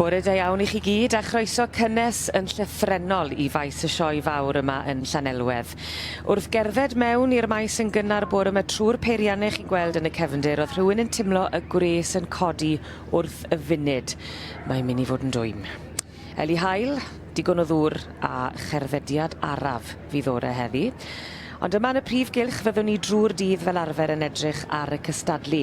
Bore da iawn I chi gyd a chroeso cynnes yn llythrenol I faes y sioe fawr yma yn Llanelwedd. Wrth gerdded mewn i'r maes yn gynnar bore yma trwy'r peiriannau chi'n gweld yn y cefndir, oedd rhywun yn timlo y gwres yn codi wrth y funud. Mae'n mynd I fod yn dwym. Eli Hael, digon o ddŵr a cherddediad araf fydd ore heddi. Ond yma yn y prif gylch fyddwn ni drwy'r dydd fel arfer yn edrych ar y cystadlu.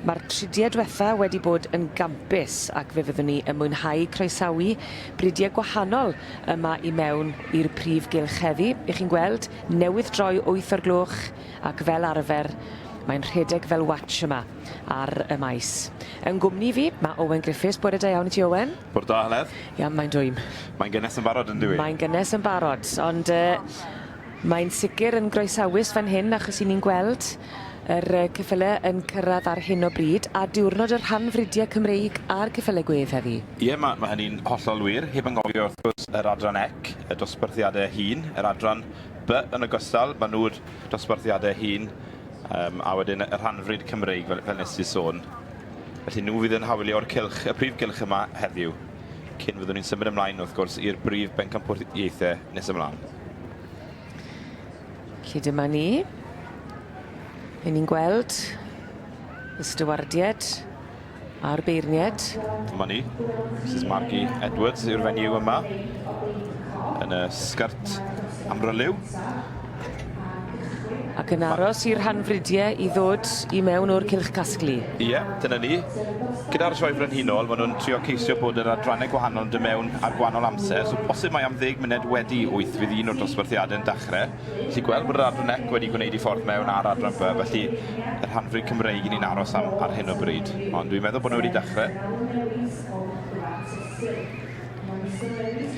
Mae'r tridiau diwetha wedi bod yn gampus ac fe fyddwn ni yn mwynhau croesawu bridiau gwahanol yma I mewn i'r prif gylch heddi. I chi'n gweld, newydd droi 8 o'r gloch ac fel arfer mae'n rhedeg fel watch yma ar y maes. Yn gwmni fi, mae Owen Griffiths. Bore da iawn I ti, Owen. Bore da, Heledd. Ia, mae'n dwym. Mae'n gynnes yn barod yn dwi. Mae'n gynnes yn barod, ond mae'n sicr yn groesawus fan hyn achos I ni'n gweld yr ceffylau yn cyrraedd ar hyn o bryd a diwrnod yr rhan fridiau Cymreig a'r ceffylau gwedd heddi. Ie, mae hynny'n hollol wir. Heb yn gofio wrth gwrs yr adran ec, y dosbarthiadau hun, yr adran B yn ogystal, mae nhw'r dosbarthiadau hun a wedyn y rhanfryd Cymreig fel nes I sôn. Felly nhw fydd yn hawlio'r cylch, y prif gylch yma heddiw, cyn fyddwn ni'n symud ymlaen wrth gwrs i'r brif bencampwriaethau nes ymlaen. Felly dyma ni. Rydyn ni'n gweld y stywardiad a'r beirniad. Dyma ni, Mrs Margie Edwards yw'r fenyw yma, yn y sgart amryliw. Ac yn aros i'r rhanfridiau I ddod I mewn o'r cylch casglu. Ie, dyna ni. Gyda'r sioe frenhinol, maen nhw'n trio ceisio bod yr adrannau gwahanol yn dod mewn ar gwahanol amser. So posib mai am 10 munud wedi 8 fydd un o'r dosbarthiadau yn dechrau. Felly gweld bod yr adran ec wedi gwneud I ffordd mewn ar adran B, felly yr rhanfryd Cymreig ni'n aros ar hyn o bryd. Ond dwi'n meddwl bod nhw wedi dechrau.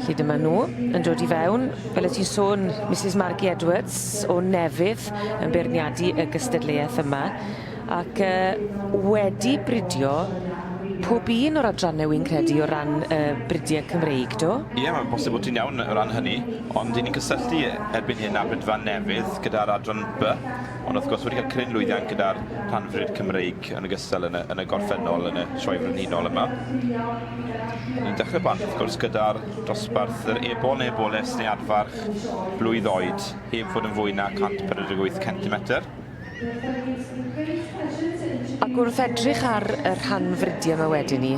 Felly dyma nhw yn dod I fewn. Fel y ti'n sôn, Mrs Margie Edwards o Nefydd yn beirniadu y gystadleuaeth yma. Ac wedi bridio pob un o'r adrannau wy'n credu o ran bridiau Cymreig, do? Ie, mae'n bosib bod ti'n iawn o ran hynny, ond ni'n cysylltu erbyn hyn â Brydfa Nefydd gyda'r adran B, ond wrth gwrs wedi cael cryn lwyddiant gyda'r rhanfryd Cymreig yn ogystal yn y gorffennol yn y sioe frenhinol yma. Ni'n dechrau bant wrth gwrs gyda'r dosbarth yr ebol neu eboles neu adfarch blwydd oed heb fod yn fwy na 148 cm. Ac wrth edrych ar y rhanfridiau yma wedyn ni,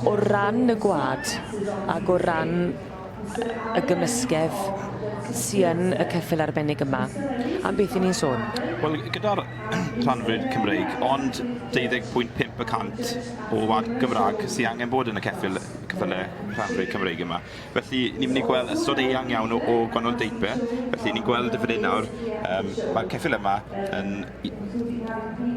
o ran y gwad ac o ran y gymysgedd sy'n yn y ceffyl arbennig yma, am beth I ni'n sôn? Wel, gyda'r rhanfryd Cymreig, ond 12.5% o wad Gymraeg sy'n angen bod yn y ceffylau rhanfryd Cymreig yma. Felly, ni'n mynd I gweld ystod eang iawn o gwahanol deipau. Felly, ni'n gweld y fydd nawr, mae'r ceffyl yma yn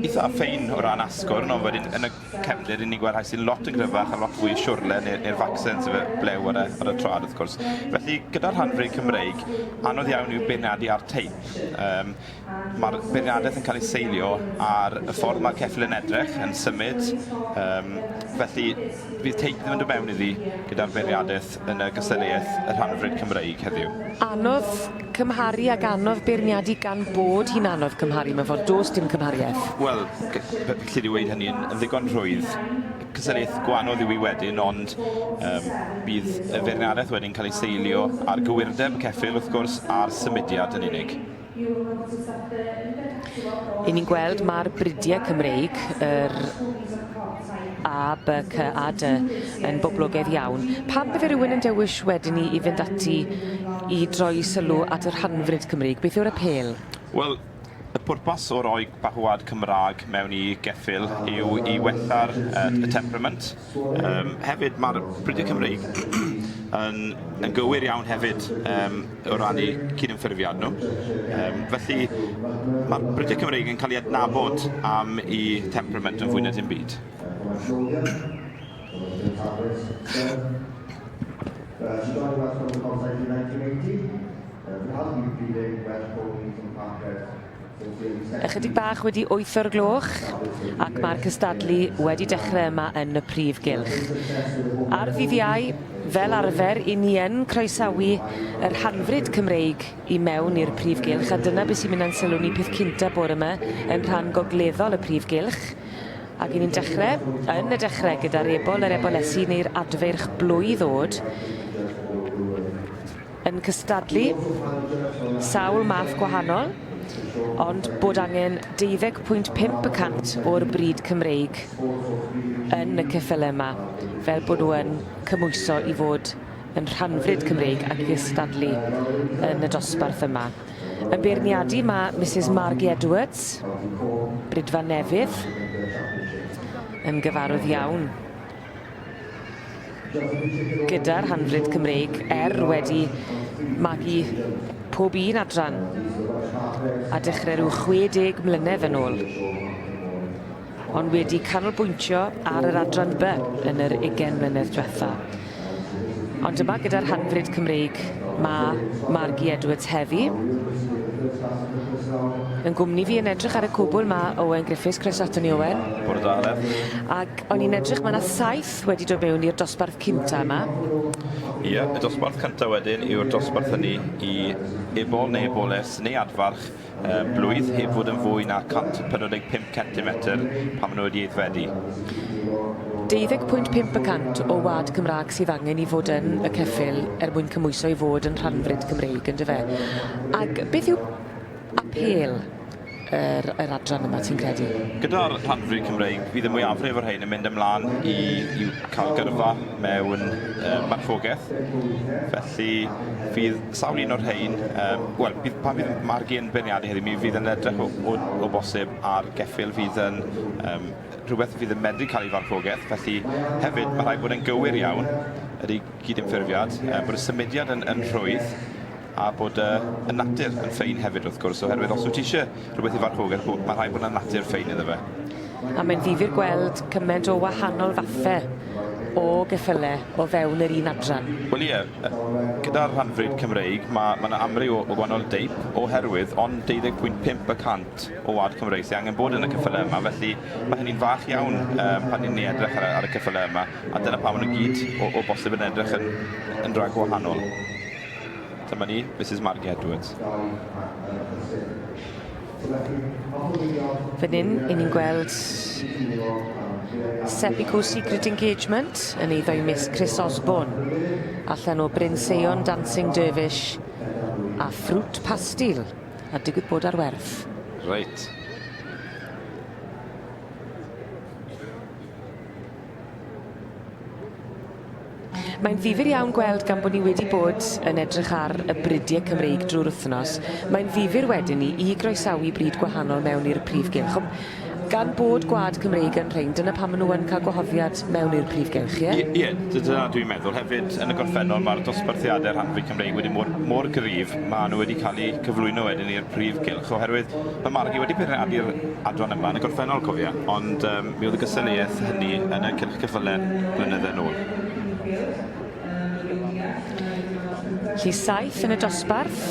eitha ffein o ran asgwrn, ond wedyn yn y cefndir ni'n gweld rhai sy'n lot yn gryfach a lot fwy siwrle neu'r vaccine sy'n blew ar y trad wrth gwrs. Felly, gyda'r rhanfryd Cymreig, anodd iawn i'w beirniadu ar teip. Mae'r beirniadaeth yn cael ei seilio ar y ffordd mae'r ceffyl yn edrych, yn symud. Felly, fydd teip ddim yn dod mewn iddi gyda'r beirniadaeth yn y gystadleuaeth y rhanfryd Cymreig heddiw. Anodd cymharu ac anodd beirniadu gan bod hi'n anodd cymharu mewn ffordd, dos dim cymhariaeth? Wel, felly di weid hynny yn ddigon rhwydd. Cystadleuaeth gwanodd yw I wedyn, ond bydd y beirniadaeth wedyn cael ei seilio ar gywirdeb y ceffyl wrth gwrs a'r symudiad yn unig. I ni'n gweld mae'r bridiau Cymreig, yr A, B, C, A, D yn boblogaidd iawn. Pam bydde rhywun yn dewis wedyn I fynd ati I droi sylw at yr rhanfryd Cymreig? Beth yw'r apêl? Wel, y pwrpas o roi bach o wad Cymraeg mewn I geffyl yw I wella'r y temperament. Hefyd mae'r bridiau Cymreig yn gywir iawn hefyd o ran I cydymffurfiad nhw. Felly mae'r bridiau Cymreig yn cael ei adnabod am I temperament yn fwy na dim byd. Ychydig bach wedi 8 o'r gloch ac mae'r cystadlu wedi dechrau yma yn y prif gylch. Ar ddydd Iau, fel arfer, I ni yn croesawu yr rhanfryd Cymreig I mewn i'r prif gylch a dyna beth sy'n mynd yn sylw ni peth cynta bore yma yn rhan gogleddol y prif gylch. Ac ni'n dechrau, yn y dechrau, gyda'r ebol, yr ebolesu neu'r adferch blwydd ddod, yn cystadlu sawl math gwahanol, ond bod angen 12.5% o'r bryd Cymreig yn y ceffylau yma, fel bod nhw yn cymwyso i fod yn rhanfryd Cymreig ac i gystadlu yn y dosbarth yma. Yn beirniadu mae Mrs Margie Edwards, Brydfa Newydd, yn gyfarwydd iawn gyda'r hanfryd Cymreig wedi magu pob un adran a dechrau rhyw 60 mlynedd yn ôl, ond wedi canolbwyntio ar yr adran B yn yr 20 mlynedd diwetha. Ond yma gyda'r hanfryd Cymreig mae Margie Edwards heddi. Yn gwmni fi yn edrych ar y cwbl mae Owen Griffiths, croeso ato ni Owen. Bore da, Aled. Ac o'n i'n edrych, mae yna 7 wedi dod mewn i'r dosbarth cynta yma. Ie, y dosbarth cynta wedyn yw'r dosbarth hynny i ebol neu eboles neu adfarch blwydd heb fod yn fwy na 145 cm pan maen nhw wedi aeddfedu. 12.5% o wad Cymraeg sydd angen i fod yn y ceffyl mwyn cymwyso i fod yn rhanfryd Cymreig, yn dyfe. Ac beth yw apel yr adran yma, ti'n credu? Gyda'r rhanfryd Cymreig, fydd y mwyafrif o'r rhain yn mynd ymlaen i cael gyrfa mewn marchogaeth. Felly fydd sawl un o'r rhain, pan fydd Margie yn beirniadu heddiw, mi fydd yn edrych o bosib ar geffyl fydd yn rhywbeth fydd yn medru cael ei farchogaeth. Felly hefyd mae rhaid bod yn gywir iawn ydy gydymffurfiad, bod y symudiad yn rhwydd a bod y natur yn ffein hefyd wrth gwrs, oherwydd os wyt ti eisiau rhywbeth i farchogaeth, mae rhaid bod y natur ffein iddo fe. A mae'n ddifyr gweld cymaint o wahanol fathau o geffylau o fewn yr un adran. Wel ie, gyda'r rhanfryd Cymreig, mae yna amryw o gwahanol deip oherwydd ond 12.5% o wad Cymreig sydd angen bod yn y ceffylau yma, felly mae hynny'n fach iawn pan ni'n edrych ar y ceffylau yma, a dyna pam maen nhw gyd o bosib yn edrych yn rhag gwahanol. Dyma ni, Mrs Margie Edwards. Fan hyn, ni'n gweld Sepico Secret Engagement yn eiddo i Miss Chris Osborne, allan o Bryn Seion Dancing Dervish a Fruit Pastil, a digwydd bod ar werth. Reit. Mae'n ddifyr iawn gweld gan bod ni wedi bod yn edrych ar y bridiau Cymreig drwy'r wythnos. Mae'n ddifyr wedyn ni i groesawu bryd gwahanol mewn i'r prif gylch. Gan bod gwad Cymreig yn rhain, dyna pam maen nhw yn cael gwahoddiad mewn i'r prif gylch, ie? Ie, dyna dwi'n meddwl. Hefyd, yn y gorffennol, mae'r dosbarthiadau'r rhanfryd Cymreig wedi mor gryf, mae nhw wedi cael eu cyflwyno wedyn i'r prif gylch, oherwydd mae Margie wedi beirniadu'r adran yma yn y gorffennol, cofia, ond mi oedd y gysylltiaeth hynny yn y cylch ceffylau blynydde yn ôl. Lly 7 yn y dosbarth,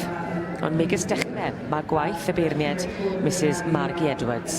ond megis dechrau mae gwaith y beirniad Mrs Margie Edwards.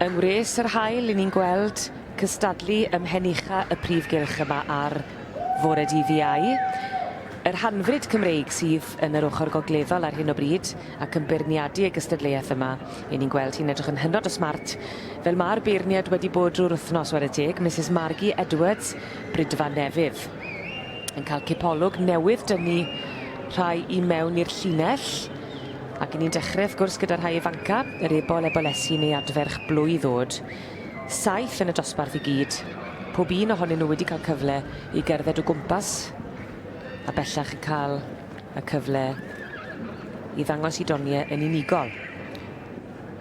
Yng ngwres yr haul, 'yn ni'n gweld cystadlu ymhen y prif gylch yma ar fore dydd Iau. Yr hanfryd Cymreig sydd yn yr ochr gogleddol ar hyn o bryd ac yn beirniadu y gystadleuaeth yma. 'Yn ni'n gweld hi'n edrych yn hynod o smart, fel mae'r beirniad wedi bod drwy'r wythnos wedi'i teg, Mrs Margie Edwards, Brydfa Newydd, yn cael cipolwg newydd dynnu rhai i mewn i'r llinell. Ac 'yn ni'n dechrau wrth gwrs gyda'r rhai ifanca, yr ebolesi neu adferch blwydd ddod. 7 yn y dosbarth i gyd. Pob un ohonyn nhw wedi cael cyfle i gerdded o gwmpas, a bellach i cael y cyfle i ddangos i doniau yn unigol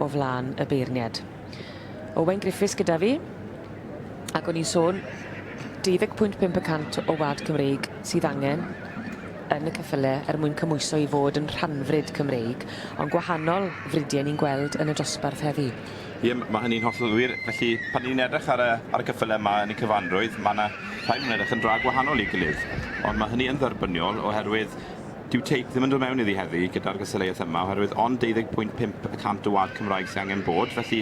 o flaen y beirniad. Owain Griffiths gyda fi, ac o'n i'n sôn 12.5% o wad Cymreig sydd angen yn y ceffyle mwyn cymwyso i fod yn rhanfryd Cymreig, ond gwahanol fridiau ni'n gweld yn y dosbarth heddi. Ie, mae hynny'n hollol wir. Felly, pan ni'n edrych ar y ceffyle yma yn y cyfanrwydd, mae yna rhai yn edrych yn dra gwahanol i gilydd. Ond mae hynny yn dderbyniol oherwydd dyw teip ddim yn dod mewn iddi heddi gyda'r gystadleuaeth yma, oherwydd ond 12.5% o wad Cymraeg sydd angen bod. Felly,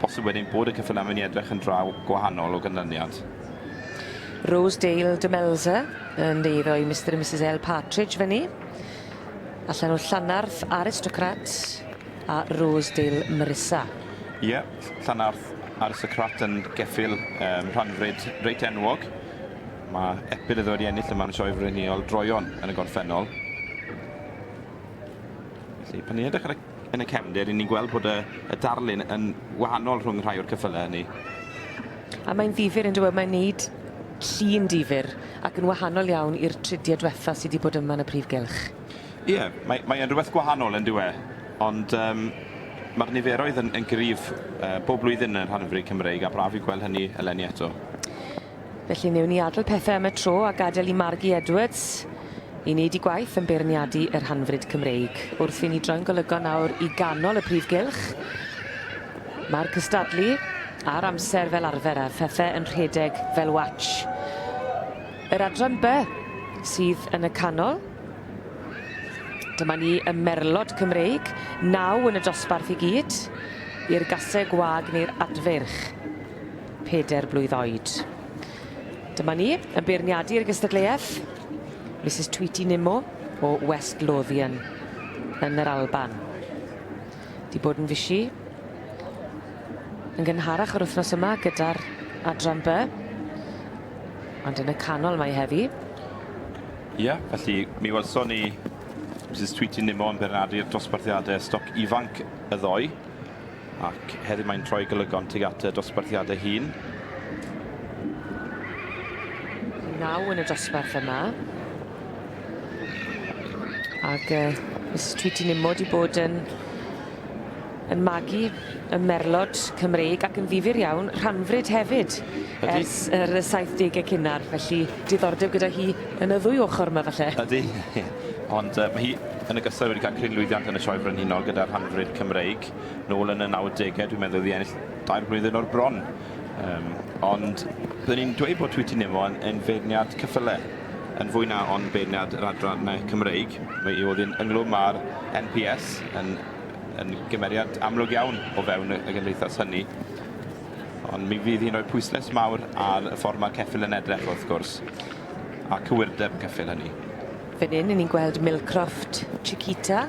bosib wedyn bod y ceffyle yma'n edrych yn dra gwahanol o ganlyniad. Rosedale de Melza yn deiddo i Mr and Mrs L Partridge fyny. Allan o Llanarth Aristocrat a Rosedale Marissa. Ie, Llanarth Aristocrat yn geffil rhanfryd reit enwog. Mae Epyr iddo wedi ennill yma'n sioe frenhinol droion yn y gorffennol. Felly, pan ni'n edrych yn y cefndir, ni'n gweld bod y darlun yn wahanol rhwng rhai o'r ceffyle hynny. A mae'n ddifyr yn dweud, mae'n neud llun difyr ac yn wahanol iawn i'r tridiau diwetha sydd wedi bod yma yn y prif gylch. Ie, mae'n rhywbeth gwahanol yn dweud, ond mae'r niferoedd yn gryf bob blwyddyn yn rhanfryd Cymreig a braf i gweld hynny eleni eto. Felly newn ni adael pethau am y tro a gadael i Margie Edwards i wneud i gwaith yn beirniadu yr rhanfryd Cymreig. Wrth i ni droi'n golygon nawr i ganol y prif gylch, mae'r cystadlu a'r amser fel arfer a phethau yn rhedeg fel watch. Yr adran B sydd yn y canol. Dyma ni y merlod Cymreig, 9 yn y dosbarth i gyd, i'r gasau gwag neu'r adfyrch, 4 blwydd oed. Dyma ni yn beirniadu'r gystadleuaeth, Mrs Tweety Nimmo o West Lothian yn yr Alban. Di bod yn fysi yn gynharach yr wythnos yma gyda'r adran B, ond yn y canol mae heddi. Ie, felly mi welson ni Mrs Tweety Nimmo yn beirniadu'r dosbarthiadau stoc ifanc y ddoi, ac heddi mae'n troi golygon tuag at y dosbarthiadau hun. 9 yn y dosbarth yma. Ac Mrs Tweety Nimmo di bod yn magu y merlod Cymreig ac yn ddifyr iawn, rhanfryd hefyd ers yr 70au cynnar, felly diddordeb gyda hi yn y ddwy ochr yma falle. Ydy, ond mae hi yn ogystal wedi cael crynlwyddiant yn y sioe frenhinol gyda'r rhanfryd Cymreig nôl yn y 90au, dwi'n meddwl i ennill 2 blwyddyn o'r bron. Ond byddwn ni'n dweud bod Tweety Nimmo yn feirniad cyffyle, yn fwy na ond beirniad yr adrannau Cymreig. Mae hi oedd yn ynglwm ar NPS yn gymeriad amlwg iawn o fewn y gymdeithas hynny. Ond mi fydd hi'n rhoi pwysles mawr ar y ffordd mae'r ceffyl yn edrych wrth gwrs, a cywirdeb ceffyl hynny. Fan hyn, ni'n gweld Milcroft Chiquita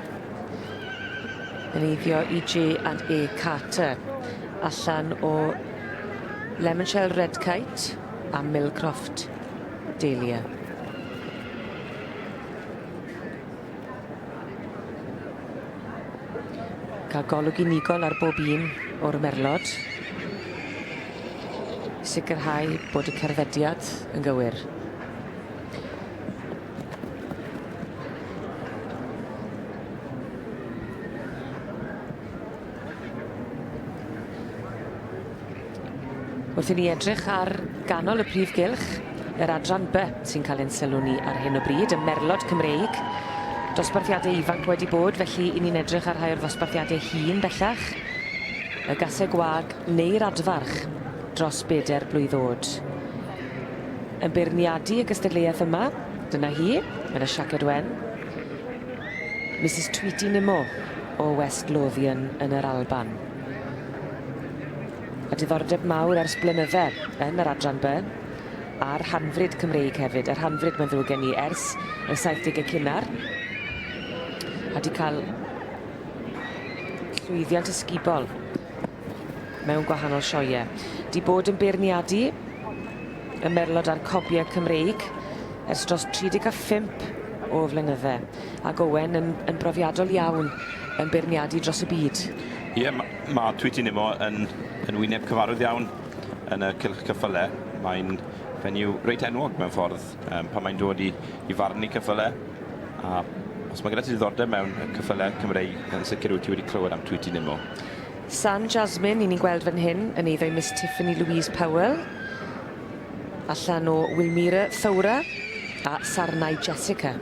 yn eiddio i J&A Carter allan o Lemonshell Red Kite a Milcroft Dahlia. Cael golwg unigol ar bob un o'r merlod. Sicrhau bod y cerddediad yn gywir. Wrth i ni edrych ar ganol y prif gylch, yr adran B sy'n cael ein sylw ni ar hyn o bryd, y merlod Cymreig. Dosbarthiadau ifanc wedi bod, felly i ni'n edrych ar rhai o'r ddosbarthiadau hŷn bellach. Y gasau gwag neu'r adfarch dros 4 blwydd oed. Yn beirniadu y gystadleuaeth yma, dyna hi, yn y Siaced Wen. Mrs Tweety Nimmo o West Lothian yn yr Alban. A diddordeb mawr ers blynydde yn yr adran B, a'r hanfryd Cymreig hefyd, yr hanfryd mae'n ddrwg gen i ers y 70au cynnar. A di cael llwyddiant ysgubol mewn gwahanol sioeau. Di bod yn beirniadu y merlod a'r cobiau Cymreig ers dros 35 o flynydde. Ac Owen yn brofiadol iawn yn beirniadu dros y byd. Ie, mae Tweety Nimo yn wyneb cyfarwydd iawn yn y cylch cyffylau. Mae'n fenyw reit enwog mewn ffordd pan mae'n dod i farnu cyffylau. A os mae gyda ti ddiddordeb mewn cyffylau Cymreig, yn sicr wyt ti wedi clywed am Tweety Nimo. San Jasmine, ni'n gweld fan hyn, yn eiddo i Miss Tiffany Louise Powell. Allan o Wilmira Thowra a Sarnau Jessica.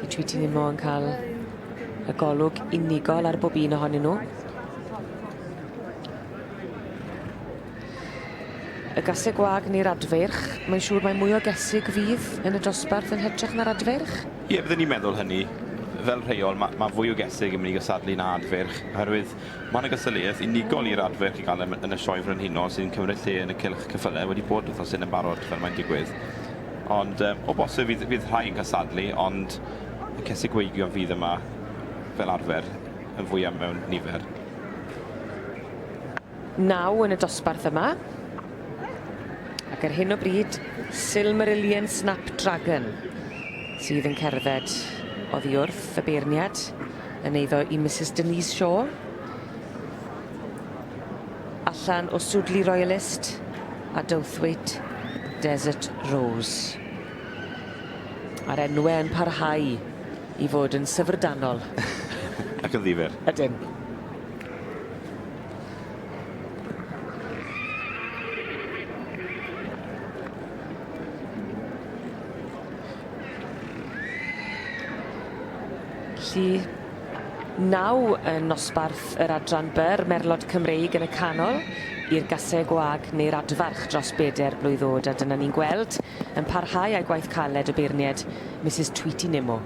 I Tweety Nimo yn cael y golwg unigol ar bob un ohonyn nhw. Y gasau gwag neu'r adferch, mae'n siŵr mae mwy o gesig fydd yn y dosbarth yn hytrach na'r adferch? Ie, byddwn ni'n meddwl hynny. Fel rheol, mae fwy o gesig yn mynd i gysadlu na adferch, oherwydd mae'n y gysylltiaeth unigol i'r adferch i gael yn y sioe frenhinol sy'n cymryd lle yn y cylch cyffylau wedi bod wrth sy'n yn barod fel mae'n digwydd. Ond o bosib fydd rhai yn cysadlu, ond y cesig weigio fydd yma fel arfer yn fwy am mewn nifer. 9 yn y dosbarth yma. Ac ar hyn o bryd, Silmarillion Snapdragon sydd yn cerdded oddi wrth y beirniad yn eiddo i Mrs Denise Shaw. Allan o Swdli Royalist a Douthwaite Desert Rose. A'r enwau yn parhau i fod yn syfrdanol. Ac yn ddifyr. Ydyn. Felly 9 yn nosbarth yr adran byr, merlod Cymreig yn y canol, i'r gasau gwag neu'r adfarch dros 4 blwyddod. A dyna ni'n gweld yn parhau â'i gwaith caled y beirniad Mrs Tweety Nimo.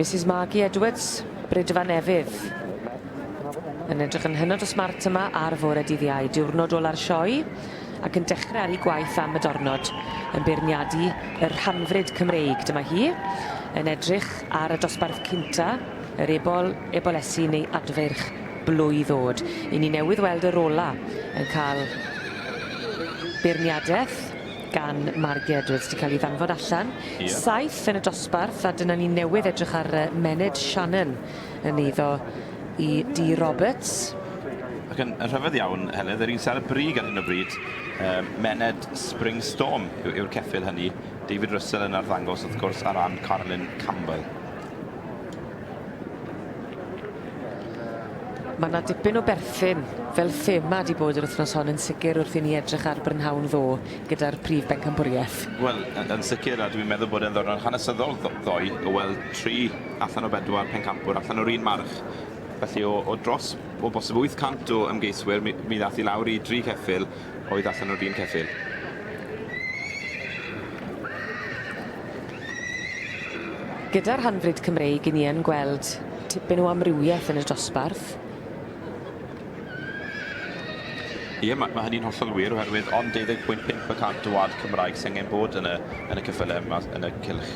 Mrs Margie Edwards, Brydfa Newydd, yn edrych yn hynod o smart yma ar fore dydd Iau, diwrnod ola'r sioe, ac yn dechrau ar ei gwaith am y diwrnod yn beirniadu yr hanfryd Cymreig. Dyma hi yn edrych ar y dosbarth cynta, yr ebolesu neu adferch blwydd o'd. I ni newydd weld yr ola yn cael beirniadaeth gan Margie Edwards wedi cael ei ddanfod allan. 7 yn y dosbarth, a dyna ni newydd edrych ar Mened Shannon yn eiddo i Dee Roberts. Ac yn rhyfedd iawn, Heledd, yr un ser y brig ar hyn o bryd. Mened Springstorm yw'r ceffyl hynny. David Russell yn arddangos, wrth gwrs, ar ran Carolyn Campbell. Mae yna dipyn o berthyn fel thema di bod yr wythnos hon yn sicr wrth i ni edrych ar Brynhawn Ddo gyda'r prif bencampwriaeth. Wel, yn sicr, a dwi'n meddwl bod e'n ddornod hanesyddol ddoe o weld 3 allan o 4 pencampwr allan o'r un march. Felly o dros o bosib 800 o ymgeiswyr, mi ddath i lawr i 3 ceffyl oedd allan o'r un ceffyl. Gyda'r hanfryd Cymreig, i ni yn gweld tipyn o amrywiaeth yn y dosbarth. Ie, mae hynny'n hollol wir oherwydd ond 12.5% o wad Cymraeg sy'n angen bod yn y cyffylau yma, yn y cylch.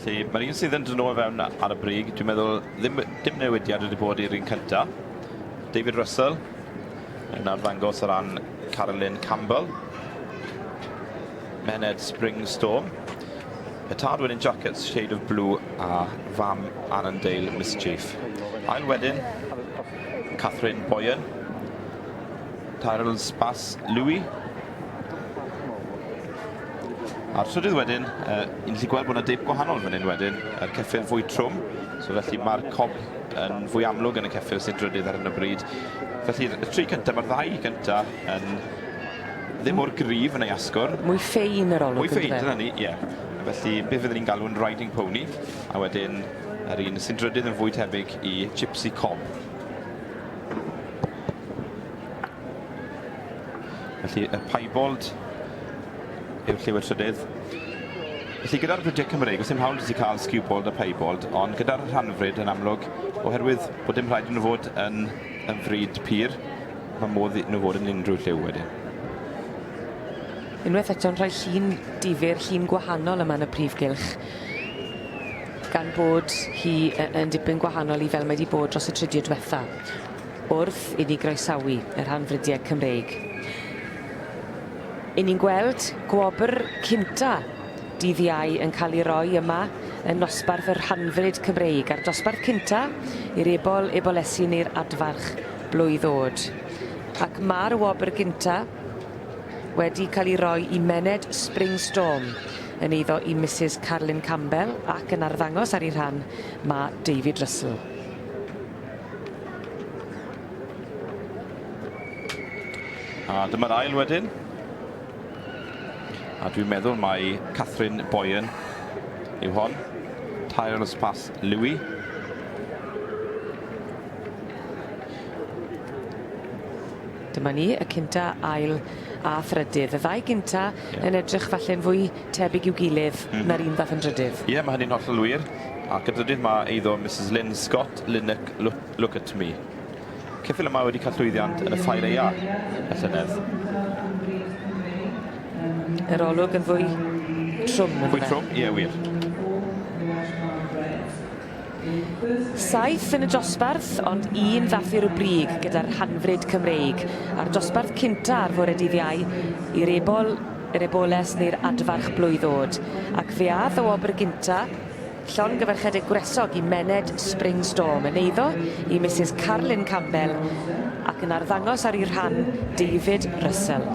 Felly, mae'r un sydd yn dod o fewn ar y brig, dwi'n meddwl dim newidiad wedi bod i'r un cynta. David Russell yn arddangos o ran Carolyn Campbell. Mened Spring Storm. Y tad wedyn Jackets Shade of Blue a fam Annandale Mischief. Ail wedyn Catherine Boyan. Tyrell Spas Louis. A'r trydydd wedyn, ni'n gallu gweld bod yna deip gwahanol fan hyn wedyn, yr ceffyl fwy trwm, so felly mae'r cob yn fwy amlwg yn y ceffyl sy'n drydydd ar hyn o bryd. Felly, y tri cyntaf, mae'r ddau cyntaf yn ddim o'r grif yn ei asgwr. Mwy ffein yr olwg. Mwy ffein, dyna ni, ie. Felly, beth fyddwn ni'n galw'n Riding Pony, a wedyn, yr un sy'n drydydd yn fwy tebyg i Gypsy Cob. Felly, y Piebald yw'r lliw'r trydydd. Felly gyda'r brydiau Cymreig, oes dim hawl i cael Skewbald a Piebald, ond gyda'r rhanfryd yn amlwg, oherwydd bod dim rhaid nhw fod yn fryd pyr, mae modd nhw fod yn unrhyw lliw wedyn. Unwaith eto'n rhoi llun difyr, llun gwahanol yma yn y prif gylch, gan bod hi yn dipyn gwahanol i fel mae wedi bod dros y trydydd diwetha, wrth i ni groesawu y rhanfrydiau Cymreig. I ni'n gweld gwobr cynta dydd Iau yn cael ei roi yma yn nosbarth y rhanfryd Cymreig a'r dosbarth cynta i'r ebolesu neu'r adfarch blwydd o'd. Ac mae'r wobr cynta wedi cael ei roi i Mened Spring Storm yn eiddo i Mrs Carolyn Campbell ac yn arddangos ar ei rhan mae David Russell. A dyma'r ail wedyn. A dwi'n meddwl mai Catherine Boyan yw hon. Tyrell Spas Louis. Dyma ni, y cynta, ail a thrydydd. Y ddau gynta yn edrych falle'n fwy tebyg i'w gilydd na'r un fath yn drydydd. Ie, mae hynny'n hollol wir. Ac yn drydydd mae eiddo Mrs Lynn Scott, Linnock, Look at Me. Ceffyl yma wedi cael llwyddiant yn y ffair eia y llynedd. Yr olwg yn fwy trwm. Fwy trwm? Ie, wir. Saith yn y dosbarth, ond un ddath i'r brig gyda'r rhanfryd Cymreig. A'r dosbarth cynta ar fore dydd Iau i'r eboles neu'r adfarch blwydd o'd. Ac fe ath o wobr gynta, llon gyfarchedig gwresog i Mened Spring Storm yn eiddo i Mrs Carolyn Campbell ac yn arddangos ar ei rhan David Russell.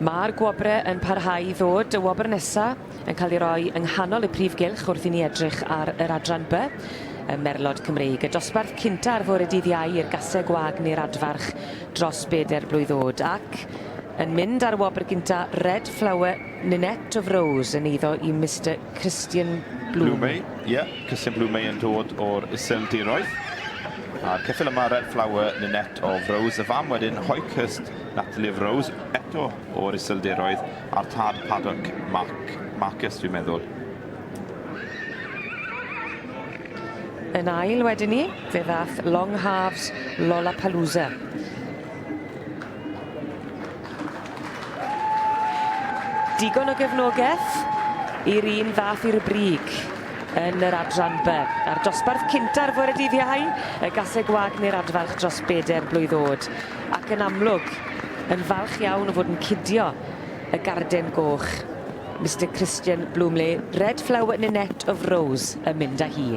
Mae'r gwobre yn parhau i ddod, y wobr nesa yn cael ei roi yng nghanol y prif gylch wrth i ni edrych ar yr adran B, y Merlod Cymreig. Y dosbarth cynta ar fore dydd Iau i'r gasau gwag neu'r adfarch dros 4 blwydd o'd. Ac yn mynd ar wobr gynta Red Flower Ninette of Rose yn eiddo i Mr Christian Blumey. Ie, Christian Blumey yn dod o'r Iseldiroedd. A'r ceffyl yma Red Flower Ninette of Rose. Y fam wedyn Hoykhurst Natalie of Rose, eto o'r Iseldiroedd, a'r tad Paddock Marcus, dwi'n meddwl. Yn ail wedyn ni, fe ddath Long Halves Digon o gefnogaeth i'r un fath i'r brig yn yr adran B. A'r dosbarth cynta'r fore dydd Iau, y gasau gwag neu'r adfarch dros 4 blwydd o'd. Ac yn amlwg, yn falch iawn o fod yn cudio y garden goch. Mr Christian Blumley, Red Flower Ninette of Rose, yn mynd â hi.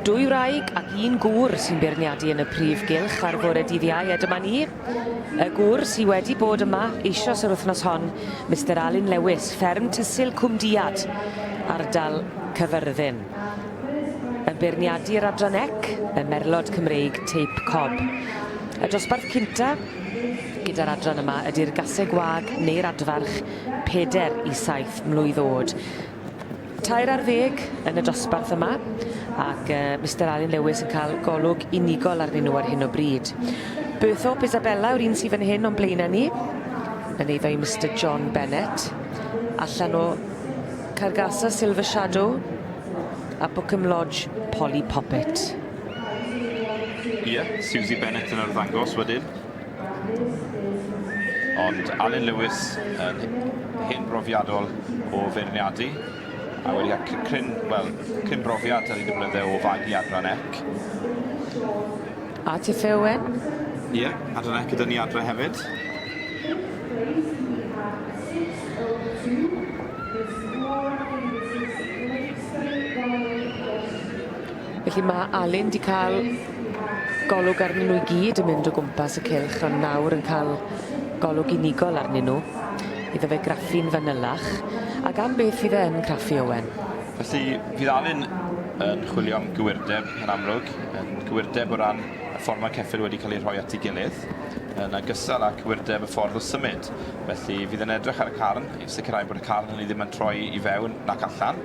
Dwy wraig ac un gŵr sy'n beirniadu yn y prif gylch ar fore dydd Iau, a dyma ni. Y gŵr sydd wedi bod yma eisoes yr wythnos hon, Mr Alun Lewis, fferm Tysil Cwmdiad, ardal Cyfyrddin. Yn beirniadu'r adran ec, y merlod Cymreig Teip Cob. Y dosbarth cynta gyda'r adran yma ydy'r gasau gwag neu'r adfarch 4 i 7 mlwydd o'd. 2 ar 10 yn y dosbarth yma, ac Mr Alun Lewis yn cael golwg unigol arnyn nhw ar hyn o bryd. Berthorpe Isabella yw'r un sydd fan hyn o'n blaenau ni, yn eiddo i Mr John Bennett, allan o Cargasa Silver Shadow a Bookham Lodge Polly Poppet. Ie, Susie Bennett yn arddangos wedyn. Ond Alun Lewis yn hyn brofiadol o feirniadu. A wedi cryn brofiad ar un y blynydde o fagu adran ec. A Tiffy Owen? Ie, adran ec gyda ni adre hefyd. Felly mae Alun wedi cael golwg arnyn nhw i gyd yn mynd o gwmpas y cylch, ond nawr yn cael golwg unigol arnyn nhw. Iddo fe graffu'n fanylach, ac am beth fydd e yn craffu Owen? Felly, fydd Alun yn chwilio am gywirdeb yn amlwg, yn gywirdeb o ran y ffordd mae ceffyl wedi cael ei rhoi at ei gilydd, yn ogystal â cywirdeb y ffordd o symud. Felly, fydd yn edrych ar y carn, i sicrhau bod y carn yn ddim yn troi i fewn nac allan,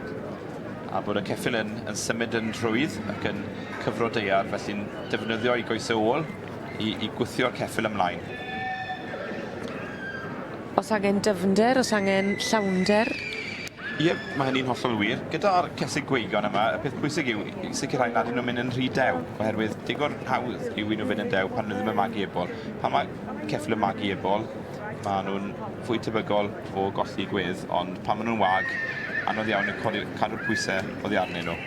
a bod y ceffyl yn symud yn rhwydd ac yn cyfro deiar, felly'n defnyddio i goesau ôl i gwthio'r ceffyl ymlaen. Os angen dyfnder, os angen llawnder? Ie, mae hynny'n hollol wir. Gyda'r cesig gweigon yma, y peth pwysig yw i sicrhau nad ydyn nhw'n mynd yn rhy dew, oherwydd digon hawdd yw i nhw fynd yn dew pan nhw ddim yn magu ebol. Pan mae ceffyl yn magu ebol, mae nhw'n fwy tebygol o golli gwydd, ond pan maen nhw'n wag, anodd iawn yn cadw'r pwysau oddi arnyn nhw.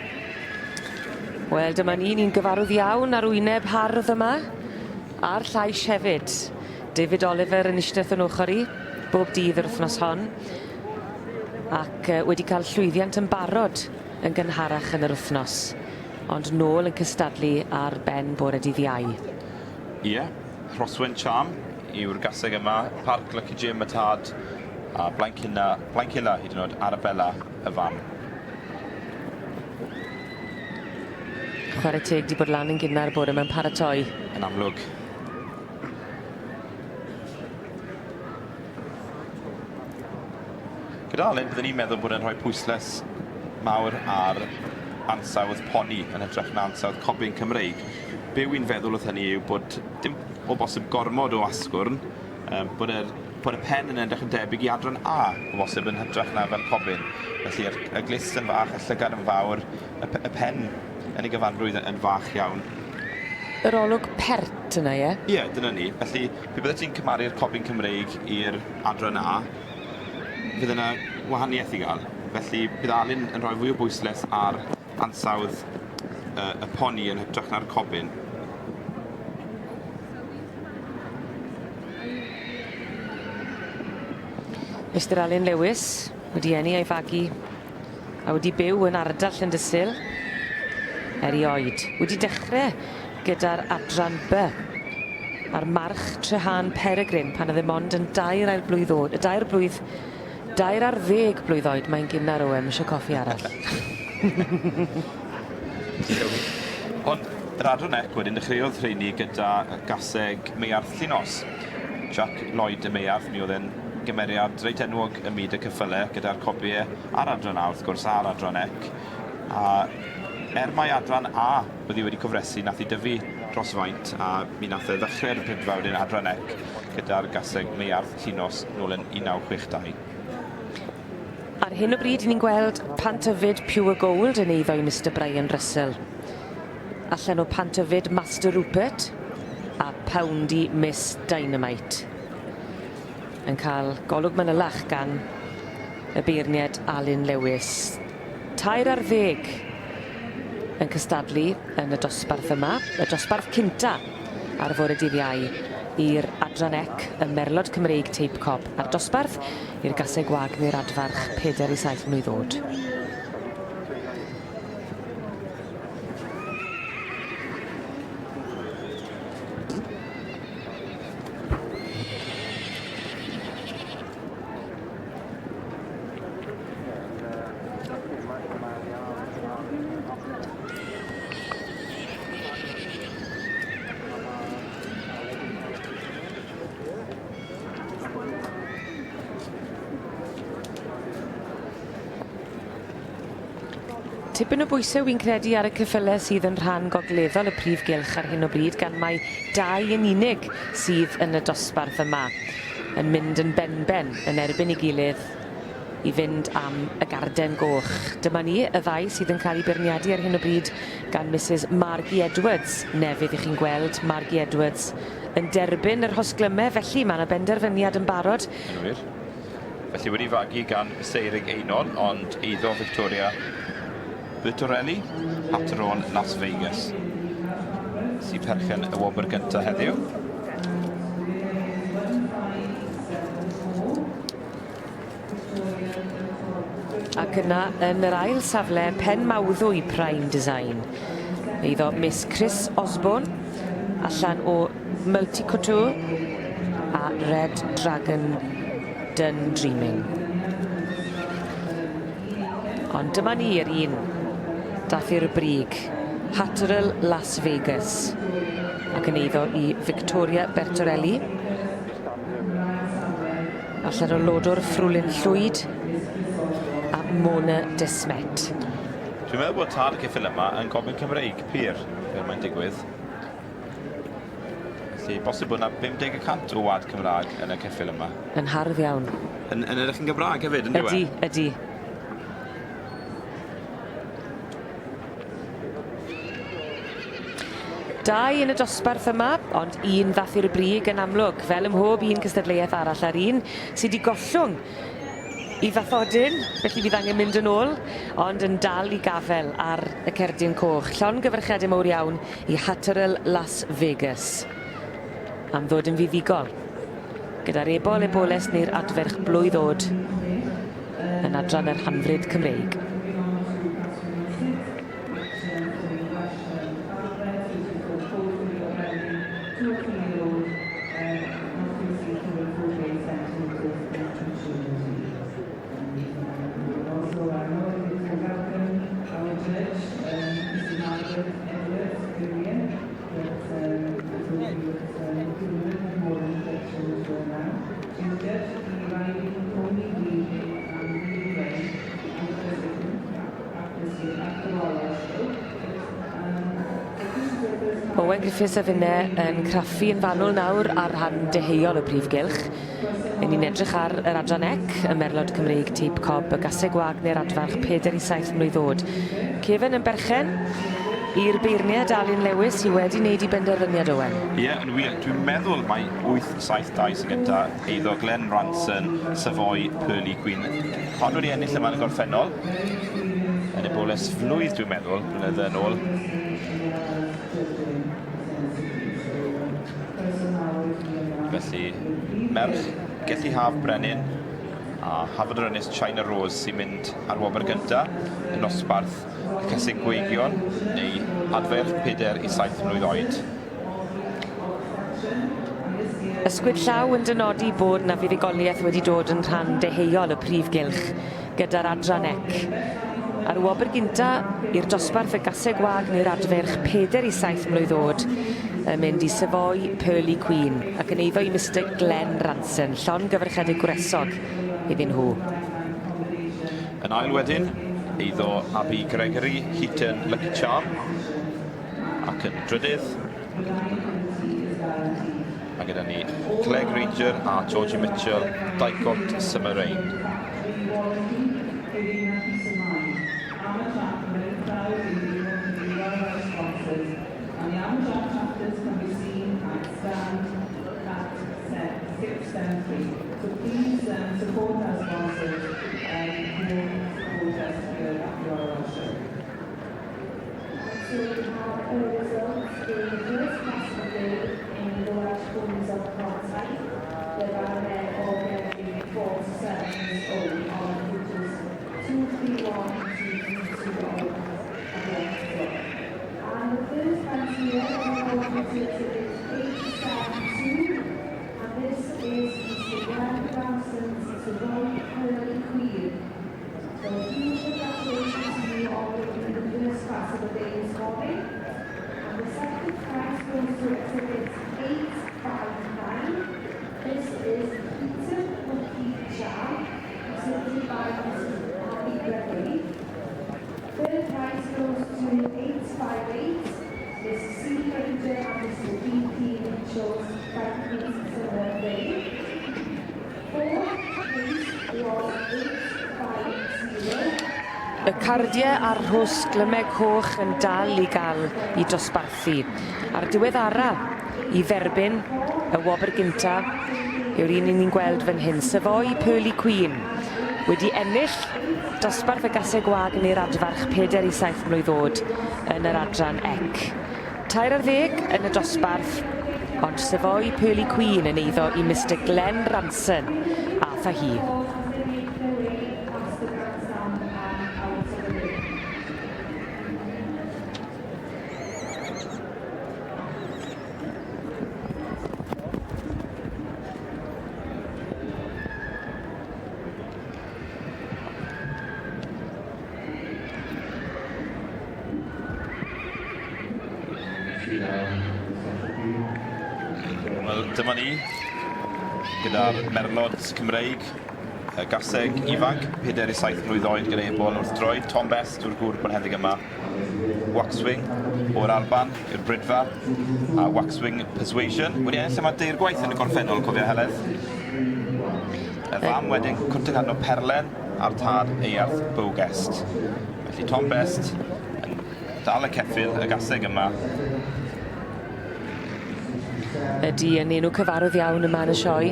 Wel, dyma ni'n gyfarwydd iawn ar wyneb hardd yma, a'r llais hefyd. David Oliver yn eistedd yn ochr i, bob dydd yr wythnos hon, ac wedi cael llwyddiant yn barod yn gynharach yn yr wythnos, ond nôl yn cystadlu ar ben bore dydd Iau. Ie, Rhoswen Charm yw'r gaseg yma, Parc Lucky Jim y tad, a Blaencinna hyd yn oed Arabella y fam. Chwarae teg di bod lan yn gynnar bore mewn paratoi. Yn amlwg. Gyda Alun, byddwn ni'n meddwl bod e'n rhoi pwysles mawr ar ansawdd poni yn hytrach na ansawdd cobyn Cymreig. Be wy'n feddwl wrth hynny yw bod dim o bosib gormod o asgwrn, bod y pen yn edrych yn debyg i adran A o bosib yn hytrach na fel cobyn. Felly y glist yn fach, y llygad yn fawr, y pen yn ei gyfanrwydd yn fach iawn. Yr olwg pert yna, ie? Ie, dyna ni. Felly, pe bydde ti'n cymaru'r cobyn Cymreig i'r adran A, fydd yna wahaniaeth i gael. Felly, bydd Alun yn rhoi fwy o bwysles ar ansawdd y poni yn hytrach na'r cobyn. Mr Alun Lewis wedi enni ei fagu a wedi byw yn ardal Llandysul erioed. Wedi dechrau gyda'r adran B a'r march Trehan Peregrine pan oedd e mond yn 2 ar 10 blwydd oed. Mae'n gynnar o eisiau coffi arall. Ond yr adran ec wedyn dechreuodd rheini gyda gaseg Meiarth Llunos. Jack Lloyd y Meiarth, mi oedd e'n gymeriad reit enwog ym myd y cyffyle gyda'r copiau ar adran A wrth gwrs ar adran ec. A mai adran A wedi cofresu nath I dyfu dros faint a mi nath e ddechrau'r prydfawd yn adran ec gyda'r gaseg Meiarth Llunos nôl yn 1962. Ar hyn o bryd ni'n gweld pantyfyd Pure Gold yn eiddo I Mr Brian Russell. Allan o pantyfyd Master Rupert a Poundy Miss Dynamite. Yn cael golwg manylach gan y beirniad Alun Lewis. 2 ar 10 yn cystadlu yn y dosbarth yma. Y dosbarth cynta ar fore dydd Iau i'r adran ec y Merlod Cymreig Tape Cob a'r dosbarth i'r gaseg Wagner adfarch 4 I 7 mlwydd oed. Tipyn o bwysau wy'n credu ar y cyffyle sydd yn rhan gogleddol y prif gylch ar hyn o bryd gan mai 2 yn unig sydd yn y dosbarth yma yn mynd yn ben yn erbyn I gilydd I fynd am y garden goch. Dyma ni y 2 sydd yn cael I beirniadu ar hyn o bryd gan Mrs Margie Edwards. Nefydd I chi'n gweld Margie Edwards yn derbyn yr hosglymau, felly mae yna benderfyniad yn barod. Yn wir. Felly wedi fagu gan Seirig Einol, ond eiddo Victoria Bertorelli, Hatteron Las Vegas. Sy'n perchen y wobr gyntaf heddiw. Ac yna yn yr ail safle pen mawddwy Prime Design. Eiddo Miss Chris Osborne allan o Multicouture a Red Dragon Dun Dreaming. Ond dyma ni'r un dath i'r brig, Hatterol Las Vegas, ac yn eiddo I Victoria Bertorelli. Allan o Lodwr Ffrwlyn Llwyd a Mona Desmet. Dwi'n meddwl bod tad y cyffil yma yn gofyn Cymreig pyr fel mae'n digwydd. Felly, bosib bod yna 50% o wad Cymraeg yn y cyffil yma. Yn hardd iawn. Yn edrych yn Gymraeg hefyd, yn diwedd? Ydy. Dau yn y dosbarth yma, ond un ddath i'r brig yn amlwg, fel ym mhob un cystadleuaeth arall ar un sydd wedi gollwng I ddathodyn, felly bydd angen mynd yn ôl, ond yn dal I gafel ar y cerdyn coch. Llon gyfrchiadau mawr iawn I Hatterol Las Vegas am ddod yn fuddigol, gyda'r ebol-eboles neu'r adferch blwydd oed yn adran yr Hanfryd Cymreig. Owen Griffiths a finne yn craffu yn fanwl nawr ar rhan deheuol y prif gylch. Yn ni'n edrych ar yr adran ec, y Merlod Cymreig Tape Cob, y gaseg Wagner adfarch 4 I 7 mlwydd oed. Cefen yn berchen i'r beirniad Alun Lewis I wedi wneud I benderfyniad Owen. Ie, yn wir. Dwi'n meddwl mai 8-7-2 sy'n gynta eiddo Glenn Ranson, Savoy, Pearly Queen. Hon wedi ennill yma yn y gorffennol. Yn eboles flwydd dwi'n meddwl, blynydde yn ôl. Felly, merch, Gelli Haf Brenin, A Hafod yr Ynys China Rose sy'n mynd ar wobr gyntaf yn nosbarth y Cysig Gweigion neu adfer 4 i 7 mlwydd oed. Ysgwyd llaw yn dynodi bod na fuddugoliaeth wedi dod yn rhan deheuol y prif gylch gyda'r adran ec. Ar wobr gynta i'r dosbarth y Gaseg Wag neu'r adferch 4 i 7 mlwydd oed yn mynd i Savoy Pearly Queen ac yn eiddo i Mr Glenn Ranson, llon gyfrchedig gwresog iddyn nhw. Yn ail wedyn, eiddo Abi Gregory Heaton Lucky Charm ac yn drydydd a gyda ni Clegg Ranger a Georgie Mitchell Dicot Summer Rain. So please support our sponsors and support us here at your show. So we have a results in the first class of the day in the large schools of Portside. There are men all getting 4 to 7 years old on which is 2, 3, 1, 2, 2, 2 all against club. And the first fancy here on the competition is 872. And this is Mr. Glenn Ranson's Savoy Pearly Queen. So huge congratulations to you all in the first class of the day this morning. And the second prize goes to exhibit 859. This is Peter Cookie Jam, presented by Mrs. Abby Gregory. Third prize goes to 858. This is Sea Ranger and Mr. D.P. Mitchell's Franklin Summer Rain. Fourth place was 850. Y cardiau a'r rhws glymeg coch yn dal i gael I dosbarthu. A'r diweddara I dderbyn y wobr gynta yw'r un ni'n gweld fan hyn, Savoy Pearly Queen, wedi ennill dosbarth y Gaseg Wag neu'r adfarch 4 i 7 mlwydd oed yn yr adran ec. 2 ar 10 yn y dosbarth, ond Savoy Pearly Queen yn eiddo I Mr Glenn Ranson a tha hi. Wel, dyma ni, gyda'r merlod Cymreig, y Gaseg ifanc, 4 I 7 mlwydd oed gyda ebol wrth droed, Tom Best yw'r gŵr blynheddig yma, Waxwing o'r Alban yw'r Brydfa, a Waxwing Persuasion. Wedi ennill yma deir gwaith yn y gorffennol, cofio Heledd. Y fam wedyn, Cwntagano Perlen a'r tad Earth Bowgest. Felly Tom Best yn dal y ceffyl y Gaseg yma. Ydy yn enw cyfarwydd iawn yma yn y sioe.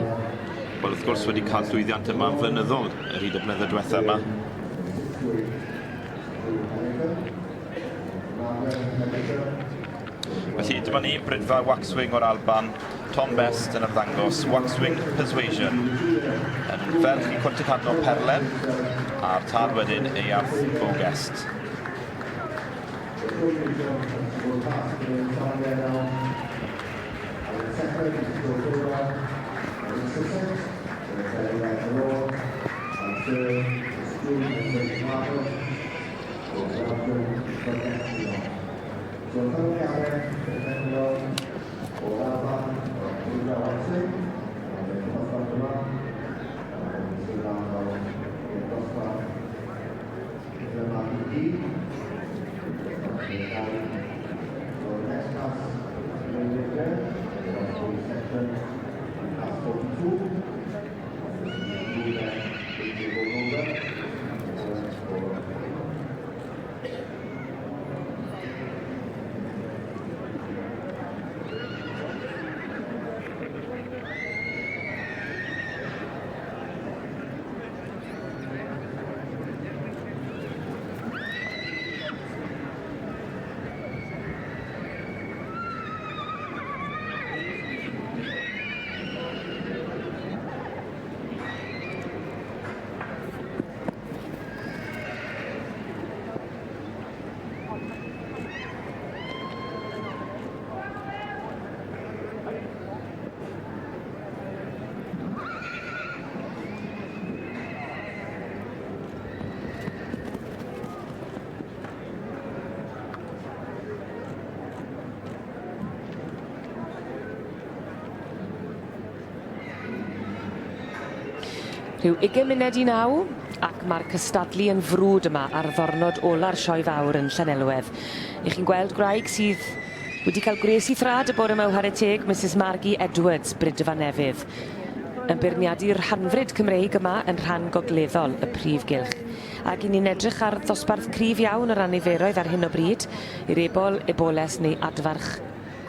Wel, wrth gwrs wedi cael llwyddiant yma yn flynyddol yr hyd y blynyddoedd diwethaf yma. Felly, dyma ni, Brydfa Waxwing o'r Alban, Tom Best yn ymddangos, Waxwing Persuasion. Yn ferch I Cwntagano Perlen, a'r tad wedyn Earth Bowgest. Rhyw 20 munud i 9 ac mae'r cystadlu yn frwd yma ar ddornod ola'r sioe fawr yn Llanelwedd. I chi'n gweld gwraig sydd wedi cael gwres i thrad y bore yma o teg Mrs Margie Edwards, Brydfa Newydd. Yn beirniadu'r hanfryd Cymreig yma yn rhan gogleddol y prif gylch. Ac i ni'n edrych ar ddosbarth cryf iawn yr anniferoedd ar hyn o bryd, i'r eboles neu adfarch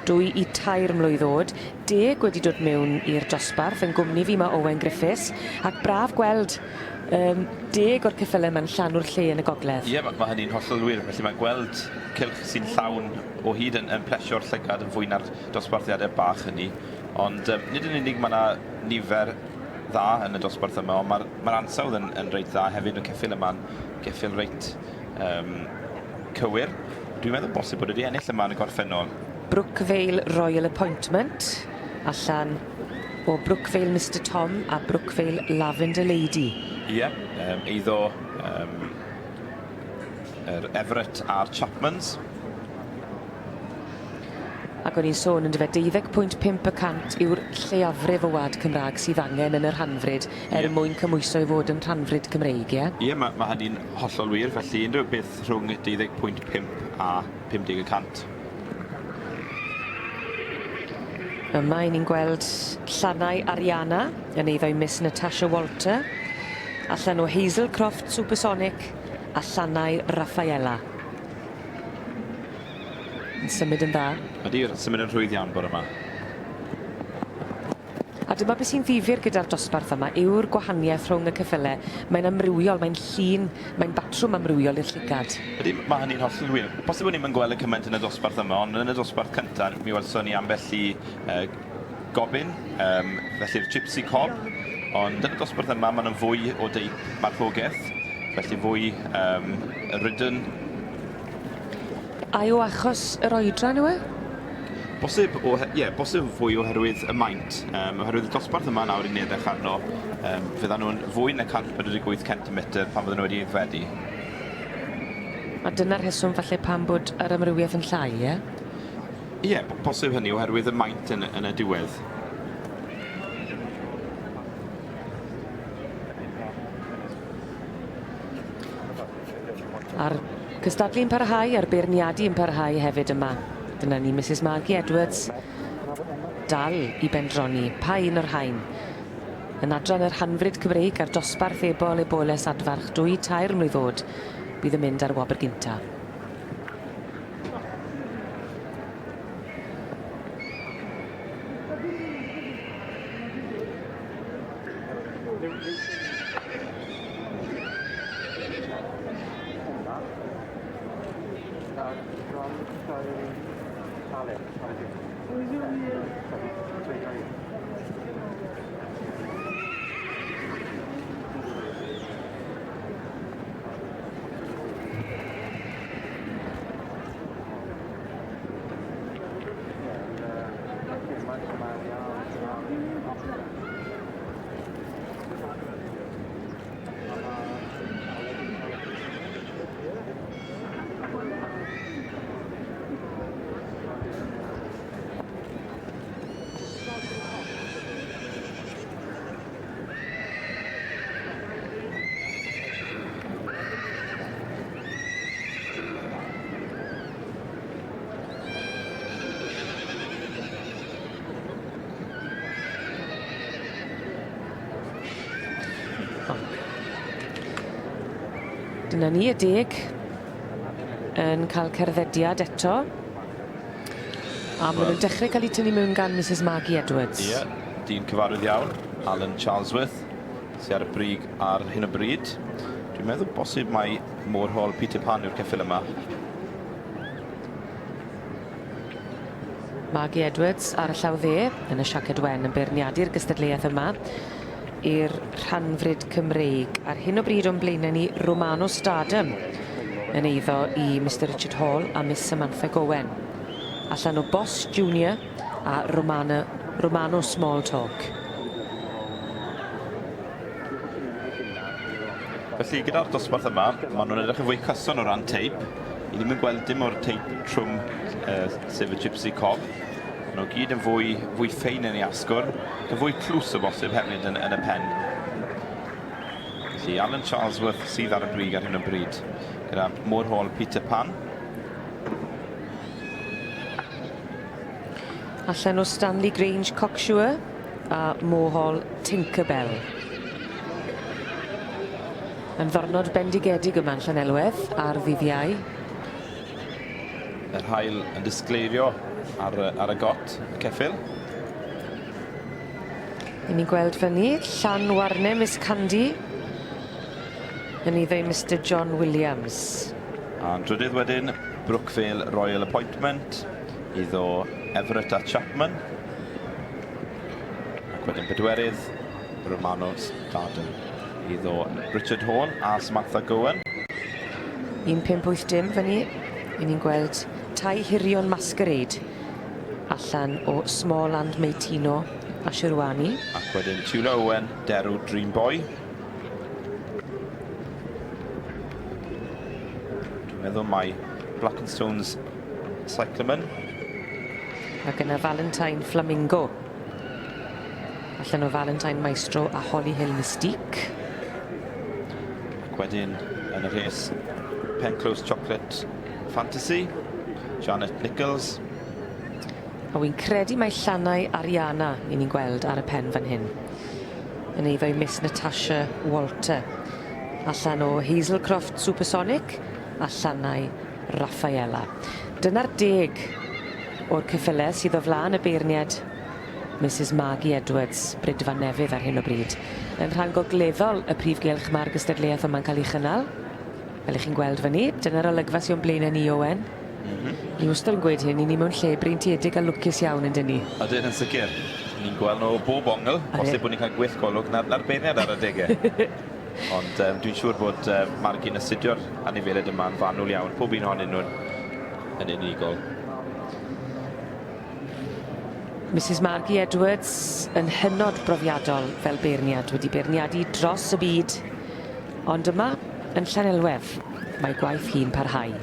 2 i 3 mlwydd oed. 10 wedi dod mewn i'r dosbarth, yn gwmni fi mae Owen Griffiths, ac braf gweld 10 o'r ceffylau yma'n llanw'r lle yn y gogledd. Ie, mae hynny'n hollol wir. Felly mae gweld cylch sy'n llawn o hyd yn plesio'r llygad yn fwy na'r dosbarthiadau bach hynny. Ond nid yn unig mae yna nifer dda yn y dosbarth yma, ond mae'r ansawdd yn reit dda hefyd. Y ceffyl yma'n ceffyl reit cywir. Dwi'n meddwl bosib bod wedi ennill yma yn y gorffennol. Brookvale Royal Appointment, allan o Brookvale Mr Tom a Brookvale Lavender Lady. Ie, eiddo Everett a'r Chapmans. Ac o'n i'n sôn yn dyfe 12.5% yw'r lleiafrif o wad Cymraeg sydd angen yn yr hanfryd mwyn cymwyso i fod yn rhanfryd Cymreig, ie? Ie, mae hynny'n hollol wir, felly unrhyw beth rhwng 12.5 a 50%. Yma i ni'n gweld Llanau Ariana yn eiddo i Miss Natasha Walter, allan o Hazelcroft Supersonic a Llanau Raffaella. Yn symud yn dda. Ydy'r symud yn rhwydd iawn bore yma. A dyma beth sy'n ddifyr gyda'r dosbarth yma yw'r gwahaniaeth rhwng y ceffylau. Mae'n amrywiol, mae'n llun, mae'n batrwm amrywiol i'r llygad. Ydy, mae hynny'n hollol wir. Bosib bod ni'n gweld y cymaint yn y dosbarth yma, ond yn y dosbarth cyntaf, mi welson ni ambell i gobyn, felly'r Gypsy Cob, ond yn y dosbarth yma maen fwy o deip marchogaeth, felly fwy ridden. A o achos yr oedran yw e? Bosib fwy oherwydd y maint. Oherwydd y dosbarth yma nawr i'n edrych arno, fyddan nhw'n fwy na 148 cm pan fyddan nhw wedi aeddfedu. A dyna'r rheswm falle pam bod yr amrywiaeth yn llai, ie? Ie, bosib hynny oherwydd y maint yn y diwedd. A'r cystadlu'n parhau, a'r beirniadu yn parhau hefyd yma. Dyna ni Mrs Margie Edwards, dal i bendroni, pa un o'r rhain. Yn adran yr hanfryd Cymreig a'r dosbarth eboles adfarch 2-3 mlwydd oed, bydd yn mynd ar wobr gynta. Dyna ni y 10 yn cael cerddediad eto. A maen nhw'n dechrau cael eu tynnu mewn gan Mrs Margie Edwards. Ie, dyn cyfarwydd iawn, Alan Charlesworth, sy'n ar y brig ar hyn o bryd. Dwi'n meddwl bosib mai Moor Hall Peter Pan yw'r ceffyl yma. Margie Edwards ar y llaw dde yn y siaced wen yn beirniadu'r gystadleuaeth yma i'r rhanfryd Cymreig. Ar hyn o bryd o'n blaenau ni Romano Stardom yn eiddo i Mr Richard Hall a Miss Samantha Gowen. Allan o Boss Junior a Romano Small Talk. Felly gyda'r dosbarth yma, maen nhw'n edrych yn fwy cyson o ran teip. I ddim yn gweld dim o'r teip trwm sef y Gypsy Cob. Maen nhw gyd yn fwy ffein yn ei asgwrn, yn fwy clws o bosib hefyd yn y pen. Felly Alan Charlesworth sydd ar y brig ar hyn o bryd. Gyda Moore Hall Peter Pan. Allan o Stanley Grange Cocksure a Moore Hall Tinkerbell. Yn ddornod bendigedig yma'n Llanelwedd ar ddiddiau. Yr haul yn disgleirio ar y got, y ceffil. I ni'n gweld fyny Llan Warne Miss Candy. Yn iddo Mr John Williams. A'n drydydd wedyn, Brookvale Royal Appointment, iddo Everett a Chapman. Ac wedyn bedwerydd, Romano Staden, iddo Richard Hall a Samantha Gowen. 1580 fyny, i ni'n gweld Tai Hirion Masquerade allan o Small and Meitino a Shirwani. Ac wedyn Tula Owen, Derw Dream Boy. Dwi'n meddwl mai Blackenstones Cyclamen. Ac yna Valentine Flamingo. Allan o Valentine Maestro a Holly Hill Mystique. Ac wedyn yn y rhes Penclose Chocolate Fantasy, Janet Nichols. A wy'n credu mai llannau Ariana i ni'n gweld ar y pen fan hyn. Yn eifo Miss Natasha Walter. Allan o Hazelcroft Supersonic a llannau Raffaella. Dyna'r 10 o'r ceffylau sydd o flaen y beirniad Mrs Maggie Edwards, Brydfa Newydd ar hyn o bryd. Yn rhan gogleddol y prif gylch mae'r gystadleuaeth yma'n cael ei chynnal. Fel ych chi'n gweld fyny, dyna'r olygfa sy'n blaenau ni Owen. Ni wastad yn gweud hyn, ni mewn lle breintiedig a lwcus iawn yn dyn ni. Ydyn yn sicr. Ni'n gweld nhw bob ongl, os bod ni'n cael gwyth golwg na'r beirniad ar y degau. Ond dwi'n siŵr bod Margie'n astudio'r anifeiliaid yma'n fanwl iawn. Pob un ohonyn nhw'n yn unigol. Mrs Margie Edwards yn hynod brofiadol fel beirniad, wedi beirniadu dros y byd. Ond yma, yn Llanelwedd, mae gwaith hi'n parhau.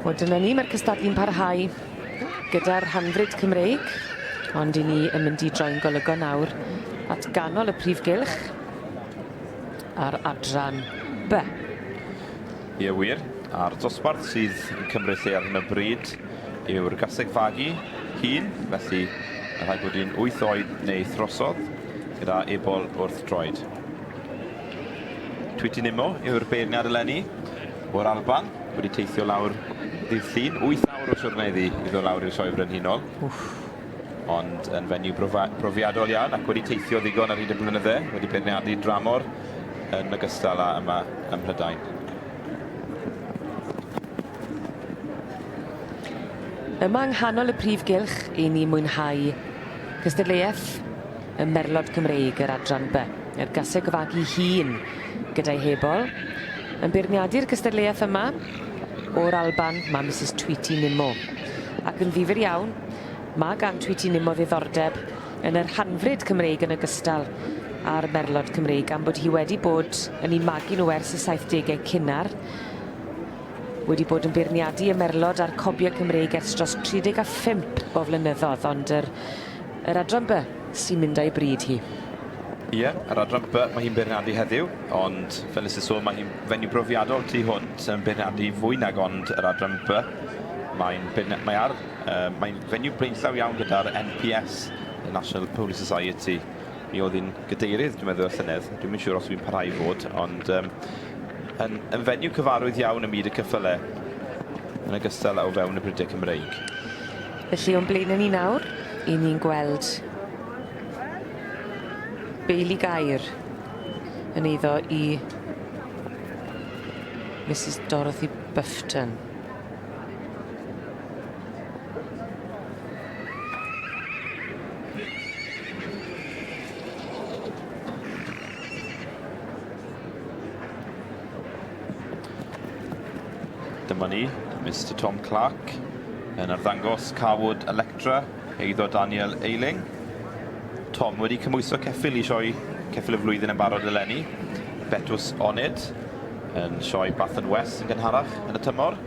O dyna ni, mae'r cystadlu'n parhau gyda'r hanfryd Cymreig, ond i ni yn mynd i droi'n golygon nawr at ganol y prif gylch a'r adran B. Ie wir, a'r dosbarth sydd yn cymryd lle ar hyn o bryd yw'r gaseg fagu hun, felly yn rhaid bod hi'n 8 oed neu throsodd gyda ebol wrth droed. Tweety Nimo yw'r beirniad eleni o'r Alban, wedi teithio lawr ddydd Llun, 8 awr o siwrna iddi i ddod lawr i'r sioe Frenhinol. Ond yn fenyw brofiadol iawn ac wedi teithio ddigon ar hyd y blynydde, wedi beirniadu dramor yn ogystal â yma ym Mhrydain. Yma yng nghanol y prif gylch i ni mwynhau cystadleuaeth y Merlod Cymreig yr adran B. Yr gaseg fagu hun gyda'i hebol. Yn beirniadu'r cystadleuaeth yma o'r Alban mae Mrs Tweety Nimo. Ac yn ddifyr iawn, mae gan Tweety Nimo ddiddordeb yn yr hanfryd Cymreig yn ogystal a'r merlod Cymreig am bod hi wedi bod yn un magu nhw ers y 70au cynnar. Wedi bod yn beirniadu y merlod a'r cobiau Cymreig ers dros 35 o flynyddoedd, ond yr adran by sy'n mynd â'i bryd hi. Ie, yr adran by, mae hi'n beirniadu heddiw, ond fel ys y sôn, mae hi'n fenyw brofiadol tu hwnt yn beirniadu fwy nag ond yr adran by. Mae'n fenyw blaenllaw iawn gyda'r NPS, y National Police Society. Mi oedd hi'n gadeirydd, dwi'n meddwl, y llynedd. Dwi'n mynd siŵr os dwi'n parhau fod, ond yn fenyw cyfarwydd iawn ym myd y cyffylau yn ogystal o fewn y Brydau Cymreig. Felly o'n blaen ni nawr, i ni'n gweld Bailey Gair yn eiddo i Mrs Dorothy Bufton. Dyma ni, Mr Tom Clark, yn arddangos Carwood Electra, eiddo Daniel Eiling. Tom wedi cymwyso ceffyl i sioe ceffyl y flwyddyn yn barod eleni. Betws Onid yn sioe Bath and West yn gynharach yn y tymor.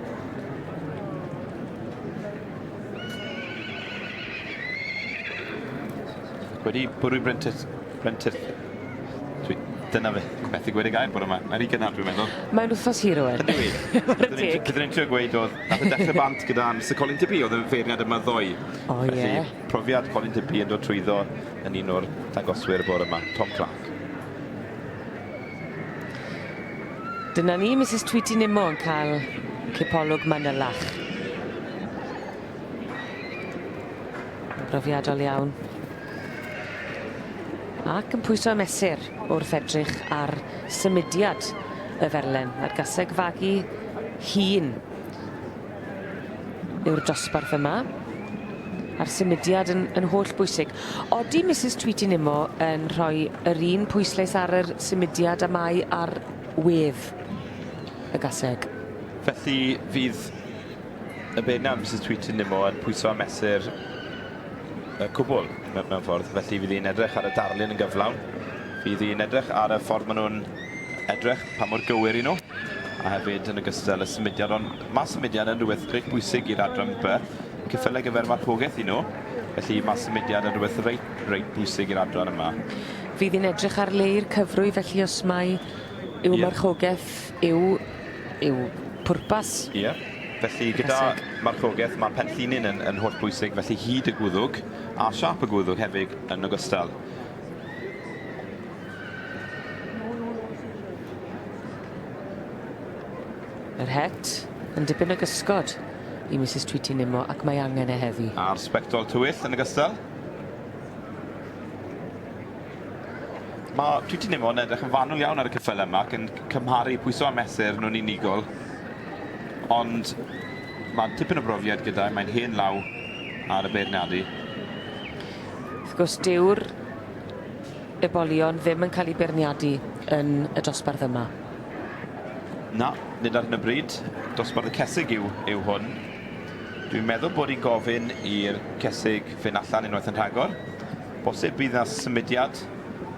Wedi bwrw Brentith. Dyna fe, methu gweud y gair bod yma. Mae'n rhy gynnar, dwi'n meddwl. Mae'n wthos hir oed. Ydy fi. Byddwn ni'n trio gweud oedd, nath y dechrau bant gyda Mr Colin Tibby, oedd y feirniad yma ddoi. O ie. Felly, profiad Colin Tibby yn dod trwyddo yn un o'r dangoswyr y bore yma, Tom Clark. Dyna ni, Mrs Tweety Nimmo yn cael cipolwg manylach. Profiadol iawn. Ac yn pwyso mesur wrth edrych ar symudiad y ferlen, a'r gaseg fagu hun yw'r dosbarth yma. A'r symudiad yn holl bwysig. Odi Mrs Tweety Nimmo yn rhoi yr un pwyslais ar yr symudiad y mai ar wedd y gaseg? Felly fydd y beirniad Mrs Tweety Nimmo yn pwyso a mesur y cwbl mewn ffordd. Felly fydd hi'n edrych ar y darlun yn gyflawn. Fydd hi'n edrych ar y ffordd maen nhw'n edrych pa mor gywir i nhw. A hefyd yn ogystal y symudiad, ond mae symudiad yn rhywbeth reit bwysig i'r adran by. Cyffylau gyfer marchogaeth i nhw. Felly mae symudiad yn rhywbeth reit bwysig i'r adran yma. Fydd hi'n edrych ar le i'r cyfrwy, felly os mai yw marchogaeth yw pwrpas. Ie. Felly gyda marchogaeth mae'r penllinyn yn holl bwysig, felly hyd y gwddwg a siap y gwddwg hefyd yn ogystal. Yr het yn dipyn o gysgod i Mrs Tweety Nimmo ac mae angen e heddi. A'r sbectol tywyll yn ogystal. Mae Tweety Nimmo yn edrych yn fanwl iawn ar y cyffylau yma ac yn cymharu pwyso a mesur nhw'n unigol. Ond mae'n tipyn o brofiad gyda, mae'n hen law ar y beirniadu. Wrth gwrs, dyw'r ebolion ddim yn cael ei beirniadu yn y dosbarth yma. Na, nid ar hyn o bryd. Dosbarth y cesig yw hwn. Dwi'n meddwl bod hi'n gofyn i'r cesig fynd allan unwaith yn rhagor. Bosib bydd na symudiad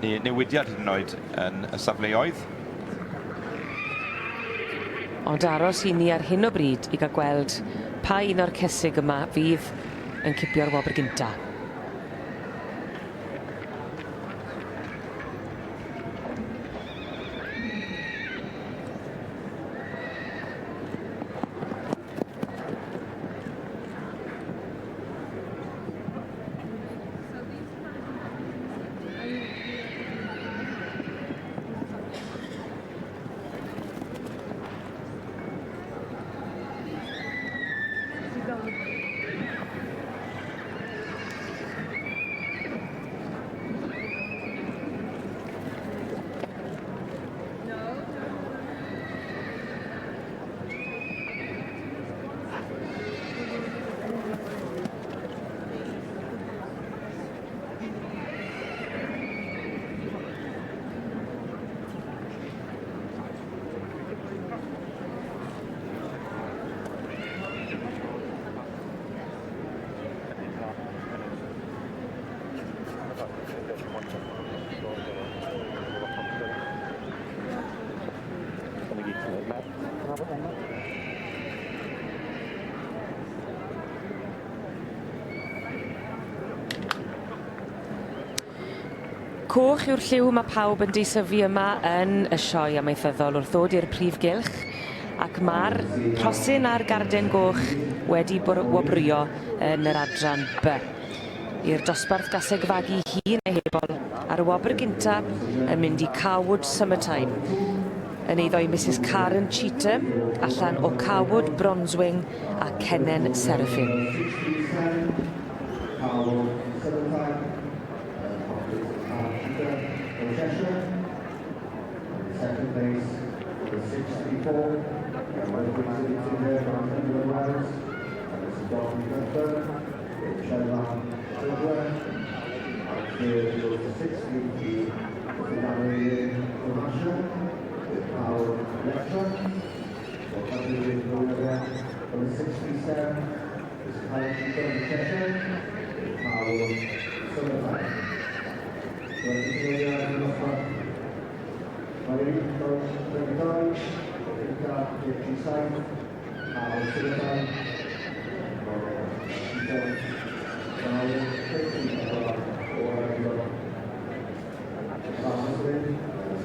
neu newidiad hyd yn oed yn y safleoedd. Ond aros i ni ar hyn o bryd i gael gweld pa un o'r cesig yma fydd yn cipio'r wobr gynta. coch yw'r lliw mae pawb yn deisyfu yma yn y sioe amaethyddol wrth ddod i'r prif gylch, ac mae'r rhosyn a'r garden goch wedi wobrwyo yn yr adran B. I'r dosbarth gaseg fagu hun ei hebol a'r wobr gynta yn mynd i Carwood Summertime. Yn eiddo i Mrs Karen Cheetham allan o Carwood Bronzewing a Kennen Seraphim. Second place with 64. And we're going to there around 100 rounds. And this is Don Gunther with Sheldon Silver. And here goes the 650 with the Valerie Russia with Paul Lecter. So continuing to go there for the 67 is Alexander Cheshire with Paul Silver. So let's go there in the front. Valerie goes 39, Rika 57, Paul Silver,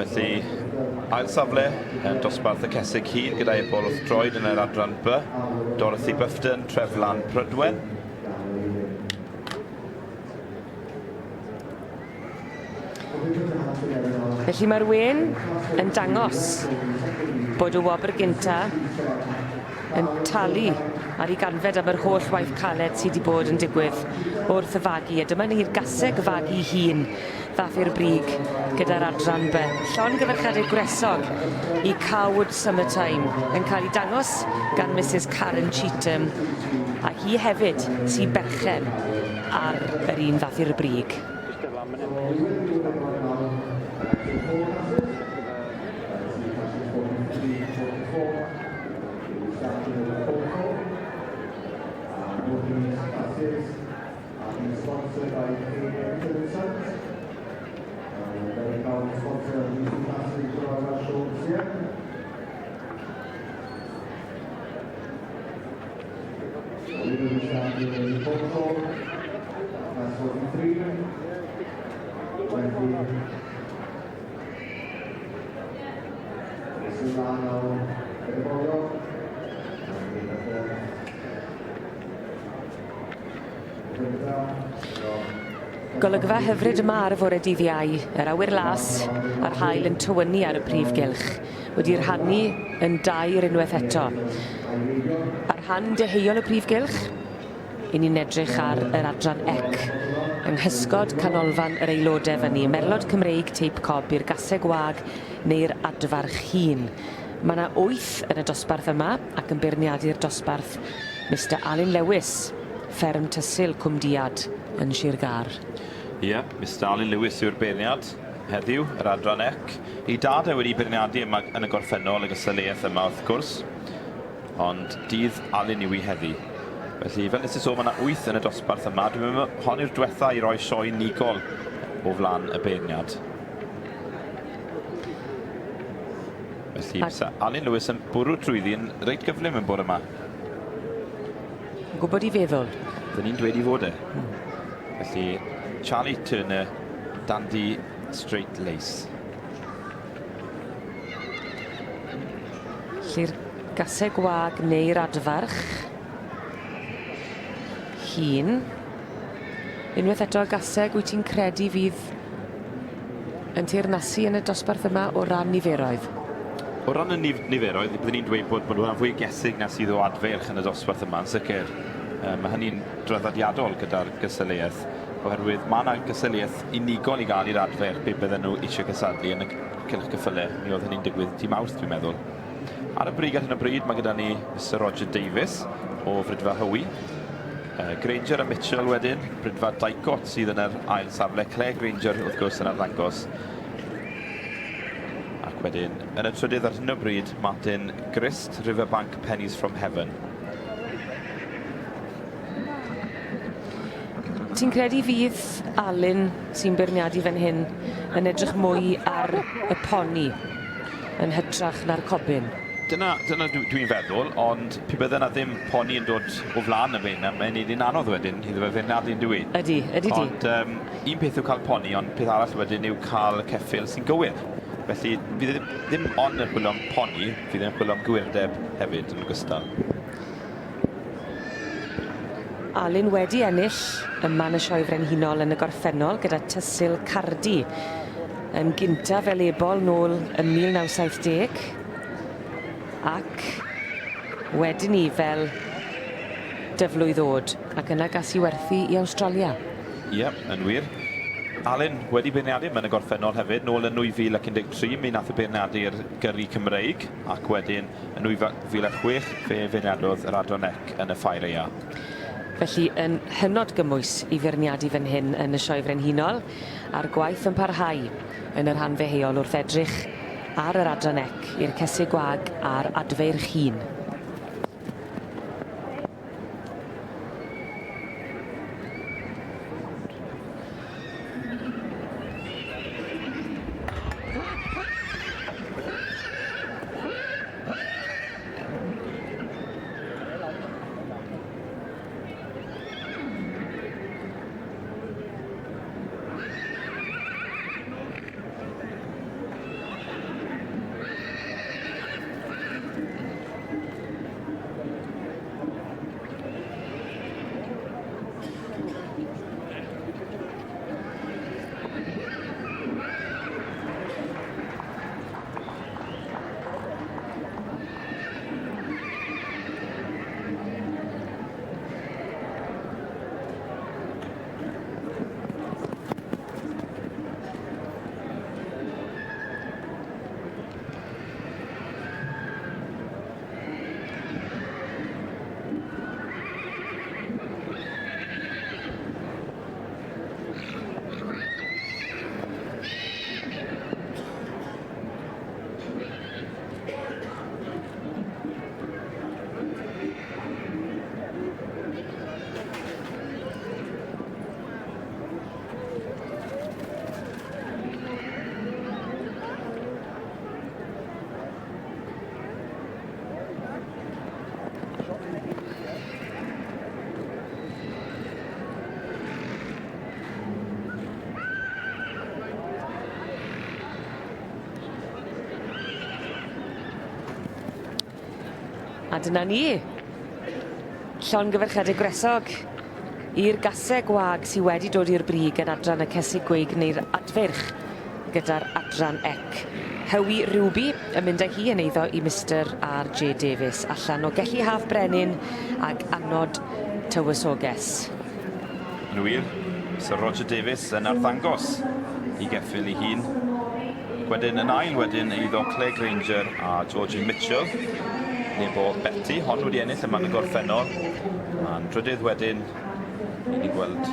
Felly, ail safle yn dosbarth y cesig hun gyda Ebol wrth droed yn yr adran B, Dorothy Bufton, Treflan Prydwen. Felly mae'r wen yn dangos bod y wobr gynta yn talu ar ei ganfed am yr holl waith caled sydd wedi bod yn digwydd wrth y fagu. A dyma ni'r gaseg fagu hun ddath i'r brig gyda'r adran B. Llon gyfarchadau gwresog i Carwood Summertime yn cael ei dangos gan Mrs Karen Cheetham, a hi hefyd sy'n berchen ar yr un ddath i'r brig. Sponsored by K. Sons. Very proud sponsor of these classes for our show this year. We will be starting the photo. Class 43. 20. This is now Gregorio. Golygfa hyfryd yma ar y fore dydd Iau, yr awyr las a'r haul yn tywynu ar y prif gylch, wedi'i rhannu yn 2 unwaith eto. Ar rhan deheuol y prif gylch, i ni'n edrych ar yr adran ec, yng nghysgod canolfan yr aelodau fyny, merlod Cymreig teip cob i'r gaseg wag neu'r adfarch hun. Mae yna 8 yn y dosbarth yma ac yn beirniadu'r dosbarth Mr Alun Lewis, fferm Tysil Cwm Diad yn Sir Gar. Ie, Mr Alun Lewis yw'r beirniad heddiw, yr adran ec. I dad wedi beirniadu yma yn y gorffennol y gysylltiaeth yma wrth gwrs, ond dydd Alun yw i heddi. Felly, fel nes i sôn, mae yna 8 yn y dosbarth yma. Dwi'n meddwl hon yw'r diwetha i roi sioe unigol o flan y beirniad. Felly, Mr Alun Lewis yn bwrw trwyddi'n reit gyflym yn bore yma. Gwybod i feddwl? Dyn ni'n dweud i fod e. Felly, Charlie Turner, Dandy Straight Lace. Lly'r gaseg wag neu'r adfarch hun. Unwaith eto gaseg, wyt ti'n credu fydd yn teirnasu yn y dosbarth yma o ran niferoedd? O ran y niferoedd, byddwn ni'n dweud bod hwnna'n fwy gesig na sydd o adferch yn y dosbarth yma, yn sicr. Mae hynny'n draddodiadol gyda'r gysylltiaeth, oherwydd mae yna gysylltiaeth unigol i gael i'r adferch be bydden nhw eisiau cysadlu yn y cylch gyffyle. Mi oedd hynny'n digwydd dim Mawrth, dwi'n meddwl. Ar y brig ar hyn o bryd, mae gyda ni Mr Roger Davies o Frydfa Hywi. Granger a Mitchell wedyn, Brydfa Daicot sydd yn yr ail safle. Claire Granger wrth gwrs yn arddangos. Ac wedyn, yn y trydydd ar hyn o bryd, Martin Grist, Riverbank Pennies from Heaven. Ti'n credu fydd Alun sy'n beirniadu fan hyn yn edrych mwy ar y poni yn hytrach na'r cobyn? dyna dwi'n feddwl, ond pe bydde na ddim poni yn dod o flaen y feina, mae'n neud yn anodd wedyn, iddo fe feirniadu'n dwi. Ydy. Ond un peth yw cael poni, ond peth arall wedyn yw cael y ceffil sy'n gywir. Felly, fydd ddim ond yn chwilio am poni, fydd yn chwilio am gwyrdeb hefyd yn ogystal. Alun wedi ennill y man y sioe frenhinol yn y gorffennol gyda Tysil Cardi yn gynta fel ebol nôl yn 1970 ac wedyn ni fel dyflwydd ddod ac yna gas i werthu i Awstralia. Ie, yn wir. Alun wedi beirniadu yn y gorffennol hefyd, nôl yn 2013, mi nath y beirniadu'r gyrru Cymreig, ac wedyn yn 2006 fe feirniadodd yr Adran Ec yn y Ffair Eia. Felly yn hynod gymwys i feirniadu fan hyn yn y sioe frenhinol a'r gwaith yn parhau yn yr rhan feheuol wrth edrych ar yr Adran Ec i'r cesig gwag a'r adfeirch hun. A dyna ni. Llongyfarchiadau gresog i'r gasau gwag sydd wedi dod i'r brig yn adran y cesig gweig neu'r adfyrch gyda'r Adran Ec. Hywi Ruby yn mynd â hi yn eiddo i Mr R.J. Davies allan o gellu haf brenin ag anod tywysoges. Yn wir, Sir Roger Davies yn arddangos i geffil ei hun. Wedyn yn ail wedyn eiddo Claire Granger a Georgie Mitchell. Neb o Betty, hon wedi ennill yma yn y gorffennol. A'n drydydd wedyn, i ni gweld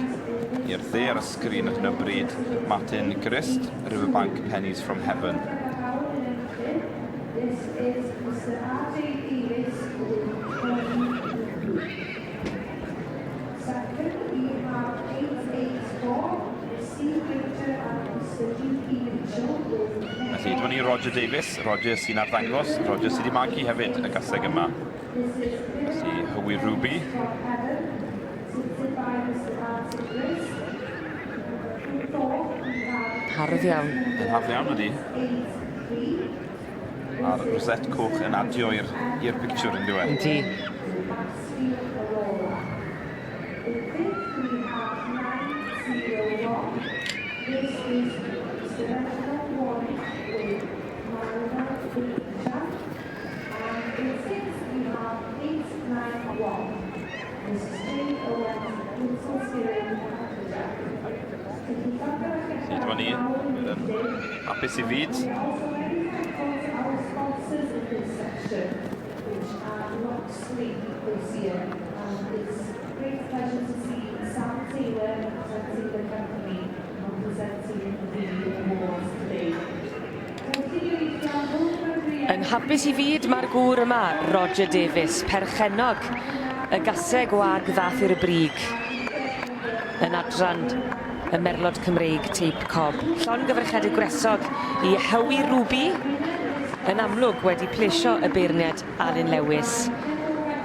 i'r dde ar y sgrin ar hyn o bryd, Martin Grist, Riverbank Pennies from Heaven. This is Mr. R.J. Davies second, we have 884, Steve Victor and Mr. G.P. Mitchell. Felly, dyma ni Roger Davies, Roger sy'n arddangos, Roger sydd wedi magu hefyd y gaseg yma. Felly, Hywi Ruby. Hardd iawn. Yn hardd iawn ydi. A'r roset coch yn adio i'r picture yn diwedd. Yndi. Dyma ni, hapus I fyd. Yn hapus I fyd mae'r gŵr yma, Roger Davies, perchennog y gasau gwag ddath i'r brig yn adran y Merlod Cymreig Tape Cob. Llongyfarchiadau gresog I Hywi Ruby yn amlwg wedi plesio y beirniad Alun Lewis.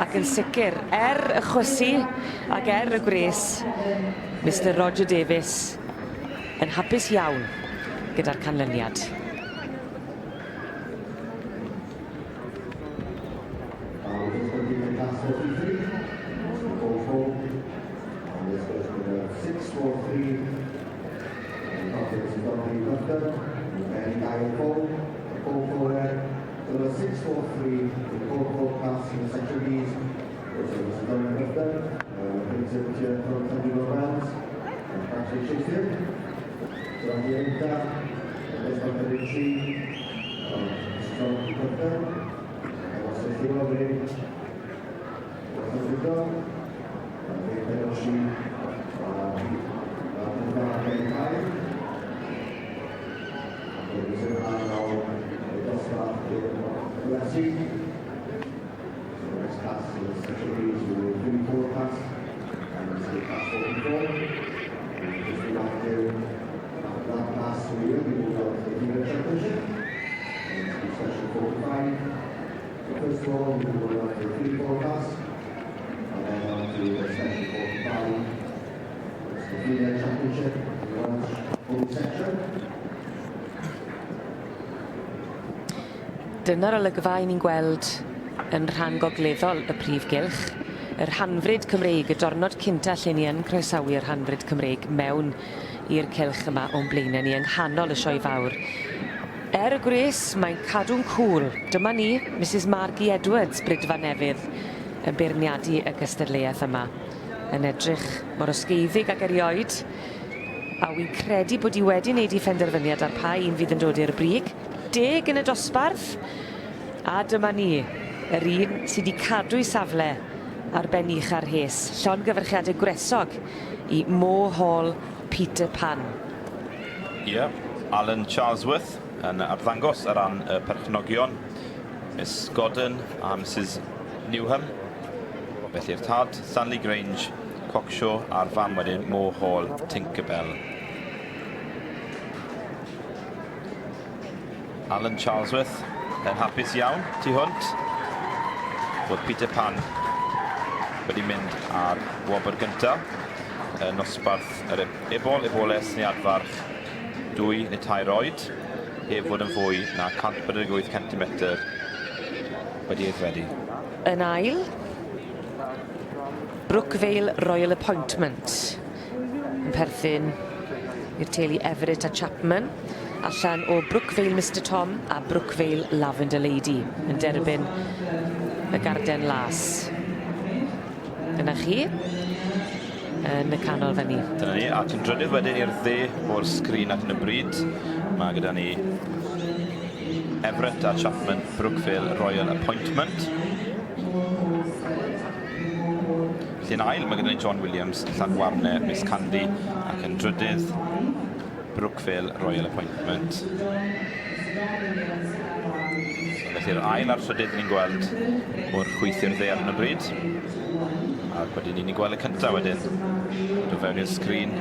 Ac yn sicr, y chwysu ac y gwres, Mr Roger Davies yn hapus iawn gyda'r canlyniad. Dyna'r olygfa ni'n gweld yn rhan gogleddol y prif gylch. Yr hanfryd Cymreig, y diwrnod cynta lle ni yn croesawu'r hanfryd Cymreig mewn i'r cylch yma o'n blaenau ni yng nghanol y sioe fawr. Y gwres, mae'n cadw'n cŵl. Dyma ni, Mrs Margie Edwards, Brydfa Newydd, yn beirniadu y gystadleuaeth yma. Yn edrych mor ysgeiddig ac erioed. A wi'n credu bod i wedi wneud i phenderfyniad ar pa un fydd yn dod i'r brig. 10 yn y dosbarth. A dyma ni, yr un sydd wedi cadw i safle ar ben ucha'r hes. Llongyfarchiadau gwresog i Mo Hall Peter Pan. Ie, Alan Charlesworth yn arddangos ar ran y perchnogion. Miss Godden a Mrs Newham. Felly'r tad, Stanley Grange, Cockshaw a'r fam wedyn Mo Hall Tinkerbell. Alan Charlesworth yn hapus iawn tu hwnt bod Peter Pan wedi mynd ar wobr gynta yn nosbarth yr ebol esniadfarch 2 neu 3 oed heb fod yn fwy na 148 cm wedi aeddfedu. Yn ail, Brookvale Royal Appointment yn perthyn i'r teulu Everett a Chapman, allan o Brookvale Mr Tom a Brookvale Lavender Lady yn derbyn y garden las. Dyna chi yn y canol fyny. Dyna ni, ac yn drydydd wedyn i'r dde o'r sgrin ar hyn y bryd. Mae gyda ni Everett a Chapman Brookvale Royal Appointment. Felly'n ail, mae gyda ni John Williams, Llanwarne, Miss Candy, ac yn drydydd Brookvale Royal Appointment. Felly'r ail a'r trydydd ni'n gweld o'r chwythu'r dde ar hyn y bryd. Ac wedyn ni'n gweld y cyntaf wedyn. Do fewn i'r sgrin.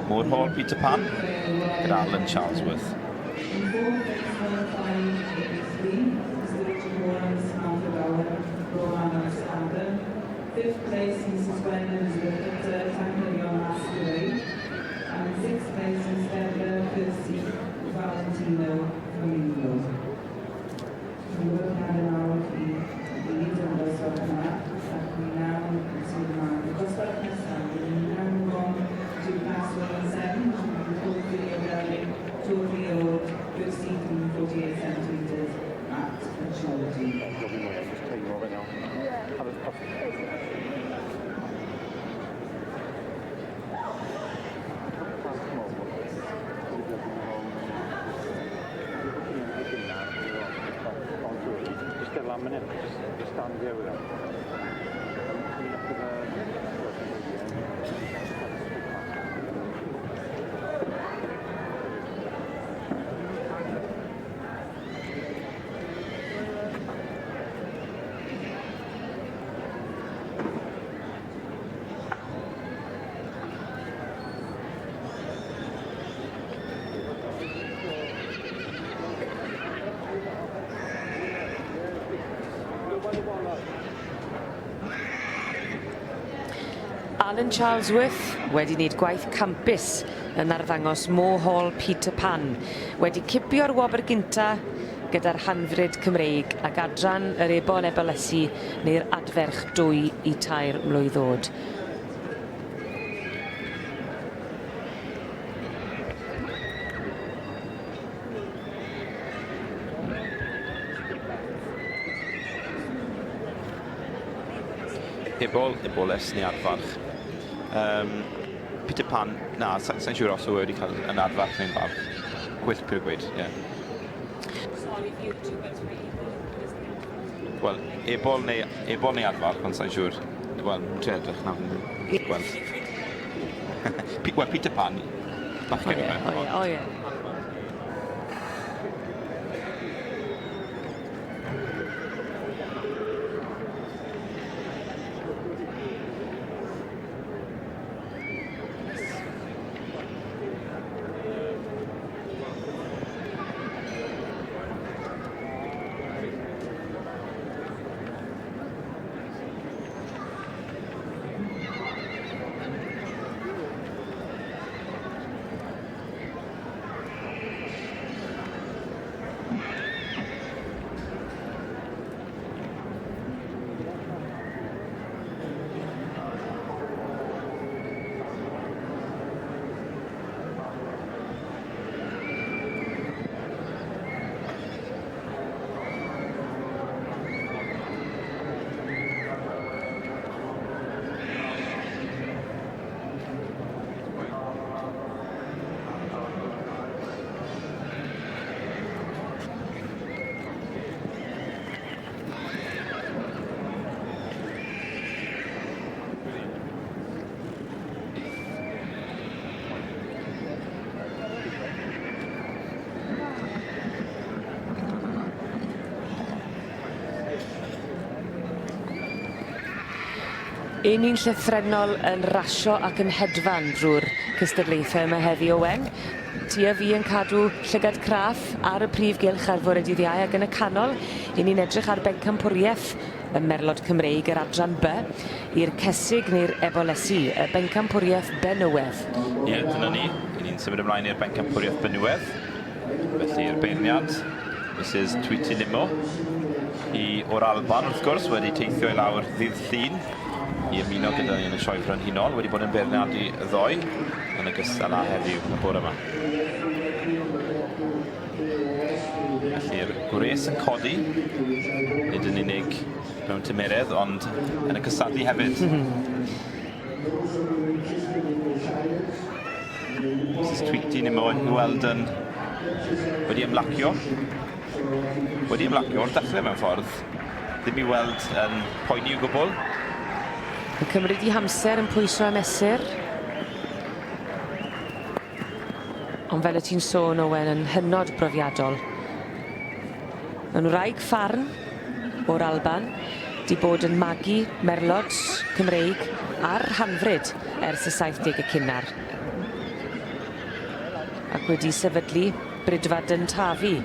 Moor Hall Peter Pan gyda Alan Charlesworth. Fifth place, Mrs. Gwen Elizabeth, Tanglion Masquerade. And sixth place, Mr. Kirsty Valentino Camillo. We will have an hour to lead on the Sotana, and we now consider the Costa and we now move on to class 1 and 7, which will be a 2-year-old with seating 48 centimeters at maturity. Alan Charlesworth wedi wneud gwaith campus yn arddangos Mo Hall Peter Pan, wedi cipio'r wobr gynta gyda'r hanfryd Cymreig ac adran yr ebol ebolysu neu'r adferch 2 i 3 mlwydd oed. Eboles neu adfarch. Peter Pan, na, sa'n siŵr os o wedi cael yn adfarch neu'n farch. Gwyllt pyr gweud, ie. Wel, ebol neu adfarch, ond sa'n siŵr. Wel, ti'n edrych na. Wel, Peter Pan, bachgen i mewn. O ie. Un ni'n llythrenol yn rasio ac yn hedfan drwy'r cystadlaethau yma heddi Owen. Ti a fi yn cadw llygad craff ar y prif gylch ar fore dydd Iau ac yn y canol. Un ni'n edrych ar bencampwriaeth y Merlod Cymreig, yr adran B, i'r cesig neu'r ebolysu, y bencampwriaeth benywedd. Ie, dyna ni. Ni'n symud ymlaen i'r bencampwriaeth benywedd. Felly'r beirniad, Mrs Tweety Limo, o'r Alban wrth gwrs, wedi teithio i lawr ddydd Llun i ymuno gyda ni yn y sioe frenhinol, wedi bod yn beirniadu y ddoi yn ogystal â heddiw y bore yma. Felly'r gwres yn codi, nid yn unig mewn tymeredd, ond yn y cystadlu hefyd. Mrs Tweety Limo yn gweld yn wedi ymlacio. Wedi ymlacio o'r dechrau mewn ffordd, ddim i weld yn poeni o gwbl. Yn cymryd i hamser yn pwyso am mesur. Ond fel y ti'n sôn, Owen, yn hynod brofiadol. Yn wraig ffarn o'r Alban, di bod yn magu merlod Cymreig a'r hanfryd ers y 70au cynnar. Ac wedi sefydlu Brydfa Dyntafi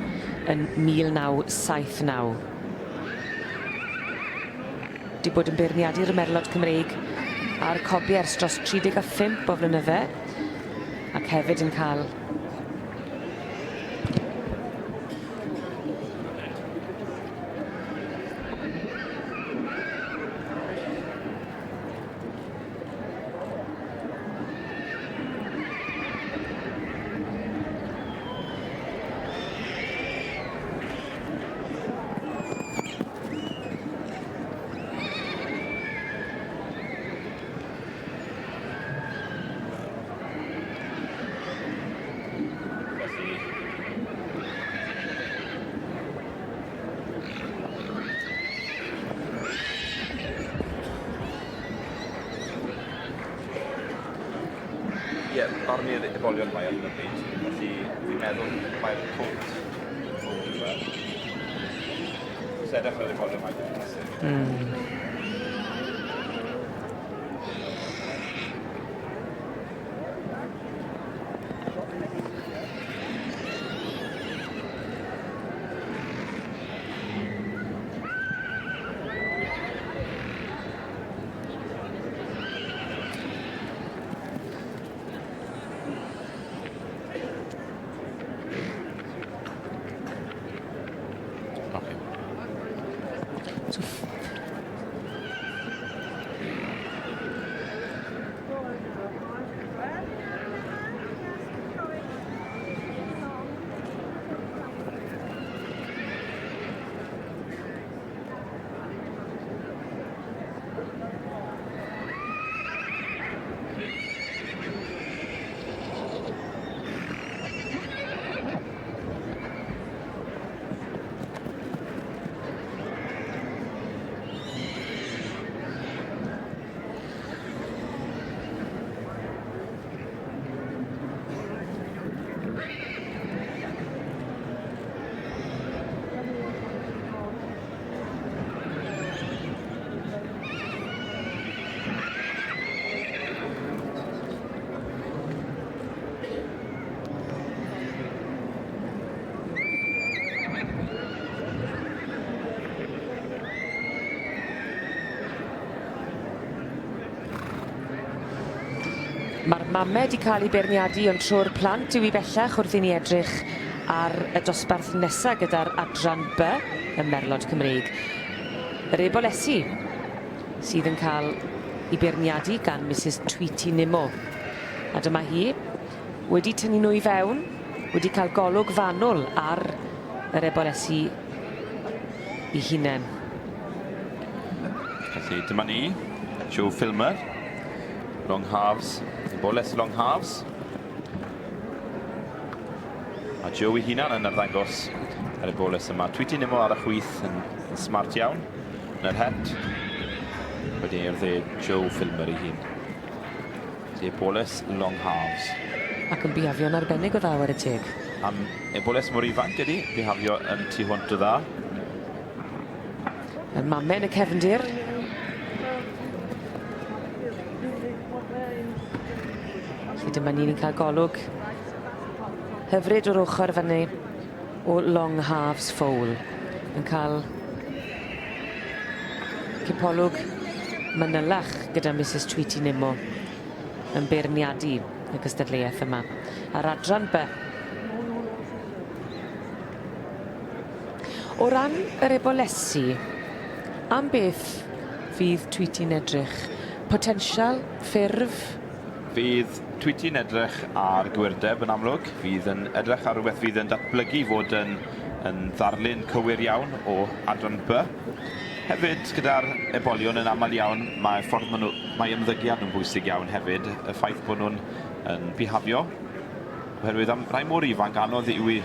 yn 1979. Di bod yn beirniadu'r Merlod Cymreig a'r cobi ers dros 35 o flynydde, ac hefyd yn cael Barnu'r ebolion mae ar y bryd, felly fi'n meddwl mae'r cwrt o fe. Sedach ar ebolion mae ar y Mae'r mamau wedi cael ei beirniadu ond tro'r plant yw i bellach wrth i ni edrych ar y dosbarth nesaf gyda'r adran B y Merlod Cymreig. Yr Ebolesi sydd yn cael ei beirniadu gan Mrs Tweety Nimmo. A dyma hi wedi tynnu nhw i fewn, wedi cael golwg fanwl ar yr Ebolesi ei hunain. Felly dyma ni, Joe Filmer, long halves, Eboles long halves. A Joe ei hunan yn arddangos yr Eboles yma. Tweety Nimmo ar y chwith yn smart iawn yn yr het. Wedi i'r dde Joe Filmer ei hun. Eboles long halves. Ac yn bihafio'n arbennig o dda ar y teg. Am Eboles mor ifanc ydi, bihafio yn tu hwnt o dda. Y mamau yn y cefndir. Felly dyma ni'n cael golwg hyfryd o'r ochr fyny o long halves fowl. Yn cael cipolwg manylach gyda Mrs Tweety Nimmo yn beirniadu y gystadleuaeth yma. A'r adran B. O ran yr Ebolesi, am beth fydd Tweety'n edrych? Potensial, ffurf? Fydd Tweety'n edrych ar gwyrdeb yn amlwg. Fydd yn edrych ar rhywbeth fydd yn datblygu fod yn ddarlun cywir iawn o adran B. Hefyd, gyda'r ebolion yn aml iawn, mae ymddygiad yn bwysig iawn hefyd. Y ffaith bod nhw'n bihafio. Oherwydd am rai mor ifanc anodd yw i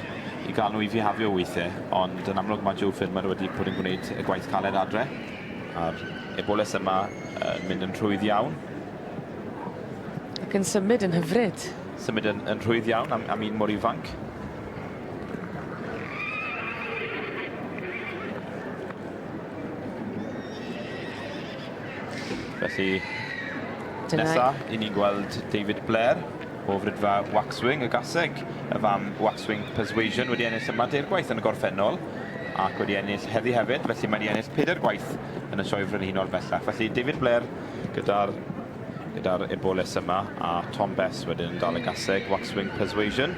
gael nhw i bihafio weithiau, ond yn amlwg mae Joe Filmer wedi bod yn gwneud y gwaith caled adre. A'r Eboles yma yn mynd yn rhwydd iawn. Ac yn symud yn hyfryd. Symud yn rhwydd iawn am un mor ifanc. Felly, nesaf, i ni'n gweld David Blair o frydfa Waxwing y Gaseg. Y fam Waxwing Persuasion wedi ennill yma 10 gwaith yn y gorffennol ac wedi ennill heddi hefyd, felly mae wedi ennill 4 gwaith yn y sioe frenhinol bellach. Felly David Blair gyda'r Eboles yma a Tom Bess wedyn yn dal y Gaseg Waxwing Persuasion.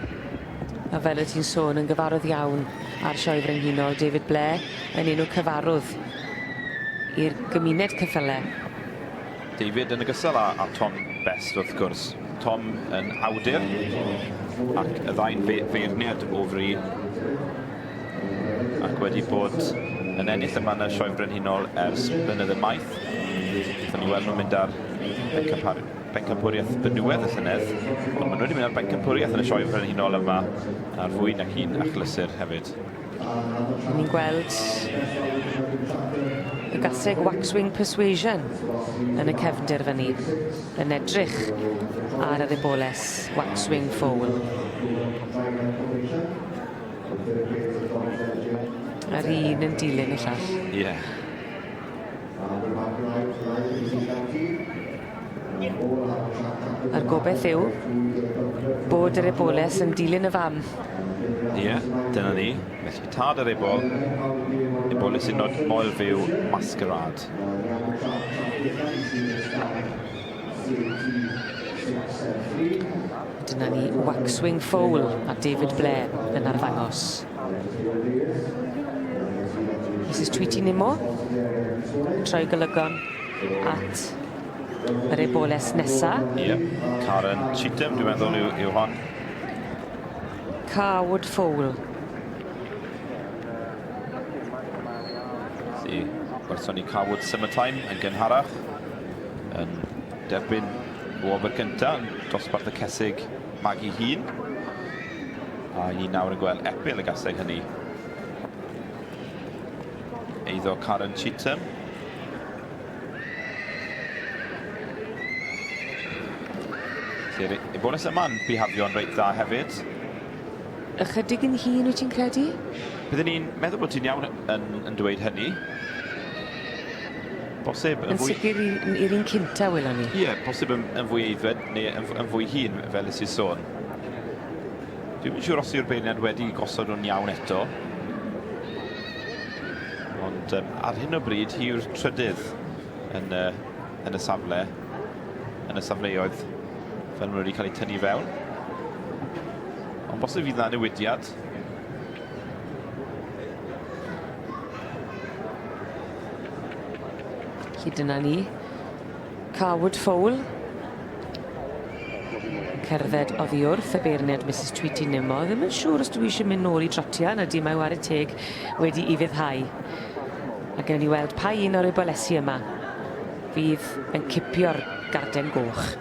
A fel y ti'n sôn yn gyfarwydd iawn ar sioe frenhinol, David Blair yn enw cyfarwydd i'r gymuned ceffylau. David yn ogystal â Tom Best wrth gwrs. Tom yn awdur ac y ddau'n feirniad o fri ac wedi bod yn ennill yma yn y sioe frenhinol ers blynyddoedd maith. Fydden ni weld nhw'n mynd ar bencampwriaeth benywedd y llynedd, ond maen nhw wedi mynd ar bencampwriaeth yn y sioe frenhinol yma ar fwy nac un achlysur hefyd. Ni'n gweld y Gaseg Waxwing Persuasion yn y cefndir fyny yn edrych ar yr Eboles Waxwing Fowl. Yr un yn dilyn y llall. Ie. A'r gobeith yw bod yr Eboles yn dilyn y fam. Ie, dyna ni. Felly tad yr Eboles yn nod moel fyw Masquerade. Dyna ni Waxwing Fowl a David Blair yn arddangos. Mrs Tweety Nimmo troi golygon at yr eboles nesa. Ie. Karen Cheetham, dwi'n meddwl yw hon. Carwood Fowl. Si, gwerthon ni Carwood Summertime yn gynharach. Yn derbyn o ofer cynta yn dosbarth y cesig Maggie Hun. A ni nawr yn gweld epil y gaseg hynny. Eiddo Karen Cheetham. Felly'r eboles yma'n bihafio'n reit dda hefyd. Ychydig yn hun wyt ti'n credu? Byddwn ni'n meddwl bod ti'n iawn yn dweud hynny. Bosib Yn sicr i'r un cynta welon ni. Ie, posib yn fwy eiddfed neu yn fwy hun fel ys i sôn. Dwi'n siŵr os yw'r beirniad wedi gosod nhw'n iawn eto. Ond ar hyn o bryd, hi yw'r trydydd yn y safle, yn y safleoedd fel nhw wedi cael eu tynnu fewn. Ond bosib fydd na newidiad. Felly dyna ni. Carwood Fowl. Cerdded oddi wrth y beirniad Mrs Tweety Nimo. Ddim yn siŵr os dwi eisiau mynd nôl i drotia na dim ei wared teg wedi i fyddhau. A gen ni weld pa un o'r ebolesi yma fydd yn cipio'r garden goch.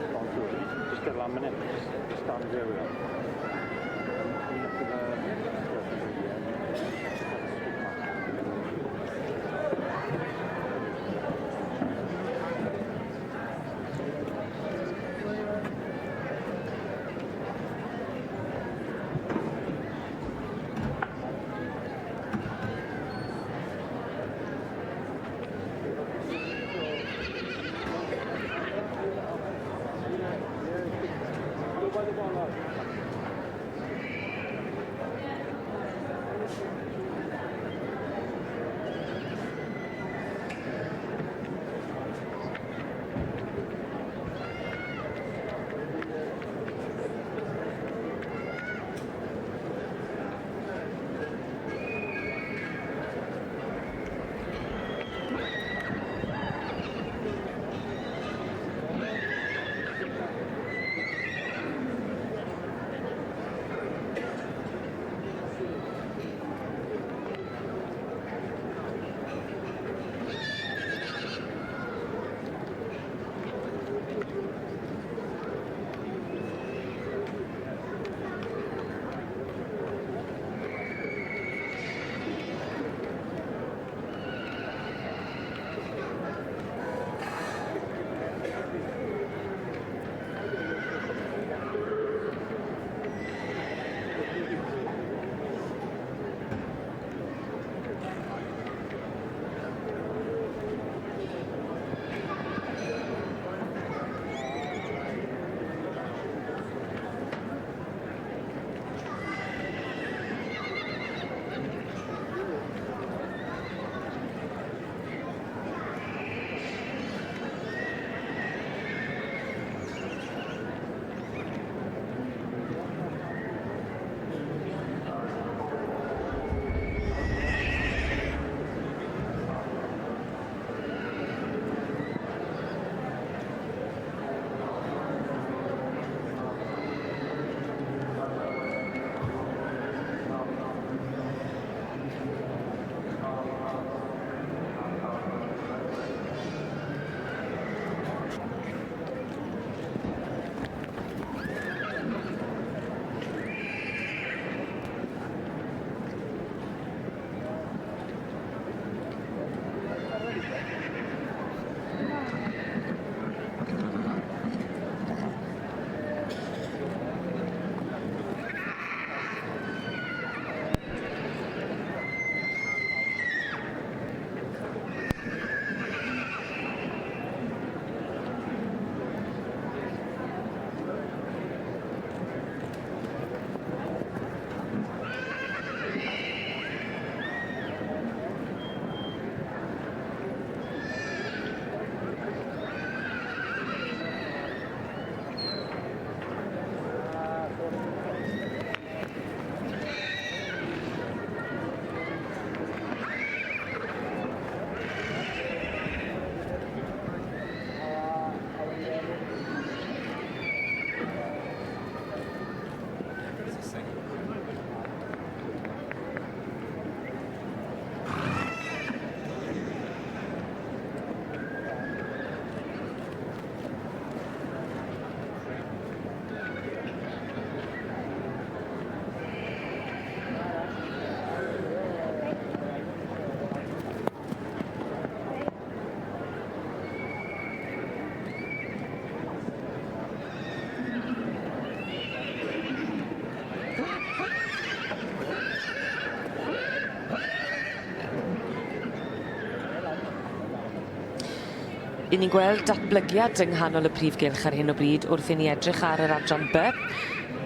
'yn ni'n gweld datblygiad yng nghanol y prif gylch ar hyn o bryd wrth i ni edrych ar yr adran B,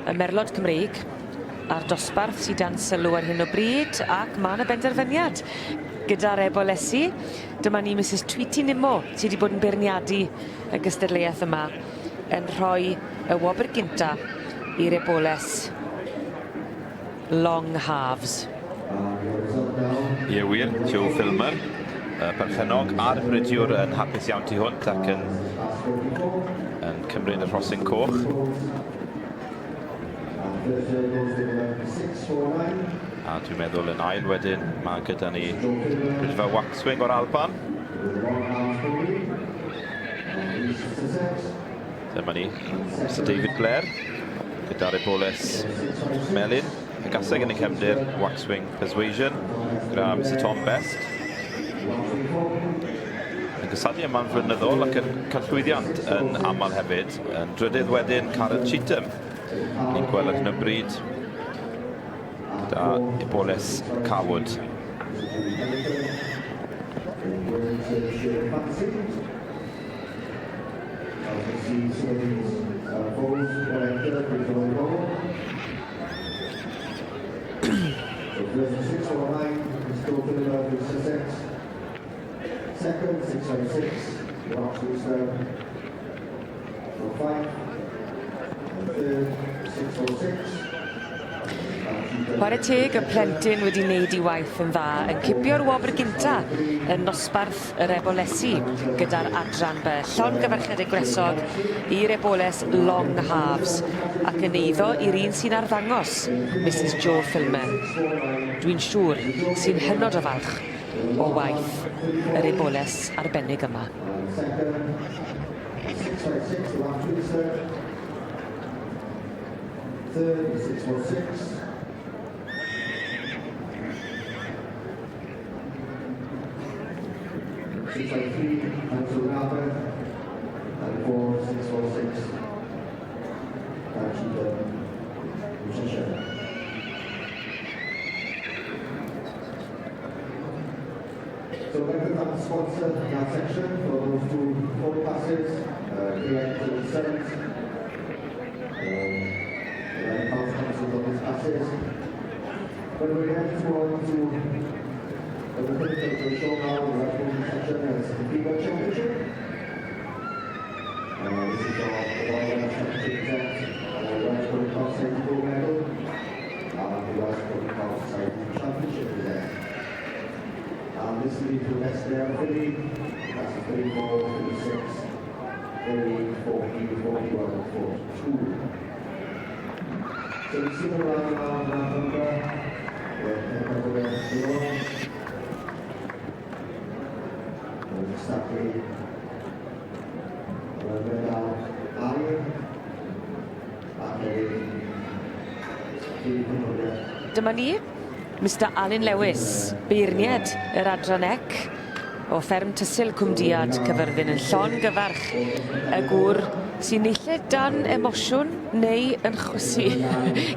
y merlod Cymreig, a'r dosbarth sydd dan sylw ar hyn o bryd, ac mae yna benderfyniad gyda'r ebolesi. Dyma ni Mrs Tweety Nimmo sydd wedi bod yn beirniadu y gystadleuaeth yma yn rhoi y wobr gynta i'r eboles long halves. Ie wir, Joe Filmer, perchenog a'r brydiwr yn hapus iawn tu hwnt ac yn cymryd y rhosyn coch. A dwi'n meddwl yn ail wedyn, mae gyda ni brydfa waxwing o'r Alban. Dyma ni, Sir David Blair, gyda'r eboles melyn. Y gaseg yn y cefndir, waxwing persuasion, gyda Mr Tom Best. Yn gysadu yma'n flynyddol ac yn cael llwyddiant yn aml hefyd. Yn drydydd wedyn, Karen Cheetham. Ni'n gweld ar hyn o bryd gyda eboles cawod. Second, 606, and third, 606. Chwarae teg y plentyn wedi wneud ei waith yn dda yn cipio'r wobr gynta yn nosbarth yr ebolesi gyda'r adran B. Llongyfarchiadau gwresog i'r eboles long halves ac yn eiddo i'r un sy'n arddangos, Mrs Joe Filmer. Dwi'n siŵr sy'n hynod o falch o waith yr eboles arbennig yma. Third, 616. And four, 646. So we're going to sponsor that section for those two full passes, here to the 7th. Consequences of these passes. But we're going to go on to the things that we show now, the right section is the FIBA Championship. This is our World Championship event, West Coast Safety Gold Medal, and the West Coast Safety Championship event. And this will be for next year, that's a 34, 36, 30, 40, 41, and 42. So we see the round number, Dyma ni, Mr Alun Lewis, beirniad yr adran ec o fferm Tysil Cwmdiad Cyfyrddin yn llongyfarch y gŵr sy'n eilled dan emosiwn neu yn chwysu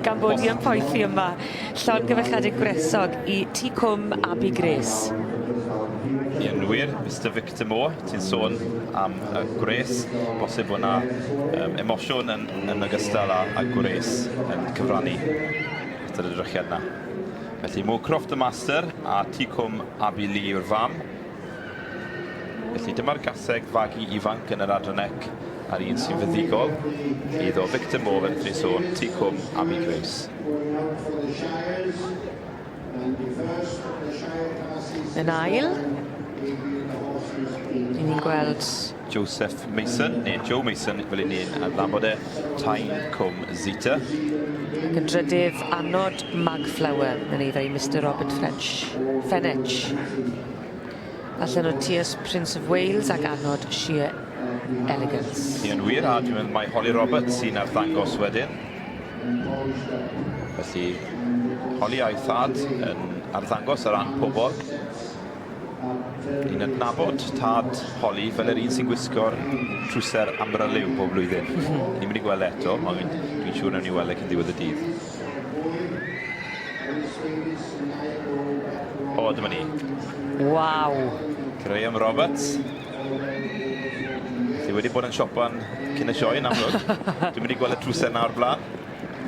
gan bod i yn poethi yma. Llongyfarchiadau gwresog i Tŷ Cwm Abbey Grace. I'n wir, Mr Victor Moore, ti'n sôn am gwres, bosib bod yna emosiwn yn ogystal â gwres yn cyfrannu ystod y drychiad yna. Felly Moorcroft y master a Tŷ Cwm Abbey Lee yw'r fam. Felly dyma'r gaseg fagu ifanc yn yr adranec a'r un sy'n fyddigol. Iddo Victor Moore fel ti'n sôn, Tŷ Cwm Abbey Grace. Yn ail, ni'n gweld Joseph Mason, neu Joe Mason, fel ni'n adnabod e, Tyne Cwm Zeta. Ac yn drydydd Anod Magflower yn eiddo i Mr Robert Fenech. Allan o Tiers Prince of Wales ac Anod Sheer Elegance. I'n wir, a dwi'n meddwl mae Holly Roberts sy'n arddangos wedyn. Felly, Holly a'i thad yn arddangos ar ran pobl. Ni'n adnabod tad Holly fel yr un sy'n gwisgo'r trwser amryliw bob blwyddyn. Ni'n mynd i gweld eto, ond dwi'n siŵr nawn ni weld cyn ddiwedd y dydd. O, dyma ni. Waw. Graham Roberts, Ti wedi bod yn siopan cyn y sioe yn amlwg. Dwi'n mynd i gweld y trwsau nawr blaen.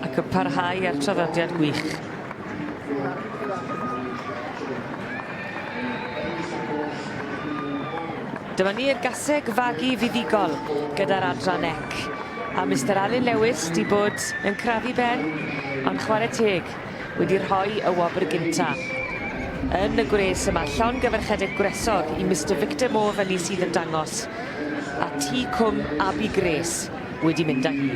Ac yn parhau ar traddodiad gwych. Dyma ni y gaseg fagu fuddigol gyda'r adran ec. A Mr Alun Lewis di bod yn crafu ben, ond chwarae teg wedi rhoi y wobr gynta. Yn y gwres yma, llon gyferchedig gwresog i Mr Victor Moore fyny sydd yn dangos. A T Cwm Abi Grace wedi mynd â hi.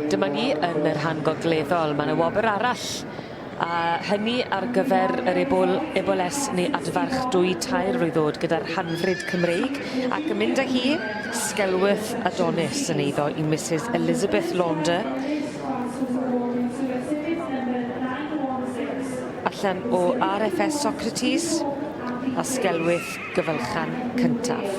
Dyma ni yn yr rhan gogleddol, mae yna wobr arall, a hynny ar gyfer yr eboles neu adfarch 2-3 rwyddod gyda'r Hanfryd Cymreig, ac yn mynd â hi, Sgelwith Adonis yn eiddo i Mrs Elizabeth Launder. Allan o RFS Socrates a Sgelwith Gyfylchan cyntaf.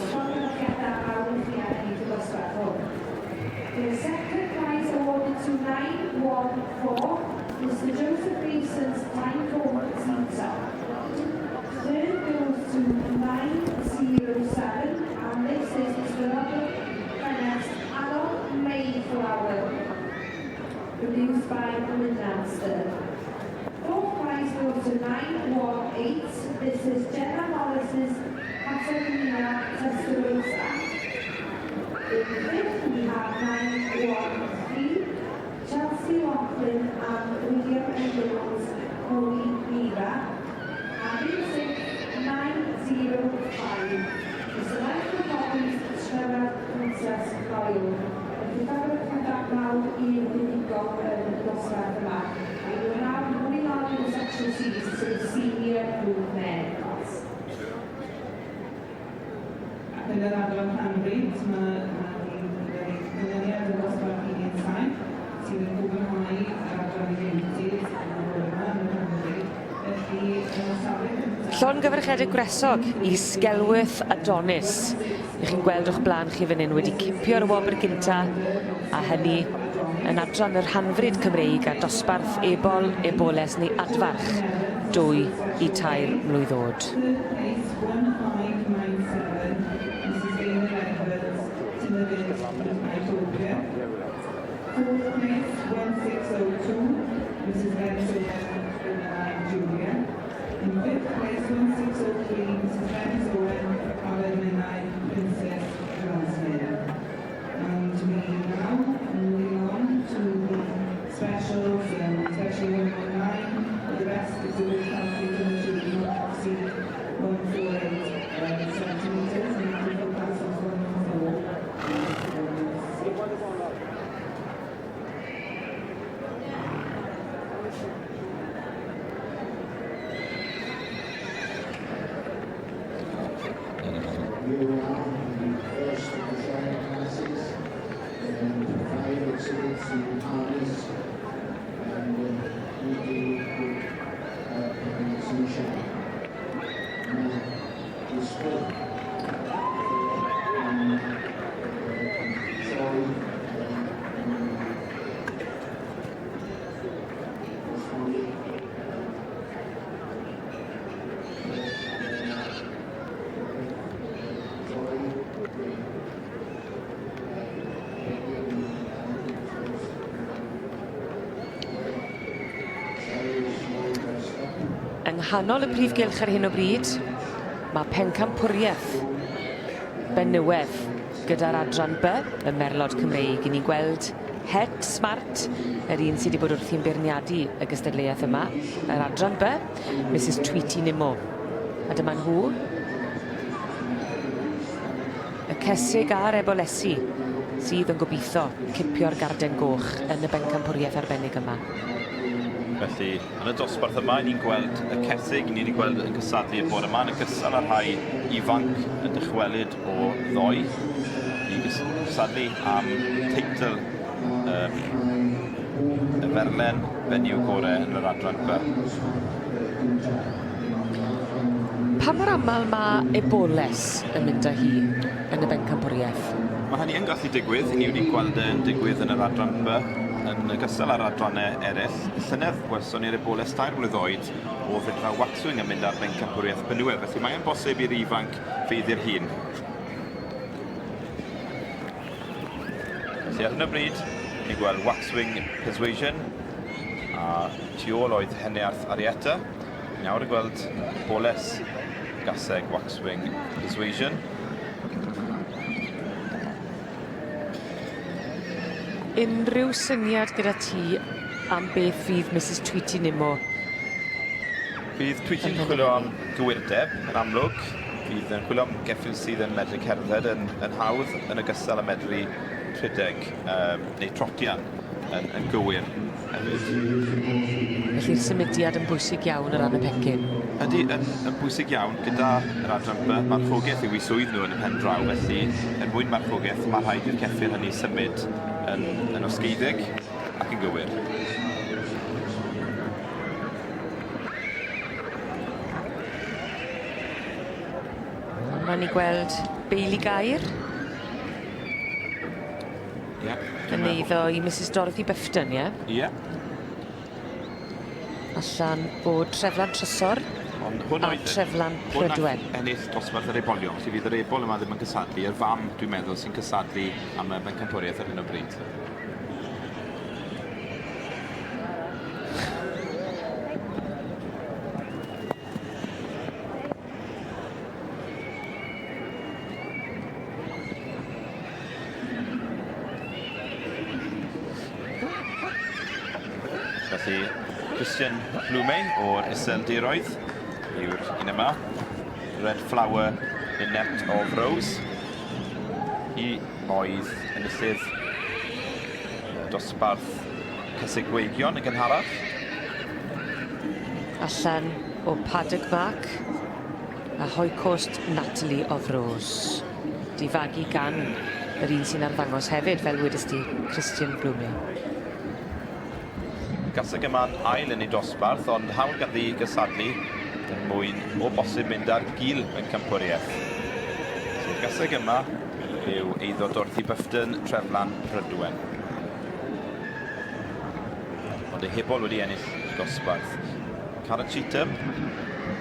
Mr. Joseph Mason's time code Zeta. Third goes to 907, and this is Mr. Robert Kenneth Allen Mayflower, produced by Lindanster. Fourth prize goes to 918. This is Jenna Hollis's Catalina Testarossa. In fifth, we have 913. Chelsea Laughlin and William Edwards Holy Mira. And in sixth, 905. The selected copies Trevor Princess Royal. If you haven't had that now, Ian Winnigo and Gosford yma. We will now be moving on in section C to the senior group men class. Ac yn yr adran Hanfryd, mae cynnyniad y dosbarth Ian Sain sydd yn gwblhau yr adran ieuenctid yn y bore yma yn y Hanfryd. Felly, yn y safle cyntaf... Llon gyferchedig gwresog i Sgelwith Adonis. Ych chi'n gweld o'ch blaen chi fan hyn wedi cipio'r wobr gynta, a hynny yn adran yr Hanfryd Cymreig a dosbarth eboles neu adfarch 2-3 mlwyddod. Fourth place, 1602, Mrs. Venezuela Julia. In fifth place, 1603, Mrs. Venezuela Carolina Princess Johnsmere. And we now moving on to the specials, especially 119, the rest is the country to see 148 centimeters and people pass on 114. We are now in the first of the Shire classes, and 5 exhibits in harness, and we do good pronunciation. Now, the sport, Yng nghanol y prif gylch ar hyn o bryd, mae pencampwriaeth benywedd gyda'r adran B, y Merlod Cymreig. I ni'n gweld Het Smart, yr un sydd wedi bod wrth i'n beirniadu y gystadleuaeth yma. Yr adran B, Mrs Tweety Nimmo. A dyma nhw. Y cesig a'r ebolesi sydd yn gobeithio cipio'r garden goch yn y bencampwriaeth arbennig yma. Felly, yn y dosbarth yma, ni'n gweld y cesig, ni wedi gweld yn cysadlu y bore yma, yn ogystal â rhai ifanc yn dychwelyd o ddoi i gysadlu am teitl y ferlen fenyw gorau yn yr adran B. Pa mor aml mae eboles yn mynd â hi yn y bencampwriaeth? Mae hynny yn gallu digwydd, ni wedi gweld yn digwydd yn yr adran B, yn ogystal â'r adrannau eraill. Llynedd welson ni'r eboles 2 blwydd o fedra waxwing yn mynd ar bencampwriaeth benywedd, felly mae'n bosib i'r ifanc fydd i'r hun. Felly ar hyn o bryd, ni'n gweld waxwing Persuasion a tu ôl oedd Heniarth Arietta. Nawr yn gweld eboles gaseg waxwing Persuasion. Unrhyw syniad gyda ti am beth fydd Mrs Tweety Nimmo? Bydd Tweety'n chwilio am gywirdeb yn amlwg. Bydd yn chwilio am geffyl sydd yn medru cerdded yn hawdd yn ogystal â medru rhedeg neu trotian yn gywir. Felly'r symudiad yn bwysig iawn o ran y pecyn. Ydy, yn bwysig iawn gyda yr adran B, marchogaeth yw eu swydd nhw yn y pen draw, felly yn mwyn marchogaeth mae rhaid i'r ceffyl hynny symud yn osgeiddig ac yn gywir. Mae'n ni gweld Bailey Gair yn eiddo i Mrs Dorothy Bifton, ie? Ie. Allan o treflan trysor a treflan Prydwen. Hwn ennill dosbarth yr ebolion, felly fydd yr ebol yma ddim yn cysadlu, yr fam dwi'n meddwl sy'n cysadlu am y bencampwriaeth ar hyn o bryd. Felly, Christian Blumey o'r Iseldiroedd yw'r un yma. Red Flower in Net of Rose. Hi oedd yn y llydd dosbarth Cysig Gweigion y gynharach. Allan o Paddock Mark a Hoi Coast Natalie of Rose. Difagu gan yr un sy'n arddangos hefyd, fel wedys ti, Christian Blumey. Gaseg yma'n ail yn ei dosbarth, ond hawl ganddi gysadlu yn mwyn o bosib mynd ar gil bencampwriaeth. So, gaseg yma yw eiddo Dorothy Bifton, treflan Prydwen. Ond ei hebol wedi ennill dosbarth. Cara Cheatham,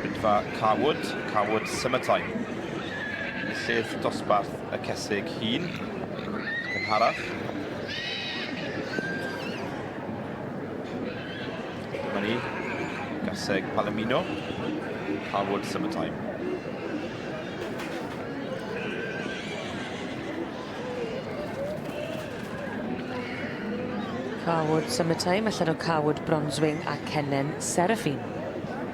Rydfa Carwood Summertime. Yn lledd dosbarth y cesig hun, gynharach. Dyma ni, gaseg Palomino, Carwood Summertime. Carwood Summertime, allan o Carwood Bronzewing a Kennen Seraphine.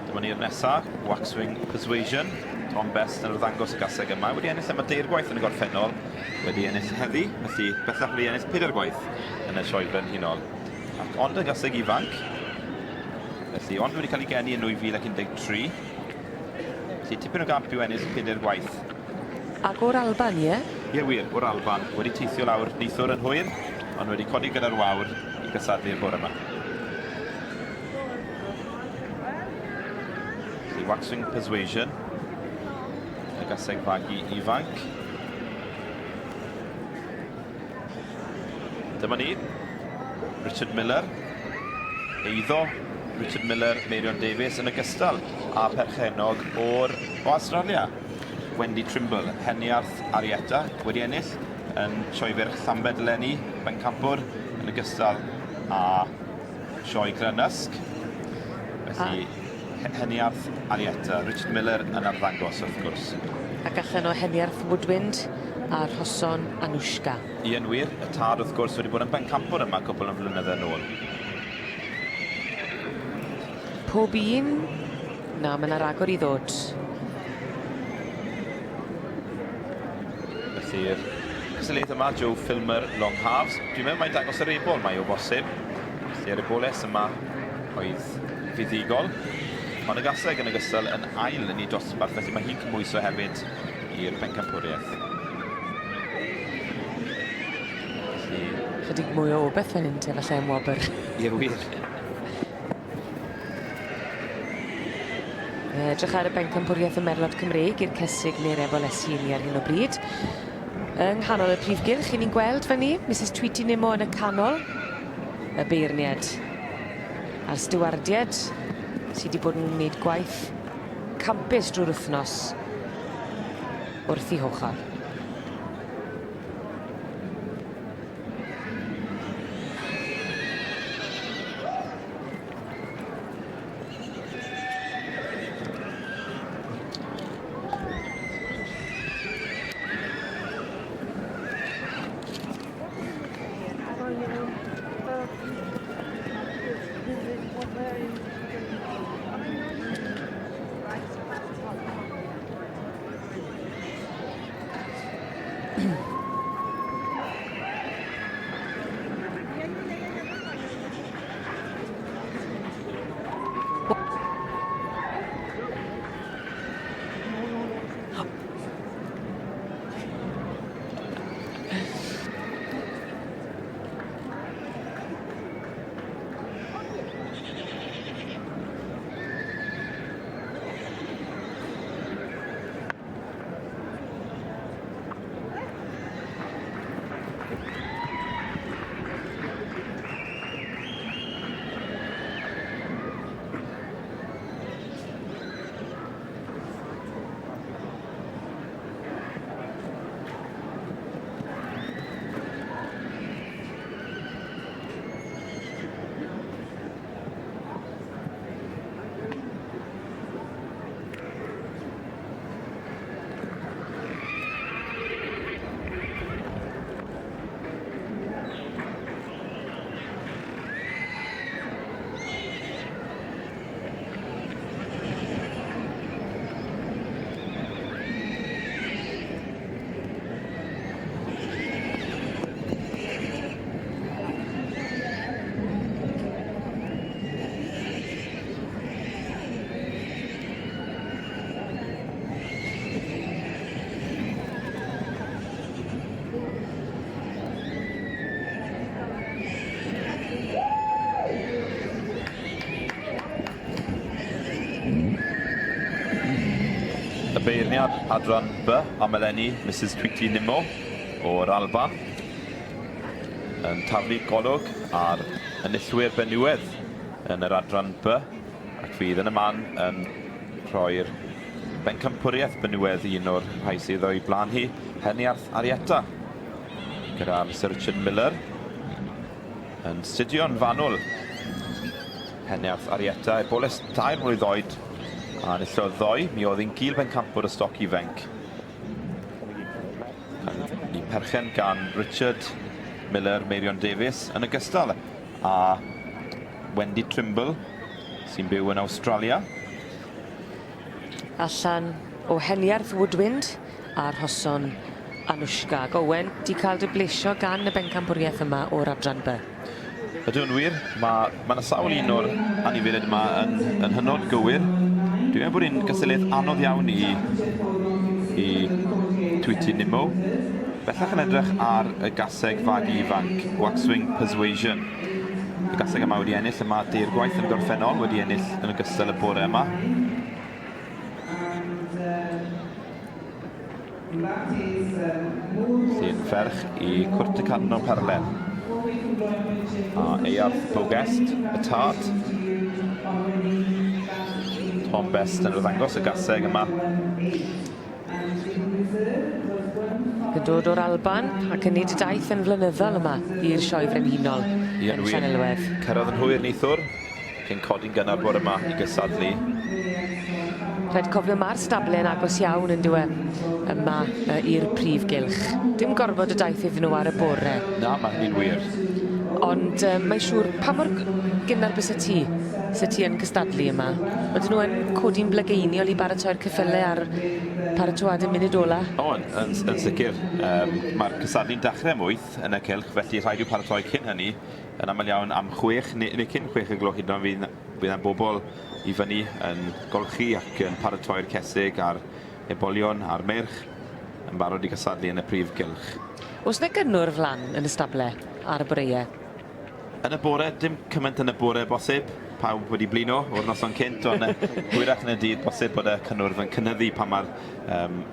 Dyma ni'r nesaf, Waxwing Persuasion. Tom Best yn ddangos y gaseg yma. Wedi ennill am y 2 gwaith yn y gorffennol. Wedi ennill heddi, felly bellach wedi ennill 4 gwaith yn y sioe brenhinol. Ac ond y gaseg ifanc. Felly, ond wedi cael ei geni yn 2013. Felly, tipyn o gamp i'w ennill 4 gwaith. Ac o'r Alban, ie? Ie wir, o'r Alban. Wedi teithio lawr neithwr yn hwyr, ond wedi codi gyda'r wawr i gysadlu'r bore yma. Felly, Waxwing Persuasion. Y gaseg fagu ifanc. Dyma ni, Richard Miller. Eiddo Richard Miller, Marion Davies yn ogystal a perchenog o Australia. Wendy Trimble, Heniarth Arietta wedi ennill yn sioefyrch Llambed Eleni, Bencampwr yn ogystal a sioe Grenysg. Felly Heniarth Arietta, Richard Miller yn arddangos wrth gwrs. Ac allan o Heniarth Woodwind a Rhoson Anushka. Ian wir, y tad wrth gwrs wedi bod yn Bencampwr yma cwbl o flynyddoedd yn ôl. Pob un? Na, mae'n ragor i ddod. Felly'r gysylliaeth yma, Joe Filmer long halves. Dwi'n meddwl mae'n dangos yr ebol mae o bosib. Felly yr eboles yma oedd fuddigol. Ond y gaseg yn ogystal yn ail yn ei dosbarth, felly mae hi'n cymwyso hefyd i'r bencampwriaeth. Chydig mwy o obeth fan hyn te, falle yn wobr. Ie, wir. Edrych ar y bencampwriaeth y Merlod Cymreig i'r cysig neu'r efolesi ni ar hyn o bryd. Yng nghanol y prif gylch, ni'n gweld fan ni, Mrs Tweety Nimo yn y canol, y beirniad a'r stiwardiad sydd wedi bod yn gwneud gwaith campus drwy'r wythnos wrth i Hochar. Beirniad adran B am eleni Mrs Tweety Nimo o'r Alban yn taflu golwg ar enillwyr benywedd yn yr adran B ac fydd yn y man yn rhoi'r bencampwriaeth benywedd un o'r rhai sydd o'i blaen hi, Heniarth Arietta, gyda Mr Richard Miller yn studio'n fanwl. Heniarth Arietta, eboles 2 mlwydd oed a nillodd 2, mi oedd hi'n gil bencampwr y stoc ifenc. I perchen gan Richard Miller, Meirion Davies yn ogystal a Wendy Trimble sy'n byw yn Awstralia. Allan o Heniarth Woodwind a'r hoson Anushka. Owen, di cael dy blesio gan y bencampwriaeth yma o'r adran B. Ydw'n wir, mae yna sawl un o'r anifeiliaid yma yn hynod gywir. Dwi'n meddwl bod hi'n gysylliaeth anodd iawn i Tweety Nimo. Bellach yn edrych ar y gaseg fagu ifanc, Waxwing Persuasion. Y gaseg yma wedi ennill, yma di'r gwaith yn gorffennol wedi ennill yn ogystal y bore yma. Sy'n ferch i Cwrt y Cadno Perlen. A Earth Bogest, y tad. Tom Best yn ddangos y gaseg yma. Yn dod o'r Alban ac yn neud y daith yn flynyddol yma i'r sioe frenhinol yn Llanelwedd. Cyrraedd yn hwyr neithwr, cyn codi'n gynnar bore yma i gysadlu. Rhaid cofio mae'r stable yn agos iawn yn dywe yma i'r prif gylch. Dim gorfod y daith iddyn nhw ar y bore. Na, mae hynny'n wir. Ond mae'n siŵr, pa mor gynnar bys y ti Sut ti yn cystadlu yma? Oedden nhw yn codi'n blygeiniol i baratoi'r cyffyle ar paratoadau munud ola? O, yn sicr. Mae'r cystadlu'n dechrau 8 yn y cylch, felly rhaid i'w paratoi cyn hynny. Yn aml iawn am 6 neu cyn 6 y gloch hyd yn oed bydd yna bobl i fyny yn golchi ac yn paratoi'r cesig a'r ebolion a'r merch yn barod i cystadlu yn y prif gylch. Oes yna gynnwr flan yn y stable ar y boreau? Yn y bore, dim cymaint yn y bore bosib. Pawb wedi blino o'r noson cynt, ond hwyrach yn y dydd bosib bod y cynnwrf yn cynyddu pan mae'r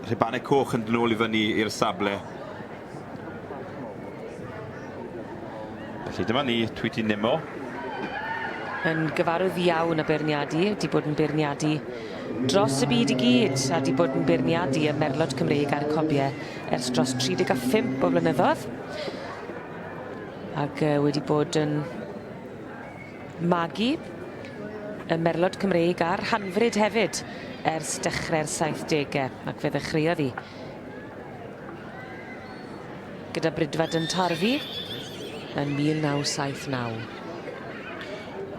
rhibannau coch yn dod nôl i fyny i'r sable. Felly dyma ni, Tweety Nimo. Yn gyfarwydd iawn y beirniadu, wedi bod yn beirniadu dros y byd i gyd, a wedi bod yn beirniadu y merlod Cymreig ar y cobiau ers dros 35 o flynyddoedd. Ac wedi bod yn magu y merlod Cymreig a'r hanfryd hefyd ers dechrau'r 70au, ac fe ddechreuodd hi gyda brydfad yn Tarfu yn 1979.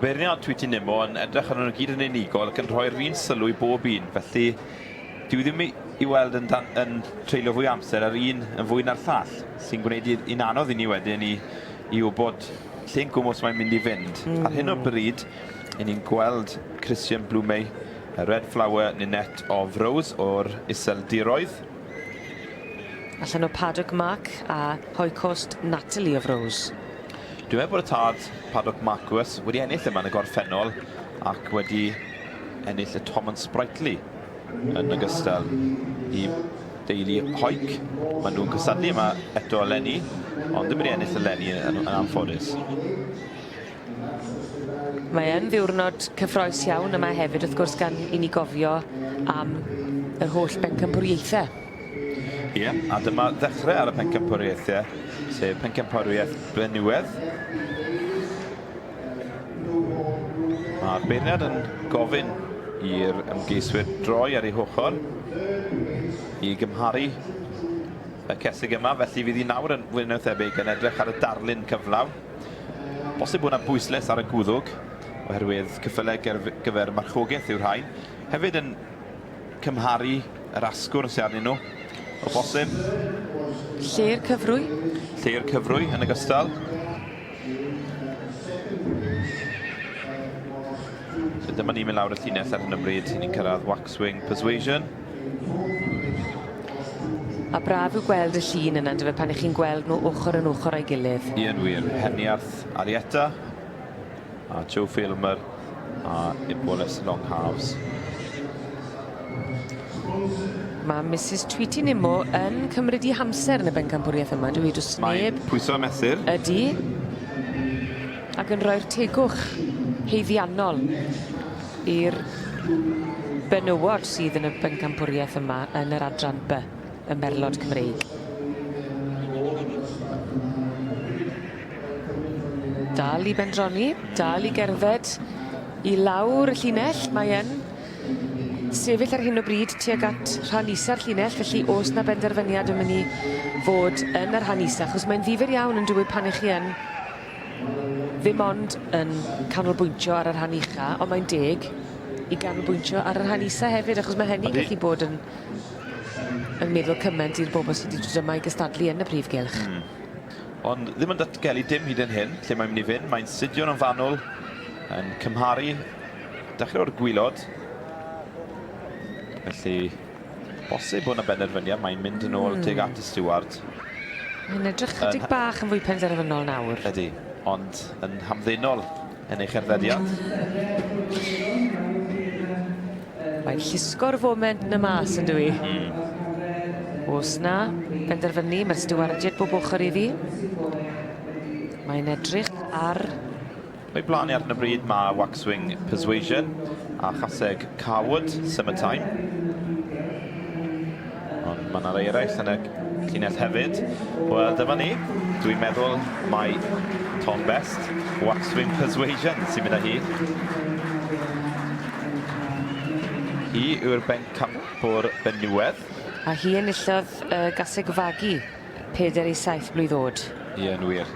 Beirniad Tweety Nimo yn edrych arno nhw gyd yn unigol ac yn rhoi'r un sylw i bob un, felly dwi ddim i weld yn treulio fwy amser ar un yn fwy na'r llall, sy'n gwneud un anodd i ni wedyn i wybod lle'n gwmws mae'n mynd i fynd. Ar hyn o bryd, ni'n gweld Christian Blumey, y Red Flower Ninette of Rose o'r Iseldiroedd. Allan o Paddock Mark a Hoycost Natalie of Rose. Dwi'n meddwl bod y tad Paddock Marquis wedi ennill yma yn y gorffennol ac wedi ennill y Tom and Sprightly yn ogystal i deulu Hoic. Maen nhw'n cystadlu yma eto eleni, ond ddim wedi ennill eleni yn anffodus. Mae yn ddiwrnod cyffroes iawn yma hefyd, wrth gwrs, gan i ni gofio am yr holl bencampwriaethau. Ie, a dyma ddechrau ar y pencampwriaethau, sef pencampwriaeth Blenywedd. Mae'r beirniad yn gofyn i'r ymgeiswyr droi ar ei hochr i gymharu y cesig yma, felly fydd hi nawr yn fwy neu thebyg yn edrych ar y darlun cyflaw. Bosib bod yna bwysles ar y gwddwg, oherwydd cyffylau gyfer marchogaeth yw'r rhain. Hefyd yn cymharu yr asgwrn sydd arnyn nhw, o bosib. Lle'r cyfrwy? Lle'r cyfrwy yn ogystal. Dyma ni'n mynd lawr y llinell ar hyn o bryd. Ni'n cyrraedd Waxwing Persuasion. A braf yw gweld y llun yna, dyfa pan ych chi'n gweld nhw ochr yn ochr o'i gilydd. Ian wir, Heniarth Arietta, a Joe Filmer, a Ibolis Long Halves. Mae Mrs Tweety Nimo yn cymryd i hamser yn y bencampwriaeth yma, dwi wedi sneb. Mae'n pwyso y mesur. Ydy. Ac yn rhoi'r tegwch heiddiannol i'r benywod sydd yn y bencampwriaeth yma yn yr adran B, y merlod Cymreig. Dal i bendroni, dal i gerdded i lawr y llinell, mae yn sefyll ar hyn o bryd tuag at rhan isa'r llinell, felly oes na benderfyniad yn mynd i fod yn yr rhan isa, achos mae'n ddifyr iawn yn dweud pan ych chi yn ddim ond yn canolbwyntio ar yr rhan ucha, ond mae'n deg i ganolbwyntio ar yr rhan isa hefyd, achos mae hynny'n gallu bod yn meddwl cymaint i'r bobl sydd wedi dod yma i gystadlu yn y prif gylch. Ond ddim yn datgelu dim hyd yn hyn, lle mae'n mynd i fynd. Mae'n Sidion yn fanwl, yn cymharu, dechrau o'r gwylod. Felly, bosib bod yna benderfyniad, mae'n mynd yn ôl tuag at y Stewart. Mae'n edrych chydig bach yn fwy penderfynol nawr. Ydy, ond yn hamddenol yn ei cherddediad. Mae'n llusgo'r foment yn y mas yn dwi. Os na, penderfynu, mae'r Stewardiad bob ochr iddi. Mae'n edrych ar... O'i blannu ar y bryd mae Waxwing Persuasion a chaseg Carwood Summertime. Ond mae yna rei eraill yn y llinell hefyd. Wel, dyma ni. Dwi'n meddwl mae Tom Best, Waxwing Persuasion sy'n mynd â hi. Hi yw'r bencampwr benywedd. A hi enillodd gaseg fagu 4 i 7 blwydd oed. Ie, yn wir.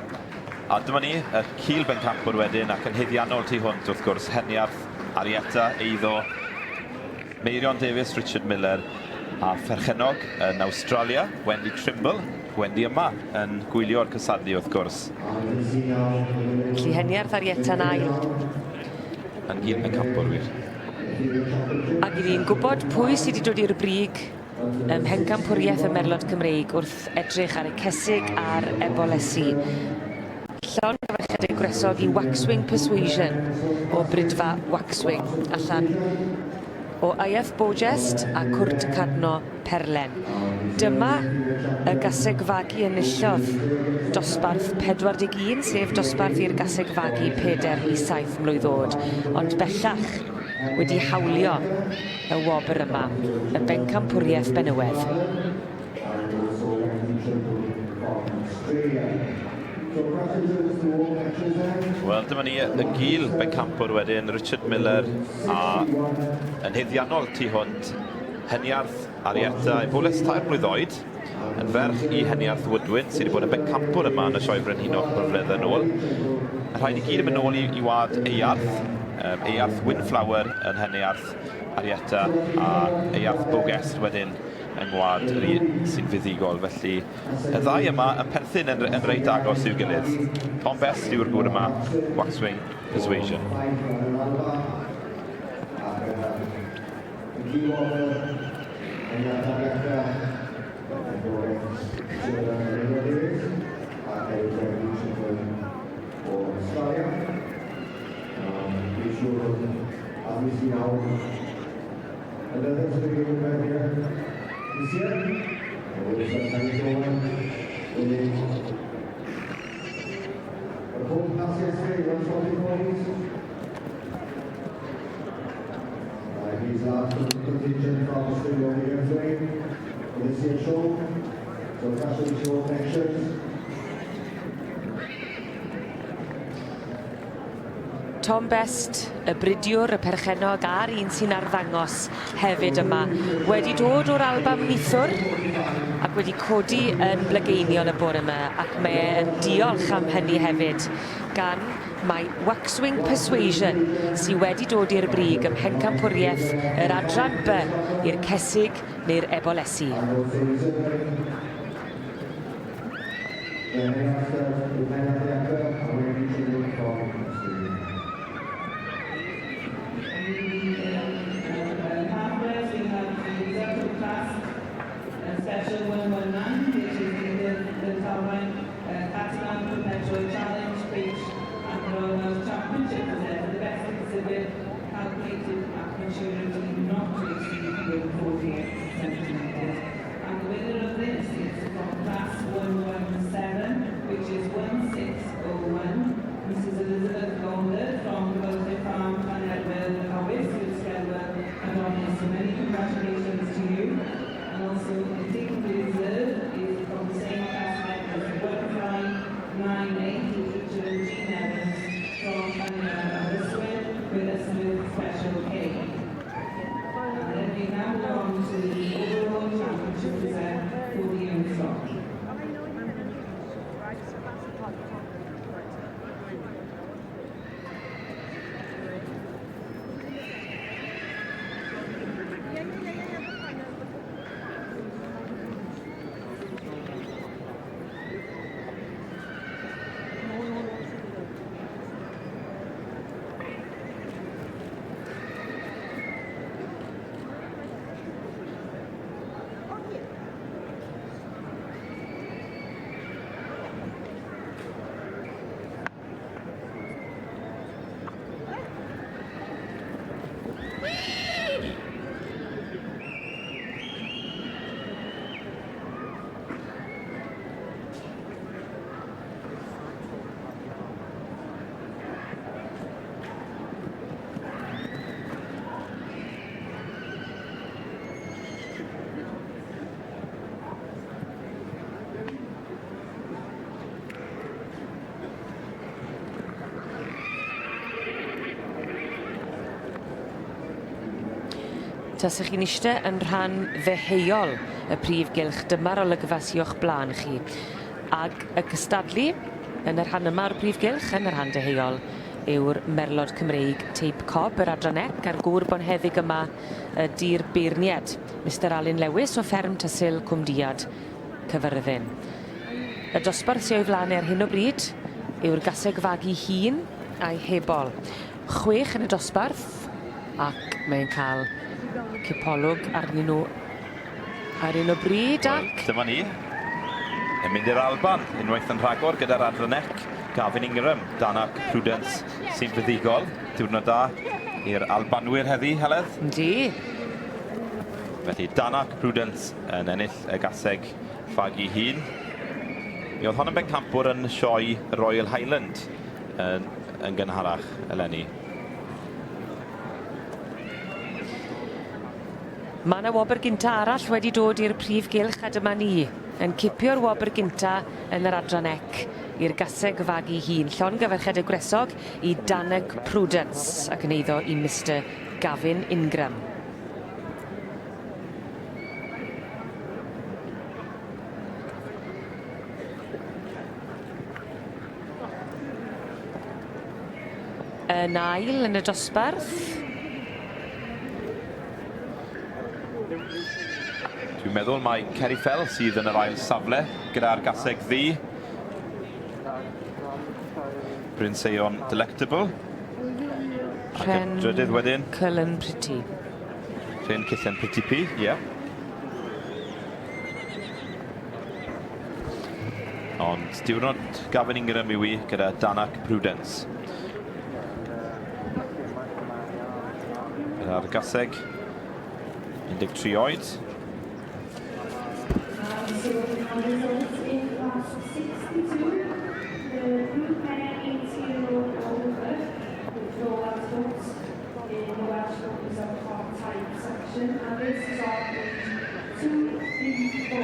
A dyma ni, y cil bencampwr wedyn ac yn heddiannol tu hwnt wrth gwrs Heniarth, Arietta, Eiddo, Meirion Davies, Richard Miller a Pherchenog yn Australia, Wendy Trimble, Wendy yma yn gwylio'r cysadlu wrth gwrs. Lly Heniarth Arietta yn ail. Yn gil bencampwr wir. Ac i ni'n gwybod pwy sydd wedi dod i'r brig ym mhencampwriaeth y Merlod Cymreig wrth edrych ar y cesig a'r ebolesu. Llon cyfarchedig gwresog i Waxwing Persuasion o brydfa Waxwing allan o Aieth Bogest a Cwrt Cadno Perlen. Dyma y gasegfagu enillodd dosbarth 41, sef dosbarth i'r gasegfagu 4 i 7 mlwydd oed, ond bellach wedi hawlio y wobr yma, y bencampwriaeth benywedd. Wel, dyma ni y gil bencampwr wedyn, Richard Miller a yn heddiannol tu hwnt Heniarth Arietta, Eboles 3 mlwydd oed, yn ferch i Heniarth Woodwyn sydd wedi bod yn bencampwr yma yn y sioe Frenhinol flynyddoedd yn ôl. Y rhaid i gyd yn mynd nôl i wad Eiarth, Eiarth Windflower yn Heniarth Arietta a Eiarth Bogest wedyn yng ngwlad sy'n fuddigol. Felly y ddau yma yn perthyn yn reit agos i'w gilydd. Tom Best yw'r gŵr yma, Waxwing Persuasion. He's asked for the contingent from Australia on the airplane for this year's show. So casually show connections. Tom Best, y bridiwr, y perchenog a'r un sy'n arddangos hefyd yma, wedi dod o'r Alban Nithwr ac wedi codi yn Blygeinion y bore yma, ac mae'n diolch am hynny hefyd gan mae Waxwing Persuasion sydd wedi dod i'r brig ym mhencampwriaeth yr adran B i'r cesig neu'r ebolesu. Special 119, which is the Talwyn Catalan Perpetual Challenge, which and the Royal Championship is there for the best exhibit calculated at maturity not to exceed 48 centimetres. And the winner of this is from class 117, which is 1601. Mrs. Elizabeth Gonder from the Welfare Farm, Llanelwedd, Powys, Ysgelwell, and Honest. So many congratulations to you. And also, the taking the reserve is from the same classmate as the Butterfly 9-8, Richard and Jean Evans from Aberystwyth with a smooth special cake. And then we now go on to the overall championship reserve for the young stock. Tasech chi'n eistedd yn rhan ddeheuol y prif gylch, dyma'r olygfa sy o'ch blaen chi. Ac y cystadlu Yn y rhan yma o'r brif gylch, yn yr rhan deheuol, yw'r merlod Cymreig Teip Cob, yr adranec, a'r gŵr bonheddig yma ydy'r beirniad, Mr Alun Lewis o fferm Tysil Cwmdiad, Cyfyrddin. Y dosbarth sy'n o'i flaen ar hyn o bryd yw'r gaseg fagu hun a'i hebol. 6 yn y dosbarth, ac mae'n cael cipolwg arnyn nhw ar un o bryd, ac... Dyma ni. Yn mynd i'r Alban, unwaith yn rhagor gyda'r adranec. Gavin Ingram, Danac Prudence sy'n fuddigol. Diwrnod da i'r Albanwyr heddi, Heledd. Yndi. Felly Danac Prudence yn ennill y gaseg fagu hun. Mi oedd hon yn bencampwr yn sioe Royal Highland yn gynharach eleni. Mae yna wobr gynta arall wedi dod i'r prif gylch a dyma ni. Yn cipio'r wobr gynta yn yr adranec i'r gaseg fagu hun. Llongyfarched y Gresog i Danac Prudence ac yn eiddo i Mr Gavin Ingram. Yn ail yn y dosbarth. Dwi'n meddwl mae Cerry Fell sydd yn yr ail safle gyda'r gaseg ddu. Prince Aeon Delectable. Ac yn drydydd wedyn. Cullen Pretty. Rhen Cillen Pretty P, ie. Ond diwrnod Gavin Ingram yw i gyda Danac Prudence. Gyda'r gaseg 13 oed. And this is our 2, 3, 4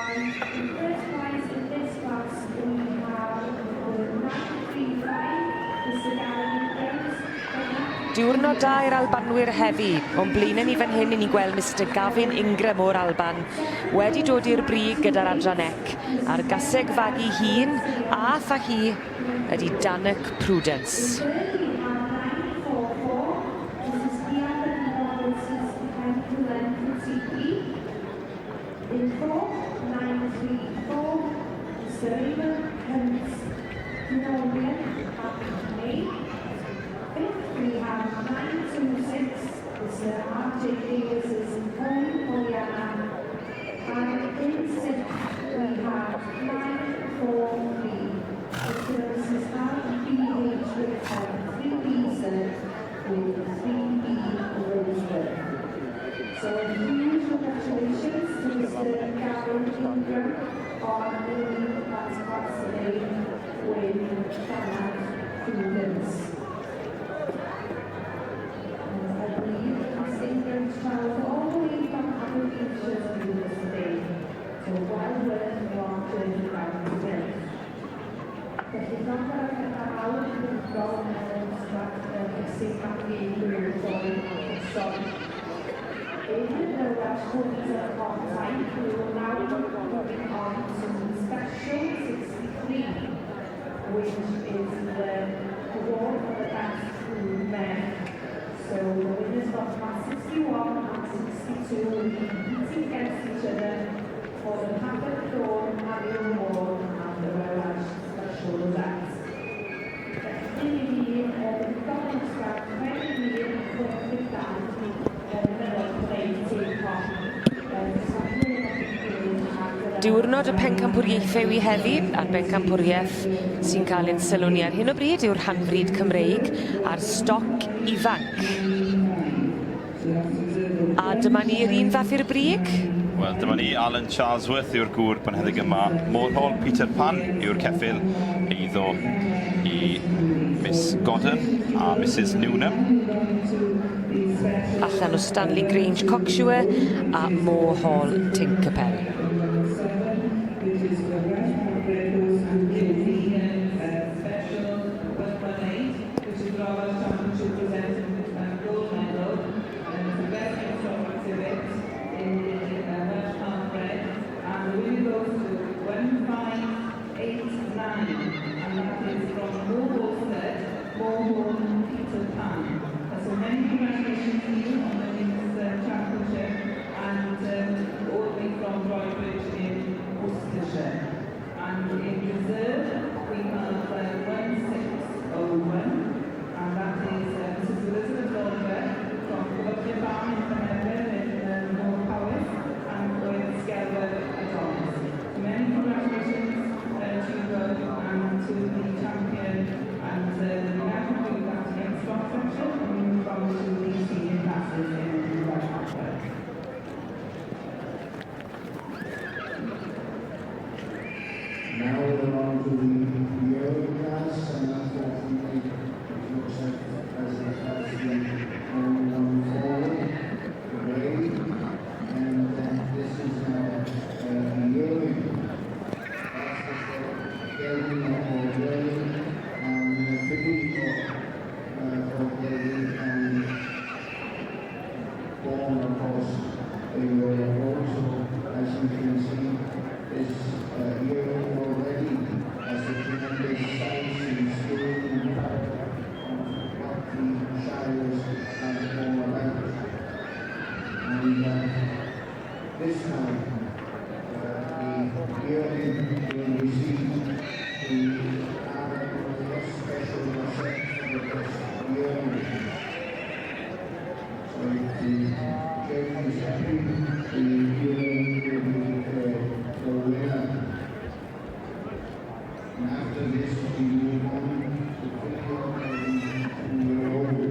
And in first place in this class we have 935, Mr Gavin Ingram. Diwrnod da i'r Albanwyr heddi. O'n blaen ni fan hyn i ni gweld Mr Gavin Ingram o'r Alban wedi dod i'r brig gyda'r adranec a'r gaseg fagu hun a tha hi ydy Danac Prudence. In 4, 934, Mr. Raymond Hens, Norwegian, May. 5th, we have 926, Mr. R.J. Davis is in Pollyanna. And in 6th, we have 943, Mrs. R.B.H. Whitcomb, 3 Beeson, with 3B Rosewood. So huge congratulations to Mr. Gavin Ingram on winning that class today with Danac Prudence. I believe Mr. Ingram travelled all the way from Aberdeenshire to do this today. So well worth your journey around the village. Felly not fel gyda awr ddifrifol yn ystod Cysig Magni Gwyrdd Stori. In the Welsh Court of Time, we will now be moving on to Special 63, which is the award for the best men. So the winners of Class 61 and 62 will be competing against each other for the Packet Dawn Annual Award and the Welsh Special Events. Diwrnod y pencampwriaethau yw i heddi, a'r bencampwriaeth sy'n cael ein sylw ni ar hyn o bryd yw'r rhanfryd Cymreig a'r stoc ifanc. A dyma ni'r un fath i'r brig? Wel, dyma ni Alan Charlesworth yw'r gŵr bonheddig yma. Morhol Peter Pan yw'r ceffyl eiddo i Miss Godden a Mrs Newnham. Allan o Stanley Grange Cocksure a Morhol Tinkerpell. And the winner goes to 1,500. Vaughan Peter Pan. So many congratulations to you on winning this championship, and all the way from Droitwich in Worcestershire. And in reserve, we have 1601, and that is Mrs. Elizabeth Oliver from Cwbydlu Farm in Penrhyn in North Powys, and with Sgelwyd Adonis. So many congratulations to you both and to the champion, and now we will have to get the stock section and we move on to the senior classes in the Welsh Conference. Now we're on to the early class, and unfortunately, it looks like as it has been only one forward today, and this is now the early class for Kelvin O'Reilly and Vicky O'Reilly, and born, of course, they were also, as you can see, is year already as a tremendous science and skill and power of what the Shires are all about. And this time, the yearling will receive the special reception of this yearling. So the judge is happy, the yearling will be the winner. And after this, we move on to video and we're over.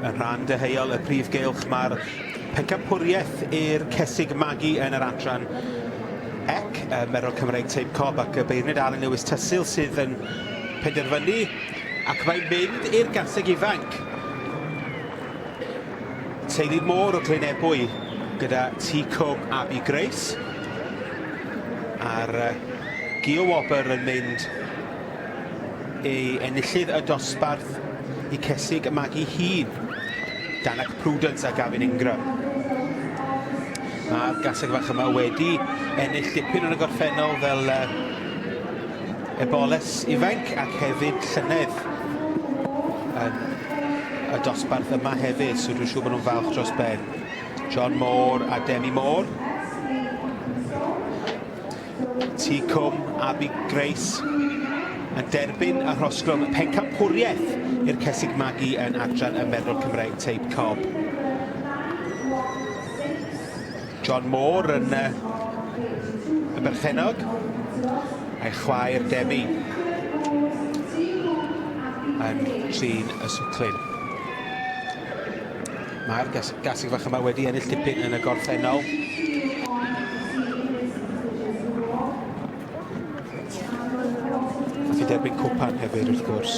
Yn rhan deheuol y prif gylch, mae'r pencampwriaeth i'r Cesig Magu yn yr adran ec, Merol Cymreig Teip Cob ac y beirniad Alun Lewis Tysil sydd yn penderfynu ac mae'n mynd i'r gaseg ifanc. Teulu'r môr o Glynebwy gyda T Cob Abi Grace. A'r Gio Wobber yn mynd i enillydd y dosbarth i Cesig Magu hun. Danak Prudence a Gavin Ingram. Mae'r gaseg fach yma wedi ennill dipyn yn y gorffennol fel eboles ifanc ac hefyd llynedd yn y dosbarth yma hefyd, so dwi'n siŵr bod nhw'n falch dros ben. John Moore a Demi Moore. T. Cwm, Abby Grace yn derbyn y rhosglwm pencampwriaeth i'r Cesig Magu yn adran y Merol Cymreig Teip Cob. John Moore yn y berchenog a'i chwaer Demi yn trin y swclyn. Mae'r gasig fach yma wedi ennill dipyn yn y gorffennol. Ac i derbyn cwpan hefyd wrth gwrs.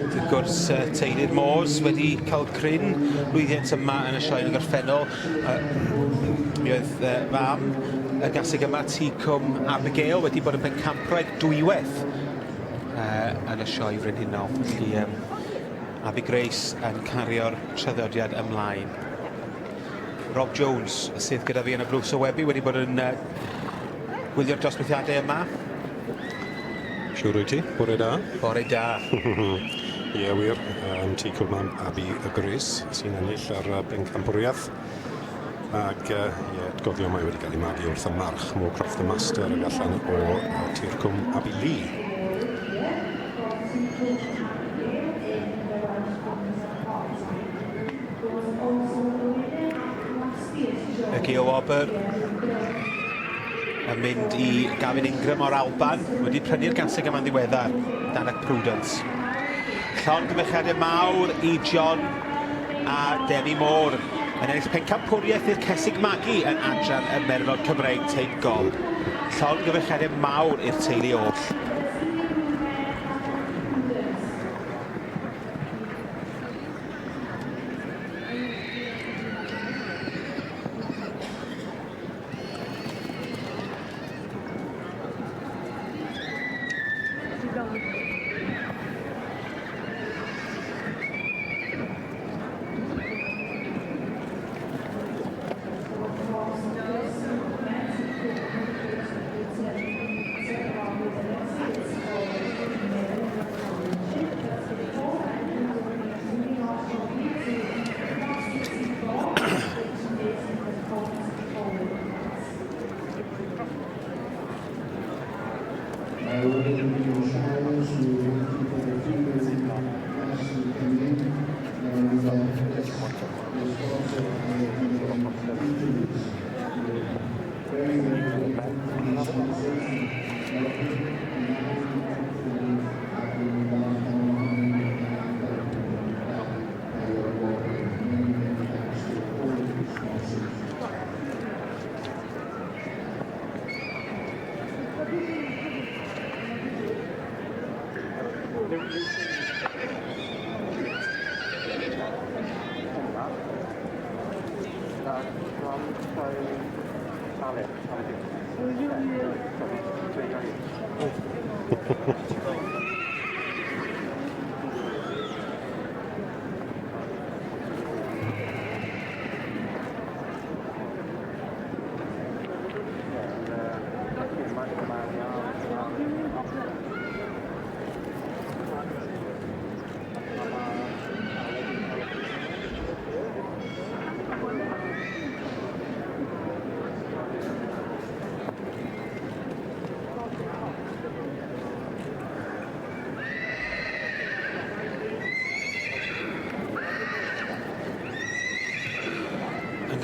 Wrth gwrs, teulu'r Moores wedi cael cryn lwyddiant yma yn y sioe yn y gorffennol. Mi oedd fam y gasig yma, T. Cwm Abigail, wedi bod yn bencampwriaeth dwywaith yn y sioe frenhinol. Felly, Abby Grace yn cario'r traddodiad ymlaen. Rob Jones, sydd gyda fi yn y blws o Webi, wedi bod yn gwylio'r dosbarthiadau yma. Siwr wyt ti? Bore da? Bore da. Ie, wir. T. Cwm Abby Grace sy'n ennill ar bencampwriaeth. Ac gofio mae wedi cael ei magu wrth y march Moorcroft y Master ag allan o Tir Cwm Abby Lee. Y Gio Wobr yn mynd i Gavin Ingram o'r Alban. Wedi prynu'r gaseg yma'n ddiweddar, Danak Prudence. Llongyfarchiadau mawr i John a Demi Moore yn ennill pencampwriaeth i'r Cesig Magu yn adran y Merol Cymreig Teip Cob. Llongyfarchiadau mawr i'r teulu oll.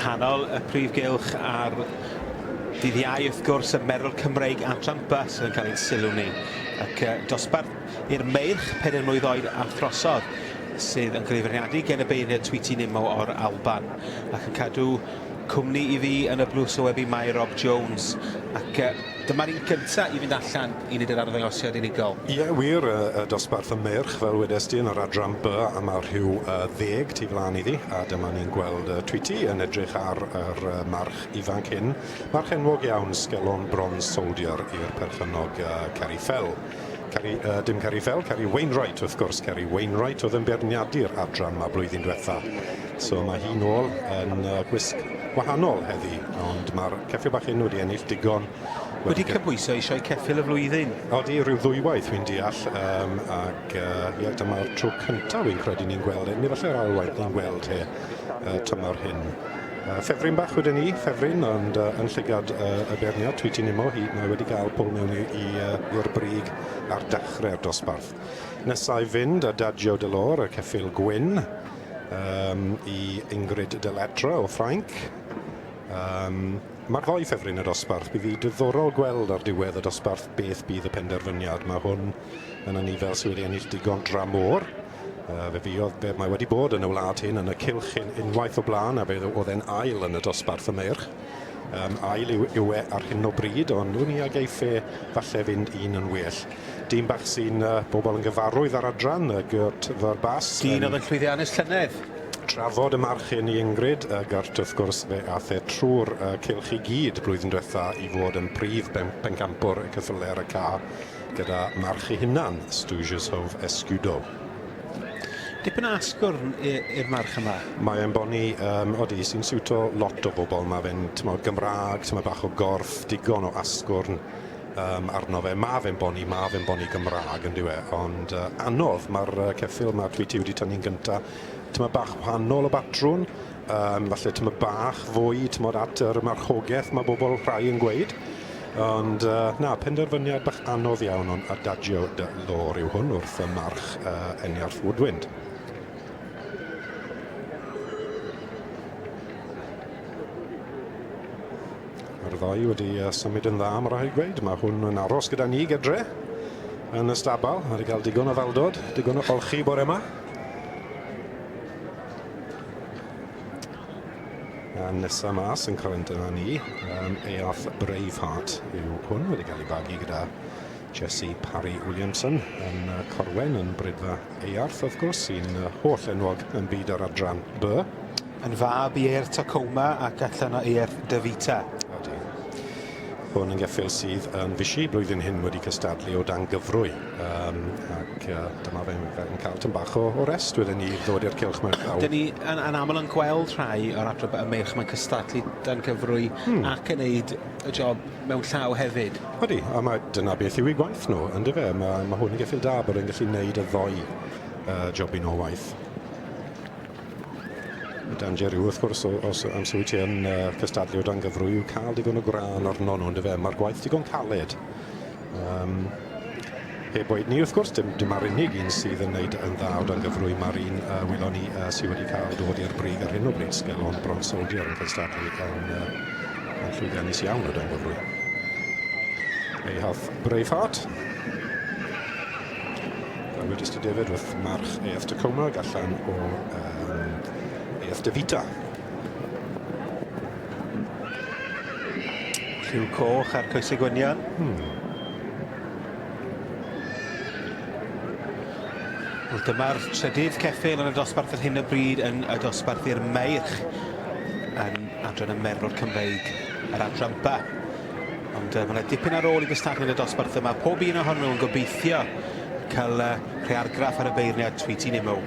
Nghanol y prif gylch ar dydd Iau wrth gwrs y Merol Cymreig adran bus yn cael ei sylw ni. Ac dosbarth i'r meirch 4 mlwydd oed a throsodd sydd yn cael ei feirniadu gen y beirniad Tweety Nimo o'r Alban. Ac yn cadw cwmni i fi yn y blws o Webi mae Rob Jones. Ac Dyma'r un gyntaf i fynd allan i wneud yr arddangosiad unigol. Ie, wir, y dosbarth y merch, fel wedes ti, yn yr adran B, a mae rhyw 10 tu flaen iddi, a dyma ni'n gweld Tweety yn edrych ar yr march ifanc hyn. March enwog iawn, sgelon bronze soldier i'r perchynog Ceri Fell. Dim Ceri Fell, Ceri Wainwright, wrth gwrs. Ceri Wainwright oedd yn beirniadu'r adran yma blwyddyn diwetha. So mae hi nôl yn gwisg wahanol heddi, ond mae'r ceffil bach hyn wedi ennill digon. Wedi cybwyso eisiau ceffil y flwyddyn. Odi, rhyw ddwywaith fi'n deall, ac dyma'r tro cyntaf fi'n credu ni'n gweld, ni falle'r ailwaith ni'n gweld tymor hyn. Ffefryn bach wedyn ni, ffefryn, ond yn llygad y berniad, Tweety Nimo, mae wedi cael pôl mewn i'r brig ar dechrau'r dosbarth. Nesaf fynd, y Daggio Delor, y ceffil gwyn, i Ingrid Deletra o Ffrainc. Mae'r ddoi ffefryn y dosbarth. Bydd hi diddorol gweld ar diwedd y dosbarth beth bydd y penderfyniad. Mae hwn yn y nifel sydd wedi ennill digon dramor. Mae wedi bod yn y wlad hyn yn y cylch unwaith o blaen, a oedd e'n ail yn y dosbarth y merch. Ail yw ar hyn o bryd, ond wni ag eiffau falle fynd un yn well. Dyn bach sy'n bobl yn gyfarwydd ar adran, Gert Verbas. Dyn oedd yn llwyddiannus llynedd. Trafod y march hyn i Ingrid, Gert wrth gwrs fe ath trwy'r cylch i gyd blwyddyn diwetha i fod yn prif bencampwr y ceffyler y ca gyda march ei hunan, Stwges Hove Escudo. Dipyn o asgwrn i'r march yma. Mae e'n boni, sy'n siwto lot o bobl. Mae fe'n Gymraeg, bach o gorff, digon o asgwrn arno fe. Mae fe'n boni Gymraeg yn diwe, ond anodd mae'r ceffil mae Tweety wedi tynnu'n gyntaf. Tyma bach wahanol o batrwn, falle bach fwy at yr marchogaeth mae bobl rhai yn gweud. Ond penderfyniad bach anodd iawn ond Adagio Delor yw hwn wrth y march Eniarth Woodwind. Mae'r ddoi wedi symud yn dda, mae rhaid gweud. Mae hwn yn aros gyda ni gydre yn y stabal. Mae wedi cael digon o faldod, digon o olchi bore yma. A nesa mas yn Corrent yna ni, Earth Braveheart yw hwn, wedi cael ei bagu gyda Jessie Parry Williamson yn Corwen yn brydfa Earth, wrth gwrs, sy'n holl enwog yn byd yr adran B. Yn fab i Eirth Tacoma ac allan o Eirth Davita. Ydy. Hwn yn geffil sydd yn fysi blwyddyn hyn wedi cystadlu o dan gyfrwy. Ac dyma fe'n cael tyn bach o rest wedyn ni ddod i'r cylch mewn llaw. Dyn ni yn aml yn gweld rhai o'r adrodd y merch mae'n cystadlu dan gyfrwy ac yn neud y job mewn llaw hefyd. Ydy, a dyna beth yw ei gwaith nhw, ynddo fe. Mae hwn yn geffil da bod e'n gallu neud y ddoi jobyn o waith. Danger yw, wrth gwrs, os wyt ti yn cystadlu o dan gyfrwy, yw cael digon o gran arno nhw, ynddo fe. Mae'r gwaith digon caled. Heb oed ni, wrth gwrs, dim ar unig un sydd yn neud yn dda o dan gyfrwy. Mae'r un wylon ni sydd wedi cael dod i'r brig ar hyn o bryd, sgelon bronze soldier yn cystadlu yn llwyddiannus iawn o dan gyfrwy. Earth Braveheart. Wedi stydio fyd wrth march Earth Tacoma allan o Earth Davita. Lliw coch ar coesau gwynion. Dyma'r trydydd ceffil yn y dosbarth ar hyn o bryd yn y dosbarth i'r meirch yn adran y Merwr Cymreig yr adran B. Ond mae yna dipyn ar ôl i gystadlu yn y dosbarth yma. Pob un ohonyn nhw'n gobeithio cael rheargraff ar y beirniad Tweety Nimo.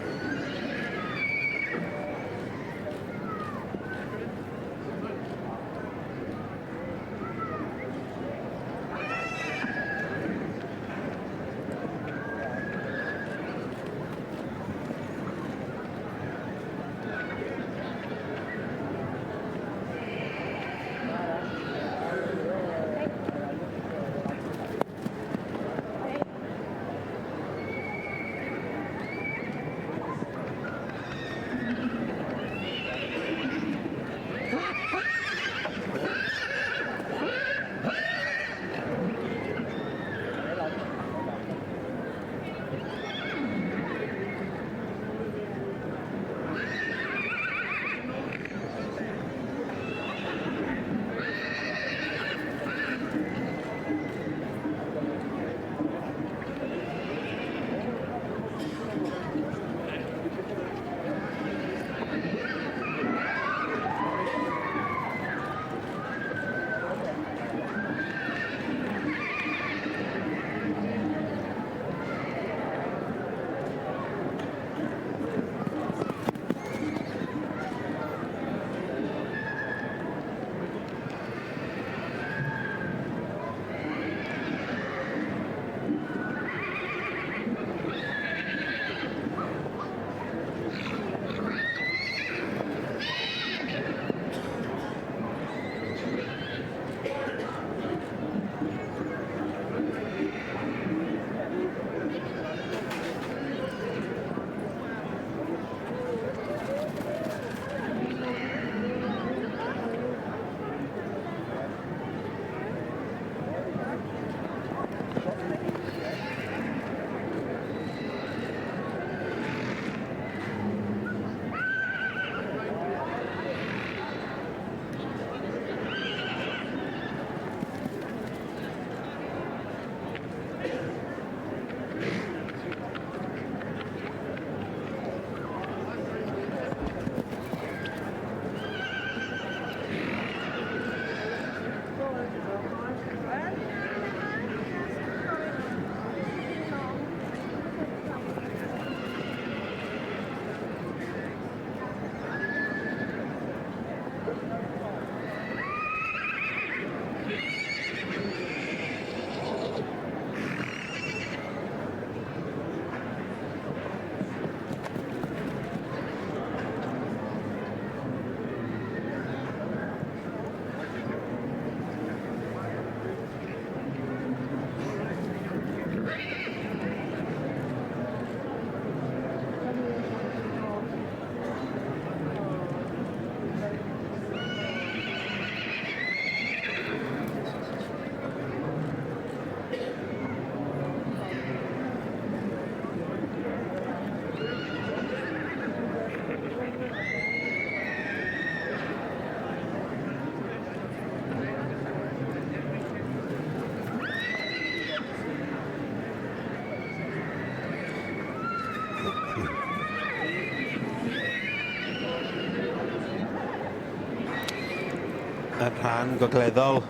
yn rhan gogleddol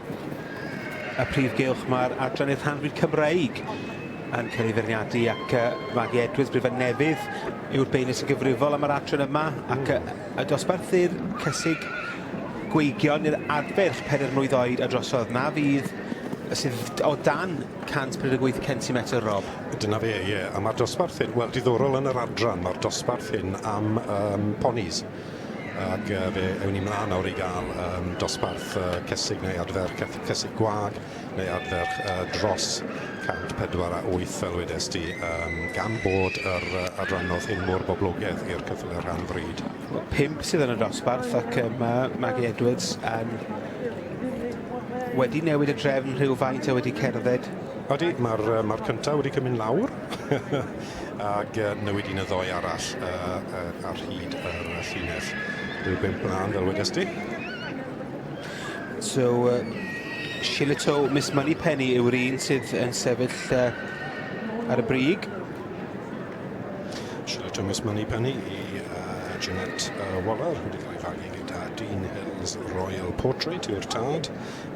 y prif gylch mae'r adran i'r rhan fyd Cymreig yn cael ei feirniadu ac Maggie Edwards, Brifan Newydd, yw'r beunus y gyfrifol am yr adran yma ac y dosbarth i'r cysig gweigion i'r adferch 4 mlwydd oed a drosodd na fydd sydd o dan 148 centimetr, Rob. Dyna fe, ie. A mae'r dosbarth hyn, wel, diddorol yn yr adran, mae'r dosbarth hyn am ponis. Ac fe ewn ni mlaen nawr i gael dosbarth cysig neu adfer cysig gwag neu adfer dros 148 fel wedes di, gan bod yr adrannodd hyn mor boblogaidd i'r cyffil rhan fryd. 5 sydd yn y dosbarth ac mae Maggie Edwards yn wedi newid y drefn rhywfaint a wedi cerdded. Odi, mae'r cyntaf wedi cymryd lawr ac newid un y ddoi arall ar hyd yr llinell. Rhyw 5 mlaen fel wedes di. So, Shillito Miss Moneypenny yw'r un sydd yn sefyll ar y brig. Shillito Miss Moneypenny i Jeanette Waller wedi cael ei fagu gyda Dean Hills Royal Portrait yw'r tad.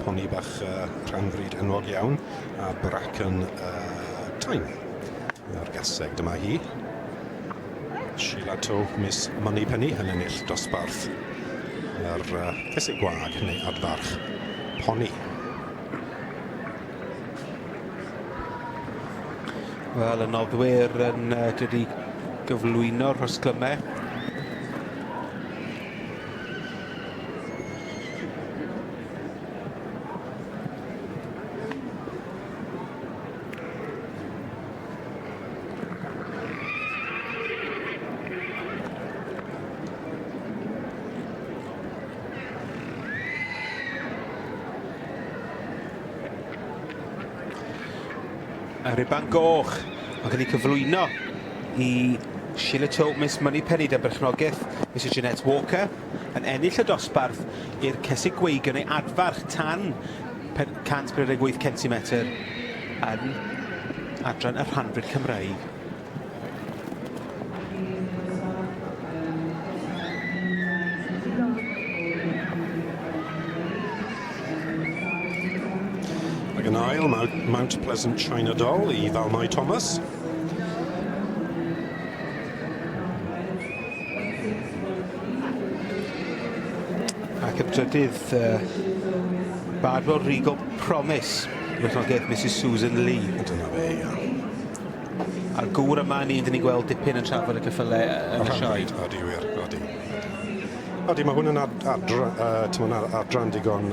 Poni bach rhanfryd enwog iawn a Bracon Tyne. Yr gaseg dyma hi. Shillito Miss Moneypenny yn ennill dosbarth yr cysig gwag neu adfarch poni. Wel, y noddwyr yn wedi gyflwyno'r rhosglymau. A riban goch ac yn ei cyflwyno i Shillito Miss Moneypenny dy berchnogaeth Mrs Jeanette Walker yn ennill y dosbarth i'r cysig gweigion neu adfarch tan 148 centimetr yn adran y rhanfryd Cymreig. Ac yn ail, Mount Pleasant China Doll i Falmai Thomas. Ac y drydydd Bardwell Regal Promise berchnogaeth Mrs Susan Lee. Dyna fe, ia. A'r gŵr yma ni dyn ni gweld dipyn yn trafod y cyffylau yn y sioe. Odi wir, odi. Odi, mae hwn yn adran digon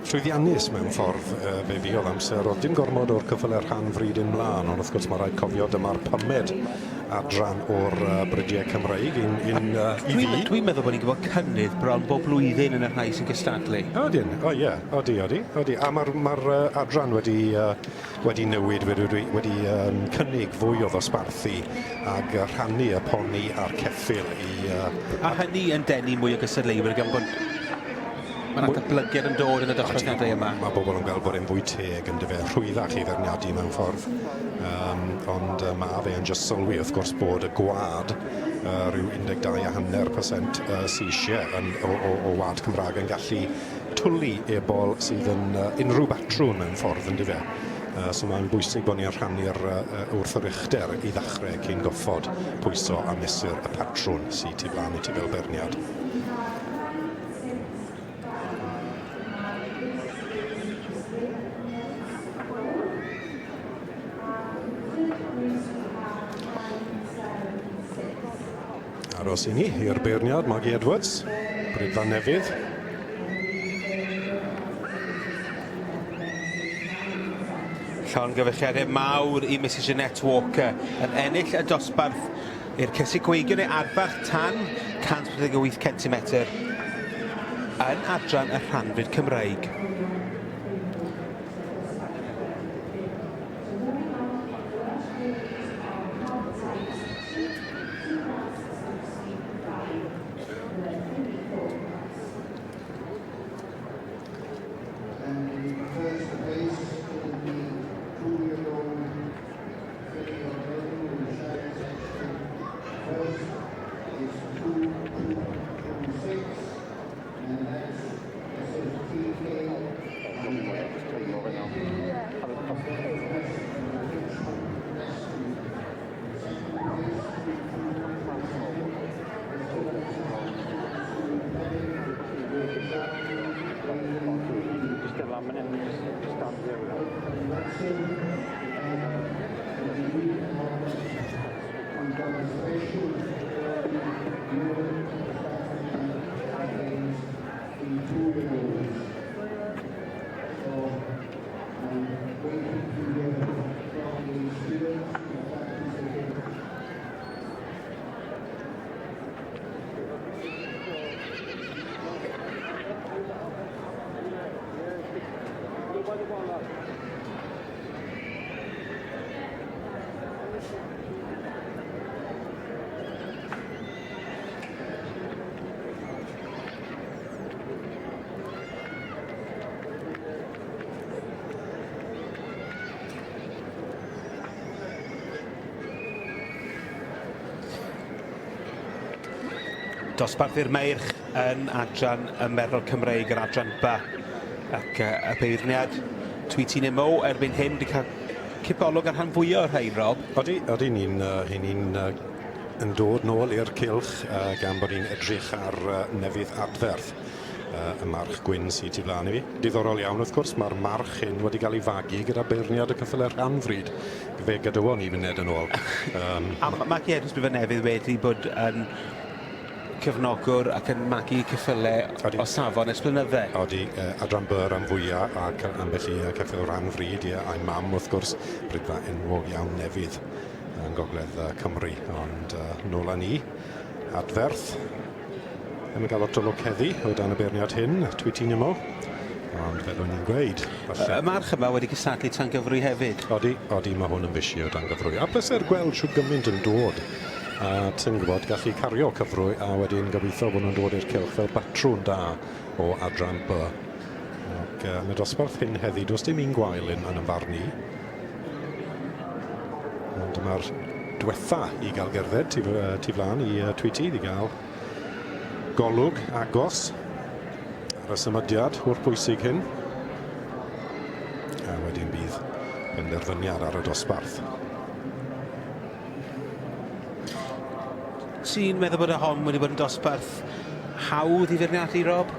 llwyddiannus mewn ffordd fe fuodd amser. Oedd dim gormod o'r cyffylau rhan fryd yn mlaen, ond wrth gwrs mae rhaid cofio dyma'r pymed adran o'r brydiau Cymreig i fi. Dwi'n meddwl bod ni'n gwybod cynnydd bron bob blwyddyn yn y rhai sy'n gystadlu. Odyn, ie, odi. A mae'r adran wedi newid, wedi cynnig fwy o ddosbarthu ac rhannu y poni a'r ceffyl i... A hynny yn denu mwy o gystadleuwyr gan bod Mae'n datblygiad yn dod yn y dosbarthiadau yma. Mae bobl yn gweld bod e'n fwy teg yn dyfe rhwyddach i ferniadu mewn ffordd. Ond mae fe yn just sylwi wrth gwrs bod y gwad rhyw 12.5% sy'n eisiau o wad Cymraeg yn gallu twlu ebol sydd yn unrhyw batrwn mewn ffordd yn dyfe. So mae'n bwysig bod ni'n rhannu'r wrthrychter i ddechrau cyn goffod pwyso a mesur y patrwn sy'n tu flaen i ti fel berniad. Aros i ni i'r beirniad, Maggie Edwards, Brifan Newydd. Llongyfarchiadau mawr i Mrs Jeanette Walker yn ennill y dosbarth i'r cysig gweigion neu adfarch tan 148 centimetr yn adran y rhanfryd Cymreig. And that's Dosbarth i'r meirch yn adran y Merol Cymreig, yr adran B. Ac y beirniad Tweety Nemo erbyn hyn wedi cael cipolwg ar rhan fwyaf o'r rhain, Rob. Oeddi ni'n yn dod nôl i'r cylch gan bod ni'n edrych ar nefydd adferth y march gwyn sy'n tu flaen i fi. Diddorol iawn wrth gwrs, mae'r march hyn wedi cael ei fagu gyda beirniad y ceffylau rhanfryd. Fe gydywon ni muned yn ôl. A mae Gedwys Brifynefydd wedi bod yn cefnogwr ac yn magu ceffylau o safon ers blynydde. Odi, adran byr am fwyaf ac ambell i ceffyl rhanfryd a'i mam wrth gwrs, brydfa enwog iawn nefydd yn gogledd Cymru. Ond nôl â ni, adferth. Ddim yn gael lot o loceddi o dan y beirniad hyn, Tweety Nemo. Ond fel o'n i'n gweud... Y march yma wedi cystadlu tan gyfrwy hefyd. Odi, mae hwn yn fysi o dan gyfrwy. A bleser gweld siw gymaint yn dod. A ti'n gwybod, gallu cario cyfrwy a wedyn gobeithio bod nhw'n dod i'r cylch fel batrwn da o adran B. Ac mae dosbarth hyn heddi, does dim un gwael yn ymfarn ni. Ond dyma'r diwetha i gael gerdded tu flaen i Tweety, i gael golwg agos ar y symudiad o'r bwysig hyn. A wedyn bydd penderfyniad ar y dosbarth. Ti'n meddwl bod y hon wedi bod yn dosbarth hawdd i feirniadu, Rob?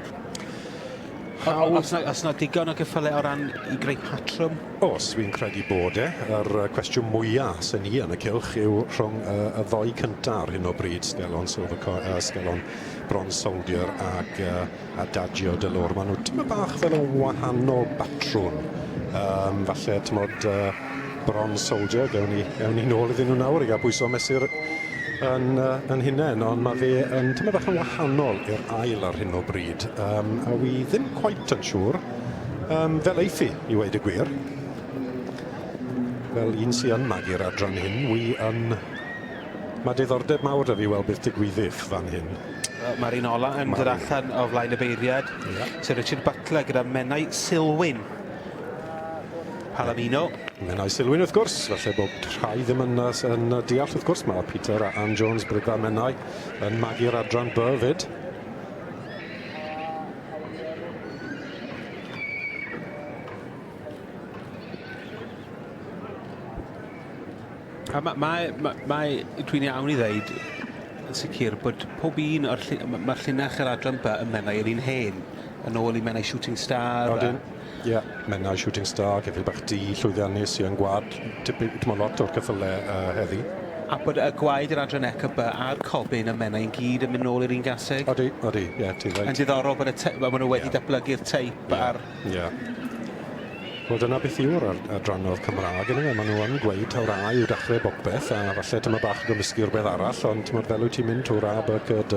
Os yna digon o gyffylau o ran i greu patrwm? Os, fi'n credu bod e. Yr cwestiwn mwyaf sy'n ni yn y cylch yw rhwng y ddoi cyntaf ar hyn o bryd, sgelon Bronze Soldier ac Adagio Delor. Maen nhw tyma bach fel o wahanol batrwn. Falle, tymod, Bronze Soldier, gewn ni nôl iddyn nhw nawr i gael bwyso mesur yn hunain, ond mae fe yn tyma bach yn wahanol i'r ail ar hyn o bryd. A wi ddim quite yn siŵr fel eithi i weid y gwir. Fel un sy'n yn magu'r adran hyn, mae diddordeb mawr da fi weld beth digwyddill fan hyn. Mae'r un ola yn dod allan o flaen y beiriad. Sir Richard Butler gyda Menai Silwyn. Palomino. Menai Silwyn wrth gwrs, felly bod rhai ddim yn deall wrth gwrs. Mae Peter a Ann Jones, brydfa Menai, yn magu'r adran B fyd. Mae dwi'n iawn i ddeud yn sicr bod pob un mae'r llinach yr adran B yn Menai yr un hen yn ôl i Menai Shooting Star. Ie, Menai Shooting Star, ceffyl bach di llwyddiannus sy'n gwad tipyn lot o'r ceffylau heddi. A bod y gwaed yr adran Eco B a'r Cobyn yn Menai yn gyd yn mynd nôl i'r un gaseg? Odi, ie, ti'n dweud. Yn diddorol bod nhw wedi datblygu'r teip ar... Ie. Wel, dyna beth yw'r adrannodd Cymraeg yn maen nhw yn gweud tawrau yw dechrau bopeth, a falle dyma bach o gymysgu o'r beth arall, ond fel wyt ti'n mynd tawra B, C, D,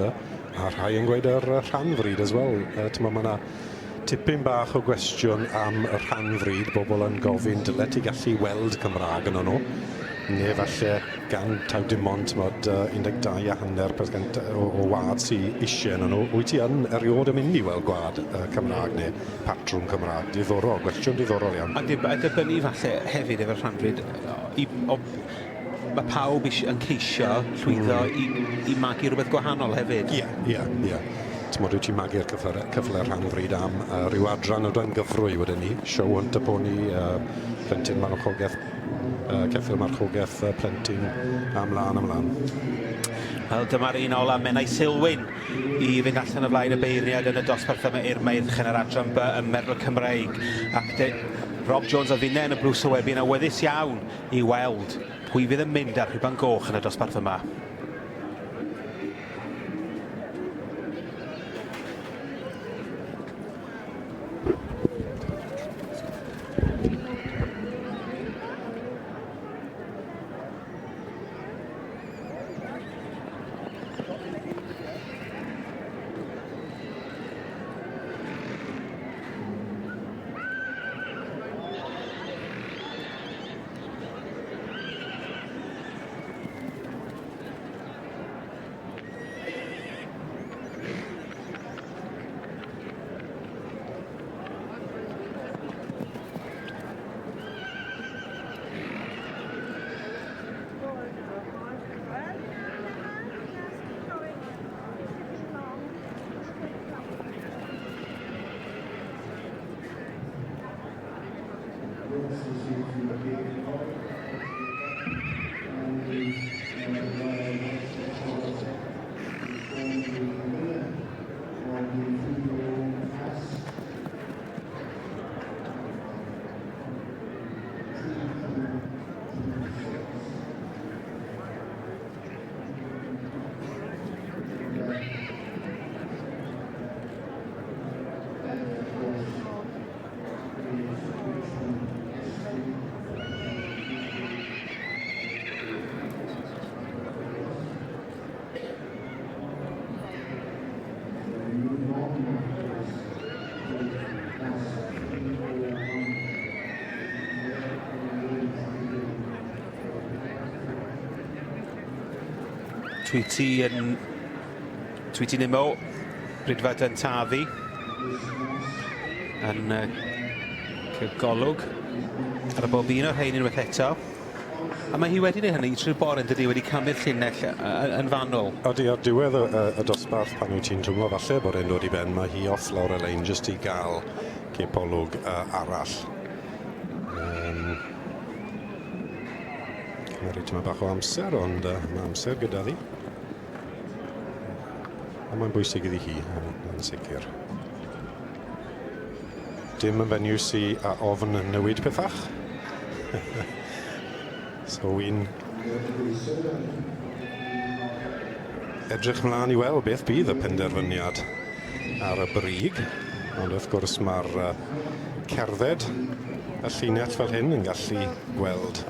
a rhai yn gweud yr rhanfryd as well. Mae yna tipyn bach o gwestiwn am y rhanfryd, bobl yn gofyn dyle ti gallu weld Cymraeg yn nhw, neu falle gan taw dim ond 12.5% o wad sy'n eisiau yn nhw. Wyt ti yn eriod yn mynd i weld gwad Cymraeg neu patrwm Cymraeg? Diddorol, gwestiwn diddorol iawn. A dibynnu falle hefyd efo'r rhanfryd, mae pawb yn ceisio llwyddo i magu rhywbeth gwahanol hefyd. Ie. Tymod wyt ti'n magu'r cyfle rhanfryd am ryw adran o dan gyfrwy wedyn ni. Show Hunt y Pony, plentyn marchogaeth, ceffyl marchogaeth plentyn amlan. Wel, dyma'r un ola Menai Silwyn i fynd allan o flaen y beiriad yn y dosbarth yma i'r meirch yn yr adran B yn Merol Cymreig. Ac Rob Jones a finne yn y blws o webi yn awyddus iawn i weld pwy fydd yn mynd ar Rhuban Goch yn y dosbarth yma. Tweety Nimo, Brydfad yn Tafi, yn golwg ar y bob un o'r rhain unwaith eto. A mae hi wedi gwneud hynny trwy'r bore yn dydi, wedi cymryd llinell yn fanwl. Odi, ar diwedd y dosbarth pan wyt ti'n trwmlo falle bod e'n dod i ben, mae hi off lawr y lein jyst i gael cepolwg arall. Cymryd tyma bach o amser, ond mae amser gyda ddi. A mae'n bwysig iddi hi, yn sicr. Dim yn fenyw sy a ofn newid pethach. So wy'n edrych mlaen i weld beth bydd y penderfyniad ar y brig. Ond wrth gwrs mae'r cerdded y llinell fel hyn yn gallu gweld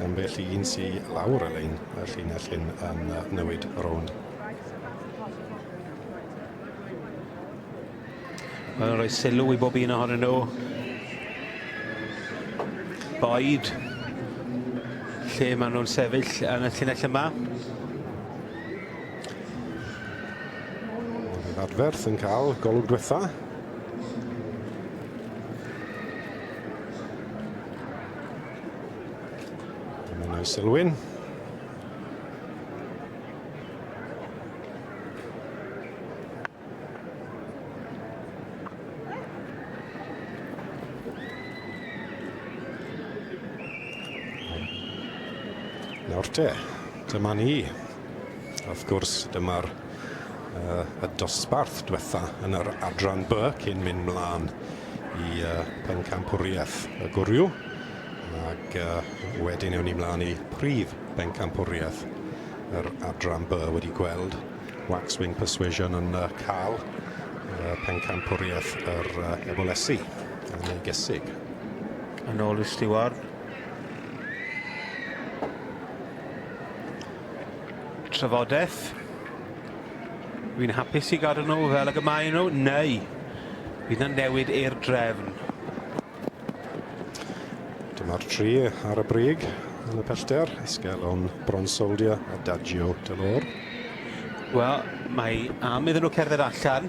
ambell un sy lawr y lein y llinell hyn yn newid rownd. Mae'n rhoi sylw i bob un ohonyn nhw. Boed lle maen nhw'n sefyll yn y llinell yma. Mae'r adferth yn cael golwg diwetha. Mae'n ei sylwyn. Nawr te, dyma ni. Wrth gwrs, dyma'r y dosbarth diwetha yn yr adran B cyn mynd mlaen i bencampwriaeth y gwrw. Ac wedyn ewn ni mlaen i prif bencampwriaeth yr adran B wedi gweld Waxwing Persuasion yn cael pencampwriaeth yr Ebolesi yn ei gesig. Yn ôl y Stewart. Trafodaeth. Fi'n hapus i gadw nhw fel y gymau nhw, neu fydd yna newid i'r drefn. Dyma'r tri ar y brig yn y pellter, Esgelon, Bronsoldia a Dagio Delor. Wel, mae am iddyn nhw cerdded allan.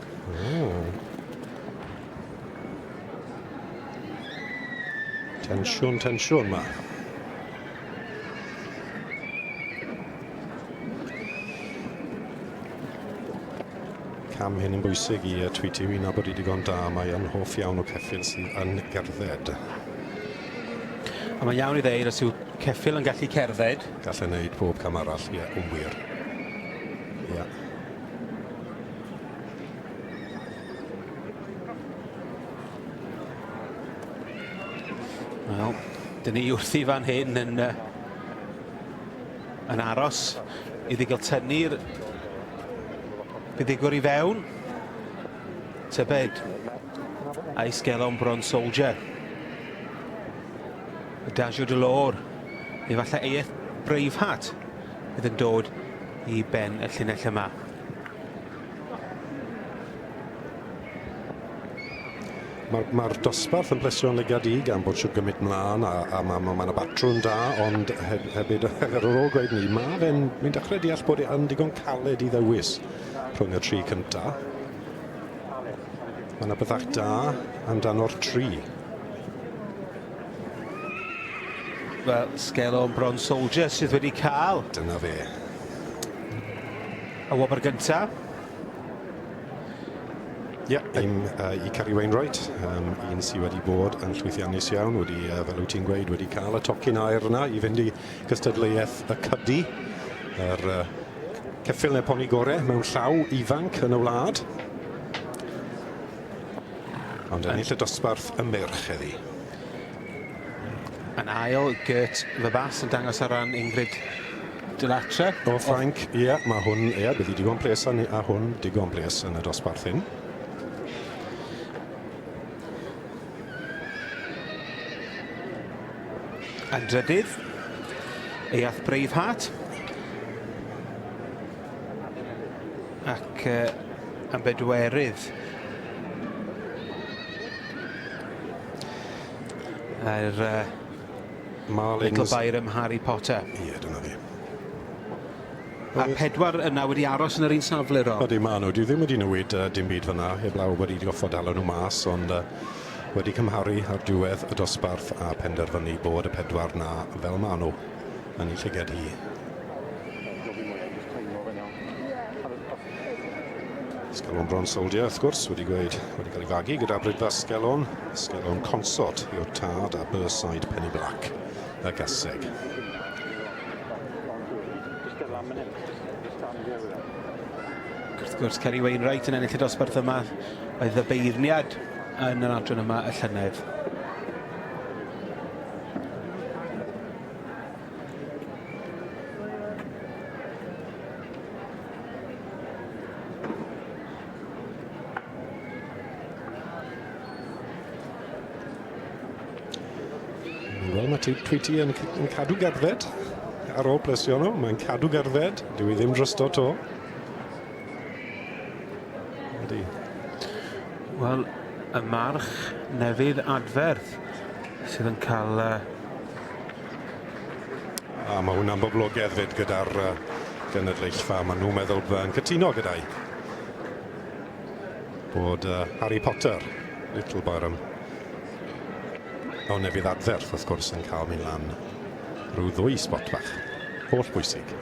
Tensiwn ma. Cam hyn yn bwysig i Tweety. Wy'n nabod i digon da. Mae yn hoff iawn o ceffyl sydd yn gerdded. A mae'n iawn i ddeud os yw ceffyl yn gallu cerdded. Gallai wneud pob cam arall, yn wir. Ia. Wel, dyn ni wrthi fan hyn yn aros iddi gael tynnu'r buddigwr i fewn. Tybed, a Esgelon Bronsoldia. Dagio Delor, efallai Eith Braveheart fydd yn dod i ben y llinell yma. Mae'r dosbarth yn blesion legadig am bod siw gymryd mlaen a mae'n batrwm da, ond hefyd ar ôl gweud ni, mi'n dechrau deall bod e'n digon caled i ddewis rhwng y tri cynta. Mae yna byddach da amdano o'r tri. Wel, Esgelon Bronsoldia sydd wedi cael. Dyna fe. Y wobr gyntaf. Ie, i Ceri Wainwright, un sydd wedi bod yn llwythiannus iawn, wedi, fel wyt ti'n gweud, wedi cael y tocyn air yna i fynd i gystadleuaeth y Cydi, yr ceffil neu poni gorau mewn llaw ifanc yn y wlad. Ond ennill y dosbarth y merch heddi. Yn ail, Gert Fabas yn dangos ar ran Ingrid Dylatre. O Ffrainc, ie, mae hwn, ie, bydd i digon ples a hwn digon ples yn y dosbarth hyn. Yn drydydd, Eath Braveheart. Ac yn bedwerydd, Little Byram Harry Potter. Ie, dyna fi. A pedwar yna wedi aros yn yr un safle, Rob. Ydy, maen nhw. Dwi ddim wedi newid dim byd fyna, heblaw wedi goffod dal nhw mas, ond wedi cymharu ar diwedd y dosbarth a penderfynu bod y pedwar na fel maen nhw yn ei llyged hi. Sgelon Bron Soldier, wrth gwrs, wedi cael ei fagu gyda brydfa Sgelon Consort yw'r tad a Burnside Penny Black y gaseg. Wrth gwrs, Ceri Wainwright yn ennill y dosbarth yma oedd y beirniad yn yr adran yma y llynedd. Wel, mae Tweety yn cadw gerdded ar ôl plesio nhw. Mae'n cadw gerdded. Dwi ddim drysto to. Ydy. Wel, y march Nefydd Adferth sydd yn cael... A mae hwnna'n boblogaidd fyd gyda'r genedlaethfa. Maen nhw'n meddwl yn cytuno gyda'i. Bod Harry Potter, Little Byram, o Nefydd Adferth, wrth gwrs, yn cael mynd lan rhyw 2 spot bach. Holl bwysig.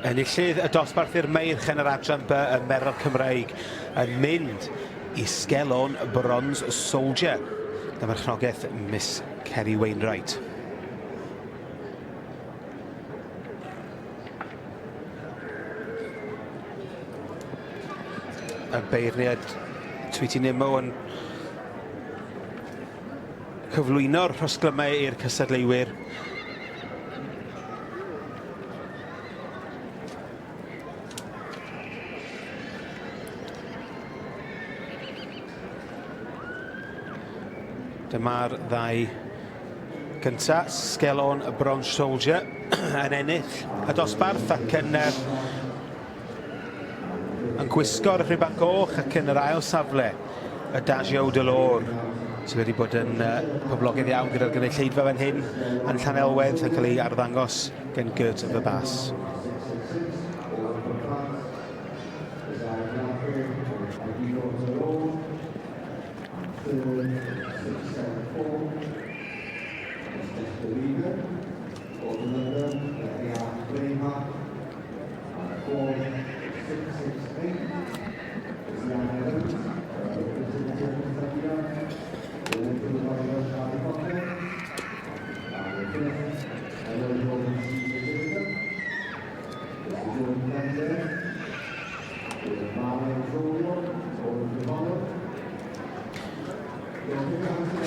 Enillydd y dosbarth i'r meirch yn yr adran by y Merol Cymreig yn mynd i Sgelon Bronze Soldier. Dyma'r marchnogaeth Miss Ceri Wainwright. Y beirniad Tweety Nimmo yn cyflwyno'r rhosglymau i'r cystadleuwyr. Dyma'r ddau gyntaf, Sgelon Bronze Soldier yn ennill y dosbarth ac yn gwisgo'r rhibang goch ac yn yr ail safle y Dagio Delor sydd wedi bod yn poblogaidd iawn gyda'r gynulleidfa fan hyn yn Llanelwedd yn cael ei arddangos gen Gert Fabas.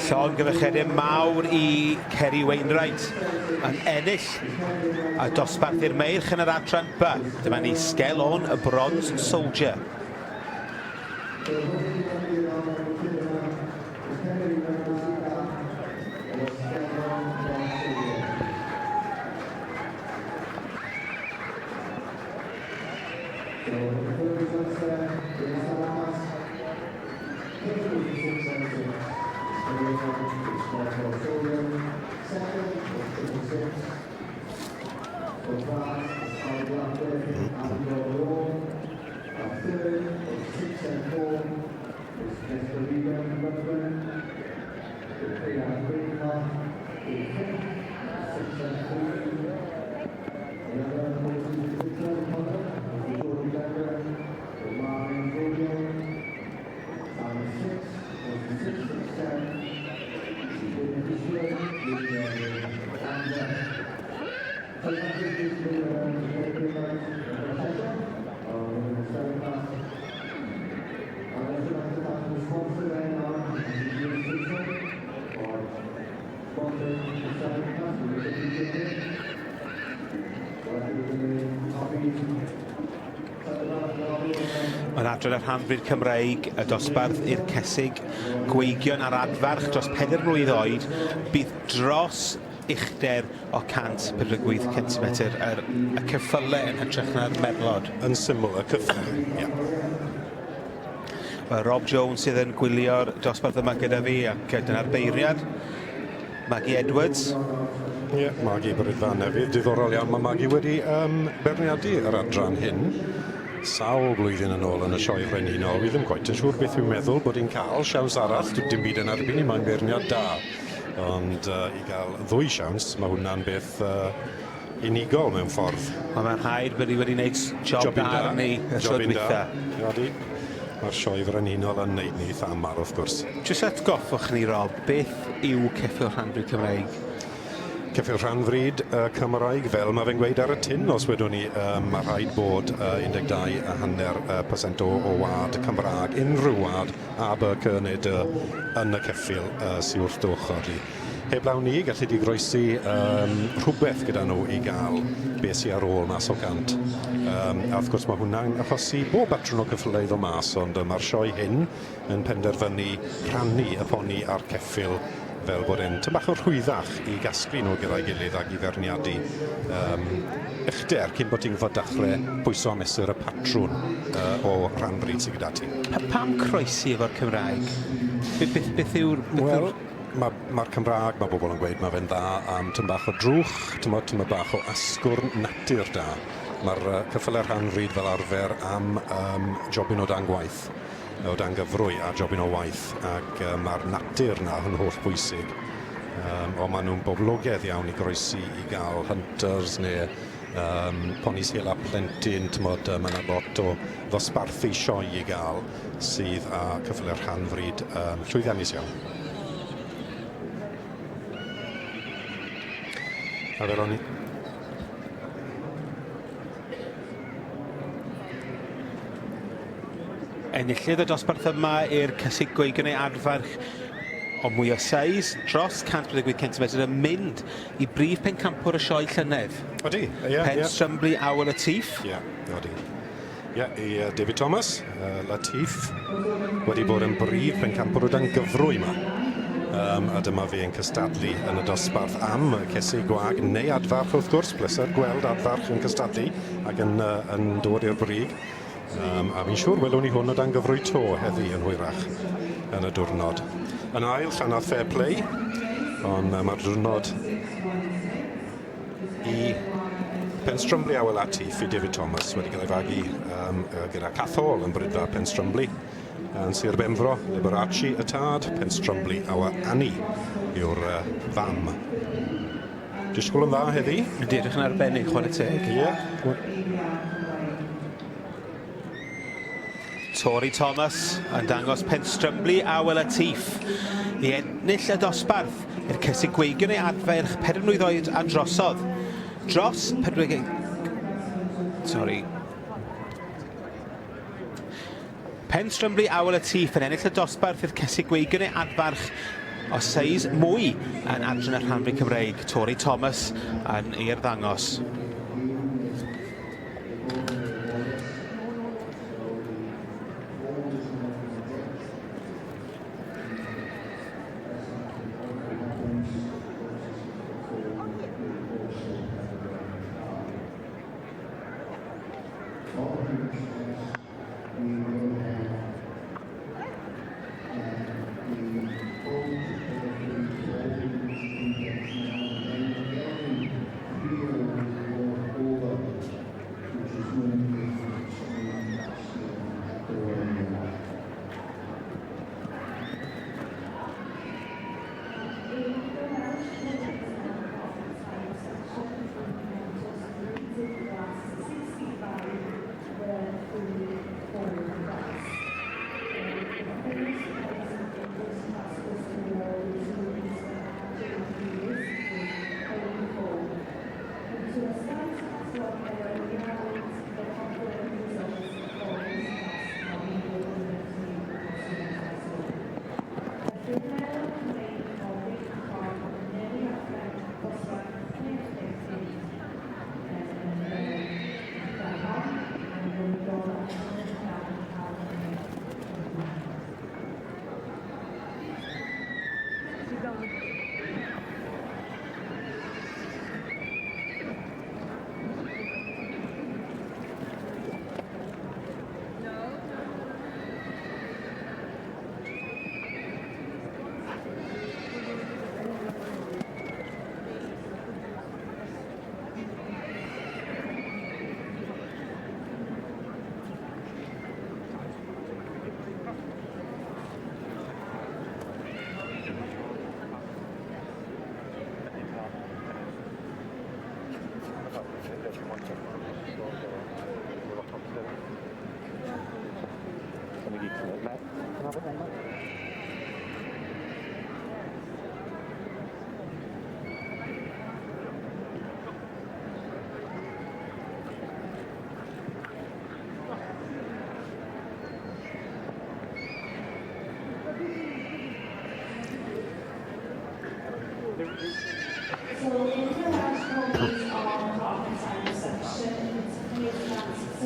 Llon gyfeiriad mawr i Ceri Wainwright yn ennill a dosbarth i'r meirch yn yr adran by. Dyma ni Sgelon Bronze Soldier. Yn adrodd y rhan bryd Cymreig, y dosbarth i'r cesig gweigion ar adfarch dros 4 mlwydd oed, bydd dros uchder o 148 centimetr y ceffylau yn hytrach na'r merlod. Yn syml, y cyffau, ie. Mae Rob Jones sydd yn gwylio'r dosbarth yma gyda fi ac dyna'r beiriad. Maggie Edwards. Ie, Maggie Brydfan hefyd. Diddorol iawn, mae Maggie wedi berniadu yr adran hyn. Sawl blwyddyn yn ôl yn y sioe frenhinol. Fi ddim gwaith yn siŵr beth yw'n meddwl bod hi'n cael siawns arall. Dim byd yn erbyn i, mae'n berniad da. Ond i gael 2 siawns, mae hwnna'n beth unigol mewn ffordd. Ond mae'n rhaid bod hi wedi gwneud job da arni y tro dwytha. Mae'r sioe frenhinol yn neud ni thamar, wrth gwrs. Jyst atgoffwch ni, Rob, beth yw ceffyl rhanfryd Cymreig? Ceffyl rhanfryd Cymraeg, fel mae fe'n gweud ar y tin, os wedwn ni, mae rhaid bod 12.5% o wad Cymraeg, unrhyw wad a by nid yn y ceffyl sy'n wrth ochr i. Heblaw ni, gallu di groesi rhywbeth gyda nhw i gael beth sy'n ar ôl mas o gant. A wrth gwrs mae hwnna'n achosi bob batrwm o cyffylau iddo mas, ond mae'r sioe hyn yn penderfynu rhannu y poni a'r ceffyl fel bod e'n tym bach o rhwyddach i gasglu nhw gyda'i gilydd ac i ferniadu uchder cyn bod ti'n fod dechrau pwyso a mesur y patrwn o rhanfryd sydd gyda ti. Pam croesi efo'r Cymraeg? Beth yw'r... Wel, mae'r Cymraeg, mae bobl yn gweud, mae fe'n dda am tym bach o drwch, tym bach o asgwrn natur da. Mae'r cyffylau rhanfryd fel arfer am jobyn o dan gwaith, o dan gyfrwy a jobyn o waith, ac mae'r natur na yn holl bwysig. Ond maen nhw'n boblogaidd iawn i groesi i gael hunters neu ponis hela plentyn, mae yna lot o ddosbarthu sioe i gael sydd â cyffylau rhanfryd llwyddiannus iawn. A fel o'n i. Enillydd y dosbarth yma i'r cysig gweigion ei adfarch o mwy o seis, dros 148 cm yn mynd i brif pencampwr y sioe llynedd. Odi, ie. Penstrymli Awel Latif. Ie, odi. Ie, i David Thomas, Latif, wedi bod yn brif pencampwr o dan gyfrwy yma. A dyma fi yn cystadlu yn y dosbarth am cesig gwag neu adfarch wrth gwrs, bleser gweld adfarch yn cystadlu ac yn dod i'r brig. A fi'n siŵr welwn ni hwn o dan gyfrwy to heddi yn hwyrach yn y diwrnod. Yn ail, llanodd fair play, ond mae'r diwrnod i Penstrymli Awel Latif i David Thomas wedi cael ei fagu gyda Cathol yn brydfa Penstrymli. Yn Sir Benfro, Liberace y tad, Penstrymli Awa Annie yw'r fam. Disgwyl yn dda heddi. Ydy, edrych yn arbennig, chwarae teg. Ie. Tori Thomas yn dangos Penstrymli Awel Latif i ennill y dosbarth i'r cysig gweigion ei adferch 4 mlwydd oed a drosodd. Dros 40... Penstrymli Awel Latif yn ennill y dosbarth i'r cysig gweigion ei adfarch o seis mwy yn adran y rhanfryd Cymreig. Tori Thomas yn i'r ddangos.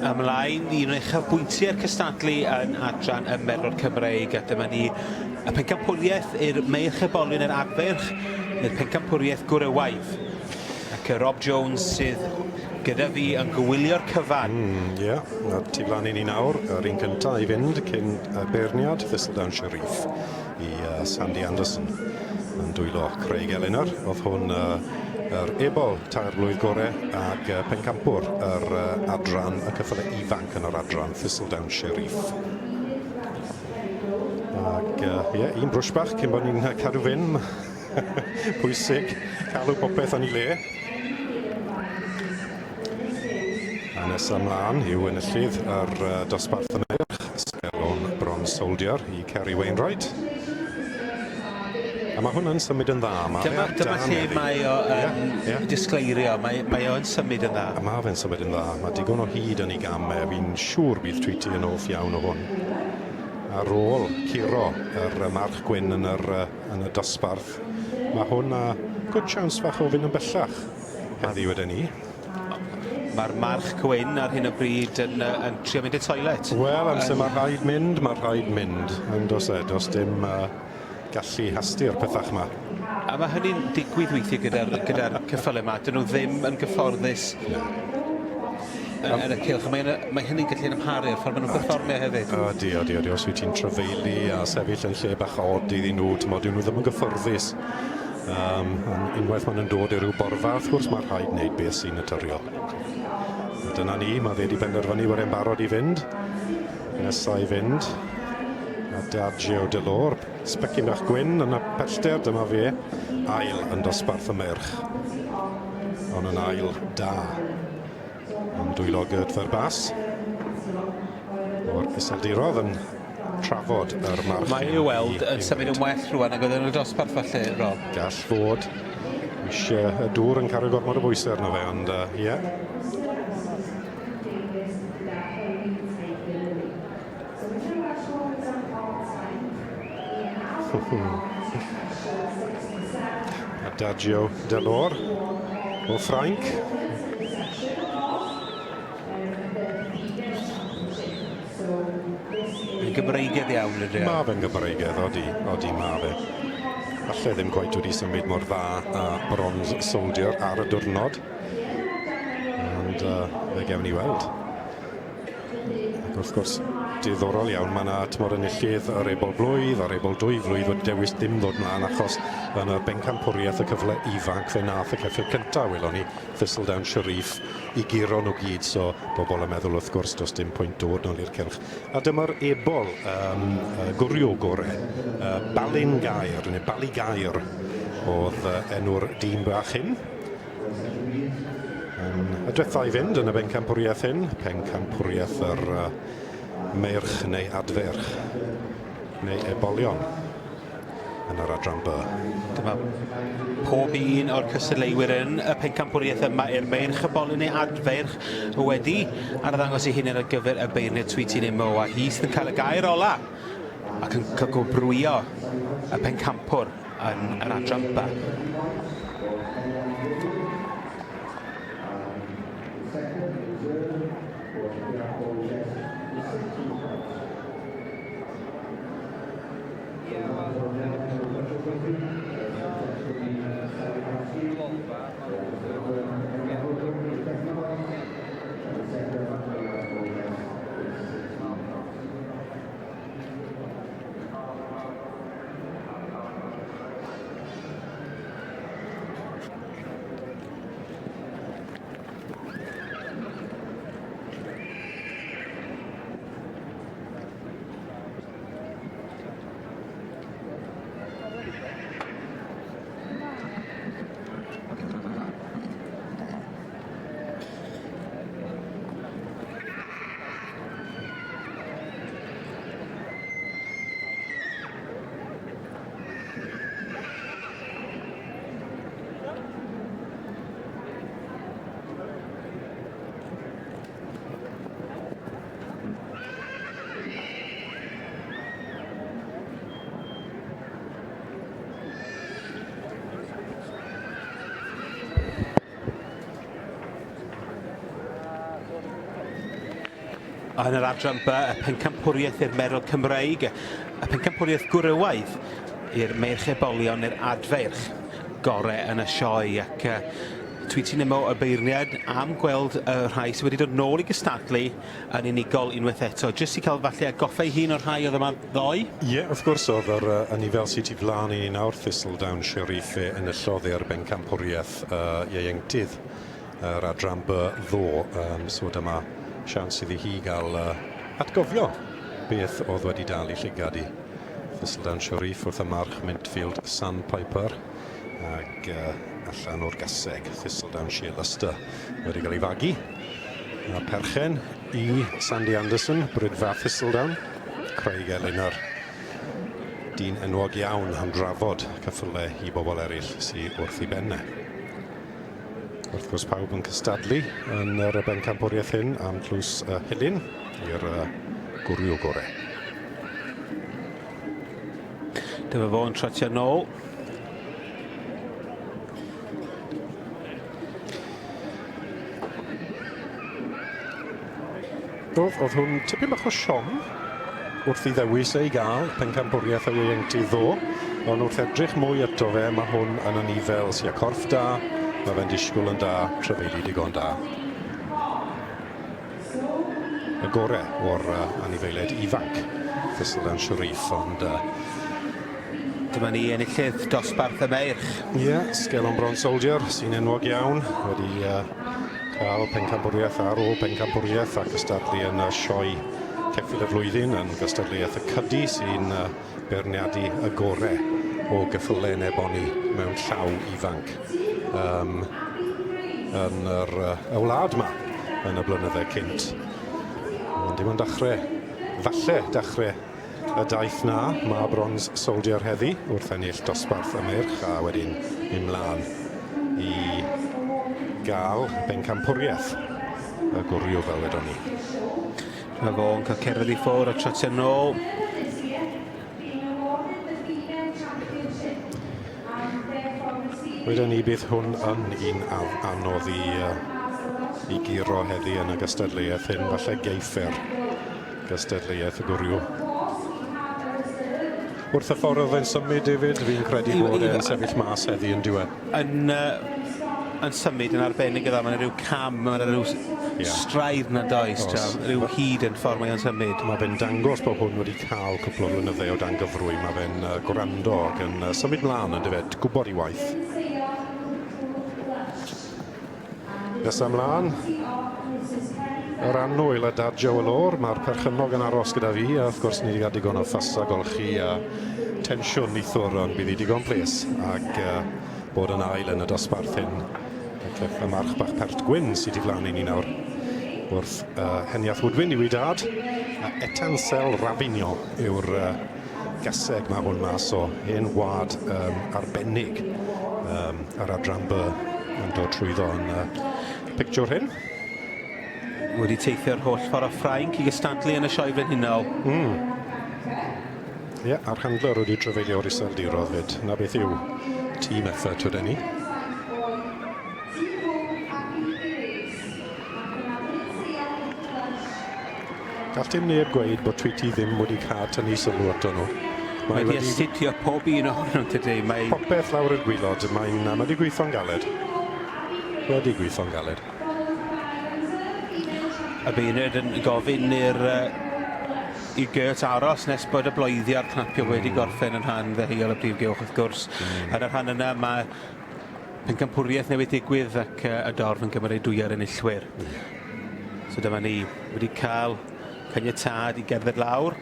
Ymlaen, un o uchafbwyntiau'r cystadlu yn adran y Merod Cymreig, a dyma ni y pencampwriaeth i'r meirch ebolyn yr adferch, neu'r pencampwriaeth gwrywaidd. Ac y Rob Jones sydd gyda fi yn gwylio'r cyfan. Ie, a tu flan i ni nawr, yr un cyntaf i fynd cyn beirniad Thistledown Sheriff i Sandy Anderson. Yn dwylo Craig Eleanor, oedd hwn yr ebol tair blwydd gorau ac pencampwr yr adran, y cyffyle ifanc yn yr adran Thistledown Sheriff. Ac un brwsh bach cyn bod ni'n cadw fynd. Pwysig, cadw popeth yn ei le. A nes ymlaen yw enillydd yr dosbarth y merch, sgelon Bronze Soldier i Kerry Wainwright. A mae hwn yn symud yn dda. Dyma lle mae o disgleirio, mae o'n symud yn dda. A mae fe'n symud yn dda. Mae digon o hyd yn ei gamau. Fi'n siŵr bydd Tweety yn hoff iawn o hwn. Ar ôl curo yr march gwyn yn y dosbarth, mae hwn a good chance fach o fynd yn bellach heddi wedyn ni. Mae'r march gwyn ar hyn o bryd yn trio mynd i'r toilet. Wel, amser mae rhaid mynd, Yn dos dim gallu hastu'r pethach yma. A mae hynny'n digwydd weithiau gyda'r cyffyle yma. Dyn nhw ddim yn gyfforddus yn y cylch. Mae hynny'n gallu amharu'r ffordd maen nhw'n perfformio hefyd. Odi. Os wyt ti'n trafeilu a sefyll yn lle bach od iddyn nhw, dyn nhw ddim yn gyfforddus. Unwaith maen nhw'n dod i ryw borfa, wrth gwrs mae rhaid wneud beth sy'n naturiol. Dyna ni, mae fe wedi penderfynu bod e'n barod i fynd. Nesaf i fynd. Adagio Delor, sbecyn bach gwyn yn y pellter, dyma fe. Ail yn dosbarth y merch. Ond yn ail da. Yn dwylo Gert Verbas. O'r iseldirodd yn trafod yr march. Mae i'w weld yn symud yn well rwan ac oedd yn y dosbarth falle, Rob. Gall fod. Eisiau y dŵr yn cario gormod o bwysau arno fe, ond ie. Adagio Delor o Ffrainc. Yn Gymreigedd iawn ydy. Mae fe'n Gymreigedd, odi mae fe. Falle ddim gwaith wedi symud mor dda a Bronze Soldier ar y diwrnod. Ond fe gefn ni weld. Ac wrth gwrs, diddorol iawn, mae yna tymor enillydd yr ebol blwydd, a'r ebol 2 flwydd wedi dewis dim ddod mlaen achos yn y bencampwriaeth y cyfle ifanc fe nath y ceffyl cyntaf, welon ni Thistledown Sheriff i giro nhw gyd, so bobl yn meddwl wrth gwrs does dim pwynt dod nôl i'r cylch. A dyma'r ebol gwrio gorau, Balin Gair, neu Bali Gair, oedd enw'r dîm bach hyn. Y diwethaf i fynd yn y bencampwriaeth hyn, pencampwriaeth yr meirch neu adferch, neu ebolion yn yr adran B. Dyma pob un o'r cystadleuwyr yn y pencampwriaeth yma i'r meirch ebolyn neu adferch wedi arddangos ei hunain ar gyfer y beirniad Tweety neu Mo, a hi sydd yn cael y gair ola ac yn cygobrwyo y pencampwr yn yr adran B. Yn yr adran B, y pencampwriaeth i'r Merol Cymreig, y pencampwriaeth gwrywaidd i'r merchebolion i'r adferch gorau yn y sioe, ac Tweet ti'n ymo y beirniad am gweld y rhai sydd wedi dod nôl i gystadlu yn unigol unwaith eto. Jyst i cael falle goffa ei hun o'r rhai oedd yma ddoi? Ie, wrth gwrs oedd yr nifel sydd wedi flaen i nawr Thistledown Sheriff enillodd i'r bencampwriaeth ieuenctydd yr adran B ddo. So dyma sians iddi hi gael atgofio beth oedd wedi dal i llygad i Thistledown Sheriff wrth y march Mintfield Sandpiper ac allan o'r gaseg Thistledown Sheerluster wedi cael ei fagu. A perchen i Sandy Anderson, brydfa Thistledown. Craig Eleanor, dyn enwog iawn am drafod ceffylau i bobl eraill sydd wrth i benne. Wrth gwrs pawb yn cystadlu yn yr bencampwriaeth hyn am tlws Hilyn i'r gwrw gorau. Dyma fo yn trotio nôl. Oedd hwn tipyn bach o siom wrth i ddewis ei gael pencampwriaeth o ieuenctydd ddo, ond wrth edrych mwy eto fe, mae hwn yn y nifel sy'n corff da, mae fe'n disgwyl yn da, trefeili digon da. Y gorau o'r anifeiliaid ifanc Thistledown Sheriff, ond dyma ni enillydd dosbarth y meirch. Ie, Sgelon Bron Soldier sy'n enwog iawn, wedi cael pencampwriaeth ar ôl pencampwriaeth a gystadlu yn y sioe ceffyl y flwyddyn yn gystadleuaeth y Cydi sy'n beirniadu y gorau o geffylau neboni mewn llaw ifanc yn yr wlad yma yn y blynyddau cynt. Ond dim ond falle dechrau y daith na, mae Bronze Soldier heddi wrth ennill dosbarth y merch a wedyn ymlaen i gael bencampwriaeth y gwrw fel wedon ni. Mae fo'n cael cerdded i ffwrdd a trotio nôl. Wedyn ni bydd hwn yn un anodd i giro heddi yn y gystadleuaeth hyn, falle geiffer gystadleuaeth y gwrw. Wrth y ffordd oedd e'n symud David, fi'n credu bod e'n sefyll mas heddi yn diwedd. Yn symud yn arbennig o dda, mae'n rhyw cam, mae'n rhyw straidd na does, rhyw hyd yn ffordd mae'n symud. Mae fe'n dangos bod hwn wedi cael cwpl o flynyddau o dan gyfrwy, mae fe'n gwrando ac yn symud mlaen yn dyfed, gwybod i waith. Nesa mlaen, yr annwyl a dadio y lor, mae'r perchymnog yn aros gyda fi, a wrth gwrs ni wedi cael digon o ffasa golchi a tensiwn eithwr, ond bydd i digon ples, ac bod yn ail yn y dosbarth hyn. Y march bach Pert Gwyn sydd wedi flaen i ni nawr wrth Heniath Woodwyn i'w dad, a Etansel Rafinio yw'r gaseg mae hwn mas o hen wad arbennig ar adran B yn dod trwyddo yn pictiwr hyn. Wedi teithio'r holl ffordd o Ffrainc i gystadlu yn y sioe frenhinol. Ie, a'r handler wedi trefeilio o'r iseldirodd fyd. Na beth yw team effort wedi'n ni. Gall dim neb gweud bod Tweety ddim wedi cael tynnu sylw ato nhw. Mae wedi astudio pob un ohonyn nhw tydi. Popeth lawr y gwylod, mae wedi gweithio'n galed. Wedi gweithio'n galed. Y beirniad yn gofyn i Gert aros nes bod y bloeddiad clapio wedi gorffen yn rhan ddeheuol y brif gylch wrth gwrs. Yn yr rhan yna mae pencampwriaeth newydd digwydd ac y dorf yn cymryd dwyar enillwyr. So dyma ni wedi cael caniatad i gerdded lawr.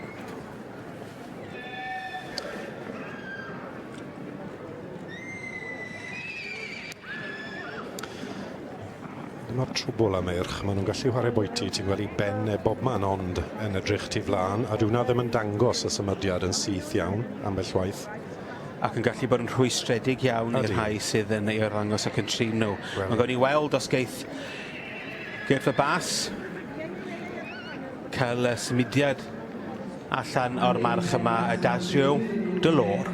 Dyma'r trwbl am eirch, maen nhw'n gallu chwarae bwyty, ti'n gweld i ben neu bobman ond yn edrych tu flaen, a dwi'n ddim yn dangos y symudiad yn syth iawn ambell waith. Ac yn gallu bod yn rhwystredig iawn i'r rhai sydd yn ei arddangos ac yn trin nhw. Mae'n gwneud i weld os geith Gert fy Bas cael symudiad allan o'r march yma y Dasio Delor.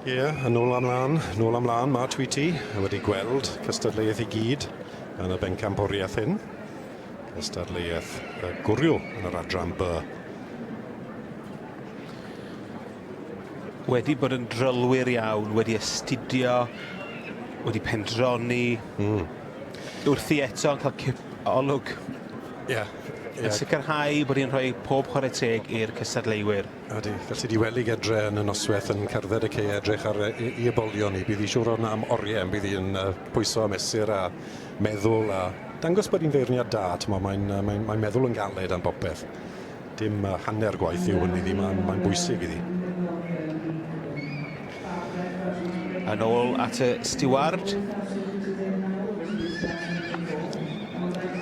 Ie, nôl amlan, mae Tweety wedi gweld cystadleuaeth i gyd yn y bencampwriaeth hyn. Cystadleuaeth gwrw yn yr adran B. Wedi bod yn drylwyr iawn, wedi astudio, wedi pendroni, wrthi eto yn cael olwg. Ie. Yn sicrhau bod hi'n rhoi pob chwarae teg i'r cystadleuwyr. Ydy, felly di weli gedre yn y noswaith yn cerdded y ce edrych ar i ebolion ni. Bydd hi siŵr o'n am oriau, bydd hi'n pwyso a mesur a meddwl a dangos bod hi'n feirniad da. Mae'n meddwl yn galed am bopeth. Dim hanner gwaith yw hwn iddi, mae'n bwysig iddi. Yn ôl at y steward.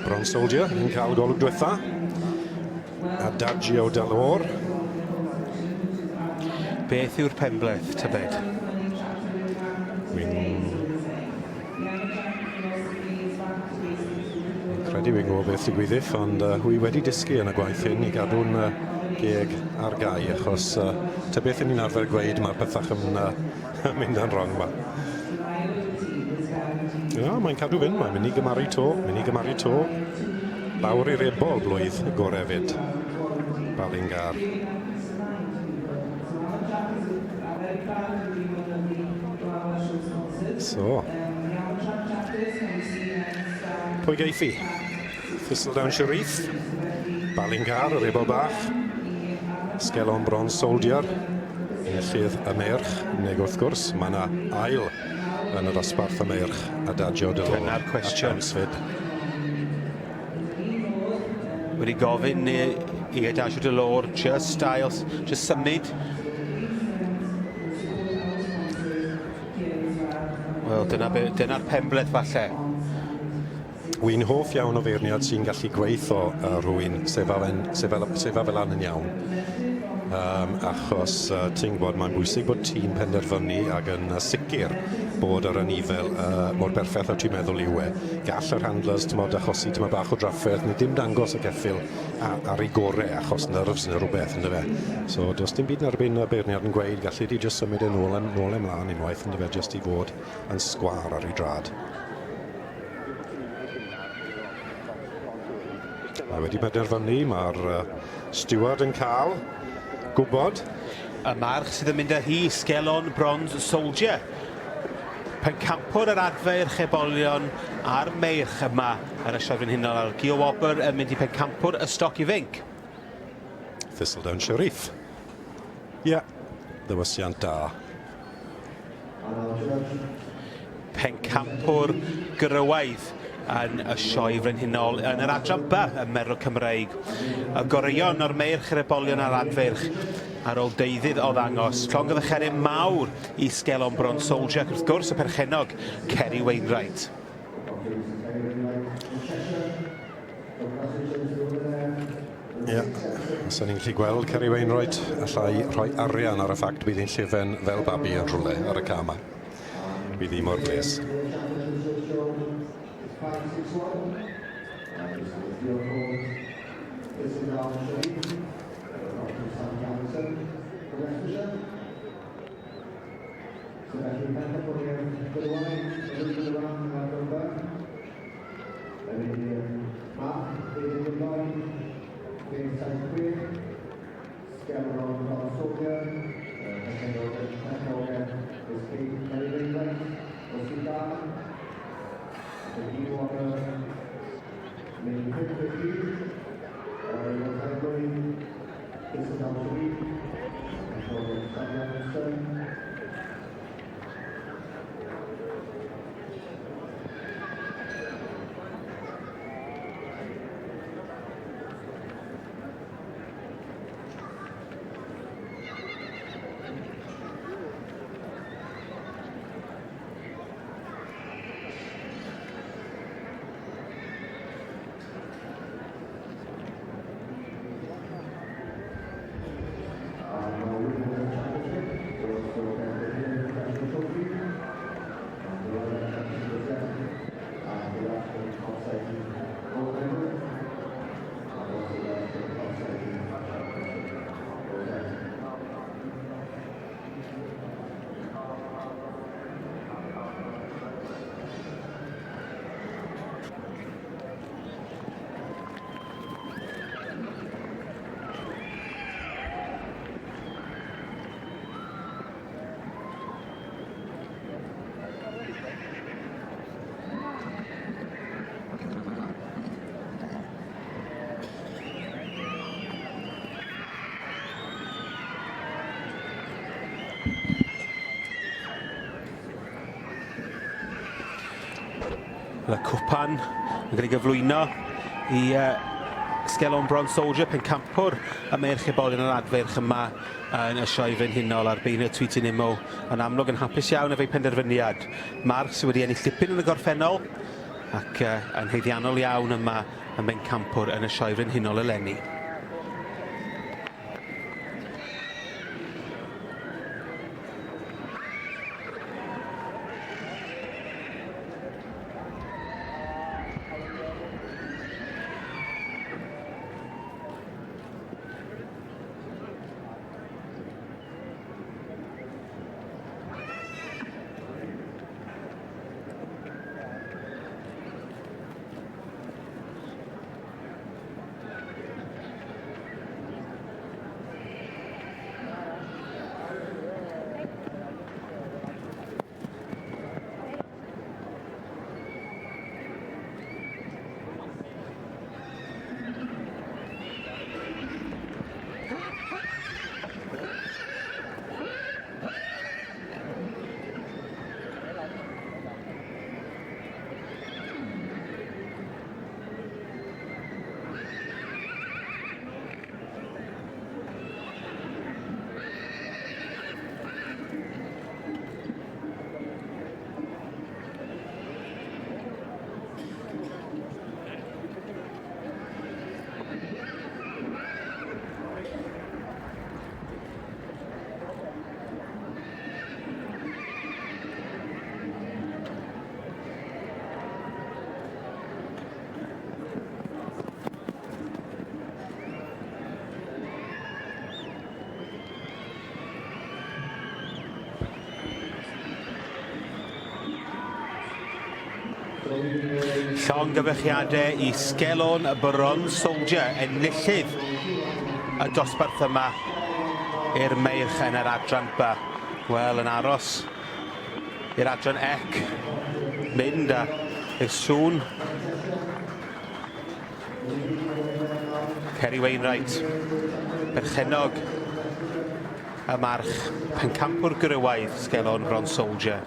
Bron Soldier yn cael golwg diwetha. Adagio Delor. Beth yw'r penbleth, tybed? Credu fi'n gwybod beth digwyddith, ond hwy wedi dysgu yn y gwaith hyn i gadw'n geg ar gau, achos ta beth ni'n arfer gweud, mae'r pethach yn mynd yn rong yma. Ja, mae'n cadw fynd, mae'n mynd i gymaru to. Lawr i'r ebol blwydd gorau fyd. Ballingar. So. Pwy geithi? Thistledown Sharif. Ballingar, yr ebol bach. Sgelon Bron Soldier. Enillydd y merch, neg wrth gwrs. Mae yna ail yn yr osbarth y merch, Adagio Delor. Dyna'r cwestiwn. Wedi gofyn i Adagio Delor just symud. Wel, dyna'r penbleth falle. Wy'n hoff iawn o feirniad sy'n gallu gweithio rhywun sefa fel an yn iawn. Achos ti'n gwybod mae'n bwysig bod ti'n penderfynu ac yn sicr bod yr anifel mor berffaith o ti'n meddwl yw e. Gall yr handlers achosi bach o drafferth neu dim dangos y ceffil ar ei gorau achos nerfs neu rhywbeth yn fe. So does dim byd yn erbyn y beirniad yn gweud gallu di just symud yn ôl ymlaen unwaith yn fe just i fod yn sgwar ar ei drad. A wedi penderfynu mae'r steward yn cael gwybod. Y march sydd yn mynd â hi, Sgelon Bronze Soldier. Pencampwr yr adfer chebolion a'r meirch yma yn y siafryn hynny ar Gio Wobber yn mynd i pencampwr y stoc i finc. Thistledown Sharif. Ie, ddywysiant da. Pencampwr gyrywaidd yn y sioe frenhinol yn yr adran B yn Merw Cymreig. Y goreuon o'r meirch yr ebolion a'r adferch ar ôl deuddydd o ddangos. Llong y ddechrau mawr i Sgelon Bron Soldier, wrth gwrs y perchenog Ceri Wainwright. Ie, os ni'n gallu gweld Ceri Wainwright allai rhoi arian ar y ffact bydd hi'n llifen fel babi yn rhywle ar y cama. Bydd hi mor bles. Y cwpan yn cael ei gyflwyno i Sgelon Bronze Soldier, pencampwr y merch ebolion yr adferch yma yn y sioe frenhinol ar bein y Tweety Nimo yn amlwg yn hapus iawn efo'i penderfyniad. Mark sydd wedi ennill dipyn yn y gorffennol ac yn heiddiannol iawn yma yn bencampwr yn y sioe frenhinol eleni. Llongyfechiadau i Sgelon Bronze Soldier enillydd y dosbarth yma i'r meirch yn yr adran B. Wel, yn aros i'r adran ec mynd a i'r sŵn. Ceri Wainwright, berchenog y march, pencampwr gyrywaidd Sgelon Bronze Soldier.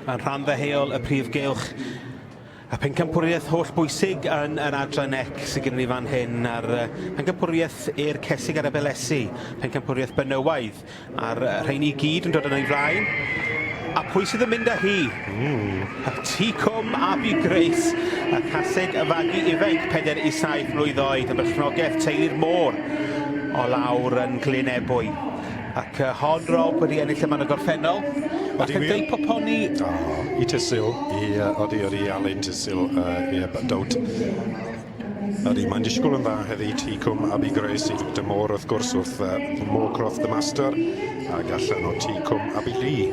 Yn rhan ddeheuol y prif gylch. Y pencampwriaeth holl bwysig yn yr adran ec sydd gyda ni fan hyn a'r pencampwriaeth i'r Cesig ar y Belesu, pencampwriaeth benywaidd a'r rhain i gyd yn dod yn ei flaen. A pwy sydd yn mynd â hi? Y T-Com Abi Grace, y caseg y fagu ifanc 4 i 7 mlwydd oed yn berchnogaeth teulu'r môr o lawr yn Glynebwy. Ac hon Rob wedi ennill yma yn y gorffennol. Ac yn dweud poponi... I Tysil, oedi Alun Tysil i'r dawt. Mae'n disgwyl yn dda heddi T-Com Abi Grace i dymor wrth gwrs wrth Moorcroft the Master ac allan o T-Com Abi Lee.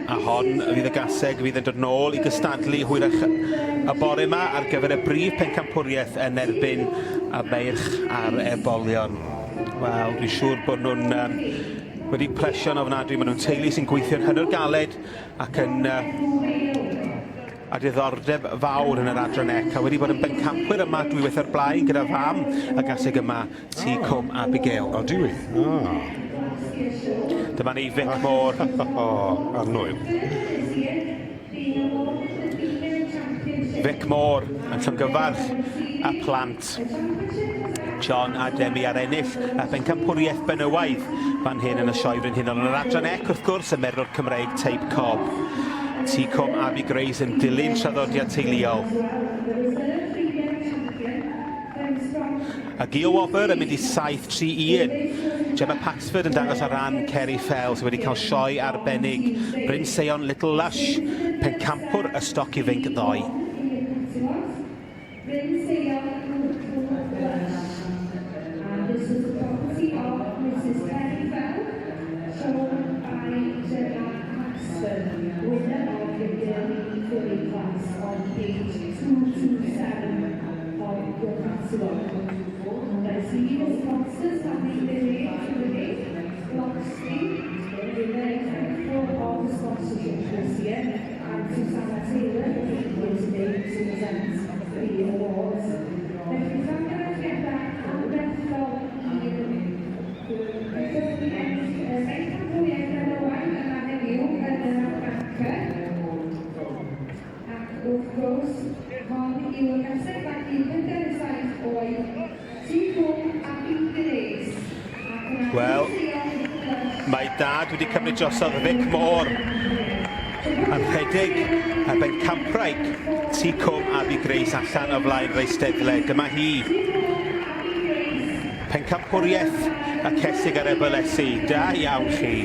A hon fydd y gaseg fydd yn dod nôl i gystadlu hwyrach y bore yma ar gyfer y brif pencampwriaeth yn erbyn y meirch a'r ebolion. Wel, dwi'n siŵr bod nhw'n wedi plesio'n ofnadwy. Maen nhw'n teulu sy'n gweithio'n hynny'r galed ac yn a diddordeb fawr yn yr adran ec. A wedi bod yn bencampwyr yma dwywaith o'r blaen gyda fam y gaseg yma, T-Com Abigail. O, dwi? Dyma ni Vic Moore. Annwyl. Vic Moore yn llongyfarch y plant. John a Demi ar ennill a bencampwriaeth benywaidd fan hyn yn y sioe frenhinol. Yn yr adran ec wrth gwrs y Merlwr Cymreig Tape Cob. T-Com Abby Grace yn dilyn traddodiad teuluol. A Gio Wobber yn mynd i 7-3-1. Gemma Paxford yn dangos ar ran Kerry Fells wedi cael sioe arbennig. Bryn Seion Little Lush, pencampwr y stoc i Finc ddoe. This is the property of Mrs. Kerry Fell, shown by Gemma Paxford, winner of the Derby Filly class on page 227 of the catalogue. And I see the sponsors have been donated to the gate. Locksley, the very thankful of the sponsorship this year, and Susanna Taylor, who is here today to present the awards. Wrth gwrs, hon yw'r nesaf ac i 57 oed, T-Com Abby Grace. Wel, mae dad wedi cymryd drosodd Vic Moore yn rhedeg a bencampwraig T-Com Abby Grace allan o flaen reisteddle. Dyma hi. Pencampwriaeth a cesig ar ebolesu. Da iawn chi.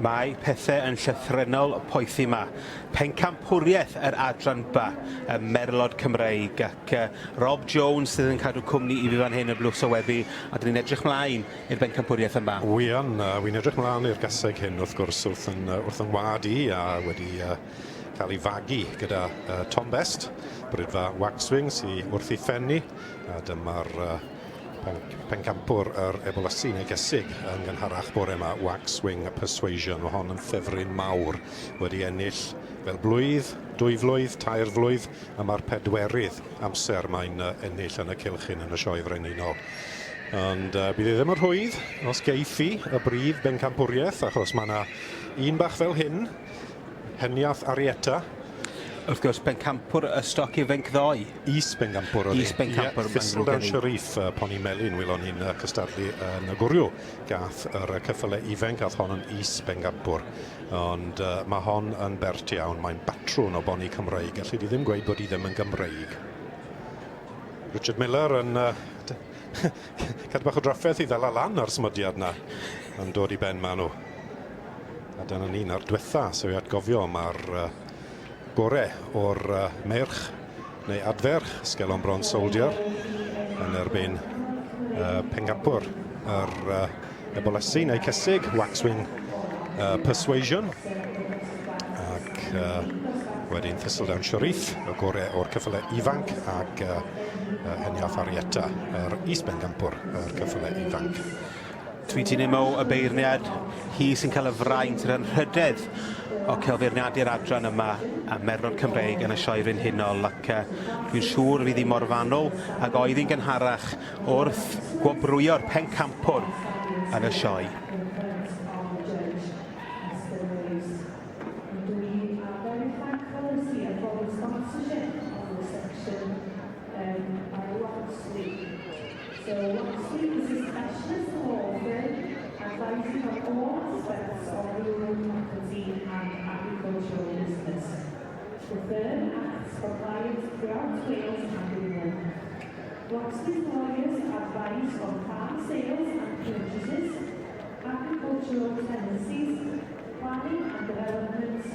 Mae pethau yn llythrenol poethi yma. Pencampwriaeth yr adran ba, y Merlod Cymreig, ac Rob Jones sydd yn cadw cwmni i fi fan hyn y blws o webi, a dyn ni'n edrych mlaen i'r bencampwriaeth yma. Wy'n edrych mlaen i'r gaseg hyn wrth gwrs wrth yn wad i a wedi cael ei fagu gyda Tom Best, brydfa Waxwing sy'n wrth ei ffenni, a dyma'r pencampwr yr ebolasu neu gesig yn gynharach bore yma, Waxwing Persuasion, o hon yn ffefryn mawr, wedi ennill fel blwydd, 2 flwydd, 3 flwydd, a mae'r 4rydd amser mae'n ennill yn y cylchyn yn y sioe frenhinol. Ond bydd ddim yn rhwydd os geiff i y brif bencampwriaeth, achos mae yna un bach fel hyn, Heniath Arietta. Wrth gwrs, bencampwr y stoc i Finc ddoe. Is-bencampwr oedd Is-bencampwr. Thistledown Sharif, poni melyn, wylwn ni'n cystadlu yn y gwrw. Gath yr cyffyle ifenc, gath hon yn is-bencampwr. Ond mae hon yn bert iawn, mae'n batrwn o boni Cymreig, gallu di ddim gweud bod i ddim yn Gymreig. Richard Miller yn cadw bach o drafferth i ddala lan ar smydiad na, yn dod i ben ma nhw. A dyna ni'n ar diwetha, so i atgofio mae'r gore o'r merch neu adfer Sgelon Bron Soldier yn erbyn pencampwr yr ebolasu neu cysig Waxwing Persuasion, ac wedyn Thistledown Sharif, y gore o'r cyffyle ifanc, ac Heniath Arietta, yr is-bencampwr yr cyffyle ifanc. Tweety Nimo y beirniad, hi sy'n cael y fraint yn rhydedd o celfeirniadu'r adran yma a Merlod Cymreig yn y sioe frenhinol, ac dwi'n siŵr fydd hi mor fanwl ac oedd hi'n gynharach wrth gwobrwyo'r pencampwr yn y sioe. Advising on all aspects of rural property and agricultural business. Roxley's lawyers advise on car sales and purchases, agricultural tenancies, planning and developments,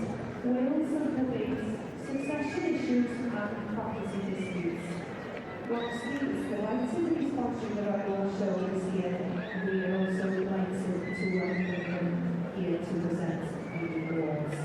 wills and probates, succession issues and property disputes. Roxley is delighted he's sponsoring the Royal Show this year, and we are also delighted to welcome him here to present the awards.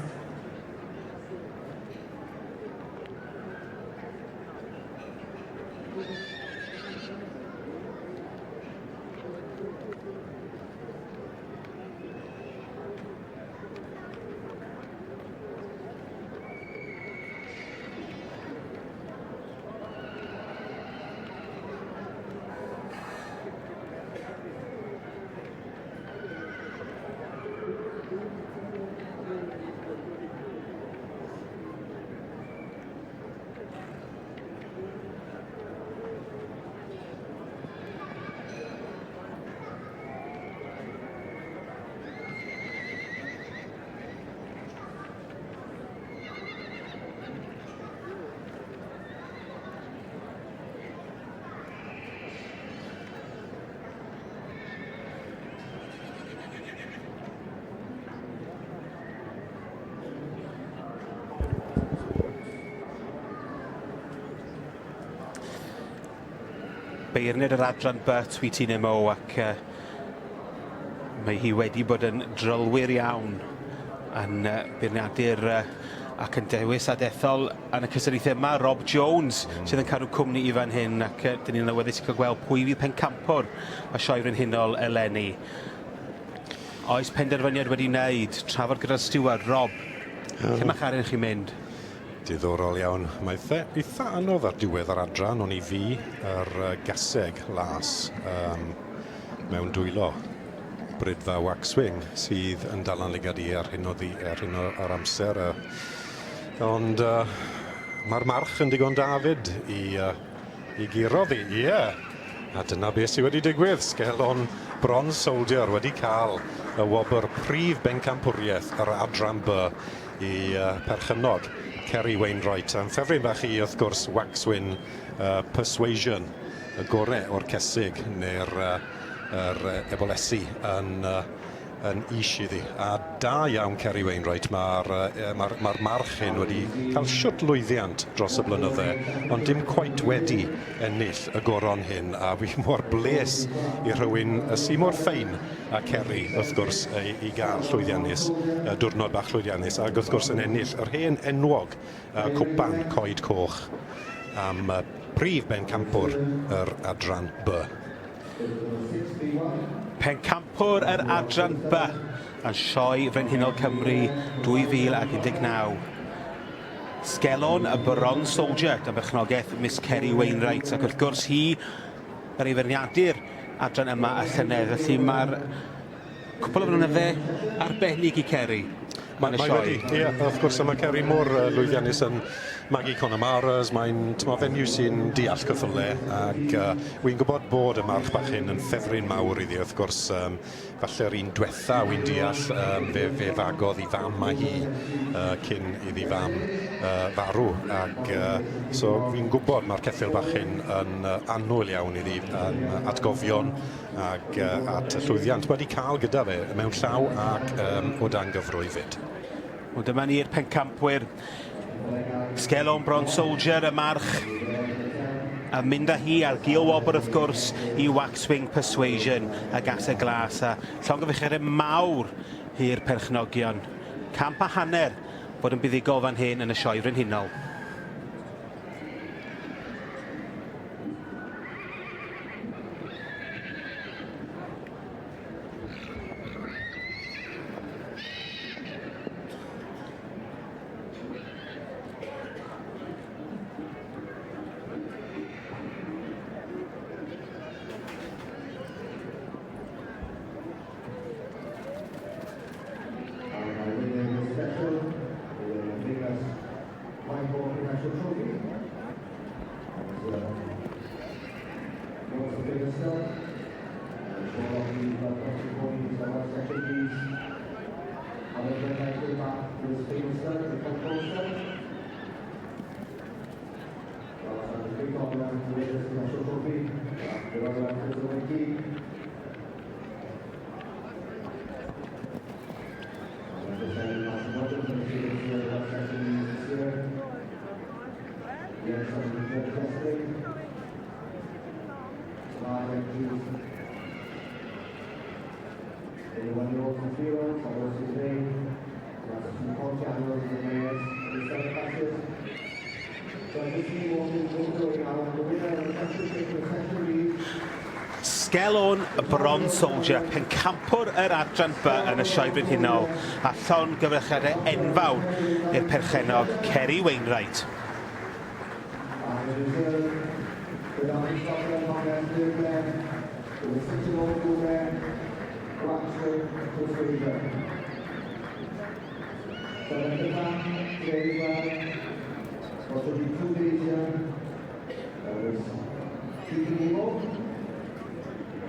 Beirned yr adran by Tweety Nemo ac mae hi wedi bod yn drylwyr iawn yn beirniadur ac yn dewis adethol yn y cysylltiaethau yma. Rob Jones sydd yn cadw cwmni i fan hyn ac dyn ni'n awyddus i cael gweld pwy fydd pencampwr a sioe frenhinol eleni. Oes penderfyniad wedi wneud, trafod gyda'r Stewart. Rob, lle mae Charin chi'n mynd? Diddorol iawn. Mae eitha anodd ar diwedd yr adran, ond i fi yr gaseg las mewn dwylo brydfa waxwing sydd yn dal yn ligad i ar hyn o'r amser. Ond mae'r march yn digon David i giro ddi. Ie. A dyna beth sydd wedi digwydd. Sgelon Bronze Soldier wedi cael y wobr prif bencampwriaeth yr adran by i perchynnog Kerry Wainwright. Yn ffefryn bach i, wrth gwrs, Waxwing Persuasion, y gorau o'r cesig neu'r ebolesi yn is iddi. A da iawn Kerry Wainwright. Mae'r march hyn wedi cael siwt lwyddiant dros y blynydde, ond dim cweit wedi ennill y goron hyn. A fi mor bles i rhywun sy mor ffein a Kerry, wrth gwrs, i gael llwyddiannus, diwrnod bach llwyddiannus, ac wrth gwrs yn ennill yr hen enwog cwpan coed coch am prif bencampwr yr adran by. Pencampwr yr adran by yn sioe Frenhinol Cymru 2019. Sgelon y Bronze Soldier y berchnogaeth Miss Kerry Wainwright, ac wrth gwrs hi yr ei feirniadur adran yma a llynedd. Felly mae'r cwpl o flynyddau arbennig i Kerry. Mae wedi, ie, wrth gwrs, mae Kerry mor lwyddiannus yn magu Connemara's. Mae'n fenyw sy'n deall ceffylau, ac wy'n gwybod bod y march bach hyn yn ffefryn mawr iddi. Wrth gwrs, falle'r un diwetha wy'n deall fe fagodd i fam mae hi cyn iddi fam farw. Ac so fi'n gwybod mae'r ceffyl bach hyn yn annwyl iawn iddi, atgofion ac at y llwyddiant wedi cael gyda fe mewn llaw ac o dan gyfrwy fyd. Wel, dyma ni'r pencampwyr. Sgelon Bronze Soldier, y march, a mynd â hi ar gil wobr, wrth gwrs, i Waxwing Persuasion a gas y glas. A llongyfeiriad mawr i'r perchnogion. Camp a hanner bod yn buddigol fan hyn yn y sioe frenhinol. Michael Sgelon y Bron Soldier, pencampwr yr adran by yn y sioe brenhinol, a llon gyfrchiadau enfawr i'r perchenog Kerry Wainwright.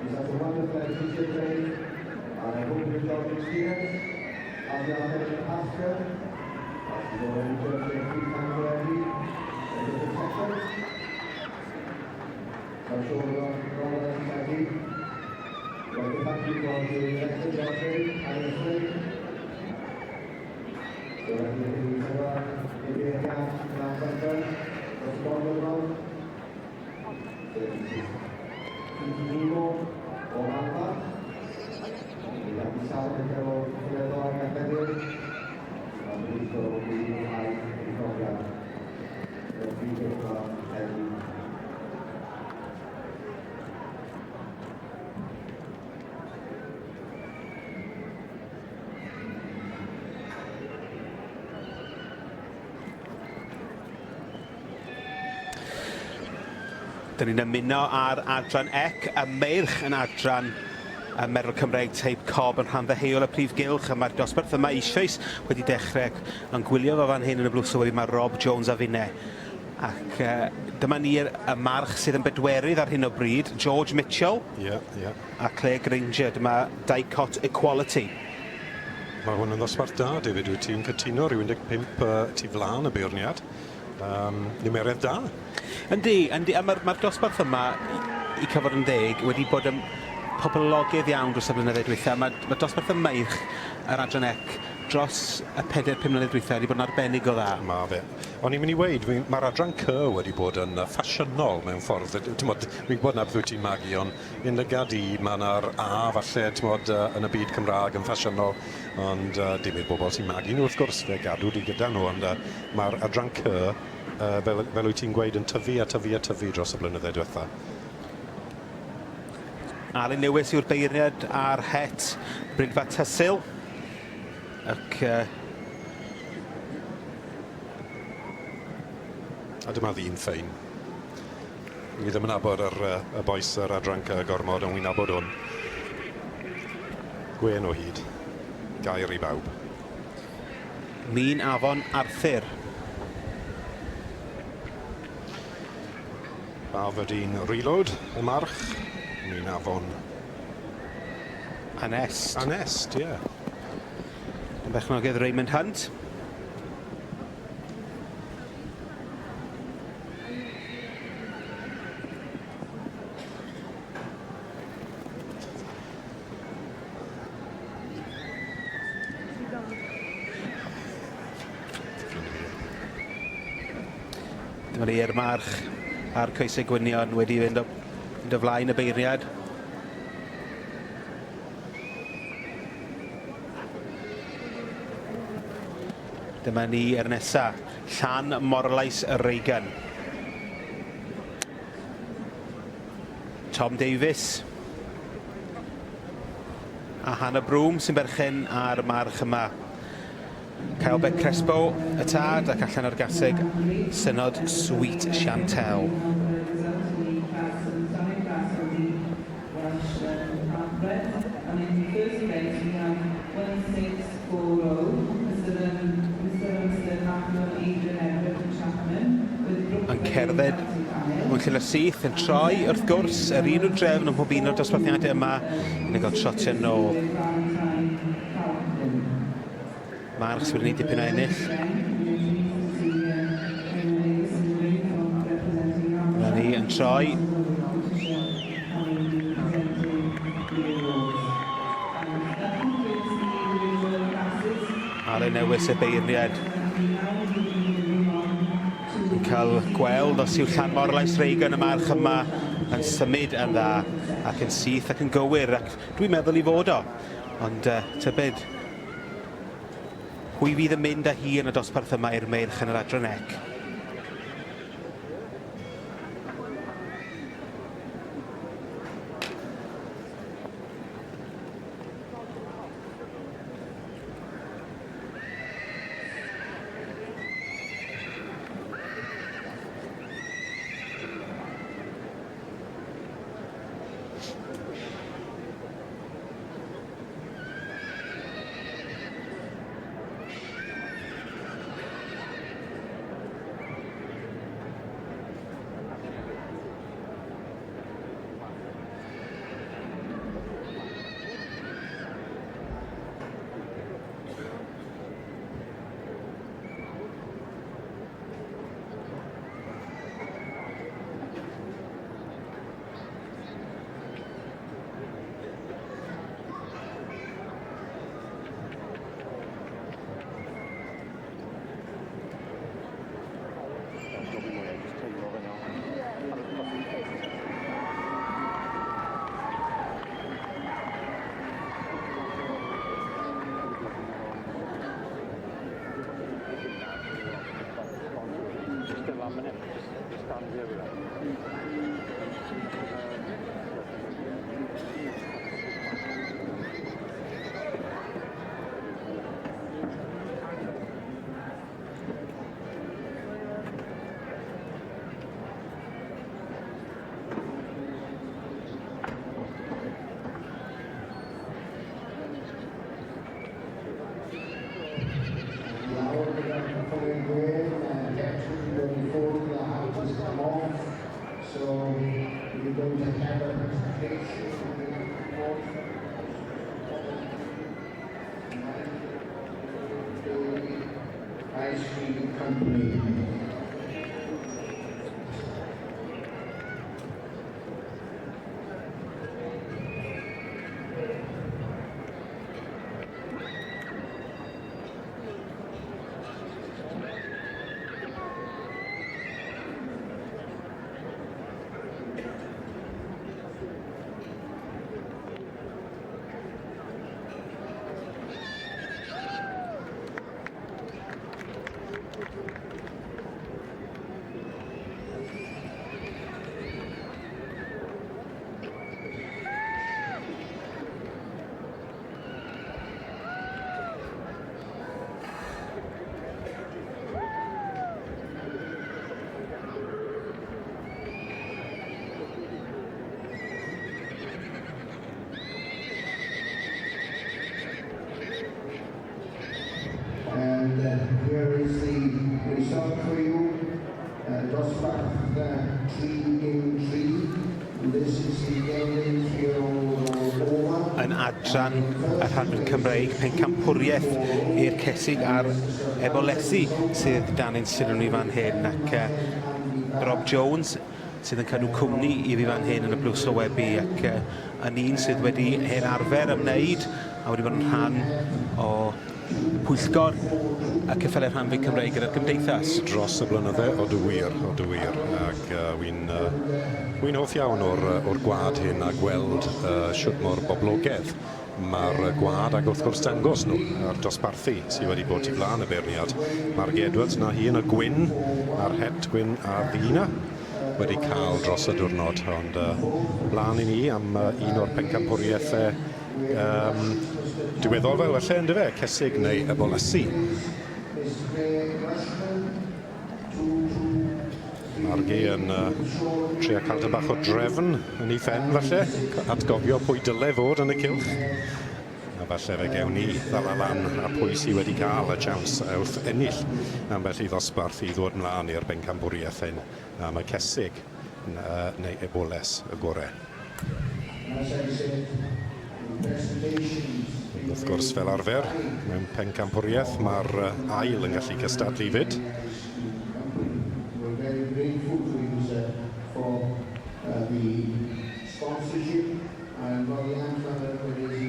He's had a wonderful exhibition today, and I hope you enjoyed the experience. As you are heading to Pascal, as you already judged the 3 times already, in the sections. I'm sure we're all excited. I'd like to thank you for the excellent job today, and your sleep. So that you can use maybe a gas, now center, or small around. Nimo o Alba, y la pisada que tengo que le doy a Pedro, han visto que hay historia del vídeo para el Dyn ni'n ymuno ar adran ec, y meirch yn adran y Merl Cymreig Teip Cob yn rhan ddeheuol y prif gylch, a mae'r dosbarth yma eisoes wedi dechrau yn gwylio fo fan hyn yn y blwch sylwi, mae Rob Jones a finne. Ac dyma ni'r march sydd yn bedwerydd ar hyn o bryd, George Mitchell a Claire Granger, dyma Dicot Equality. Mae hwn yn ddosbarth da, David, wyt ti'n cytuno rhyw 15 tu flaen y beirniad. Numeriaeth da. Yndi, a mae'r dosbarth yma i cyfod yn deg wedi bod yn poblogydd iawn dros y blynyddoedd dwytha. Mae dosbarth y meirch yr adran ec dros y 4-5 mlynedd dwytha wedi bod yn arbennig o dda. Mae fe. O'n i'n mynd i weid, mae'r adran cyr wedi bod yn ffasiynol mewn ffordd. Dwi'n gwybod na beth wyt ti'n magu, ond yn lygad i mae yna'r falle yn y byd Cymraeg yn ffasiynol, ond dim i'r bobl sy'n magu nhw wrth gwrs, fe gadw di gyda nhw, ond mae'r adran cyr, fel wyt ti'n gweud, yn tyfu a tyfu a tyfu dros y blynyddoedd diwetha. Alun Lewis yw'r beirniad ar het Brydfa Tysil. Ac a dyma ddyn ffein. Ni ddim yn abod y boes yr adran gormod, ond wy'n abod hwn. Gwen o hyd. Gair i bawb. Min Afon Arthur. A fyddai'n reload y march. Min Afon Anest. Anest, ie. Yn bechnogydd Raymond Hunt. Dyma ni'r march a'r coesau gwynion wedi fynd o flaen y beirniad. Dyma ni yr nesa, Llan Morlais y Reigan. Tom Davies. A Hannah Broom sy'n berchen ar march yma. Kyle Beck Crespo y tad ac allan o'r gaseg Synod Sweet Chantel. Yn cerdded mewn lle syth yn troi wrth gwrs yr un o'r drefn ym mhob un o'r dosbarthiadau yma yn ei gael trotio nôl. March sydd wedi gwneud dipyn o ennill. Dyma ni yn troi. Ar ei newis y beirniad. Ni'n cael gweld os yw Llan Morlais Regan y march yma yn symud yn dda ac yn syth ac yn gywir, ac dwi'n meddwl i fod o. Ond tybed, pwy fydd yn mynd â hi yn y dosbarth yma i'r merch yn yr Adran Ec? Here is the result for you. Dosbarth 3-3. This is the game yn adran y rhan Cymreig, pencampwriaeth i'r Cesig a'r Ebolesi sydd dan ein sylw ni fan hyn, ac Rob Jones sydd yn cadw cwmni i fi fan hyn yn y blws o webi, ac yn un sydd wedi hen arfer ymwneud a wedi bod yn rhan o pwyllgor y ceffylau rhanfyd Cymreig gyda'r Gymdeithas. Dros y blynyddau o dy wir. Ac wy'n hoff iawn o'r gwad hyn a gweld siwt mor boblogaidd mae'r gwad ac wrth gwrs dangos nhw a'r dosbarthu sydd wedi bod i flaen y beirniad. Mark Edwards na hi yn y gwyn, a'r het gwyn a ddina wedi cael dros y diwrnod, ond blaen i ni am un o'r pencampwriaethau diweddol fel felly yn dyfe, Cesig neu Ebolesi. Margi yn trio cael dy bach o drefn yn ei phen falle, atgofio pwy dyle fod yn y cylch. A falle fe gewn ni ddala lan a pwy sydd wedi cael y chawns wrth ennill ambell i ddosbarth i ddod mlaen i'r bencampwriaeth hyn. A mae Cesig neu Eboles y gorau. Wrth gwrs fel arfer, mewn pencampwriaeth mae'r ail yn gallu cystadlu fyd.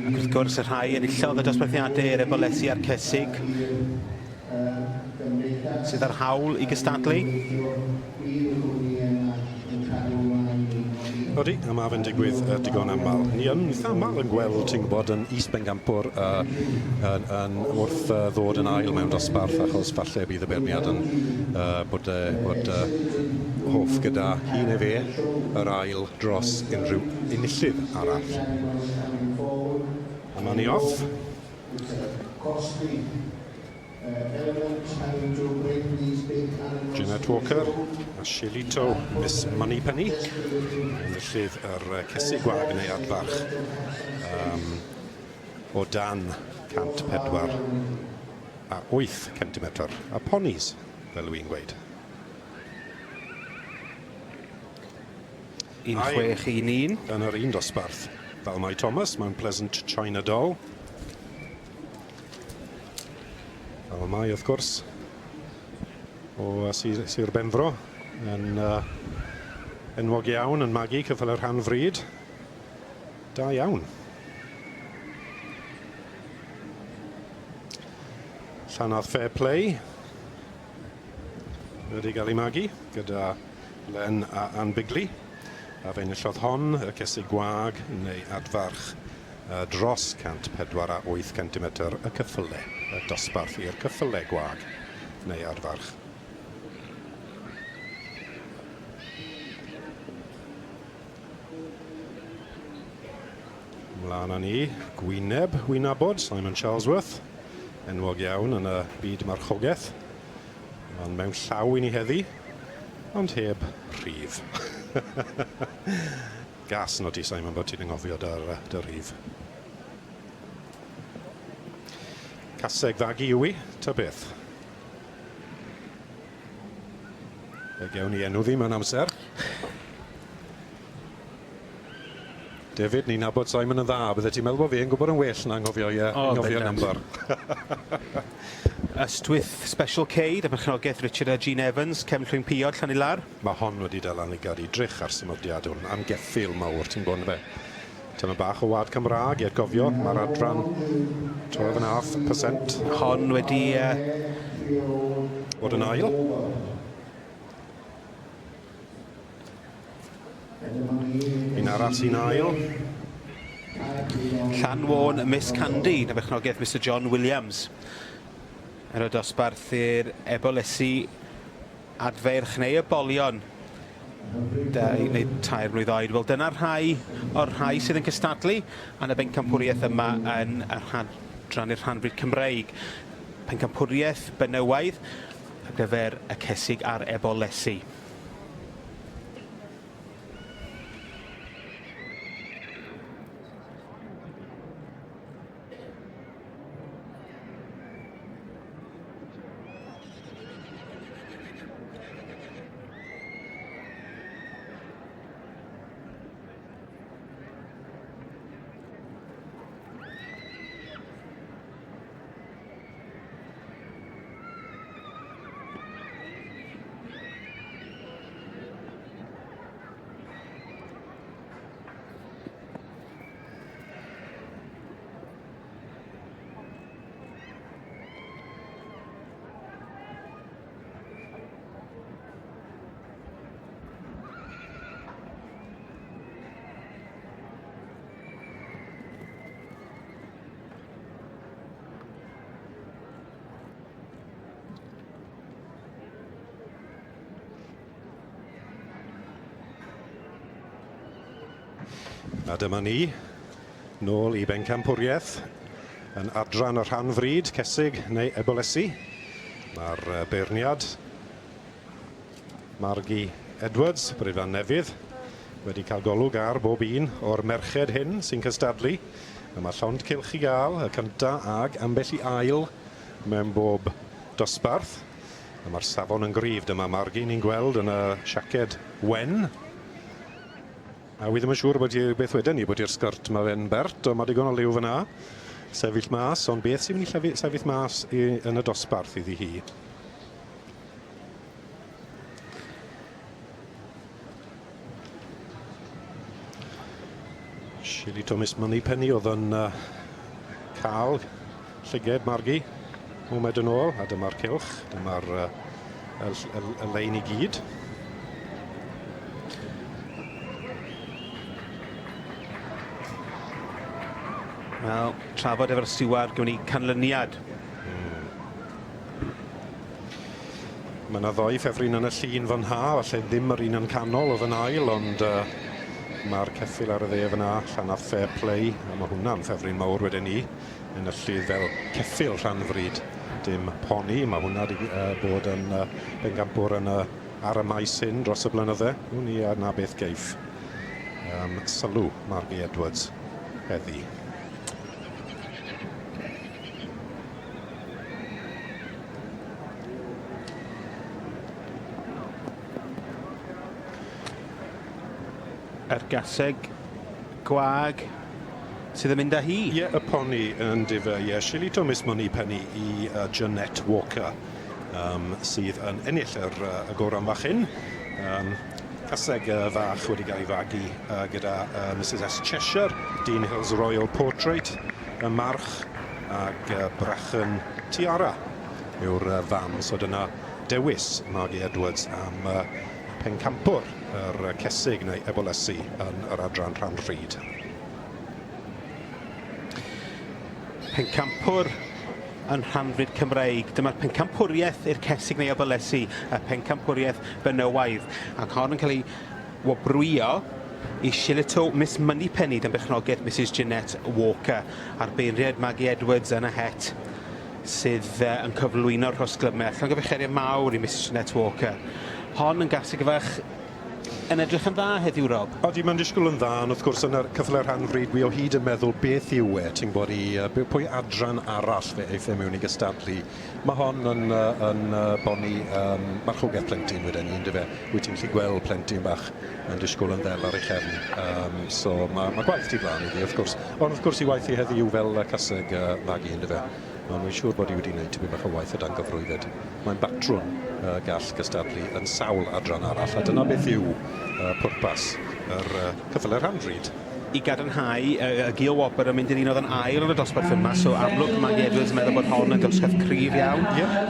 Ac wrth gwrs y rhai enillodd y dosbarthiadau i'r Ebolesi a'r Cesig. sydd ar hawl i gystadlu. Odi, a mae fe'n digwydd digon aml. Ni yn eitha aml yn gweld, ti'n gwybod, yn Is Bencampwr wrth ddod yn ail mewn dosbarth, achos falle bydd y berniad yn bod hoff gyda hi neu fe yr ail dros unrhyw unillydd arall. A mae ni off. Jeanette Walker a Shelito Miss Moneypenny yn illydd yr cysig gwag neu adfarch o dan 104 a 8 cm a ponies, fel wy'n gweud. 1-6-1-1 yn yr un dosbarth. Falmai Thomas mewn Pleasant China Doll. Falmai, wrth gwrs, o Sir Benfro yn enwog iawn yn magu cyffel yr rhan fryd. Da iawn. Llanadd Fair Play wedi cael ei magu gyda Len a Ann Bigley. A fe enillodd hon y cysig gwag neu adfarch dros 104 a 8 cm y cyffyle, y dosbarth i'r cyffyle gwag neu adfarch. Mlaen â ni, Gwyneb, wy'n nabod, Simon Charlesworth, enwog iawn yn y byd marchogaeth. Mae'n mewn llaw i ni heddi, ond heb rhif. Gas nod i, Simon, bod ti'n anghofio dy rhif. Caseg fagu yw i, ta beth. Fe gewn ni enw ddi mewn amser. David, ni'n nabod Simon yn dda, bydde ti'n meddwl bod fi yn gwybod yn well na anghofio number. Ystwyth Special K, y perchnogaeth Richard a Jean Evans, cefn llwyn piod llan i lar. Mae hon wedi dylan i gadi drych ar symodiad hwn, amgeffil mawr, ti'n gwybod fe. Dyma bach o wad Cymraeg, i'r gofio, mae'r adran 12.5%. Hon wedi bod yn ail. Un arall sy'n ail. Llanwôn Miss Candy, y perchnogaeth Mr John Williams. Yr o dosbarth i'r ebolysu adferch neu y bolion. Neu 3 mlwydd oed. Wel, dyna'r rhai o'r rhai sydd yn cystadlu yn y bencampwriaeth yma yn rhan i'r rhanfryd Cymreig. Bencampwriaeth benywaidd ar gyfer y cysig a'r ebolysu. A dyma ni, nôl i bencampwriaeth, yn adran y rhan fryd, cesig neu ebolysu. Mae'r beirniad, Margie Edwards, Brifan Nefydd, wedi cael golwg ar bob un o'r merched hyn sy'n cystadlu. Mae llond cilch i gael, y cynta ag ambell i ail mewn bob dosbarth. Mae'r safon yn gryf, dyma Margie ni'n gweld yn y siaced wen. A wi ddim yn siŵr bod beth wedyn ni, bod i'r sgwrt mae fe'n bert, ond mae digon o liw fyna. Sefyll mas, ond beth sy'n mynd i sefyll mas yn y dosbarth iddi hi? Shelito Miss Moneypenny oedd yn cael llyged Margie. Mohamed yn ôl, a dyma'r cylch. Dyma'r y lein i gyd. Wel, trafod efo'r stiward gwn i canlyniad. Mae yna ddoi ffefryn yn y llun fan ha, falle ddim yr un yn canol o fan ail, ond mae'r ceffil ar y dde fyna, llan a fair play, a mae hwnna'n ffefryn mawr wedyn ni. Yn y llydd fel ceffil Llanfryd, dim poni. Mae hwnna wedi bod yn bencampwr ar y maes hyn dros y blynydde. Hwn i na beth geiff sylw Margie Edwards heddi. Yr gaseg gwag sydd yn mynd â hi. Ie, y poni yn difer, ie. Shillito Miss Moneypenny i Jeanette Walker, sydd yn ennill y goron fach hyn. Caseg fach wedi cael ei fagu gyda Mrs S Cheshire, Dean Hills Royal Portrait, y march, ag Brachan Tiara yw'r fam. So dyna dewis Margie Edwards am pencampwr yr cesig neu ebolysu yn yr adran Llanfryd. Pencampwr yn Llanfryd Cymreig. Dyma'r pencampwriaeth i'r cesig neu ebolysu, y pencampwriaeth benywaidd. Ac hon yn cael ei wobrwyo i Shillito Miss Moneypenny, yn bechnogaeth Mrs Jeanette Walker, a'r beirniad Margie Edwards yn y het, sydd yn cyflwyno'r rhosglymau. Llongyfeiriad mawr i Mrs Jeanette Walker. Hon yn gasig fach yn edrych yn dda heddiw, Rob. Odi, mae'n disgwyl yn dda, ond wrth gwrs yn y cyfle'r Llanfryd, wi o hyd yn meddwl beth yw ti'n bod pwy adran arall fe eith e mewn i gystadlu. Mae hon yn boni marchogaeth plentyn wedyn ni, ynddo fe. Wyt ti'n gallu gweld plentyn bach yn disgwyl yn ddel ar ei chefn. So mae gwaith ti flaen iddi, wrth gwrs. Ond wrth gwrs i waith i heddiw fel caseg magu, ynddo fe. Ond wy'n siŵr bod i wedi gwneud tipyn bach o waith o dan gyfrwydded. Mae'n batrwn gall gystadlu yn sawl adran arall, a dyna beth yw pwrpas yr cyfle'r Llanfryd. I gadarnhau, y Gil Wobber yn mynd i'r un oedd yn ail yn y dosbarth yma, so amlwg Margie Edwards yn meddwl bod hon yn dosbarth cryf iawn.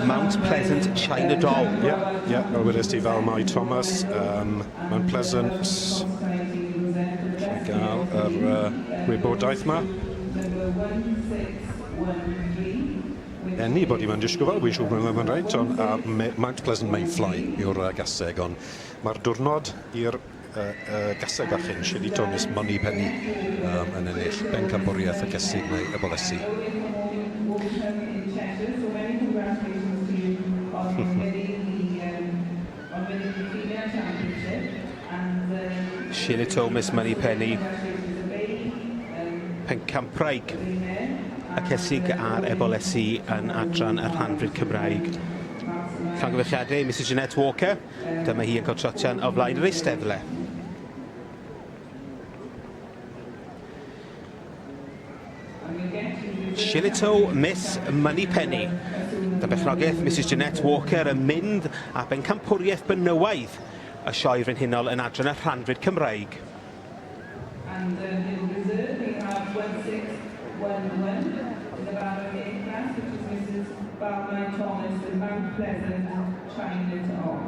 Mount Pleasant China Doll. Ie, fel wedys ti fel Mai Thomas, Mount Pleasant. Lle gael yr wybodaeth yma. Enni bod i'n disgwyl fel, wy'n siŵr bod yn rhaid, ond Mount Pleasant Mayfly yw'r gaseg, ond mae'r diwrnod i'r gaseg a chyn, Shillito Miss Moneypenny yn ennill bencampwriaeth y cesig neu ebolysu. Shillito Miss Moneypenny, pencampraig y cesig a'r ebolysu yn adran y Llanfryd Cymraeg. Llongyfeiriadau Mrs Jeanette Walker, dyma hi yn cael trotian o flaen yr eisteddle. Shillito Miss Moneypenny. Dy bechnogaeth Mrs Jeanette Walker yn mynd a bencampwriaeth benywaidd y sioe frenhinol yn adran y Llanfryd Cymraeg. And in reserve we have 1611 in the barricade class, which is Mrs. Barney Thomas and Mount Pleasant China Doll.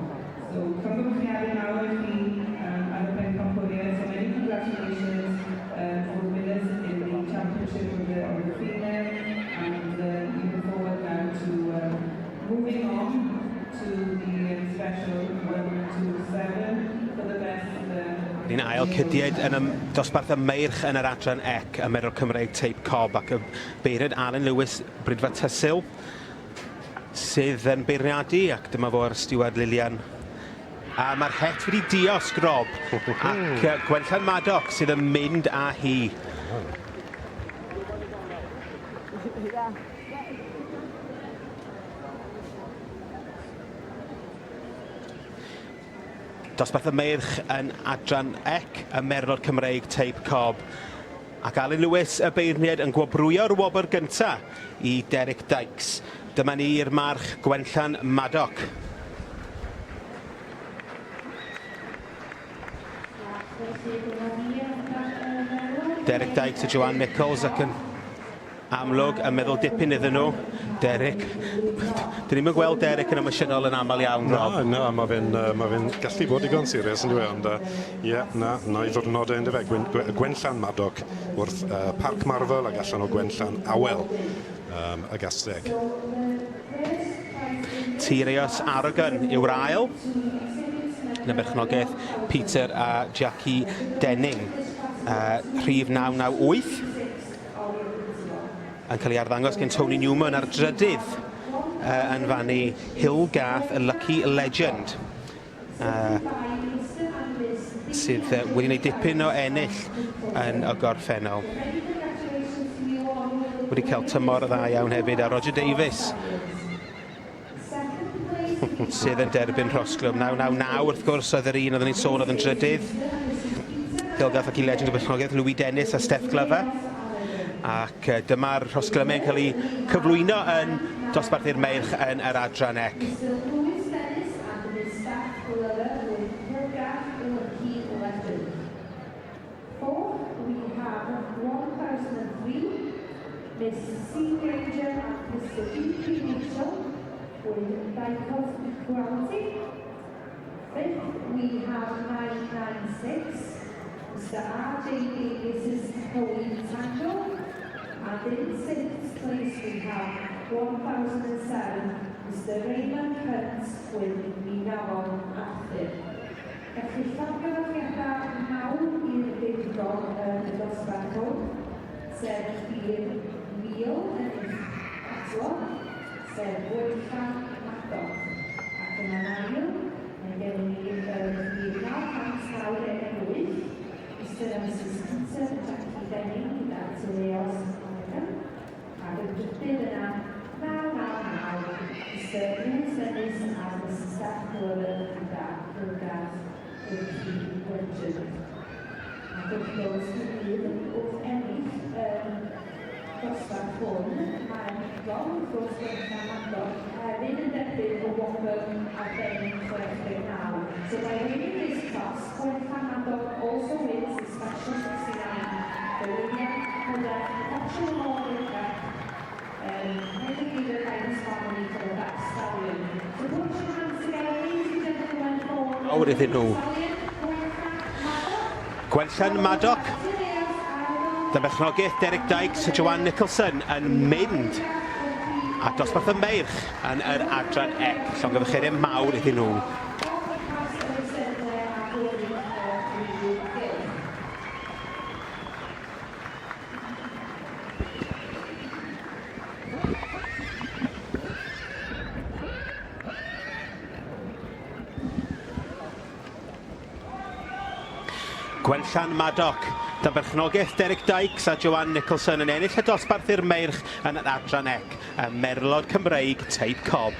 So congratulations now if we are the pencampwriaeth. So many congratulations for the winners in the championship of the female, and we look forward now to moving on to the special 1 to 7 for the best. Ni'n ail cydied yn dosbarth y meirch yn yr adran ec, y Merol Cymreig Tape Cob, ac y beirniad Alan Lewis Brydfa Tysil, sydd yn beirniadu, ac dyma fo'r stiward Lilian. A mae'r het wedi diosg, Rob, ac Gwenllan Maddock sydd yn mynd â hi. Dosbarth y meirch yn adran ec, y Merol Cymreig Tape Cob. Ac Alan Lewis, y beirniad, yn gwobrwyo'r wobr gynta i Derek Dykes. Dyma ni'r march Gwenllan Maddock. Derek Dykes a Joanne Nichols ac yn amlwg yn meddwl dipyn iddyn nhw. Derek. Dyn ni'n gweld Derek yn emosiynol yn aml iawn, Rob. Na, mae fe'n gallu bod digon serious yn dweud, ond na i ddwrnodau yn dy fe. Gwenllan Madog wrth Parc Marfel ac allan o Gwenllan Awel y Gasteg. Tirios Aragon yw'r ail. Yn y berchnogaeth Peter a Jackie Denning. Rhif 998. Yn cael ei arddangos gen Tony Newman ar drydydd yn fannu Hillgath, y Lucky Legend. Sydd wedi gwneud dipyn o ennill yn y gorffennol. Wedi cael tymor dda iawn hefyd a Roger Davis sydd yn derbyn rhosglwm. 999 wrth gwrs oedd yr un oedden ni'n sôn oedd yn drydydd. Hillgath Lucky Legend y berchnogaeth Louis Dennis a Steph Glover. Ac dyma'r rhosglymau yn cael ei cyflwyno yn dosbarth i'r meirch yn yr adran ec. Miss C. Ranger and Mr. E.P. Mitchell with Dykos Equality. Fifth, we have 996, Mr. R.J. Davis' Chloe Tango. And in sixth place, we have 1007, Mr. Raymond Hunt with Minawan Arthur. Felly, llofgymaffiadau mawr i'r ddigol yn y dosbarth hwn, sef i'r Mil yn ato, sef Gwenllan Madog. Ac yn anail, mae gen ni'r 998, Mr. a Mrs. Peter Jackie Denning gyda Tereos Aragon. Ac yn drydydd yna, 999, Mr. Lewis Dennis a Mrs. Steph Glover gyda Hillgath Lucky Legend. Ac wrth gwrs, wrth ennill dosbarth hwn, mae'n gol wrth gwrs Gwenllan Madog hefyd yn derbyn o wobr arbennig 69. So by winning this toss, Gwenllan Madog also wins the Special 69 Bolivia Hydaf Optional Order Cup, dedicated by his family for the Black Stallion. So put your hands together, ladies and gentlemen, for Awr iddyn nhw. Gwenllan Madog. Dy berchnogaeth Derek Dykes a Joanne Nicholson yn mynd a dosbarth y meirch yn yr adran ec. Llongyfarchiadau mawr iddyn nhw. Gwenllan Madog. Dy berchnogaeth Derek Dykes a Joanne Nicholson yn ennill y dosbarth i'r meirch yn yr adran ec. Y Merlod Cymreig Teip Cob.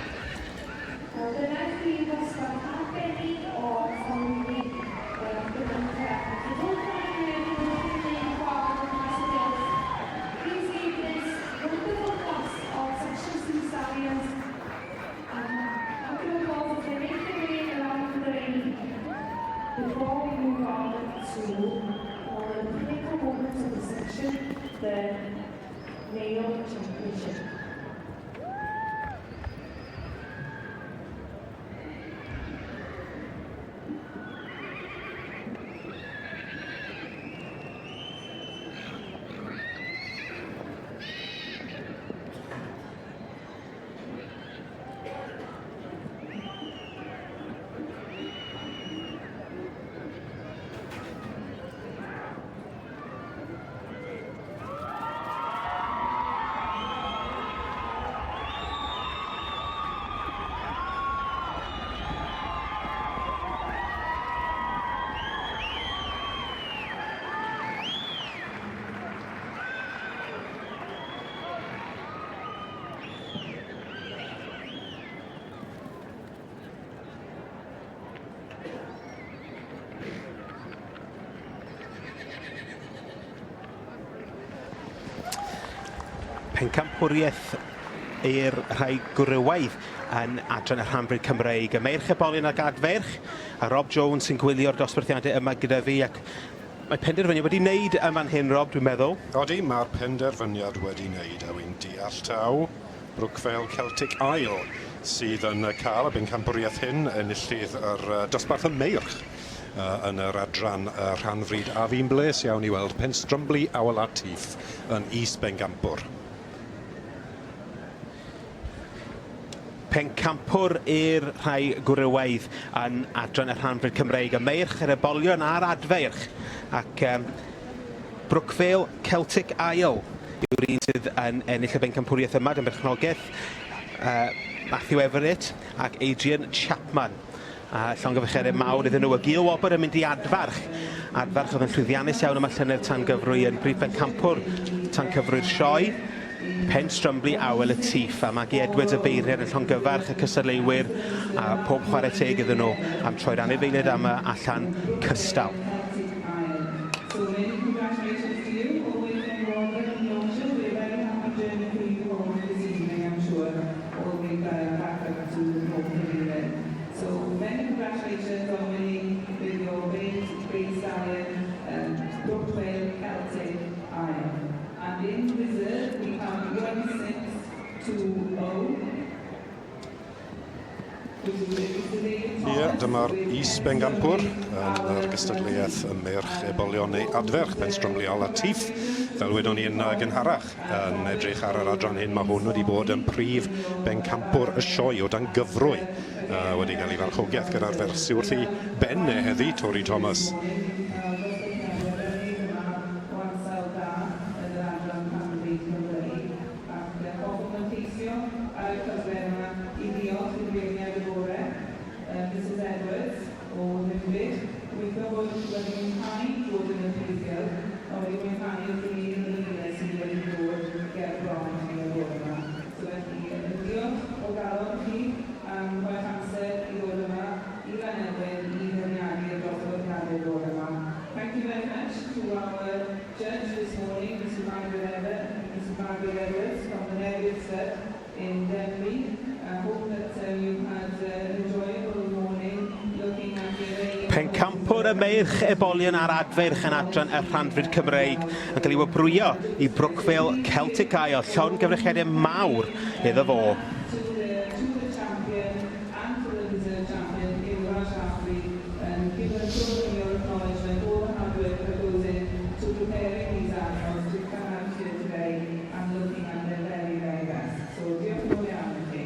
Pencampwriaeth i'r rhai gwrywaidd yn adran y Rhanbryd Cymreig. Y meirch Ebolyn ag Adferch, a Rob Jones sy'n gwylio'r dosbarthiadau yma gyda fi. Ac mae penderfyniad wedi wneud yn fan hyn, Rob, dwi'n meddwl. Odi, mae'r penderfyniad wedi wneud a wy'n deall taw. Brookvale Celtic Isle sydd yn cael y bencampwriaeth hyn enillydd yr dosbarth y meirch yn yr adran rhanfryd a fi'n bles iawn i weld Penstrumbley Awl Atif yn is-bencampwr. Pencampwr i'r rhai gwrywaidd yn adran y rhanfryd Cymreig, y meirch, yr ebolion a'r adfeirch. Ac Brookvale Celtic Isle yw'r un sydd yn ennill y bencampwriaeth yma, yn berchnogaeth Matthew Everett ac Adrian Chapman. Llongyfarchiadau mawr iddyn nhw. Y Gil Wobr yn mynd i adfarch. Adfarch oedd yn llwyddiannus iawn yma llynedd tan gyfrwy yn brif bencampwr tan cyfrwy'r sioe. Penstrumbley Awl Atif a Maggie Edwards y beiriad yn llongyfarch y cystadleuwyr a pob chwarae teg iddyn nhw am troi'r anifeiliaid am allan cystal. So many congratulations to you, always been Robert and Yorkshire. We're very happy journey for you home this evening, I'm sure. All the way back up to North England. So many congratulations on winning with your base iron, Brookvale Celtic Iron. And in reserve we have 1620. Ie, dyma'r is-bencampwr yn yr gystadleuaeth y merch ebolion neu adferch Penstrumbley Awl Atif. Fel wedon ni'n gynharach yn edrych ar yr adran hyn, mae hwn wedi bod yn prif bencampwr y sioe o dan gyfrwy. Wedi cael ei farchogaeth gyda'r fersi wrth i ben heddi, Tori Thomas. Mrs Edwards o Limford. Weithio bod wedi mwynhau bod yn y ffeithiol, a wedi mwynhau wrth i ni yn y ddynes sydd wedi dod ger bron yn y bwrdd yma. So felly, diolch o galon chi am rhoi'ch amser i ddod yma, i Lanelwyn, i ddeniadu'r dosbarthiadau bwrdd yma. Thank you very much to our judge this morning, Mrs Margaret Edwards from the Newydd Stud in Denby. I hope that you've had an enjoyable morning looking at your... Pencampwr y meirch ebolion a'r adfeirch yn adran y rhanfryd Cymreig yn cael ei wybrwyo i Brookvale Celtic Isle, llon gyfrechiadau mawr iddo fo. To the champion and to the reserve champion, Ilva Shafri, and give them so your acknowledgement, all the hard work that goes into preparing these animals to come out here today and looking at their very, very best. So, diolch yn fawr iawn i chi.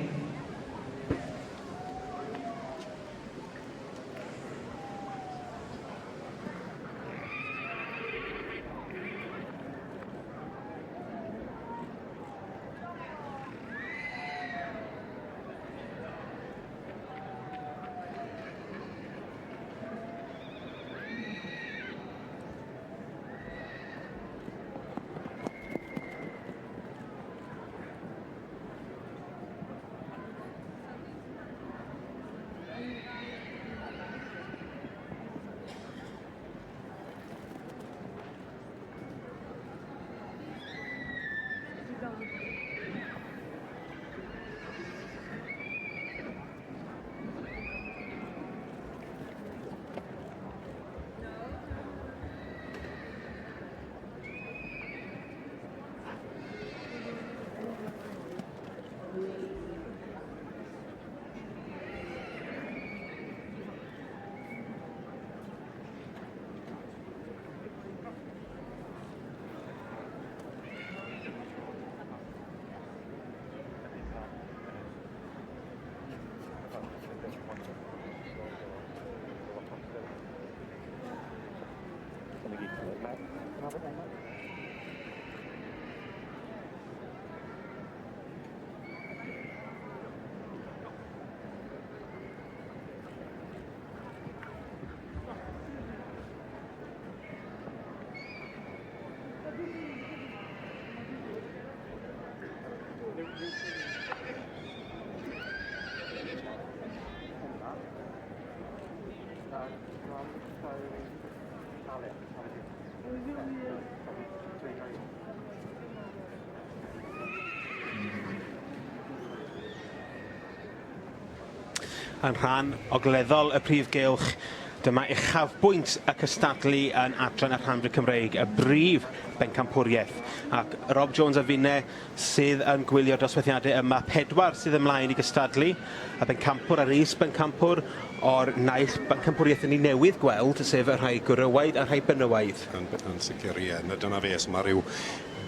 Yn rhan ogleddol y prif gylch Dyma uchafbwynt y cystadlu yn adran y Rhanfrid Cymreig, y brif bencampwriaeth. Ac Rob Jones a finne sydd yn gwylio'r dosbarthiadau yma. 4 sydd ymlaen i gystadlu. Y bencampwr a'r is-bencampwr o'r naill bencampwriaeth yn ei newydd gweld, sef y rhai gwrywaidd a rhai benywaidd. Yn sicr, ie. Dyna fe, mae rhyw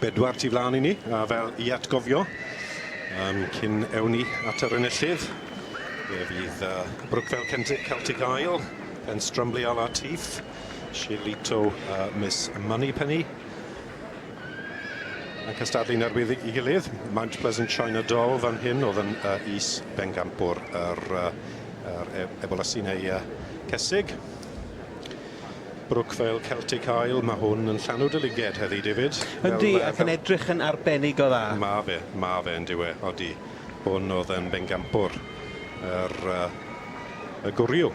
4 tu flaen i ni, a fel i atgofio, cyn ewn ni at yr enillydd. Fe fydd Brookvale Celtic Isle, Penstrumley a Latif, Shillito Miss Moneypenny. Yn cystadlu nerbyd i gilydd, Mount Pleasant China Doll fan hyn oedd yn is-bencampwr yr Ebolasynau Cesig. Brookvale Celtic Isle, mae hwn yn llanw dyliged heddi, David. Ydy, ac yn edrych yn arbennig o dda. Mae fe yn diwe, odi. Hwn oedd yn bencampwr y gwriw.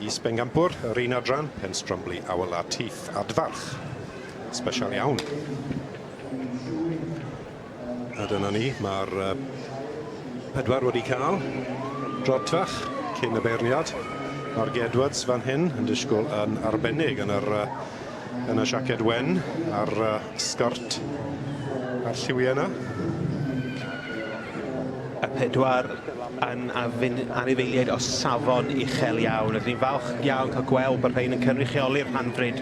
Is-bencampwr, yr un adran, Penstrumley a Latif, adfarch. Special iawn. A dyna ni, mae'r 4 wedi cael drodfach cyn y beirniad. Mark Edwards fan hyn yn disgwyl yn arbennig yn y siaced wen a'r sgort a'r lliwiau yna. Y 4 yn anifeiliaid o safon uchel iawn. Rydyn ni'n falch iawn cael gweld bod rhain yn cynrychioli'r Rhanfrid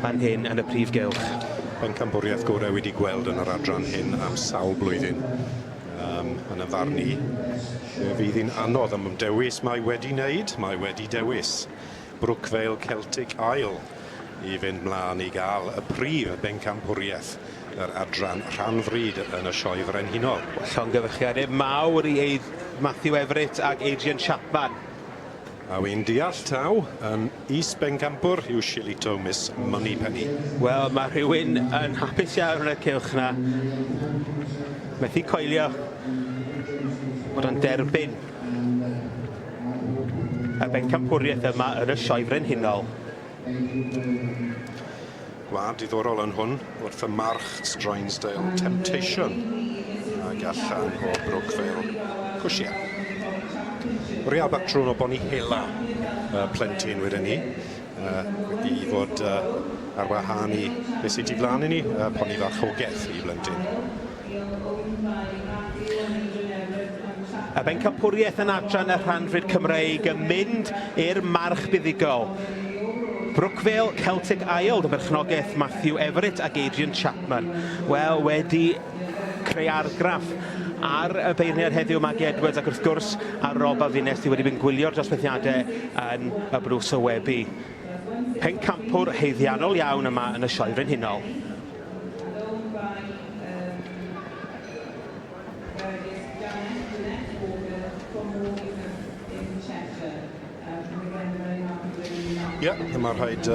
fan hyn yn y prif gylch. Bencampwriaeth gorau wedi gweld yn yr adran hyn am sawl blwyddyn. Yn y farn ni, fydd hi'n anodd am dewis mae wedi wneud, mae wedi dewis Brookvale Celtic Isle i fynd mlaen i gael y prif bencampwriaeth yr adran Rhanfrid yn y sioe frenhinol. Llongyfarchiadau mawr i Matthew Everett ac Adrian Chapman. A wy'n deall taw yn is-bencampwr yw Shillito Miss Moneypenny. Wel, mae rhywun yn hapus iawn yn y cylch na. Methu coelio bod yn derbyn y bencampwriaeth yma yn y sioe frenhinol. Gwad diddorol yn hwn wrth y march Strinesdale Temptation ac allan o Brookvale Cwsia. Real batrwn o Bonnie Hela plentyn wedyn ni i fod ar wahân i beth sydd i flaen i ni, poni farchogaeth i blentyn. Y bencampwriaeth yn adran y Rhanfrid Cymreig yn mynd i'r march buddigol. Brookvale Celtic Isle, dy berchnogaeth Matthew Everett ac Adrian Chapman. Wel, wedi creu argraff ar y beirniad heddiw Maggie Edwards ac wrth gwrs a Rob a Finnes sydd wedi mynd gwylio'r dosbarthiadau yn y brws o webu. Pencampwr heiddiannol iawn yma yn y sioe frenhinol. Ie, mae'r rhaid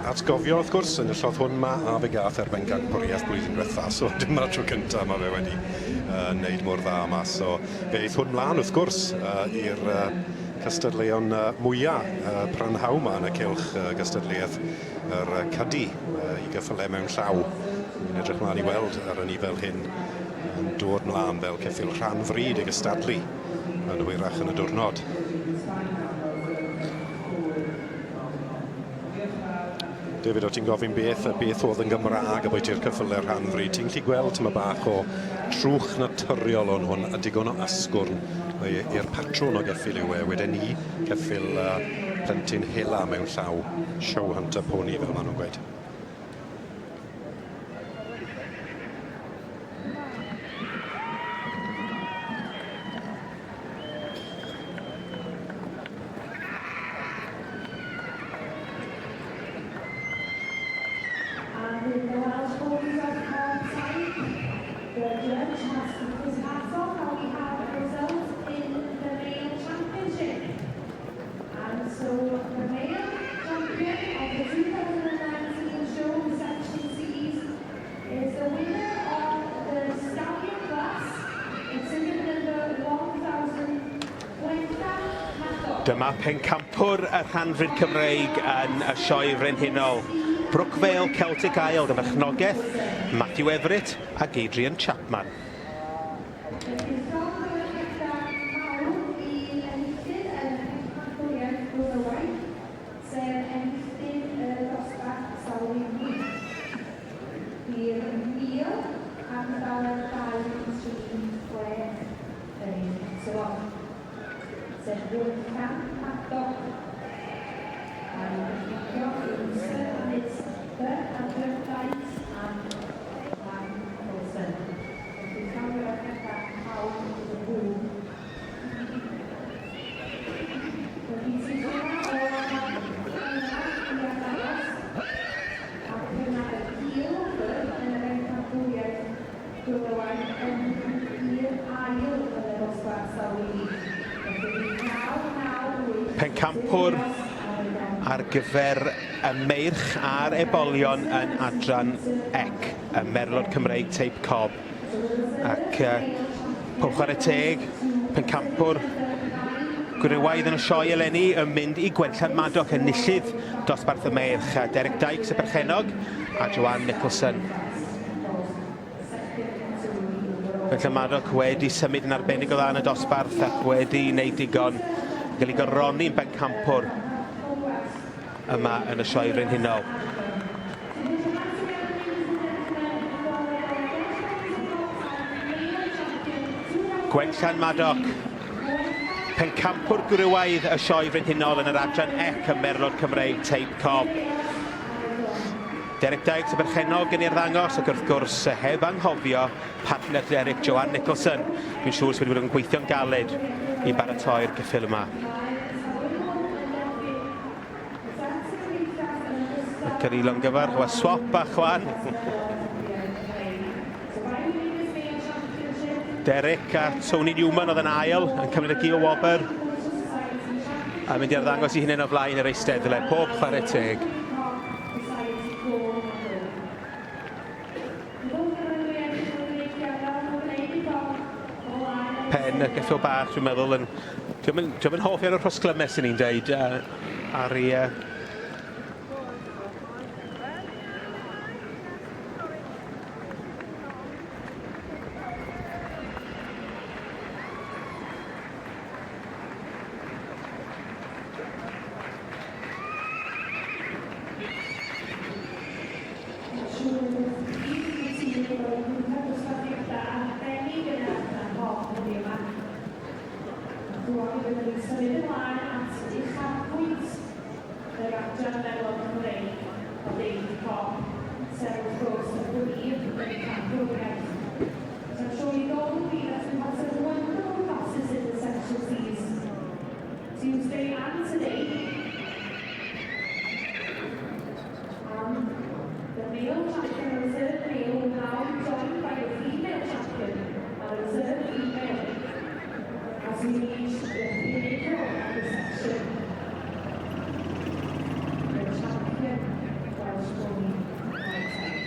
atgofio wrth gwrs yn y llodd hwn ma a fe gath er bencampwriaeth blwyddyn diwetha, so dim ar tro cyntaf mae fe wedi wneud mor dda yma. So fe eith hwn mlaen wrth gwrs i'r cystadleuon mwyaf pranhaw yma yn y cylch gystadleuaeth yr Cadi i gyffyle mewn llaw. Ni'n edrych mlaen i weld ar y nifel hyn yn dod mlaen fel ceffil Rhanfrid i gystadlu yn hwyrach yn y diwrnod. David, o ti'n gofyn beth oedd yn Gymraeg a bwyd i'r cyffylau Rhanfrid. Ti'n gallu gweld tyma bach o trwch naturiol o'n hwn a digon o asgwrn i'r patrwn o geffil yw wedyn ni ceffil plentyn hela mewn llaw show hunter pony fel maen nhw'n gweud. Dyma pencampwr y Rhanfrid Cymreig yn y sioe frenhinol. Brookvale Celtic Isle, dy berchnogaeth Matthew Everett ac Adrian Chapman. sef Wolfgang Maddock. A'n gobeithio yw Sir Anit Adrian Dice a Mark Wilson. Felly cawio gyda pawb y bwyd. Wedi teithio o i adalas ac yna y gil yn yr encampwriaeth Gwrywaidd yn i'r ail yn y dosbarth Sawili. Felly 9-9-8. Pencampwr ar gyfer y meirch a'r ebolion yn adran ec, y Merlod Cymreig Teip Cob. Ac pwch ar y teg, pencampwr Gwrywaidd yn y sioe eleni yn mynd i Gwenllan Maddock yn nillydd dosbarth y meirch. Derek Dykes y berchenog a Joanne Nicholson. Gwenllan Maddock wedi symud yn arbennig o dda yn y dosbarth ac wedi wneud digon gael ei gyrroni'n bencampwr yma yn y sioe frenhinol. Gwenllan Maddock, pencampwr Gwrywaidd y sioe frenhinol yn yr adran ec y Merlod Cymreig Teip Cob. Derek Dykes y berchenog yn i'r ddangos ac wrth gwrs heb anghofio partner Derek Joanne Nicholson. Dwi'n siŵr sydd wedi bod yn gweithio'n galed i baratoi'r ceffyl yma. Ac yr ilon gyfer, swap bach wan. Derek a Tony Newman oedd yn ail yn cymryd y gil wobr. A mynd i'r ddangos i hynny o flaen yr eisteddle, pob chwarae teg. Pen y geffil bach, dwi'n meddwl, dwi'n hoffi ar y rhosglymau sy'n ni'n dweud ar ei... Tuesday and today. The male champion and reserve male will now be joined by the female champion and reserve female as we reach the pinnacle of the section. The champion, Welsh Pony, Whiteside.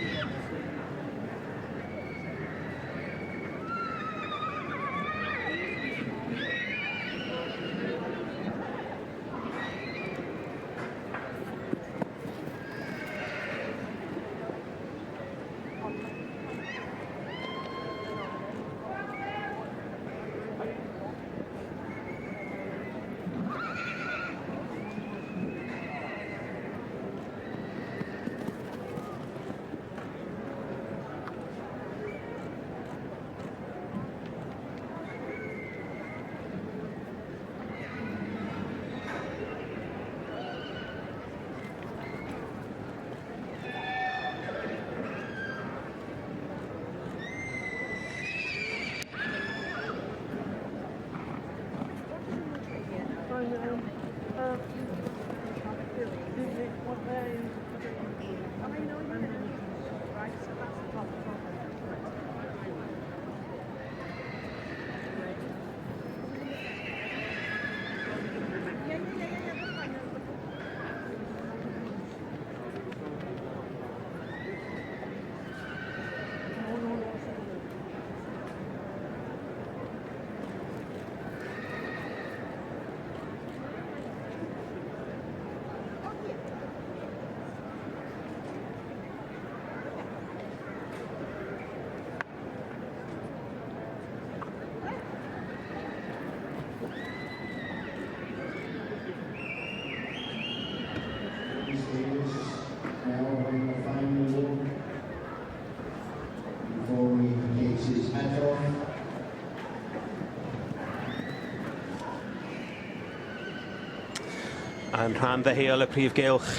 yn rhan ddeheuol y prif gylch.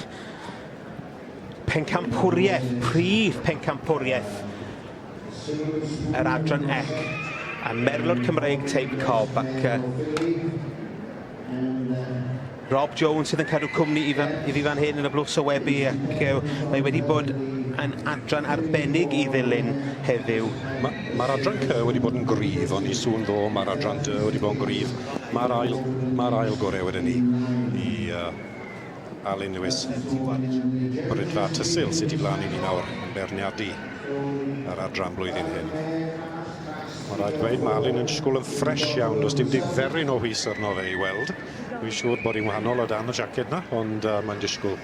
Pencampwriaeth, prif pencampwriaeth yr adran ec. A Merlwr Cymreig Teip Cob ac Rob Jones sydd yn cadw cwmni i fi fan hyn yn y blws o webu ac mae wedi bod yn adran arbennig i ddilyn heddiw. Mae'r adran C wedi bod yn gryf, ond i sŵn ddo, mae'r adran D wedi bod yn gryf. Mae'r ail gorau wedyn ni i Alun Lewis Brydfa Tysil sydd i flaen i ni nawr yn berniadu yr adran blwyddyn hyn. Mae'n rhaid dweud, mae Alun yn disgwyl yn ffres iawn, does dim diferyn o hwys arno fe i weld. Dwi'n siŵr bod hi'n wahanol o dan y jacket na, ond mae'n disgwyl.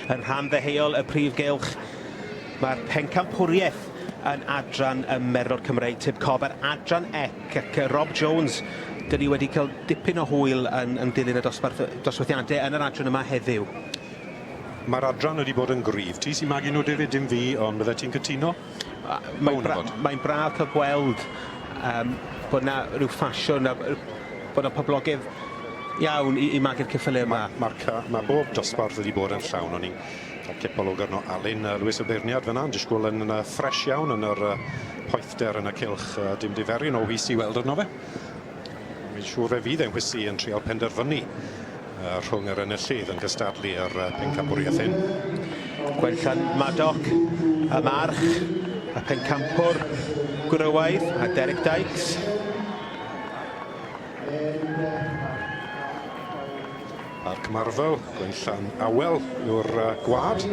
Yn rhan ddeheuol y prif gylch, mae'r pencampwriaeth yn adran y Merlwr Cymreig Teip Cob a'r adran ec ac Rob Jones. Dyn ni wedi cael dipyn o hwyl yn dilyn y dosbarthiadau yn yr adran yma heddiw. Mae'r adran wedi bod yn gryf. Ti sy'n magu nhw David, dim fi, ond bydde ti'n cytuno? Mae'n braf cael gweld bod yna rhyw ffasiwn, bod yna poblogaidd iawn i magu'r ceffylau yma. Mae bob dosbarth wedi bod yn llawn. O'n i'n cael cipolwg arno Alun Lewis y Beirniad fyna, yn disgwyl yn ffres iawn yn yr poethder yn y cylch. Dim diferyn o hwys i weld arno fe. Mi'n siŵr fe fydd e'n hwysi yn trial penderfynu rhwng yr enillydd yn gystadlu ar pencampwriaeth hyn. Gwellan Madoc, y march, y pencampwr Gwrywaidd a Derek Dykes. A'r Cymarfo, Gwellan Awel yw'r gwad.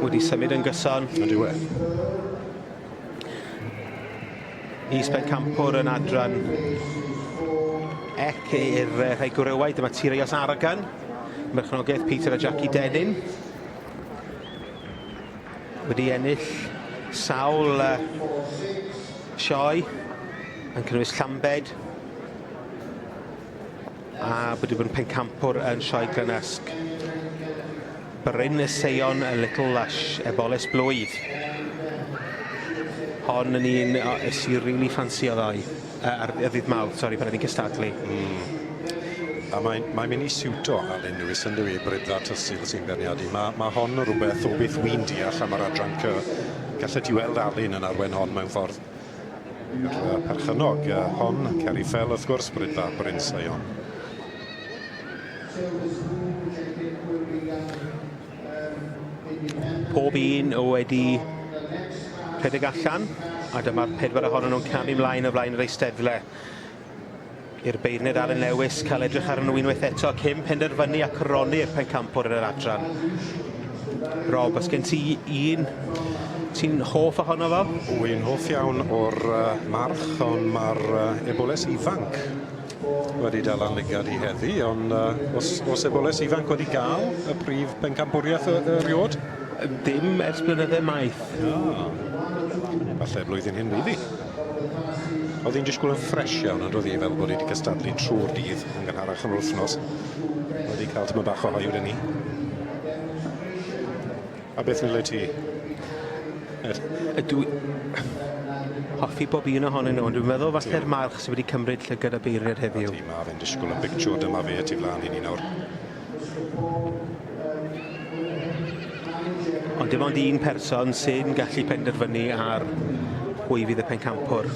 Wedi symud yn gyson. Ydy we. Is-pencampwr yn adran ec i'r rhai Gwrywaidd, dyma Tirios Aragan, merchnogaeth Peter a Jackie Dennin. Wedi ennill sawl sioe yn cynnwys Llambed a wedi bod yn pencampwr yn sioe Glanysg. Bryn y Seion y Little Lush, Ebolis Blwydd. Hon yn un sy'n rili ffansio ddau. Y ddydd mawrth, sori, pan ydy'n cystadlu. A mae'n mynd i siwto Alun Lewis yn dweud Brydfa Tysil sy'n berniadu. Mae hon yn rhywbeth o beth wy'n deall am yr adran C. Gallet ti weld Alun yn arwen hon mewn ffordd i'r perchynog. Hon, Ceri Fel, wrth gwrs, Brydfa Bryn Seion. Pob un wedi rhedeg allan, a dyma'r pedwar ohonyn nhw'n camu ymlaen o flaen yr eisteddle. I'r beirniad Alun Lewis cael edrych ar nhw unwaith eto cyn penderfynu a coroni'r pencampwr yn yr adran. Rob, os gen ti un ti'n hoff ohono fo? Wy'n hoff iawn o'r march, ond mae'r Ebolis ifanc wedi dal anligad i heddi, ond os Ebolis ifanc wedi gael y prif pencampwriaeth erioed? Dim ers blynydde maith. Falle blwyddyn hyn fydd hi. Oedd hi'n disgwyl yn ffres iawn, ond oedd hi fel bod hi wedi cystadlu trwy'r dydd yn gynharach yn wythnos. Oedd hi cael tyma bach o hoiw dyn ni. A beth yn le ti? Hoffi bob un ohonyn nhw, ond dwi'n meddwl falle'r march sydd wedi cymryd llygad y beirniad heddiw. Mae fe'n disgwyl yn pictiwr dyma fe tu flaen i ni nawr. Ond dim ond un person sy'n gallu penderfynu ar pwy fydd y pencampwr.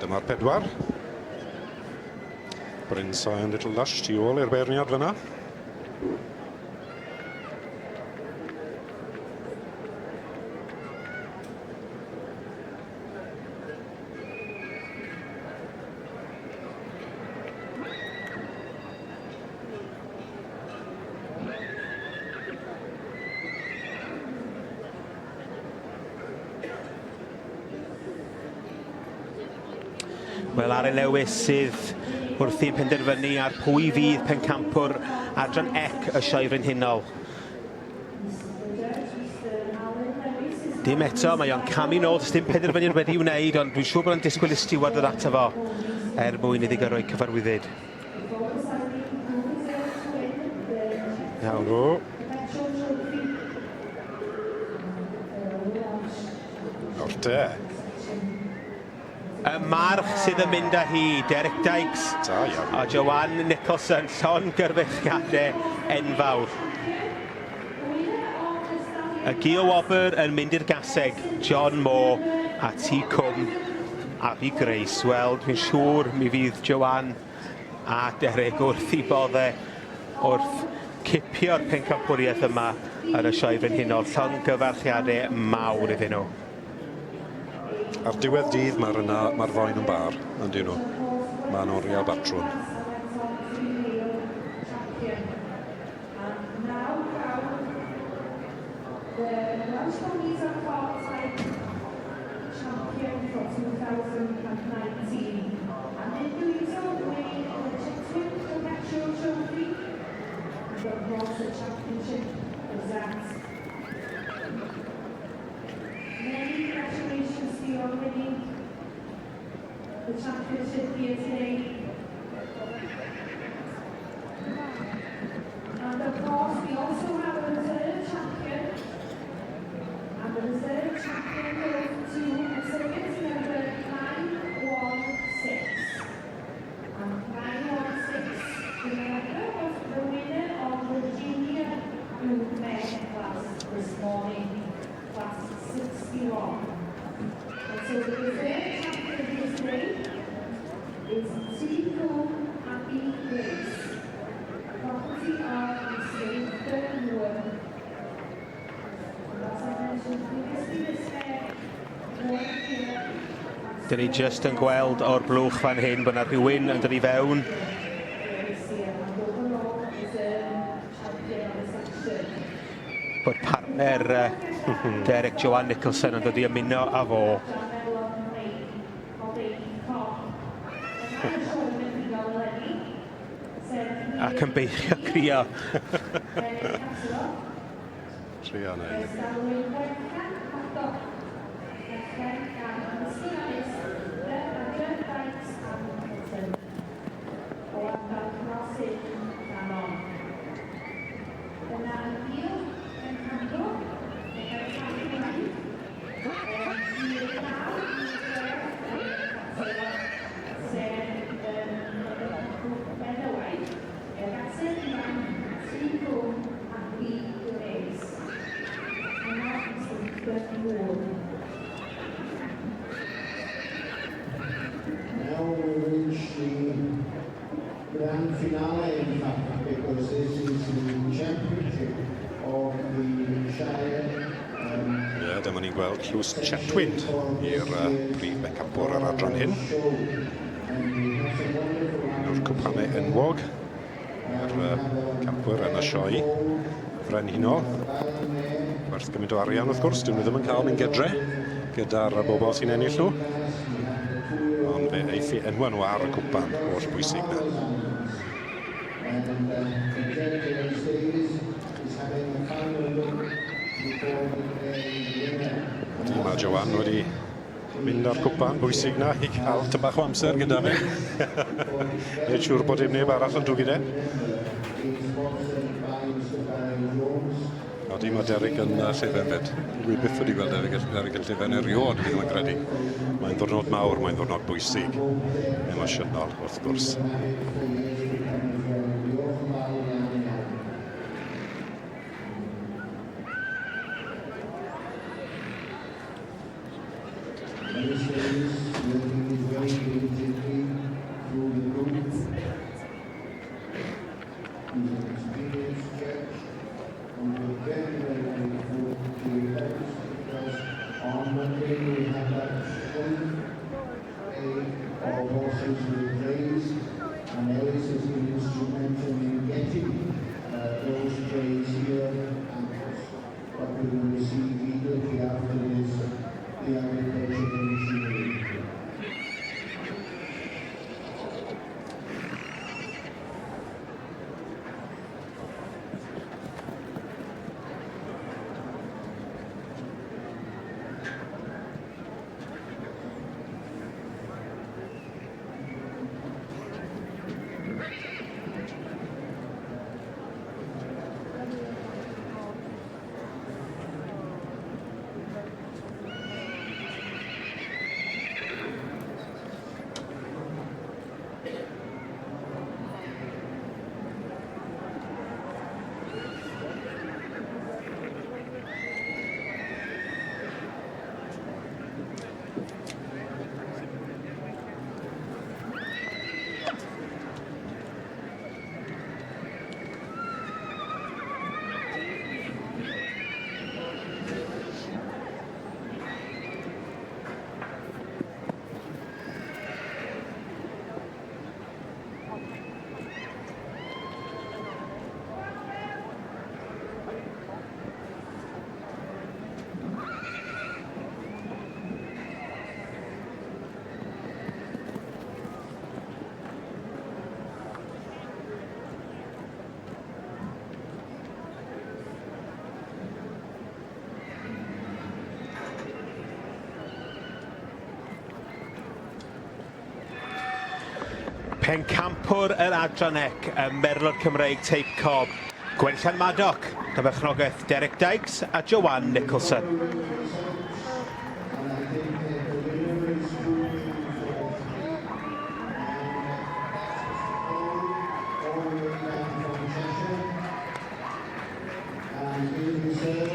Dyma'r pedwar. Bryn Seion Little Lush tu ôl i'r beirniad fyna. Wel, Alun Lewis sydd wrthi penderfynu ar pwy fydd pencampwr adran ec y sioe frenhinol. Dim eto, mae o'n camu nôl, does dim penderfyniad wedi wneud, ond dwi'n siŵr bod yn disgwyl i stiward ddod ato fo mwyn iddi gyrroi cyfarwyddyd. Iawn nhw. O'r te. Y march sydd yn mynd â hi, Derek Dykes Da iawn. a Joanne Nicholson, llon gyrfychiadau enfawr. Y Gio Wobber yn mynd i'r gaseg, John Moore a T. Cwm a fi Grace. Wel, dwi'n siŵr mi fydd Joanne a Derek wrth i bodde wrth cipio'r pencampwriaeth yma yn y sioe frenhinol. Llon gyfarchiadau mawr iddyn nhw. Ar diwedd dydd mae'r ddoen yn bar, yndyn nhw. Ma'n oriel batrwn. Many congratulations to you on winning the championship here today. And of course, we also have a reserve champion. And the reserve champion goes to Mercedes number 916. And 916, remember, was the winner of the junior group men class this morning. Class 61. And so the reserve champion this day is T.Co. Happy Grace, property of Mr. Burnwood. And as I mentioned previously, this one here. Dyn ni just yn gweld o'r blwch fan hyn bod yna rhywun yn dod i fewn. Bod partner Derek Joanne Nicholson yn dod i ymuno â fo. Ac yn beichio crio. Tria neu. Now we reach the grand finale, in fact, because this is the championship of the Shire. Ie, dyma ni'n gweld Llws Chetwynd i'r prif bencampwr ar adran hyn. Yw'r cwpanau enwog. Yr campwyr yn y sioe frenhinol. Werth gymaint o arian, wrth gwrs, dyn nhw ddim yn cael mynd gedre gyda'r bobl sy'n ennill nhw. Ond fe eiffi enwa nhw ar y cwpan o'r bwysig na. Mae Joanne wedi mynd ar cwpan bwysig na i cael tybach o amser gyda fe. Nid siŵr bod neb arall yn dod gyda. Odi, mae Derek yn llefen fed. Dwi byth wedi gweld Derek yn llefen eriod, fi ddim yn credu. Mae'n ddwrnod mawr, mae'n ddwrnod bwysig. Emosiynol, wrth gwrs. And Ellis is Pencampwr yr adran ec, y Merlod Cymreig Teip Cob. Gwenllan Maddock, y berchnogaeth Derek Dykes a Joanne Nicholson.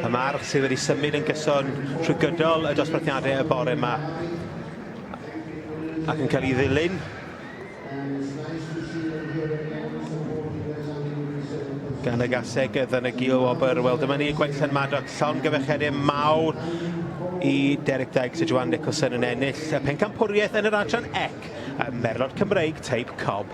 Y march sydd wedi symud yn gyson trwy gydol y dosbarthiadau y bore yma ac yn cael ei ddilyn gan y gaseg ddynegu o wobr. Wel, dyma ni Gwenllan Maddock, llon gyfechiadau mawr i Derek Dykes a Joanne Nicholson yn ennill y pencampwriaeth yn yr adran ec, y Merlod Cymreig Teip Cob.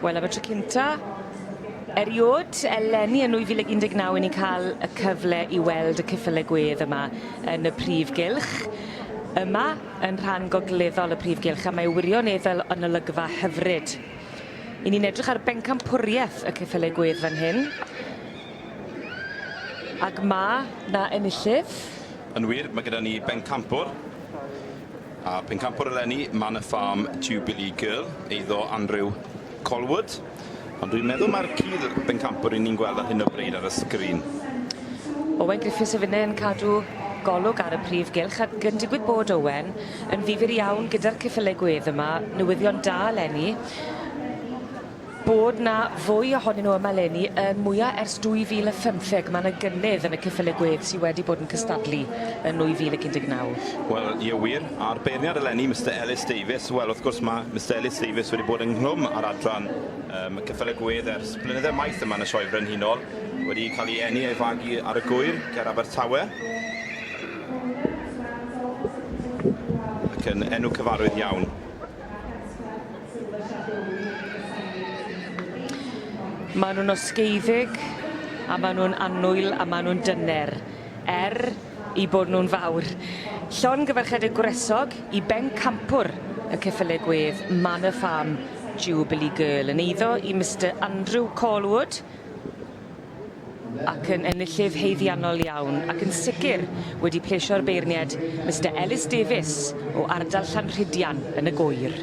Wel, am y tro cynta, eriod eleni yn 2019 i ni cael y cyfle i weld y ceffylau gwedd yma yn y prif gylch. Yma yn rhan gogleddol y prif gylch a mae wirioneddol yn olygfa hyfryd. I ni'n edrych ar bencampwriaeth y ceffylau gwedd fan hyn. Ac na enillydd. Yn wir, mae gyda ni bencampwr. A pencampwr eleni, Man y Farm Jubilee Girl, eiddo Andrew Colwood. Ond dwi'n meddwl mae'r cydd bencampwr i ni'n gweld ar hyn o bryd ar y sgrin. Owen Griffiths y fyny yn cadw golwg ar y prif gylch ac yn digwydd bod Owen yn ddifyr iawn gyda'r ceffylau gwedd yma, newyddion da eleni. Bod na fwy ohonyn nhw yma eleni yn mwyaf ers 2015. Mae yna gynnydd yn y ceffylau gwedd sydd wedi bod yn cystadlu yn 2019. Wel, ie wir, a'r beirniad eleni, Mr Ellis Davies. Wel, wrth gwrs mae Mr Ellis Davies wedi bod yn nghlwm ar adran ceffylau gwedd ers blynydde maith yma yn y sioe frenhinol. Wedi cael ei eni ei fagu ar y gwyr ger Abertawe. Ac yn enw cyfarwydd iawn. Maen nhw'n osgeiddig, a maen nhw'n annwyl, a maen nhw'n dyner, i bod nhw'n fawr. Llon gyfarchiadau gwresog i bencampwr y ceffylau gwedd, Man y Farm Jubilee Girl, yn eiddo i Mr Andrew Colwood, ac yn enillydd heiddiannol iawn, ac yn sicr wedi plesio'r beirniad Mr Ellis Davies o ardal Llanrhidian yn y gwyr.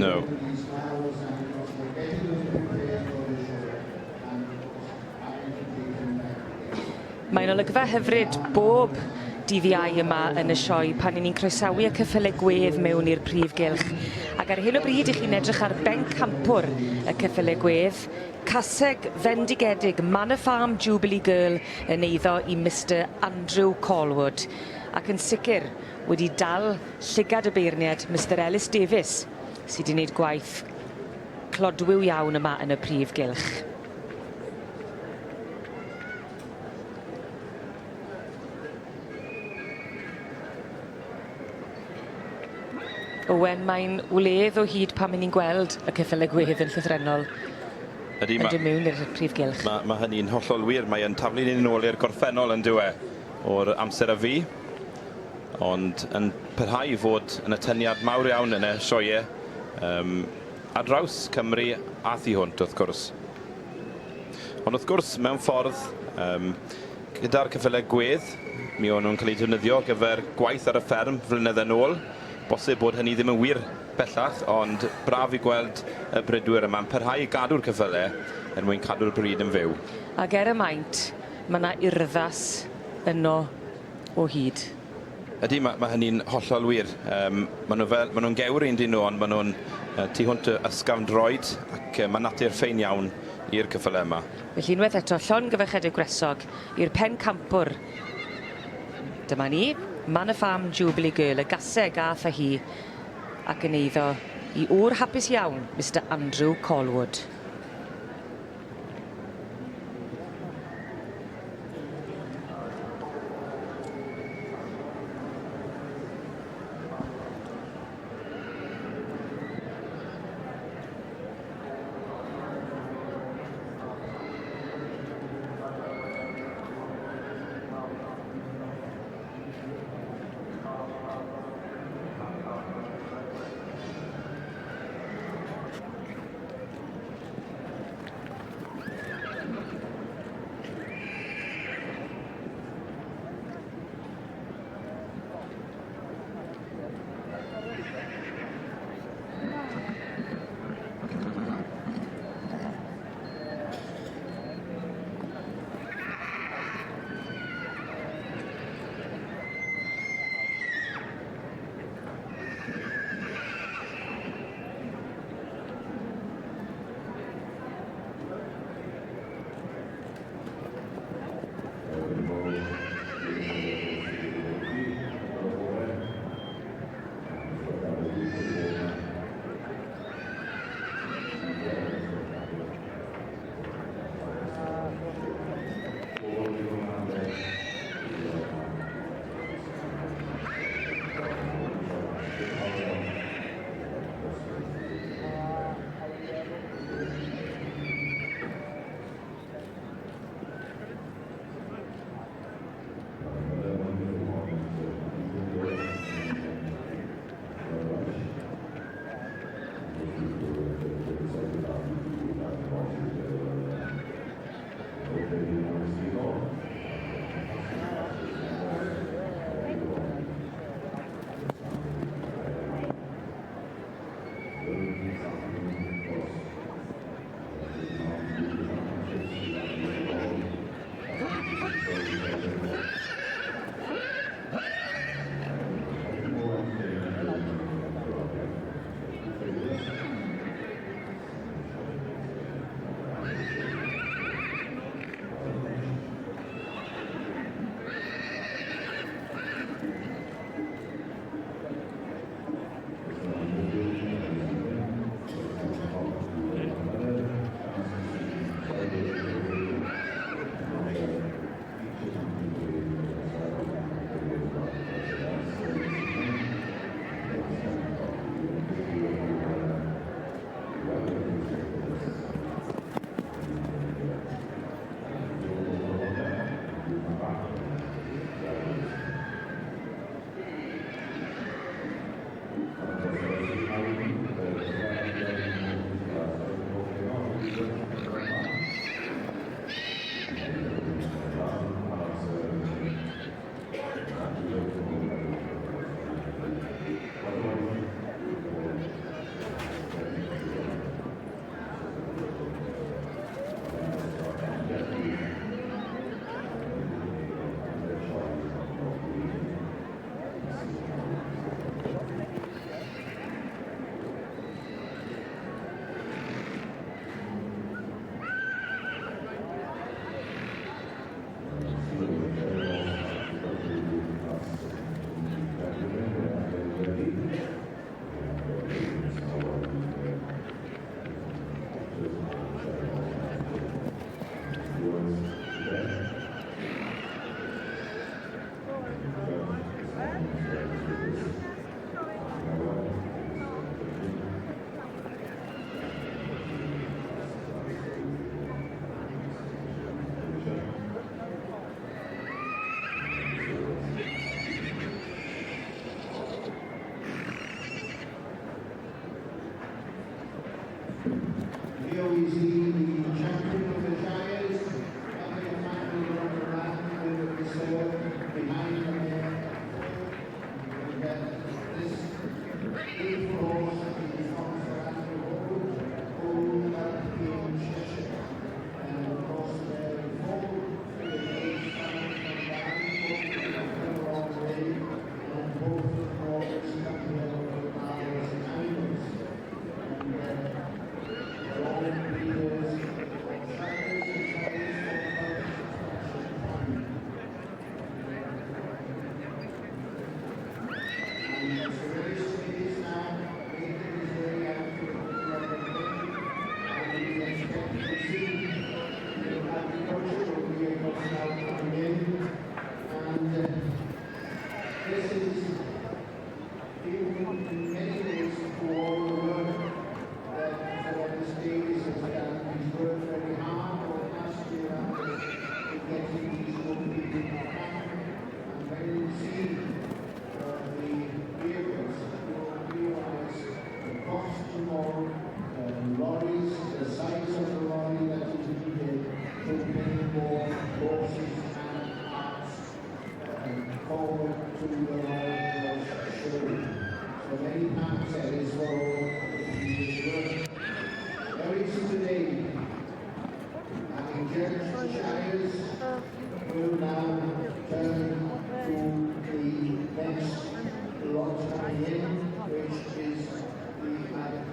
No. Mae'n olygfa hyfryd bob dydd Iau yma yn y sioe pan ni'n croesawu y ceffylau gwedd mewn i'r prif gylch. Ac ar hyn o bryd, 'ych chi'n edrych ar bencampwr y ceffylau gwedd, caseg fendigedig Manor Farm Jubilee Girl yn eiddo i Mr Andrew Colwood. Ac yn sicr wedi dal llygad y beirniad Mr Ellis Davis sydd wedi gwneud gwaith clodwiw iawn yma yn y prif gylch. Owen, mae'n wledd o hyd pan ni'n gweld y ceffylau gwedd yn llythrennol yn dod mewn i'r prif gylch. Mae hynny'n hollol wir. Mae'n taflu ni'n ôl i'r gorffennol yn diwe o'r amser y fi. Ond yn parhau i fod yn atyniad mawr iawn yn y sioe ar draws Cymru a thu hwnt wrth gwrs. Ond wrth gwrs mewn ffordd gyda'r ceffylau gwedd, mi o'n nhw'n cael eu defnyddio gyfer gwaith ar y fferm flynydde nôl. Bosib bod hynny ddim yn wir bellach, ond braf i gweld y brydwyr yma'n parhau i gadw'r ceffylau er mwyn cadw'r bryd yn fyw. Ac er y maint, mae yna urddas yno o hyd. Ydy, mae hynny'n hollol wir. Maen nhw'n gewr un dyn nhw, ond maen nhw'n tu hwnt ysgafn droed ac mae natur ffein iawn i'r ceffylau yma. Felly unwaith eto, llon gyfechedig gresog i'r pen campwr. Dyma ni, Manor Farm Jubilee Girl, y gaseg gath â hi ac yn eiddo i ŵr hapus iawn, Mr Andrew Colwood.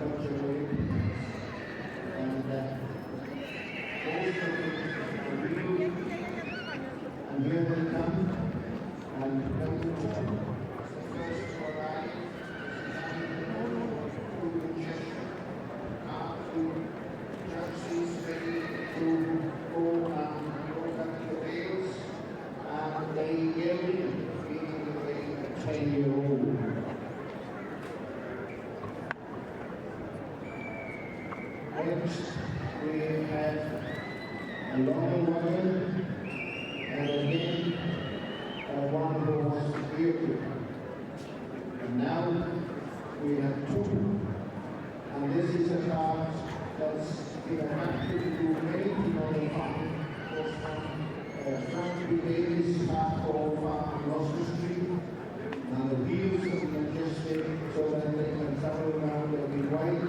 And here they come. And next, we have a long one, and again, one who was beautiful. And now we have two, and this is a card that's been active to many people on the farm. Frankie Davis, Farm Farm, Gloucester Street. Now the wheels have been adjusted so that they can travel around and be wide.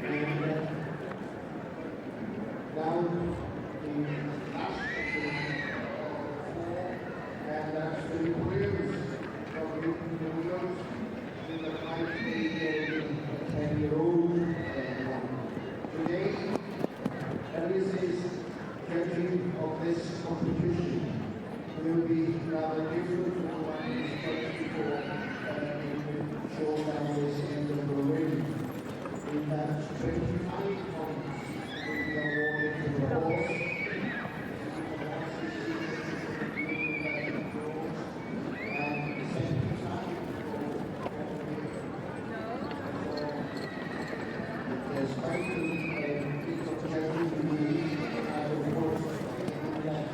And now the last of the and that's the wheels from the wheels in the 10-year-old. Today, Alice's judging of this competition will be rather different from what is judged before show families in the ring. In that 25 points will be awarded to the horse. And 75 there's fighting people judging the horse in that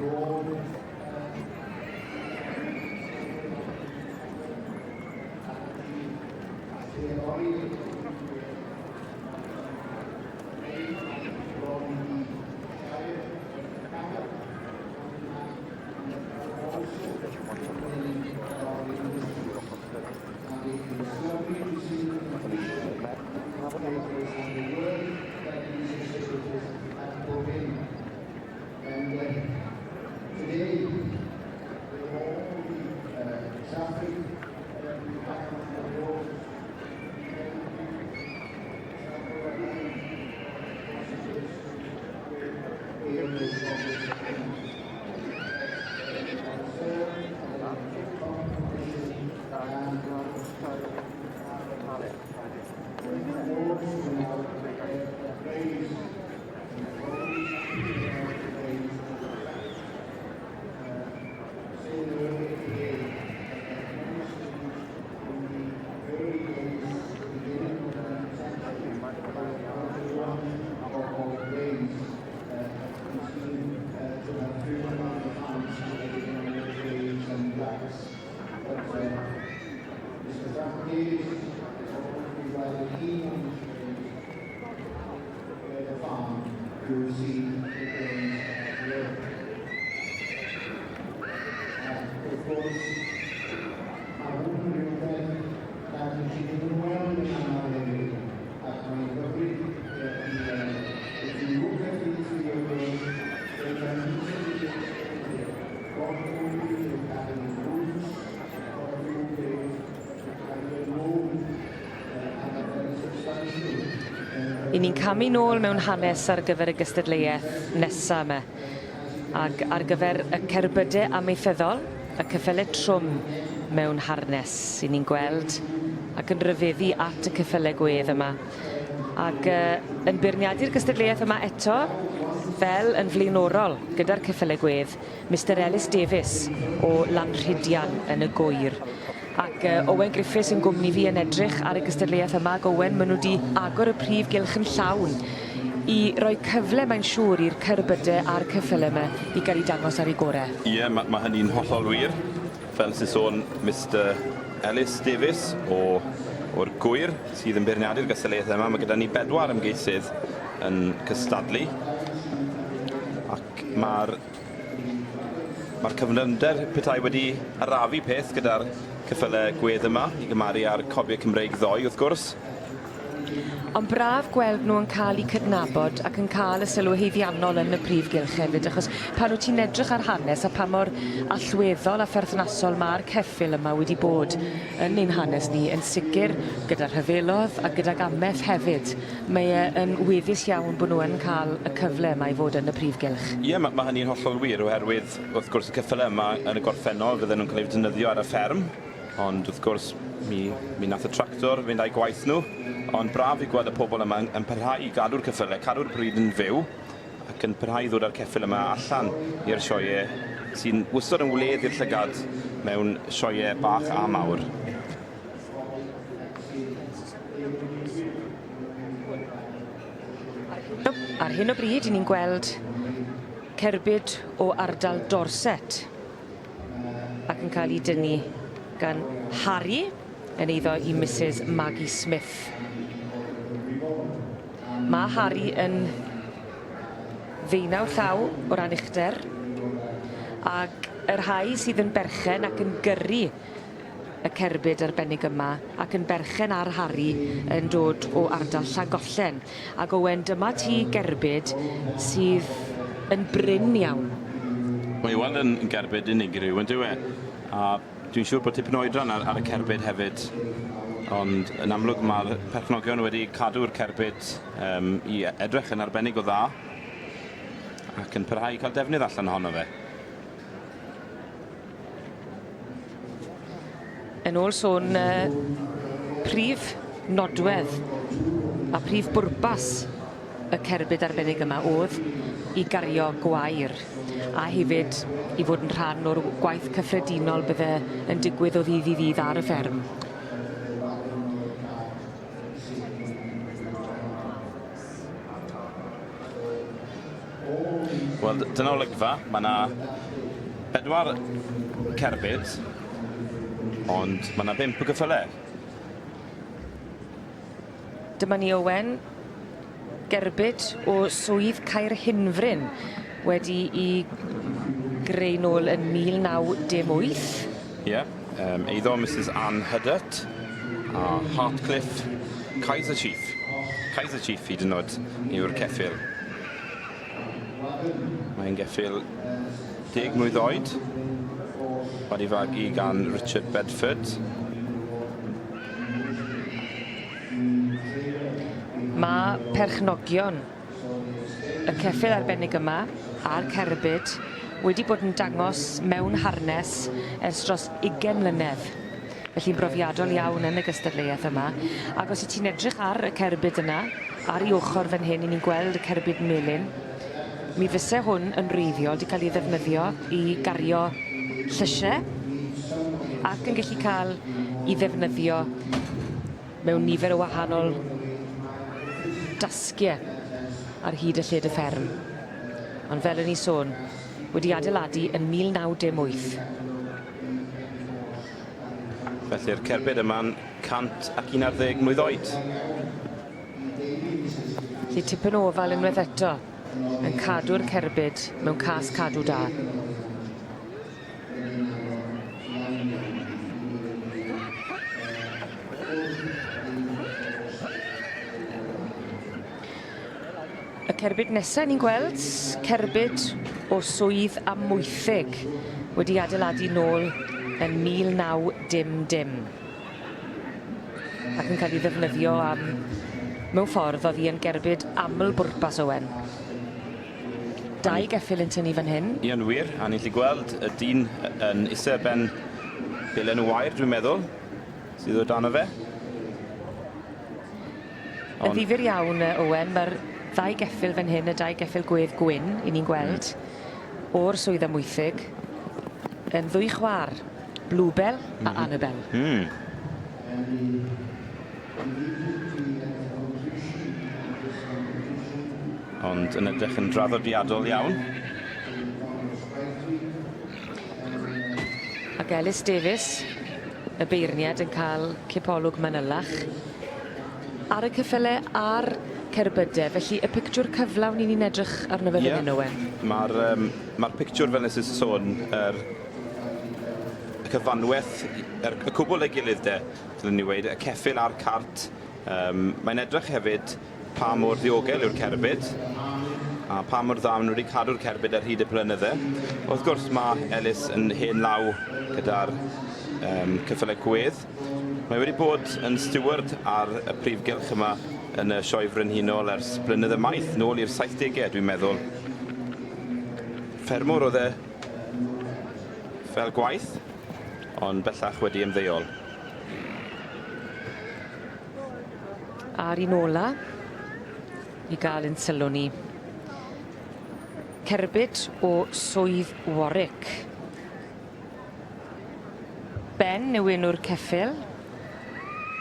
Lord I ni'n camu nôl mewn hanes ar gyfer y gystadleuaeth nesaf yma. Ac ar gyfer y cerbydau amaethyddol, y cyffele trwm mewn harnes i ni'n gweld ac yn rhyfeddu at y cyffele gwedd yma. Ac yn beirniadu'r gystadleuaeth yma eto, fel yn flaenorol gyda'r cyffele gwedd, Mr Ellis Davis o Lanrhudian yn y Gwyr. Ac Owen Griffiths yn gwmni fi yn edrych ar y gystadleuaeth yma. Ac Owen, maen nhw wedi agor y prif gylch yn llawn i roi cyfle, mae'n siŵr, i'r cerbydau a'r cyffyle yma i gael ei dangos ar ei gorau. Ie, mae hynny'n hollol wir. Fel sy'n sôn Mr Ellis Davis o'r Gwyr sydd yn beirniadu'r gystadleuaeth yma. Mae gyda ni 4 ymgeisydd yn cystadlu. Ac mae'r cyflymder petai wedi arafu peth gyda'r cyffyle gwedd yma i gymaru â'r cofiau Cymreig ddoe wrth gwrs. Ond braf gweld nhw yn cael eu cydnabod ac yn cael y sylw haeddiannol yn y prif gylch hefyd, achos pan wyt ti'n edrych ar hanes a pa mor allweddol a pherthnasol mae'r ceffyl yma wedi bod yn ein hanes ni, yn sicr gyda'r rhyfelodd a gyda'r ameth hefyd. Mae yn weddus iawn bod nhw yn cael y cyfle yma i fod yn y prif gylch. Ie, mae hynny'n hollol wir, oherwydd wrth gwrs y ceffylau yma yn y gorffennol fydden nhw'n cael ei defnyddio ar y fferm, ond wrth gwrs mi nath y tractor fynd â'i gwaith nhw, ond braf i gweld y pobl yma yn parhau i gadw'r ceffylau, cadw'r bryd yn fyw, ac yn parhau i ddod â'r ceffyl yma allan i'r sioeau sy'n wastad yn wledd i'r llygad mewn sioeau bach a mawr. Ar hyn o bryd, ni'n gweld cerbyd o ardal Dorset ac yn cael ei dynnu gan Harry yn eiddo i Mrs Maggie Smith. Mae Harry yn ddeunaw llaw o ran uchder ac yr rhai sydd yn berchen ac yn gyrru y cerbyd arbennig yma ac yn berchen ar Harry yn dod o ardal Llangollen. Ac Owen, dyma ti gerbyd sydd yn brin iawn. Mae i weld yn gerbyd unigryw yn dywe, a dwi'n siŵr bod tipyn o oedran ar y cerbyd hefyd, ond yn amlwg mae'r perchnogion wedi cadw'r cerbyd i edrych yn arbennig o dda ac yn parhau i cael defnydd allan ohono fe. Yn ôl sôn prif nodwedd a prif bwrpas y cerbyd arbennig yma oedd i gario gwair a hefyd i fod yn rhan o'r gwaith cyffredinol bydde yn digwydd o ddydd i ddydd ar y fferm. Wel, dyna olygfa, mae yna 4 cerbyd, ond mae yna 5 o ceffylau. Dyma ni Owen, gerbyd o swydd Caerhynfryn wedi i greu nôl yn 1918. Ie, eiddo Mrs Anne Huddart a Hartcliffe Kaiser Chief. Kaiser Chief hyd yn oed yw'r ceffyl. Mae'n geffyl 10 mlwydd oed, wedi fagu gan Richard Bedford. Mae perchnogion y ceffyl arbennig yma a'r cerbyd wedi bod yn dangos mewn harnes ers dros 20 mlynedd. Felly'n brofiadol iawn yn y gystadleuaeth yma. Ac os y ti'n edrych ar y cerbyd yna, ar ei ochr fan hyn, ni'n gweld y cerbyd melyn, mi fyse hwn yn wreiddiol wedi cael ei ddefnyddio i gario llysiau ac yn gallu cael ei ddefnyddio mewn nifer o wahanol dasgiau ar hyd y lled y fferm. Ond fel yn ei sôn, wedi adeiladu yn 1918. Felly'r cerbyd yma'n 111 mlwydd oed. Felly tipyn o ofal unwaith eto yn cadw'r cerbyd mewn cas cadw da. Y cerbyd nesaf ni'n gweld, cerbyd o swydd Amwythig wedi adeiladu nôl yn 1910. Ac yn cael ei ddefnyddio am mewn ffordd oedd hi yn gerbyd aml bwrpas Owen. 2 geffyl yn tynnu fan hyn. Ia'n wir, a ni'n gallu gweld y dyn yn isau ben belen wair, dwi'n meddwl, sydd o dan o fe. Yn ddifyr iawn, Owen, mae'r 2 geffyl fan hyn, y 2 geffyl gwedd gwyn, i ni'n gweld, o'r swydd Amwythig, yn 2 chwar, Bluebell a Annabel. Ond yn edrych yn draddodiadol iawn. Ac Ellis Davies, y beirniad, yn cael cipolwg manylach. Ar y cyffylau a'r cerbydau, felly y pictiwr cyflawn ni'n edrych arno fe fan hyn, Owen. Mae'r pictiwr fel nes i sôn, y cyfanwaith, y cwbl ei gilydd de, dylwn ni weid, y ceffyl a'r cart Mae'n edrych hefyd pa mor ddiogel yw'r cerbyd a pa mor dda maen nhw wedi cadw'r cerbyd ar hyd y blynydde. Wrth gwrs mae Ellis yn hen law gyda'r cyffyle gwedd. Mae wedi bod yn steward ar y prif gylch yma yn y sioe frenhinol ers blynydde maith, nôl i'r 70au, dwi'n meddwl. Ffermwr oedd e fel gwaith, ond bellach wedi ymddeol. Ar un ola, i gael yn sylw ni. Cerbyd o swydd Warwick. Ben yw enw'r ceffyl,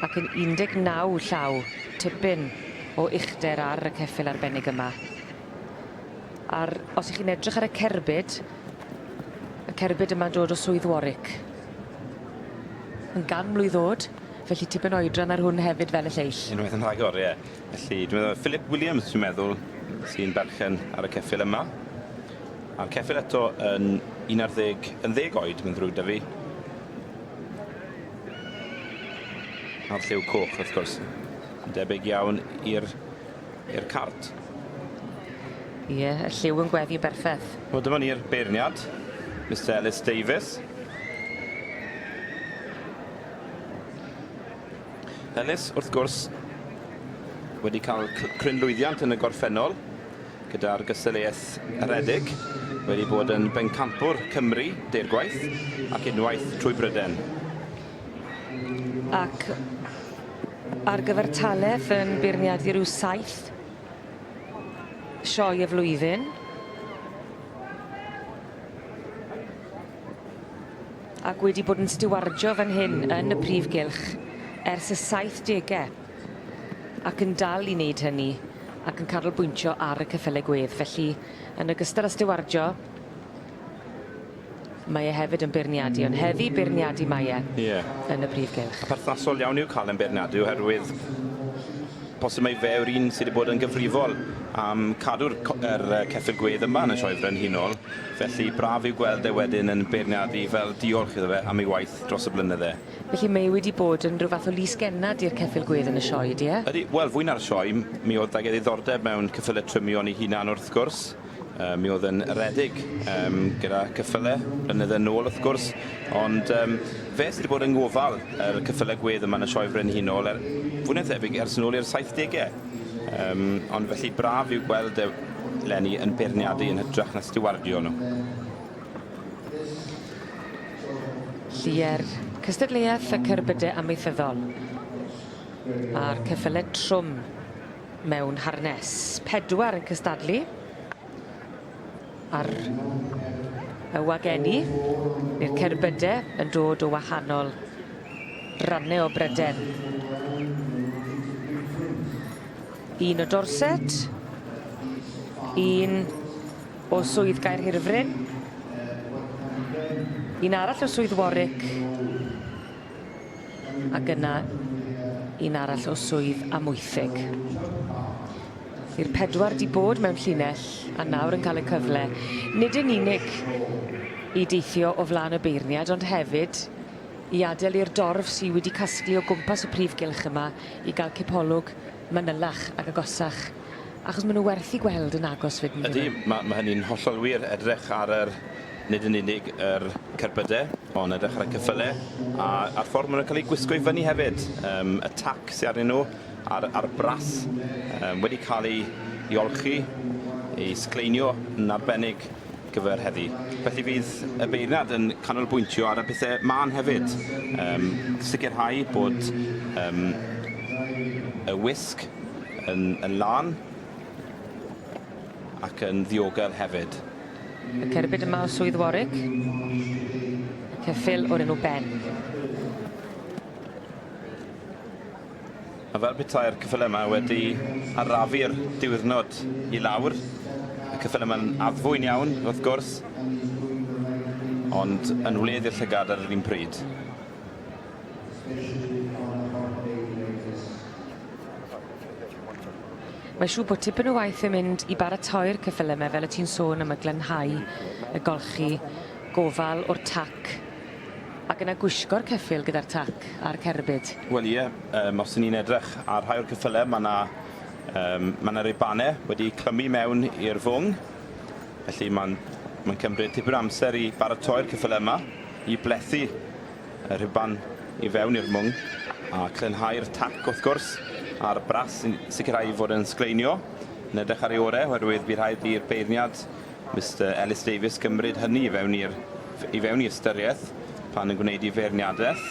ac yn 19 llaw tipyn o uchder ar y ceffyl arbennig yma. Os ych chi'n edrych ar y cerbyd yma'n dod o swydd Warwick. Yn gan mlwydd oed, felly tipyn oedran ar hwn hefyd fel y lleill. Unwaith yn rhagor, ie. Felly, dwi'n meddwl, Philip Williams, dwi'n meddwl, sy'n berchen ar y ceffyl yma. A'r ceffyl eto yn 10 oed, mae'n ddrwg da fi. A'r lliw coch, wrth gwrs. Debyg iawn i'r cart. Ie, y lliw yn gweddi berffedd. Wel, dyma ni'r beirniad, Mr Ellis Davies. Ellis, wrth gwrs, wedi cael crynlwyddiant yn y gorffennol gyda'r gysylltiaeth aredig, wedi bod yn bencampwr Cymru, deirgwaith, ac unwaith trwy Bryden. Ac ar gyfer taleth yn beirniadu rhyw 7 sioe y flwyddyn. Ac wedi bod yn stiwardio fan hyn yn y prif gylch ers y 70au. Ac yn dal i wneud hynny ac yn canolbwyntio ar y ceffylau gwedd. Felly, yn ogystal â stiwardio, mae e hefyd yn beirniadu, ond heddi beirniadu mae e yn y prif gylch. Perthnasol iawn i'w cael yn beirniadu oherwydd posib mai fe yw'r un sydd wedi bod yn gyfrifol am cadw'r ceffyl gwedd yma yn y sioe frenhinol. Felly braf i'w gweld e wedyn yn beirniadu fel diolch iddo fe am ei waith dros y blynydde. Felly mae wedi bod yn rhyw fath o lysgennad i'r ceffyl gwedd yn y sioe, ydy e? Wel, fwy na'r sioe, mi oedd ag ddiddordeb mewn cyffyle trymion ei hunan wrth gwrs. Mi oedd yn redig gyda cyffyle blynydde nôl wrth gwrs, ond fe sydd wedi bod yn gofal yr cyffyle gwedd yma yn y sioe frenhinol fwy na thebyg ers nôl i'r 70au. Ond felly braf i'w gweld eleni yn beirniadu yn hytrach na stiwardio nhw. Llier cystadleuaeth y cerbydau amaethyddol a'r ceffylau trwm mewn harnes. 4 yn cystadlu ar y wageni, neu'r cerbydau yn dod o wahanol rannau o Bryden. Un o Dorset, un o swydd Gaerhirfryn, un arall o swydd Warwick, ac yna un arall o swydd Amwythig. I'r 4 di bod mewn llinell a nawr yn cael y cyfle, nid yn unig i deithio o flaen y beirniad, ond hefyd i adael i'r dorf sydd wedi casglu o gwmpas y prif gylch yma i gael cipolwg manylach ac agosach, achos maen nhw werthu gweld yn agos fyd. Ydy, mae hynny'n hollol wir, edrych ar nid yn unig yr cerbydau, ond edrych ar y cyffyle, a'r ffordd maen nhw'n cael eu gwisgo i fyny hefyd. Y tac sydd arnyn nhw, a'r bras wedi cael ei olchi, ei sgleinio yn arbennig gyfer heddi. Felly fydd y beirniad yn canolbwyntio ar y bethau man hefyd. Sicrhau bod y wisg yn lan ac yn ddiogel hefyd. Y cerbyd yma o swydd Warwick, ceffyl o'r enw Ben. A fel petai'r cyffyle yma wedi arafu'r diwrnod i lawr. Y cyffyle yma'n addfwy'n iawn, wrth gwrs, ond yn wledd i'r llygad ar yr un pryd. Mae siŵr bod tipyn o waith yn mynd i baratoi'r cyffyle yma, fel y ti'n sôn am y glenhau, y golchi, gofal o'r tac Ac yna gwisgo'r ceffyl gyda'r tac a'r cerbyd. Wel ie, os ni'n edrych ar rhai o'r ceffylau, mae yna ribannau wedi clymu mewn i'r fwng. Felly mae'n cymryd tipyn o amser i baratoi'r ceffylau yma, i blethu y riban i fewn i'r mwng, a clynhau'r tac wrth gwrs, a'r bras yn sicrhau fod yn sgleinio. Yn edrych ar ei orau, oherwydd bydd rhaid i'r beirniad Mr Ellis Davies gymryd hynny i fewn i'r ystyriaeth pan yn gwneud ei feirniadaeth.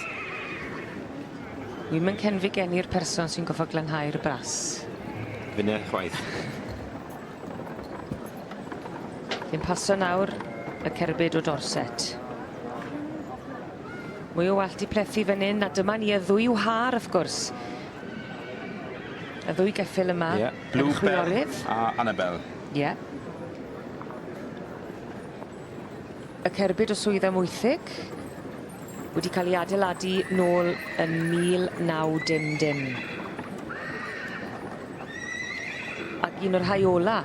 Wi'n mynd cenfigennu'r person sy'n goffo glanhau'r bras. Fyny chwaith. Fi'n paso nawr y cerbyd o dorset. Mwy o wallt i plethu fan hyn, a dyma ni y ddwy whar, wrth gwrs. Y ddwy geffyl yma, Bluebell a Annabelle. Ie. Y cerbyd o swydd amwythig wedi cael ei adeiladu nôl yn 1910. Ac un o'r rhai ola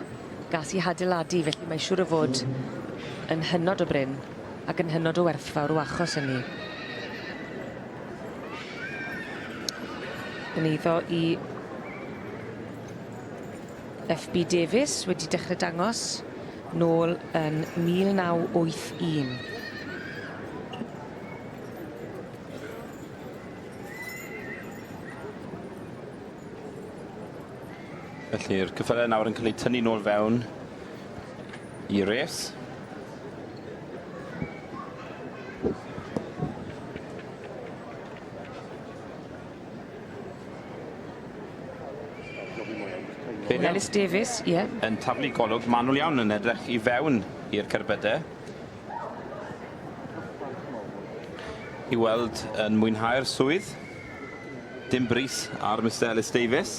gas i adeiladu, felly mae siŵr o fod yn hynod o bryn ac yn hynod o werthfawr o achos hynny. Yn eiddo i F.B. Davies wedi dechrau dangos nôl yn 1981. Felly'r cyffylau nawr yn cael eu tynnu nôl fewn i res. Ellis Davies, ie. Yn taflu golwg manwl iawn yn edrych i fewn i'r cerbydau. I weld yn mwynhau'r swydd. Dim bris ar Mr Ellis Davies.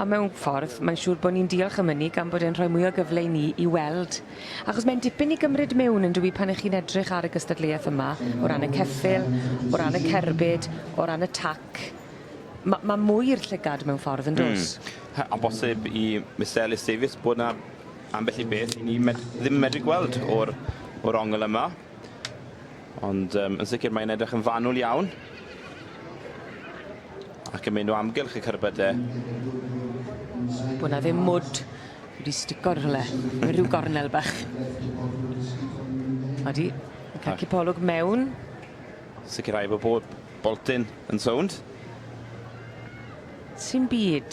A mewn ffordd, mae'n siŵr bod ni'n diolch am hynny gan bod e'n rhoi mwy o gyfle i ni i weld. Achos mae'n dipyn i gymryd mewn yn dwi pan chi'n edrych ar y gystadleuaeth yma, o ran y ceffyl, o ran y cerbyd, o ran y tac. Mae mwy i'r llygad mewn ffordd yn dos. A bosib i Mr Ellis Davies bod yna ambell i beth i ni ddim medru gweld o'r ongl yma. Ond yn sicr mae'n edrych yn fanwl iawn. Ac yn mynd o amgylch y cerbydau. Bod na ddim mwd wedi stico rhywle, mewn rhyw gornel bach. Odi, yn cael cipolwg mewn. Sicrhau bod boltyn yn sownd. Sy'n byd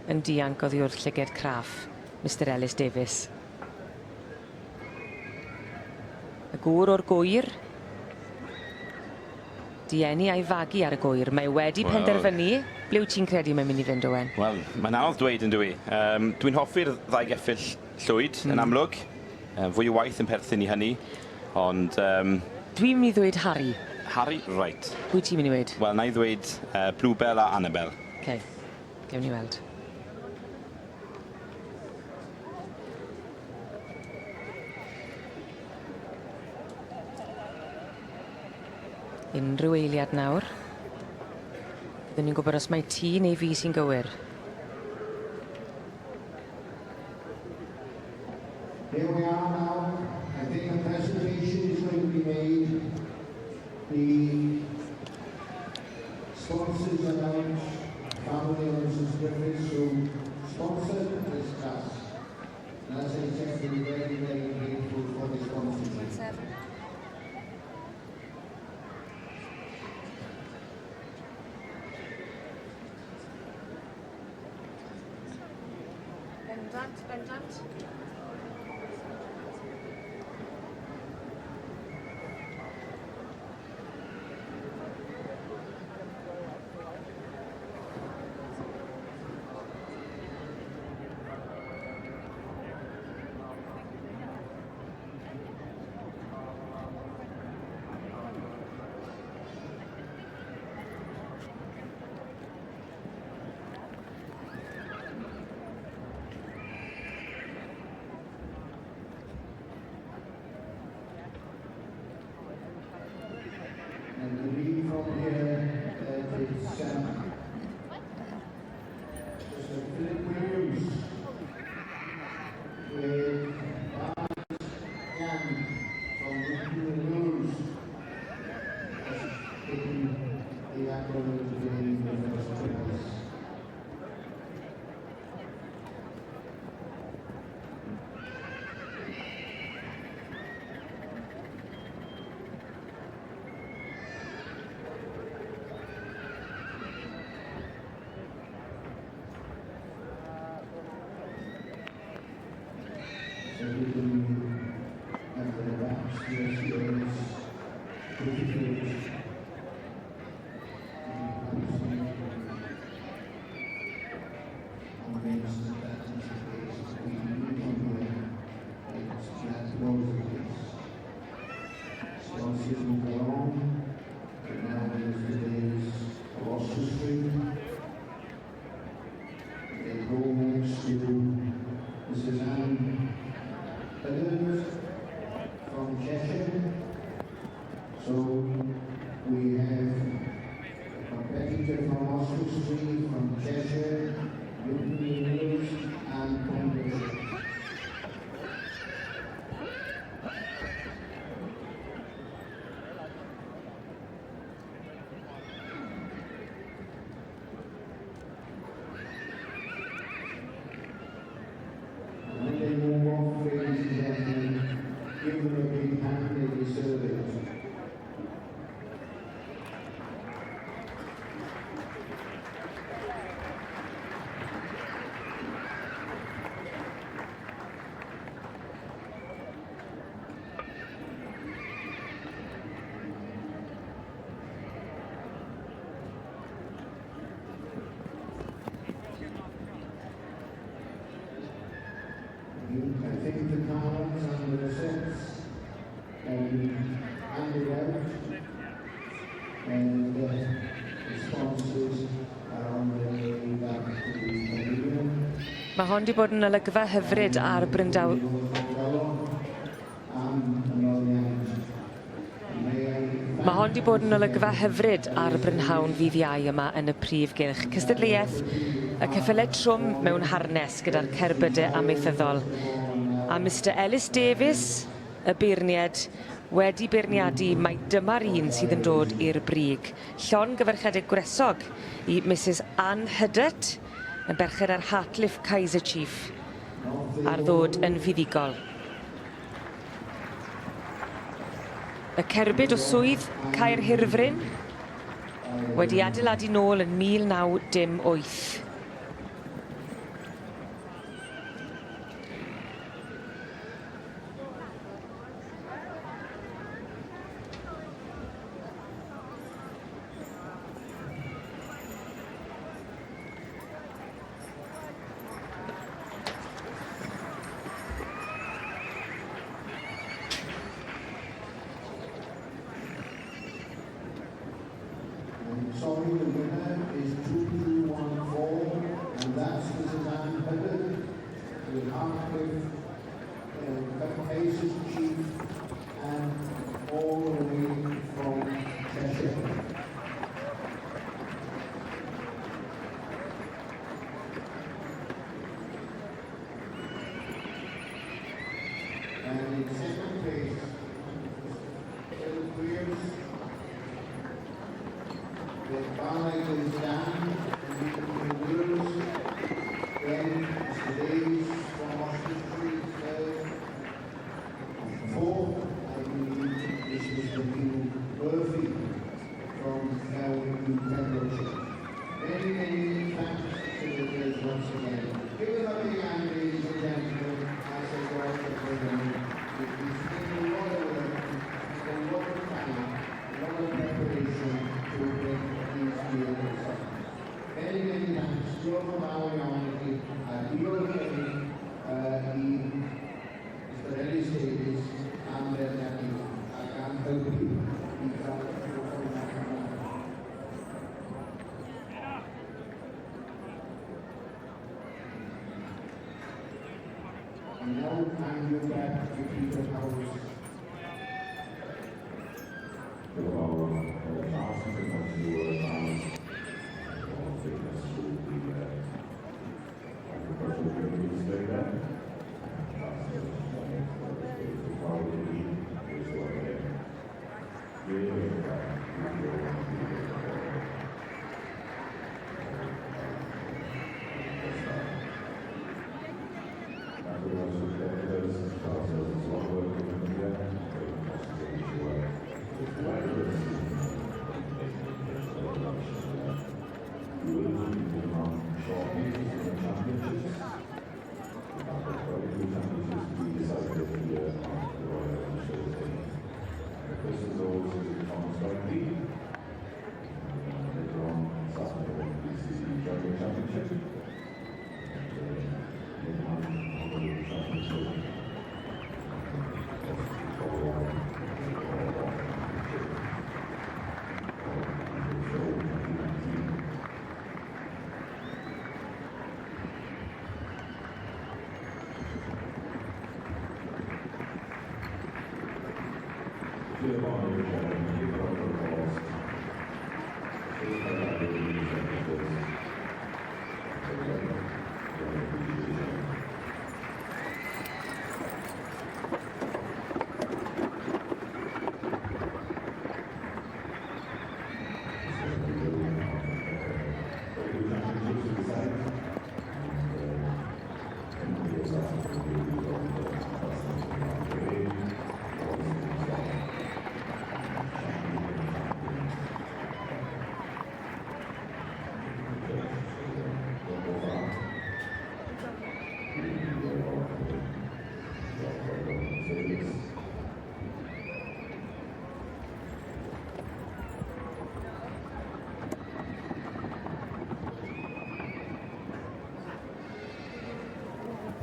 yn dianc oddi wrth llyged craff, Mr Ellis Davies. Y gŵr o'r gwyr. Dieni a'i fagu ar y gwyr. Mae wedi penderfynu. Ble wyt ti'n credu mae'n mynd i fynd, Owen? Wel, mae'n anodd dweud yn dwi. Dwi'n hoffi'r ddau geffyll llwyd yn amlwg. Fwy o waith yn perthyn i hynny. Ond... Dwi'n mynd i ddweud Harry. Harry, right. Pwy ti'n mynd i ddweud? Wel, na i ddweud Bluebell a Annabelle. OK, gewn ni weld. Unrhyw eiliad nawr. Byddwn ni'n gwybod os mae ti neu fi sy'n gywir. Here we are now. I think a presentation is going to be made. The sponsors announced family of Mrs Griffiths who sponsored this class. And as I said, we're very, very grateful for the sponsorship. Bendant. And the view from here is Mr. Philip Williams with Barnes Young from the Rules. Brother to gain the first place. From Cheshire. So we have a competitor from Oswestry, from Cheshire, Newton News, and Pembrokeshire. When they move off, ladies and gentlemen, give them a big hand, they deserve it. I think the cards and the sets handed out, and the sponsors are on their way back to the pavilion. Mae hon wedi bod yn olygfa hyfryd ar Bryndaw. Mae hon wedi bod yn olygfa hyfryd ar Brynhawn ddydd Iau yma yn y prif gylch. Cystadleuaeth y ceffylau trwm mewn harnes gyda'r cerbydau amaethyddol. A Mr Ellis Davies, y beirniad, wedi beirniadu mai dyma'r un sydd yn dod i'r brig. Llon gyfarchedig gwresog i Mrs Ann Hydet, yn berched ar Hartliff Kaiser Chief, a'r ddod yn fuddigol. Y cerbyd o swydd Caer Hirfryn wedi adeiladu nôl yn 1908. Sorry, the winner is 2214, and that's Mrs. Ann Hydet, the Hartliff Cases Chief, and all the way from Cheshire. And in second place, Philip Williams, the Barney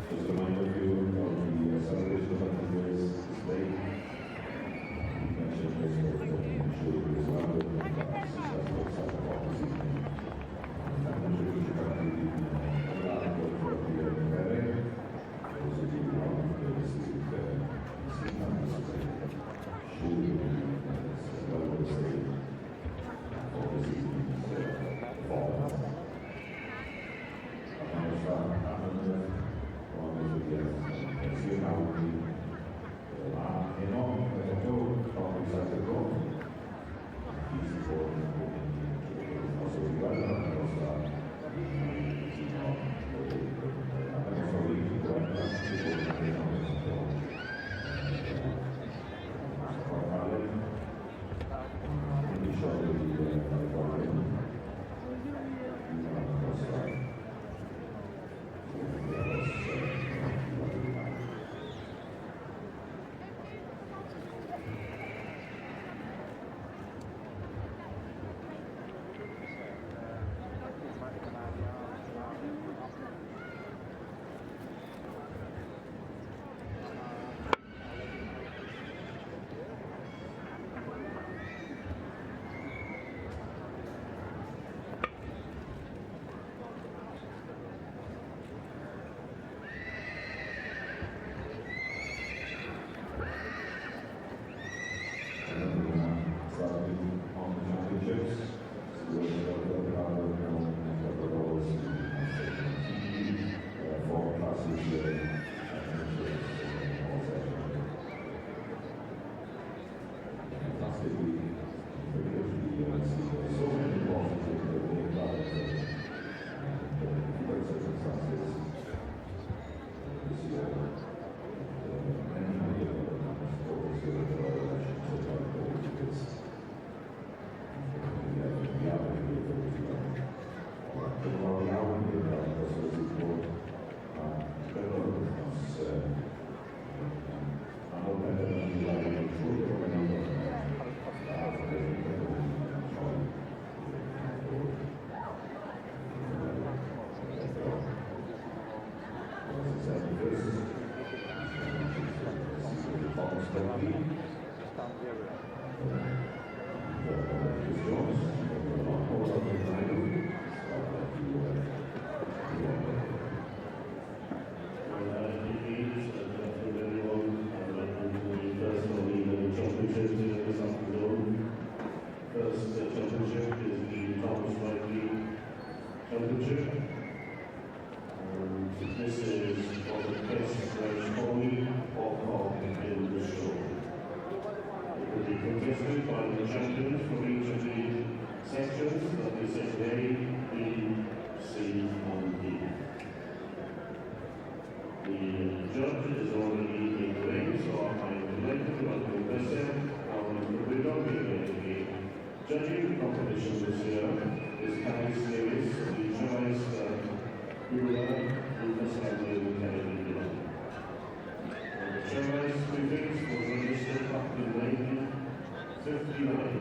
Just a reminder to you of the celebration of Antivirus display. You mentioned this, but I'm sure you as well, that successful such a policy. I'm sure you should have the lab for the very. Those of you who are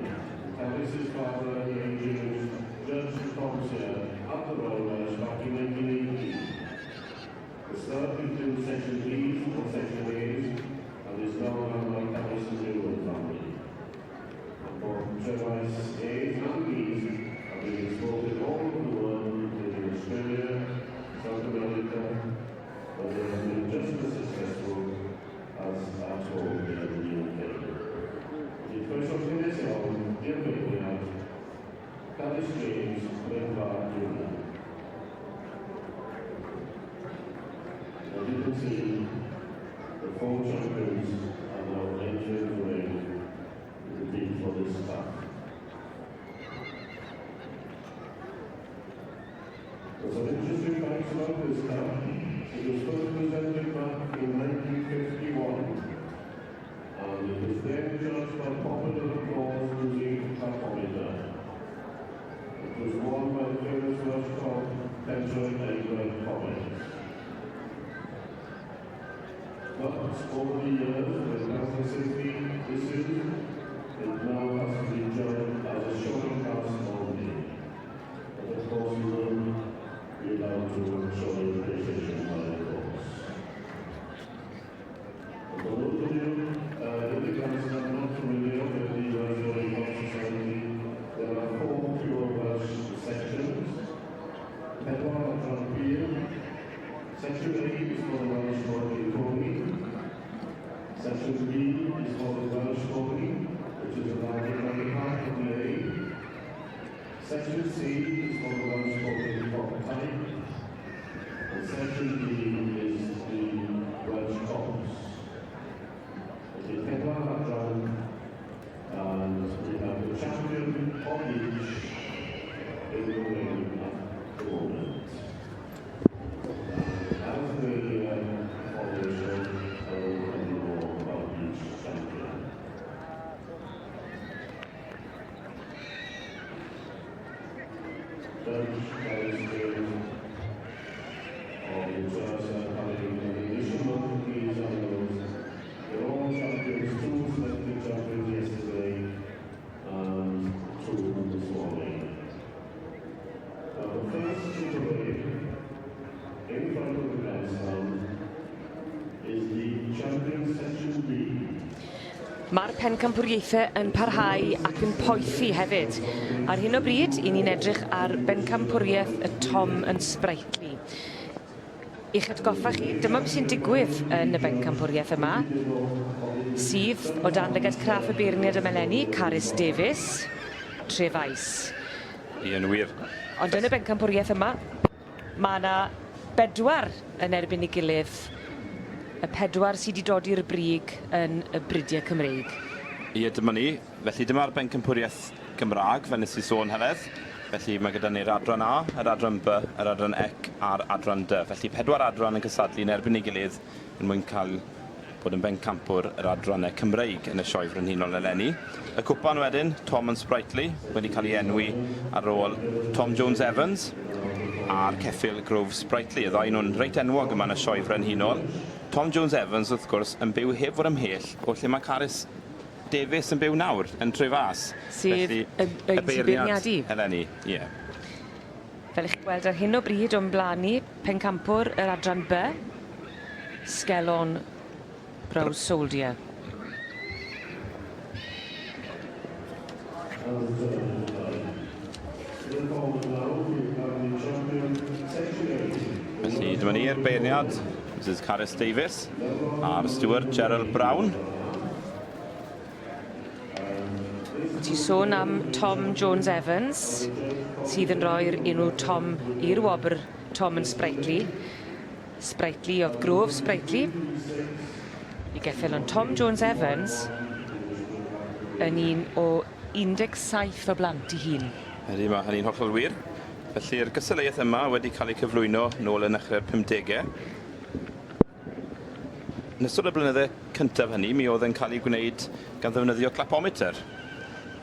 received just as successful as at home in the UK. croeso cynnes iawn i'r beirniad, Carys James, Brynfa Jr. As you can see, the 4 champions are now entering the ring to compete for this cup. There's some interesting facts about this cup. It was first presented back in 1951, and it was then judged by popular applause using a clapometer. It was won by the famous Welsh cock Petra Edward Collins. But over the years, when Council 16 issued, it now has to be judged as a shorter class only. But of course, we will be allowed to show the PlayStation by the course. For those of you in the council are not familiar with the Welsh Rowing Club Society, there are 4 pure Welsh sections. Pedwar Adran Pir. Section A is for the Welsh Rowing Pony. Section B is for the Welsh Pony, which is about the half of the A. Section C is for the Welsh Pony proper type. And Section D is the Welsh Cops. The Pedwar Adran, and we have the champion of each in the ring at the moment. As the formation, I will tell you more about each champion. Judge Carys James of the Church and Having an additional these animals. They're all champions, 2 selected champions yesterday and 2 this morning. Now the first to parade in front of the grandstand is the champion section B. Mae'r pencampwriaethau yn parhau ac yn poethi hefyd. Ar hyn o bryd, i ni'n edrych ar bencampwriaeth y Tom yn Sprightly. I'ch atgoffa chi, dyma beth sy'n digwydd yn y bencampwriaeth yma, sydd o dan lygad craff y beirniad y meleni, Carys Davies, Trefais. I'n wir. Ond yn y bencampwriaeth yma, mae yna 4 yn erbyn ei gilydd, y 4 sydd wedi dod i'r brig yn y Bridiau Cymreig. Ie, dyma ni. Felly dyma'r bencampwriaeth Gymraeg, fel nes i sôn heledd. Felly mae gyda ni'r adran A, yr adran B, yr adran Ec a'r adran D. Felly 4 adran yn cysadlu yn erbyn ei gilydd yn mwyn cael bod yn bencampwr yr adrannau Cymreig yn y sioe frenhinol eleni. Y cwpan wedyn, Tom and Sprightly, wedi cael ei enwi ar ôl Tom Jones Evans a'r ceffyl Grove Sprightly. Y ddau nhw'n reit enwog yma yn y sioe frenhinol. Tom Jones Evans, wrth gwrs, yn byw heb fod ymhell o lle mae Carys Davies yn byw nawr, yn Trefas. Sydd y beirniadu. Eleni, ie. Fel eich gweld ar hyn o bryd o'n blaen ni, pencampwr yr adran B, Sgelon Brown Soldier. Felly, dyma ni'r beirniad, Mrs Carys Davies, a'r steward Gerald Brown. Ti sôn am Tom Jones Evans, sydd yn rhoi'r enw Tom i'r wobr Tom and Sprightly. Sprightly of Grove Sprightly. I geffyl ond Tom Jones Evans yn un o 17 o blant i hun. Ydy, mae hynny'n hollol wir. Felly'r gystadleuaeth yma wedi cael ei cyflwyno nôl yn dechrau'r 50au. Yn ystod y blynydde cyntaf hynny, mi oedd yn cael ei gwneud gan ddefnyddio clapometer.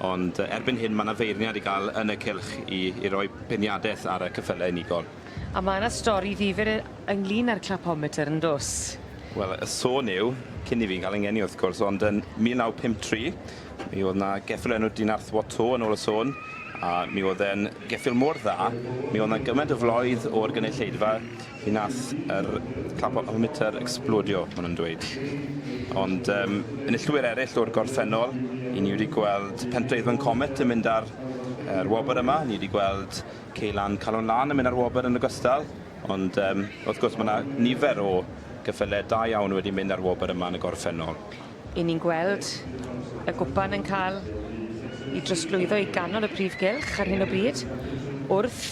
Ond erbyn hyn mae yna feirniad i gael yn y cylch i roi peniadaeth ar y cyffylau unigol. A mae yna stori ddifyr ynglyn â'r clapometer yn dos. Wel, y sôn yw, cyn i fi gael yngeni wrth gwrs, ond yn 1953, mi oedd yna geffyl enw Dinarth Watto yn ôl y sôn, a mi oedd e'n geffyl mor dda, mi oedd yna gymaint o floedd o'r gynulleidfa, mi nath yr clapometer explodio, maen nhw'n dweud. Ond yn y llwyr eraill o'r gorffennol, i ni wedi gweld pentreuddfa Comet yn mynd ar wobr yma, ni wedi gweld Ceilan Calon Lan yn mynd ar wobr yn ogystal, ond wrth gwrs mae yna nifer o gyffylau da iawn wedi mynd ar wobr yma yn y gorffennol. 'Y ni'n gweld y gwpan yn cael I drosglwyddo I ganol y prif gylch ar hyn o bryd, wrth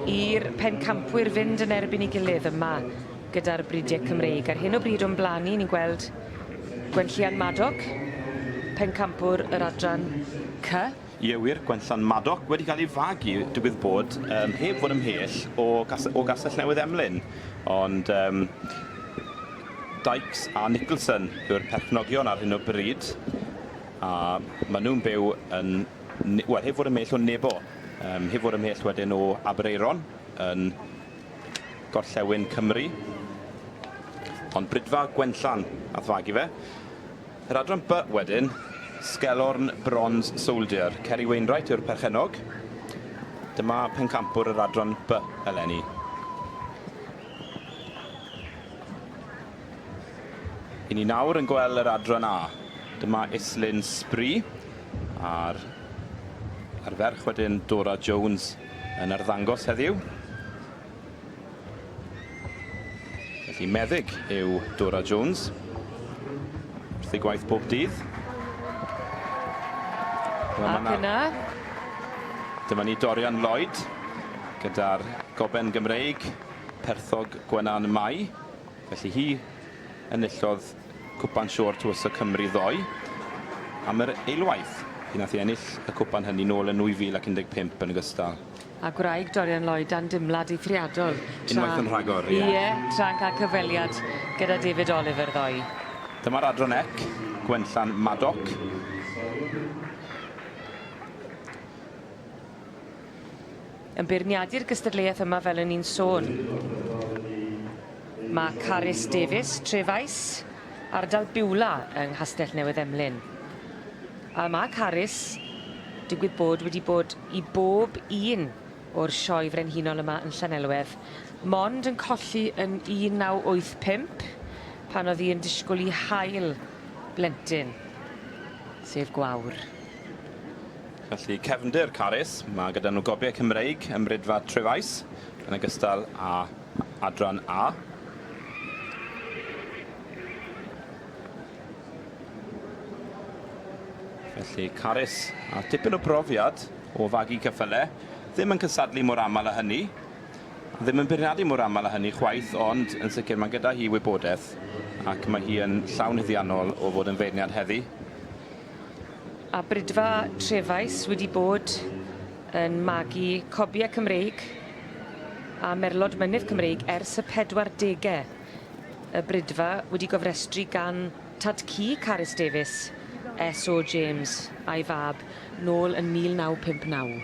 i'r pencampwyr fynd yn erbyn I gilydd yma gyda'r bridiau Cymreig. Ar hyn o bryd o'n blanu ni'n gweld Gwenllian Madog, pencampwr yr adran C. Ie wir, Gwenllian Madog wedi cael ei fagu, digwydd bod, heb fod ymhell o Gastell Newydd Emlyn. Ond Dykes a Nicholson yw'r perchnogion ar hyn o bryd. A maen nhw'n byw yn, wel, heb fod ymhell o Nebo. Heb fod ymhell wedyn o Aberaeron yn Gorllewin Cymru. Ond Brydfa Gwenllian a fagu fe. Yr adran B wedyn, Sgelorn Bronze Soldier. Kerry Wainwright yw'r perchenog. Dyma pencampwr yr adran B eleni. I ni nawr yn gweld yr adran A. Dyma Islyn Spree a'r ferch wedyn Dora Jones yn arddangos heddiw. Felly meddyg yw Dora Jones. Wrth ei gwaith bob dydd. Ac yna. Dyma ni Dorian Lloyd gyda'r goben Gymreig, perthog Gwenan Mai. Felly hi enillodd cwpan siwr tywysog Cymru ddoe. Am yr eilwaith, hi nath I ennill y cwpan hynny nôl yn 2015 yn ogystal. A gwraig Dorian Lloyd dan dimlad eithriadol. Unwaith yn rhagor, ie. Ie, tra'n cael cyfweliad gyda David Oliver ddoe. Dyma'r adran ec, Gwenllian Madog. Yn beirniadu'r gystadleuaeth yma fel yn ni'n sôn. Mae Carys Davies, Trefais, ardal Biwla yng Nghastell Newydd Emlyn. A mae Carys, digwydd bod, wedi bod I bob un o'r sioe frenhinol yma yn Llanelwedd. Mond yn colli yn 1985, pan oedd hi'n disgwyl I hael blentyn, sef gwawr. Felly cefndir Carys, mae gyda nhw gobiau Cymreig ym Mrydfa Trefais yn ogystal â adran A. Felly Carys a dipyn o brofiad o fagu cyffyle, ddim yn cysadlu mor aml â hynny, ddim yn beirniadu mor aml â hynny chwaith, ond yn sicr mae gyda hi wybodaeth ac mae hi yn llawn hyddiannol o fod yn feirniad heddi. A Brydfa Trefais wedi bod yn magu cobiau Cymreig a merlod mynydd Cymreig ers y 40au. Y Brydfa wedi gofrestru gan tad cu Carys Davies, S.O. James a'i fab, nôl yn 1959.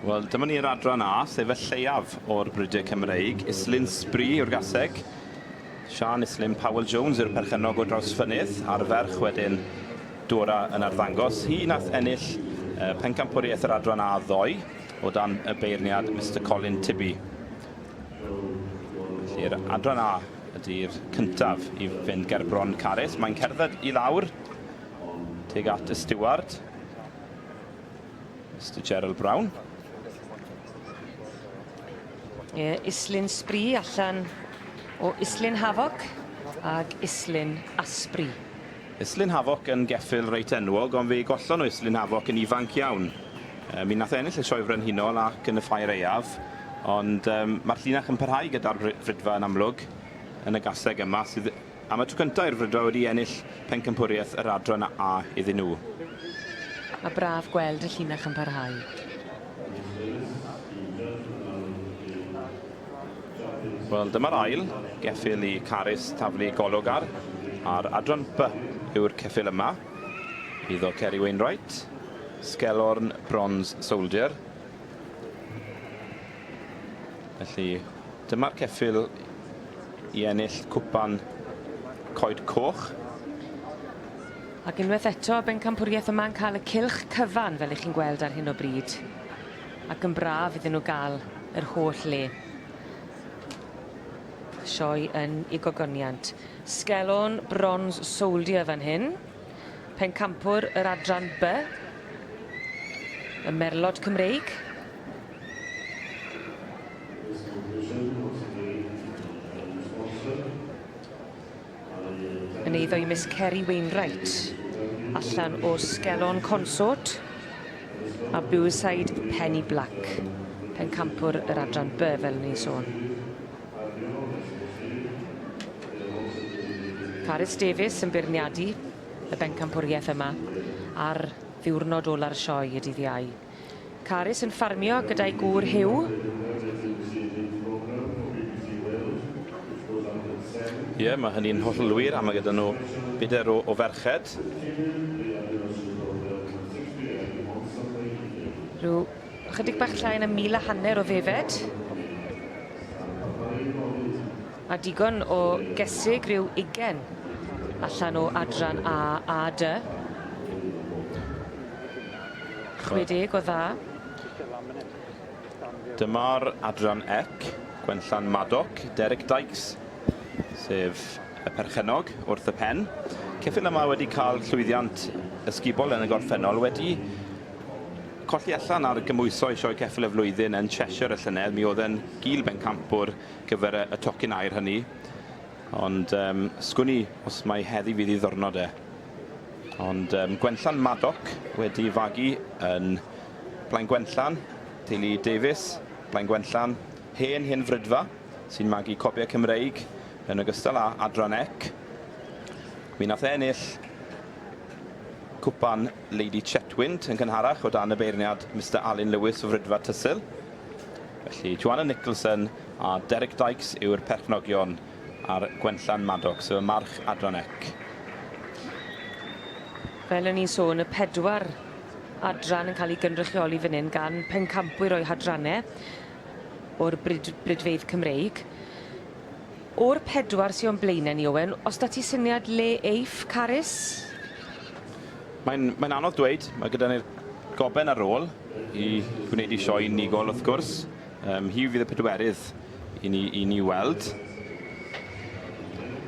Wel, dyma ni'r adran A, sef y lleiaf o'r Brydiau Cymreig. Islyn Spree yw'r gaseg. Sian Islyn Powell Jones yw'r perchenog o draws fynydd, a'r ferch wedyn Dora yn arddangos. Hi nath ennill pencampwriaeth yr adran A ddoe o dan y beirniad Mr Colin Tibby. Felly'r adran A ydy'r cyntaf I fynd ger bron Carys. Mae'n cerdded I lawr tuag at y steward, Mr Gerald Brown. Islyn Spree allan o Islyn Havoc ag Islyn Asprey. Islyn Havoc yn geffyl reit enwog, ond fe gollon o Islyn Havoc yn ifanc iawn. Mi nath ennill y sioe frenhinol ac yn y ffair eiaf, ond mae'r llinach yn parhau gyda'r Frydfa yn amlwg yn y gaseg yma, sydd am y tro cyntaf i'r Frydfa wedi ennill pencampwriaeth yr adran A iddyn nhw. A braf gweld y llinach yn parhau. Wel, dyma'r ail, geffyl I Carys taflu golwg a'r adran B yw'r ceffyl yma. Iddo Kerry Wainwright, Sgelorn Bronze Soldier. Felly, dyma'r ceffyl I ennill cwpan coed coch. Ac unwaith eto, bencampwriaeth yma'n cael y cylch cyfan fel ych chi'n gweld ar hyn o bryd. Ac yn braf iddyn nhw gael yr holl le. Sioe yn ei gogoniant. Sgelon Bronze Soldier fan hyn. Pencampwr yr adran B. Y merlod Cymreig. yn eiddo i Miss Kerry Wainwright. Allan o Sgelon Consort a Blueside Penny Black. Pencampwr yr adran B fel ni'n sôn. Carys Davies yn beirniadu y bencampwriaeth yma ar ddiwrnod ola'r sioe y dydd Iau. Carys yn ffarmio gyda'i gŵr Hyw. Ie, mae hynny'n hollol wir a mae gyda nhw bider o ferched. Rhyw chydig bach llai na 1,500 o fefed. A digon o gesig rhyw 20 allan o adran A a D. 60 o dda. Dyma'r adran ec, Gwenllan Maddock, Derek Dykes, sef y perchenog wrth y pen. Ceffyl yma wedi cael llwyddiant ysgubol yn y gorffennol, wedi colli allan ar gymwyso i sioe ceffyl y flwyddyn yn Cheshire y llynedd. Mi oedd yn gil bencampwr gyfer y tocyn air hynny. Ond sgwni os mae heddi fydd i ddornod e. Ond Gwenllan Maddock wedi fagu yn Blaen Gwenllan, teulu Davies, Blaen Gwenllan, hen frydfa, sy'n magu copiau Cymreig yn ogystal â adran ec. Mi nath ennill cwpan Lady Chetwynd yn cynharach o dan y beirniad Mr Alun Lewis o frydfa Tysil. Felly Joanna Nicholson a Derek Dykes yw'r perchnogion ar Gwenllan Maddock, so y march adran ec. Fel o'n i'n sôn, y 4 adran yn cael ei gynrychioli fan hyn gan pencampwyr o'i hadrannau o'r brydfeydd Cymreig. O'r 4 sy'n o'n blaenau ni, Owen, os da ti syniad le eiff Carys? Mae'n anodd dweud, mae gyda ni'r goben ar ôl i gwneud i sioe unigol wrth gwrs. Hi fydd y 4 i ni weld.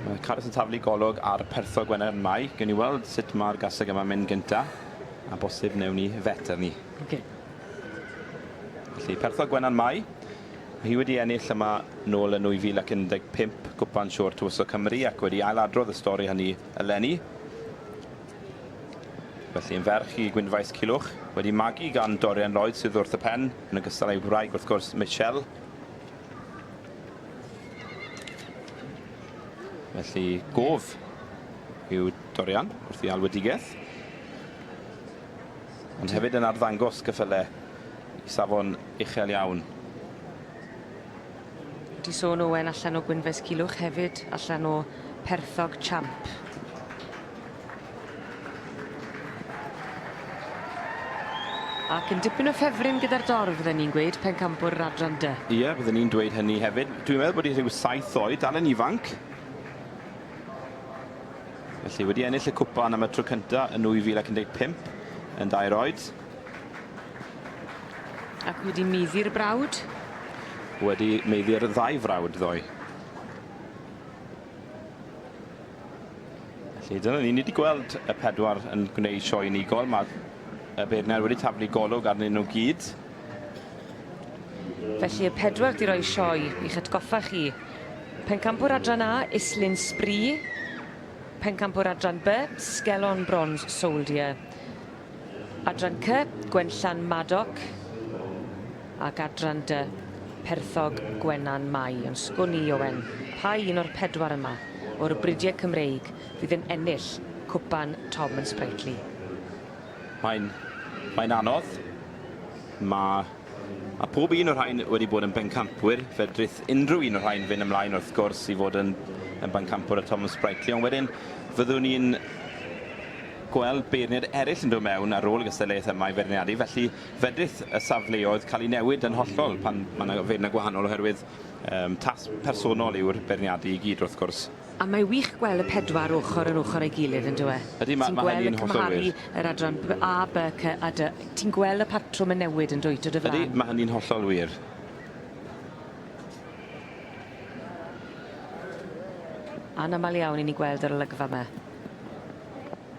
Mae Carys yn taflu golwg ar perthog Gwener Mai. Gwyn ni weld sut mae'r gaseg yma'n mynd gynta, a bosib newn ni feter ni. Okay. Felly perthog Gwener Mai. Hi wedi ennill yma nôl yn 2015 Cwpan Siôr Tywysog Cymru ac wedi ailadrodd y stori hynny eleni. Felly yn ferch i Gwynfaes Culwch, wedi magu gan Dorian Lloyd sydd wrth y pen, yn ogystal â'i wraig wrth gwrs Michelle. Felly gof yw Dorian wrth i alwedigaeth. Ond hefyd yn arddangos gyffyle i safon uchel iawn. Di sôn Owen allan o Gwynfaes Culwch, hefyd allan o Perthog Champ. Ac yn dipyn o ffefryn gyda'r dorf, fydden ni'n gweud, pencampwr yr adran D. Ie, bydden ni'n dweud hynny hefyd. Dwi'n meddwl bod hi rhyw 7 oed, dal yn ifanc. Felly wedi ennill y cwpan am y tro cyntaf yn 2015 yn 2 oed. Ac wedi meddi'r brawd. Wedi meiddi'r 2 frawd ddoe. Felly dyna ni wedi gweld y 4 yn gwneud sioe unigol. Mae y beirniad wedi taflu golwg arnyn nhw gyd. Felly y 4 di roi sioe i'ch atgoffa chi. Pencampwr adran A, Islyn Spree. Pencampwr adran B, Sgelon Bronze Soldier. Adran C, Gwenllan Maddock. Ac adran D, Perthog Gwenan Mai. Yn sgwni Owen, pa un o'r 4 yma o'r brydiau Cymreig fydd yn ennill cwpan Tom and Sprightly? Mae'n anodd. Mae pob un o'r rhain wedi bod yn bencampwyr. Fedrith unrhyw un o'r rhain fynd ymlaen wrth gwrs i fod yn bencampwr y Tom and Sprightly. Ond wedyn fyddwn ni'n gweld beirniad eraill yn dod mewn ar ôl y gystadleuaeth yma i feirniadu. Felly fedrith y safleoedd cael ei newid yn hollol pan mae'n feirniad gwahanol oherwydd tas personol yw'r beirniadu i gyd wrth gwrs. A mae wych gweld y 4 ochr yn ochr ei gilydd yn dweud. Ydy, mae hynny'n hollol wir. Yr adran A, B, C a D. Ti'n gweld y patrwm yn newid yn dweud o dy flaen? Ydy, mae hynny'n hollol wir. Anamal iawn i ni gweld yr olygfa yma.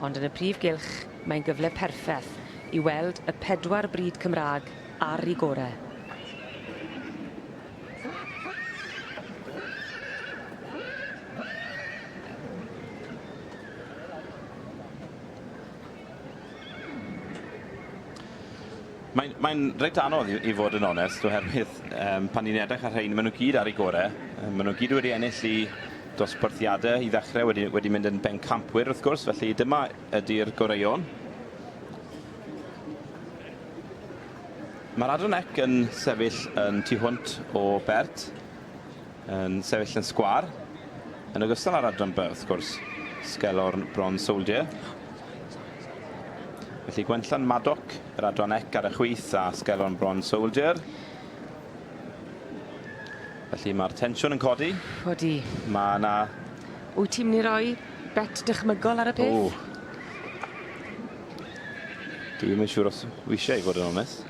Ond yn y prif gylch, mae'n gyfle perffeth i weld y 4 bryd Cymraeg ar ei gorau. Mae'n reit anodd i fod yn onest, oherwydd pan ni'n edrych ar rhain, maen nhw gyd ar ei gorau. Maen nhw gyd wedi ennill i dosbarthiadau i ddechrau, wedi mynd yn bencampwyr wrth gwrs, felly dyma ydy'r goreuon. Mae'r Adran Ec yn sefyll yn tu hwnt o Bert, yn sefyll yn sgwar, yn ogystal â'r Adran B, wrth gwrs, Sgelor Bron Soldier. Felly Gwenllan Maddock, yr Adran Ec ar y chwith, a Sgelon Bron Soldier. Felly mae'r tensiwn yn codi. Codi. Mae yna... Wyt ti'n mynd i roi bet dychmygol ar y peth? Dwi'n mynd siŵr os wi eisiau i fod yn onest.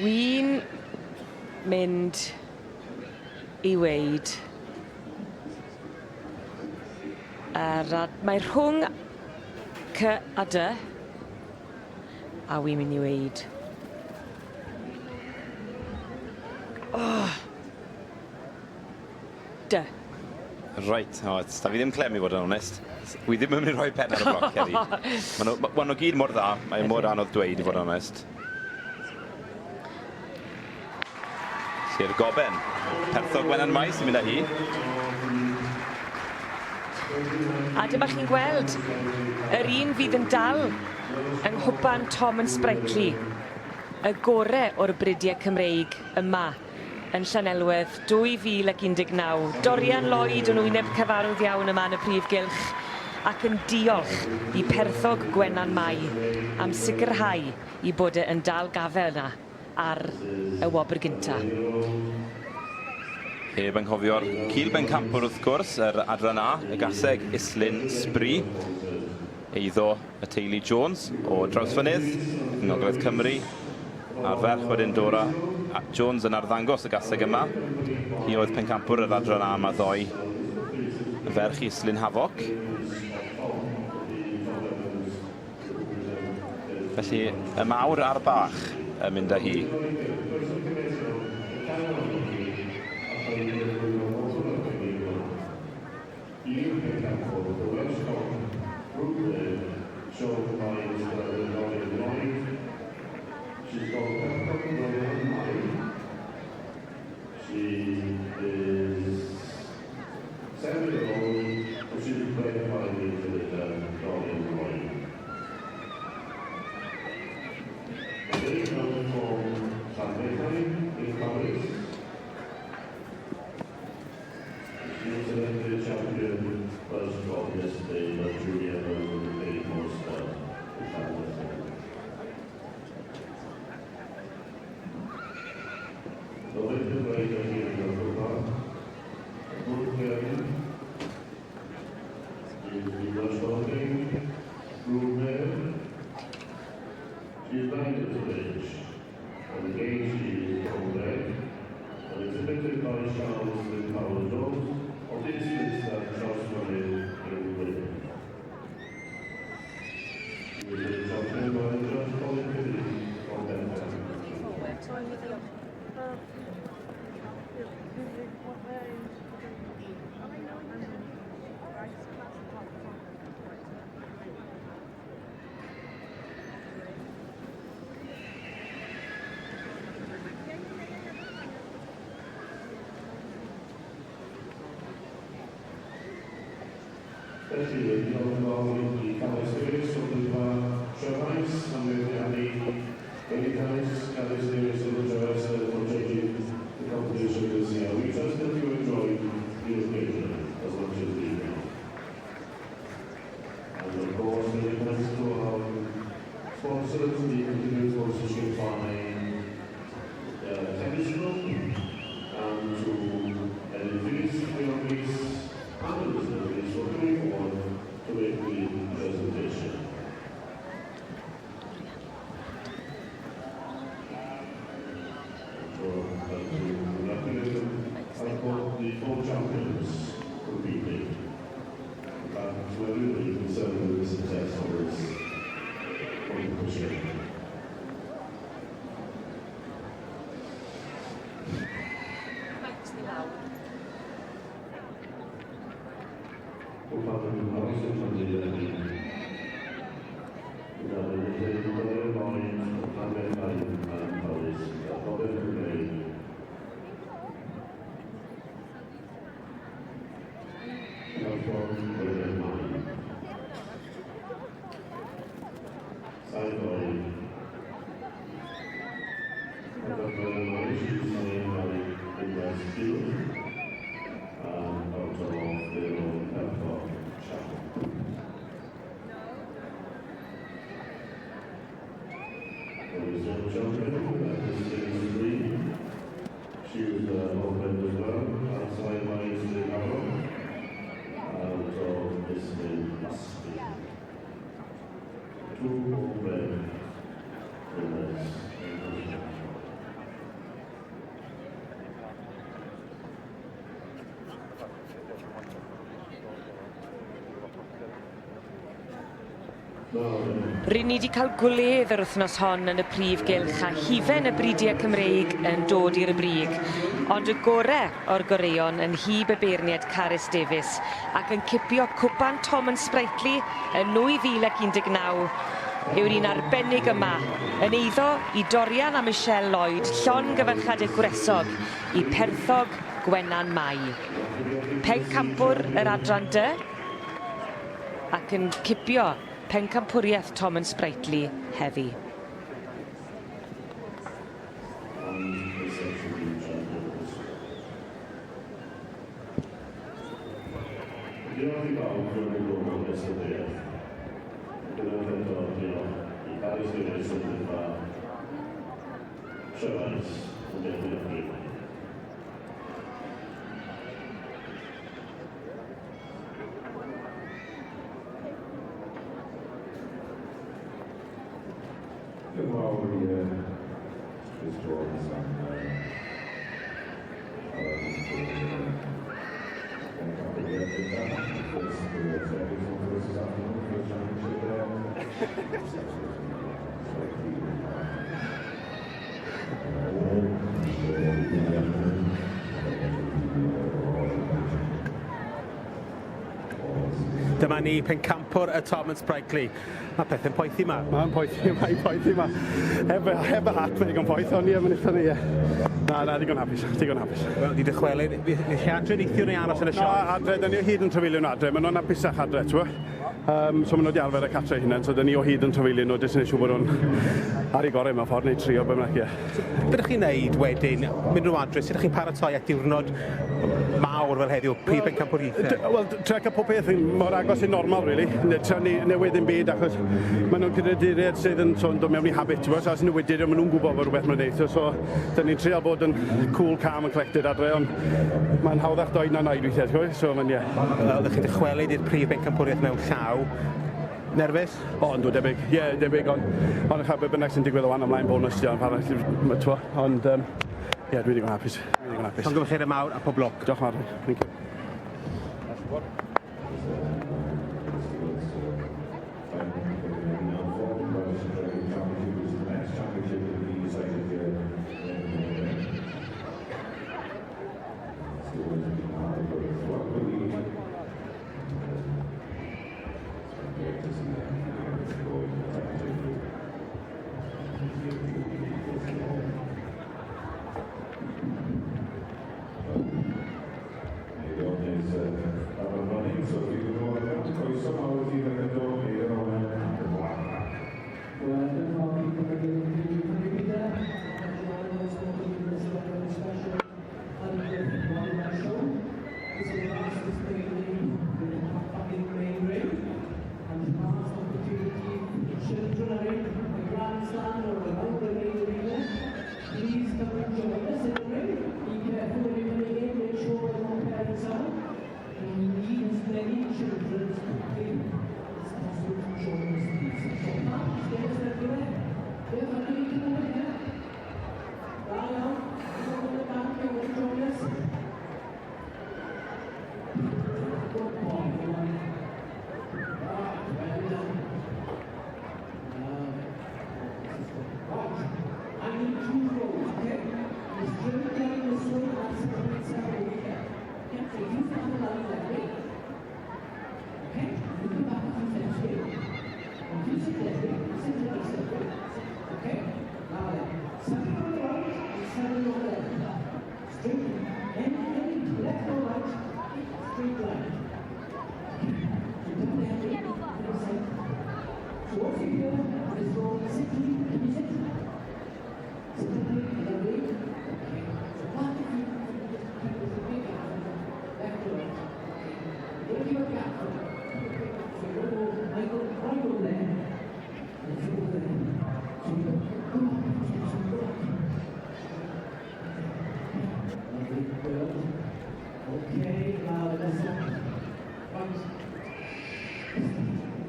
Wi'n mynd i weid... Mae rhwng C a D, a wi'n mynd i weid. D. Reit, da fi ddim clem i fod yn onest. Wi ddim yn mynd i roi pen ar y bloc heddi. Maen nhw gyd mor dda, mae'n mor anodd dweud i fod yn onest. Sy'r goben. Perthog Gwenan Mai sy'n mynd â hi. A dyma chi'n gweld yr un fydd yn dal yng nghwpan Tom yn Sprightly, y gorau o'r bridiau Cymreig yma yn Llanelwedd 2019. Dorian Lloyd yn wyneb cyfarwydd iawn yma yn y prif gylch ac yn diolch i Perthog Gwenan Mai am sicrhau i bod e yn dal gafel yna ar y wobr gyntaf. Heb anghofio'r cil bencampwr wrth gwrs, yr Adran A, y gaseg Islyn Sbri, eiddo y teulu Jones o Drawsfynydd, yng Ngogledd Cymru, a'r ferch wedyn Dora Jones yn arddangos y gaseg yma. Hi oedd pencampwr yr Adran A yma ddoi, y ferch Islyn Havoc. Felly y mawr a'r bach yn mynd â hi. Felly, diolch yn fawr i cael ei sefyll o ddwyfa Trefais, am wedi'annu Benithaus, cael ei sefyll o Trefais for changing the competition this year. We trust that you enjoy the occasion as much as we can. And of course, many thanks to our sponsors, the continued sponsorship by Tennis Club, and to Elvis, Elvis, and others for coming on to make the presentation. I've got the 4 champions competing. And we're really concerned with the success of this competition. Choose the open as well, outside by the cover, out of this must be. Two open, winners. Rydyn ni wedi cael gwledd yr wythnos hon yn y prif gylch a hufen y bridiau Cymreig yn dod i'r brig. Ond y gorau o'r goreon yn hyb y beirniad Carys Davies ac yn cipio cwpan Tom Sprightly yn 2019 yw'r un arbennig yma yn eiddo i Dorian a Michelle Lloyd, llongyfarchadau gwresog i perthog Gwenan Mai. Pencampwr yr adran dy ac yn cipio pencampwriaeth Tom Sprightly heddi. Dyma ni pencampwr y Tom Sprightly. Mae pethau'n poethi yma. Mae'n poethi yma. Heb y hat, mae'n digon poeth, ond ie, mae'n eitha ni, ie. Na, digon hapus. Wel, di dychwelyd, nes i adre neithio neu aros yn y sioe? Na, adre, dyn ni o hyd yn trafeilio nhw adre, maen nhw'n hapusach adre, ti'n so maen nhw wedi arfer y catre hunain, so dyn ni o hyd yn trafeilio nhw, dys ni'n siŵr bod nhw'n ar ei gorau mewn ffordd, neu trio be mae'n ie. Be ydych chi'n neud wedyn, mynd nhw adre, sut ydych chi'n paratoi at diwrnod mawr fel heddiw, prif pencampwriaethau? Wel, trec y pob peth mor agos i'n normal, really. Newid yn byd, achos maen nhw'n cydraduriad sydd yn dod mewn i habit, so as newidir, maen nhw'n gwybod bod rhywbeth mae'n neud, so dyn ni'n trial bod yn cool, calm and collected adre, ond mae'n hawddach doed na naid weithiau, so mae'n ie. Wel, ydych chi'n dychwelyd i'r prif pencampwriaeth mewn llaw. Nerfus? O, yn dod debyg, ond eich be bynnag sy'n digwydd o wan ymlaen bonus, ond ie, dwi'n digon hapus. Llongyfarchiadau mawr a pob lwc. Diolch yn fawr. Thank you.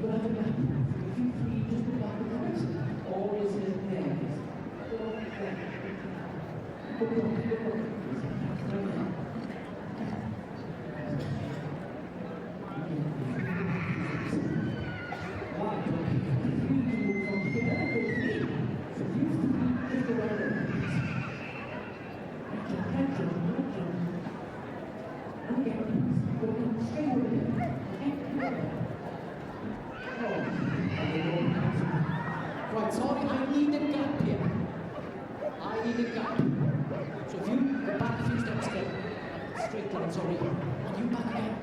could have a gap. If you free, just put back the covers. Always in there. Right, sorry, I need a gap here. I need a gap. So if you go back a few steps again, straight line, sorry. And you back again.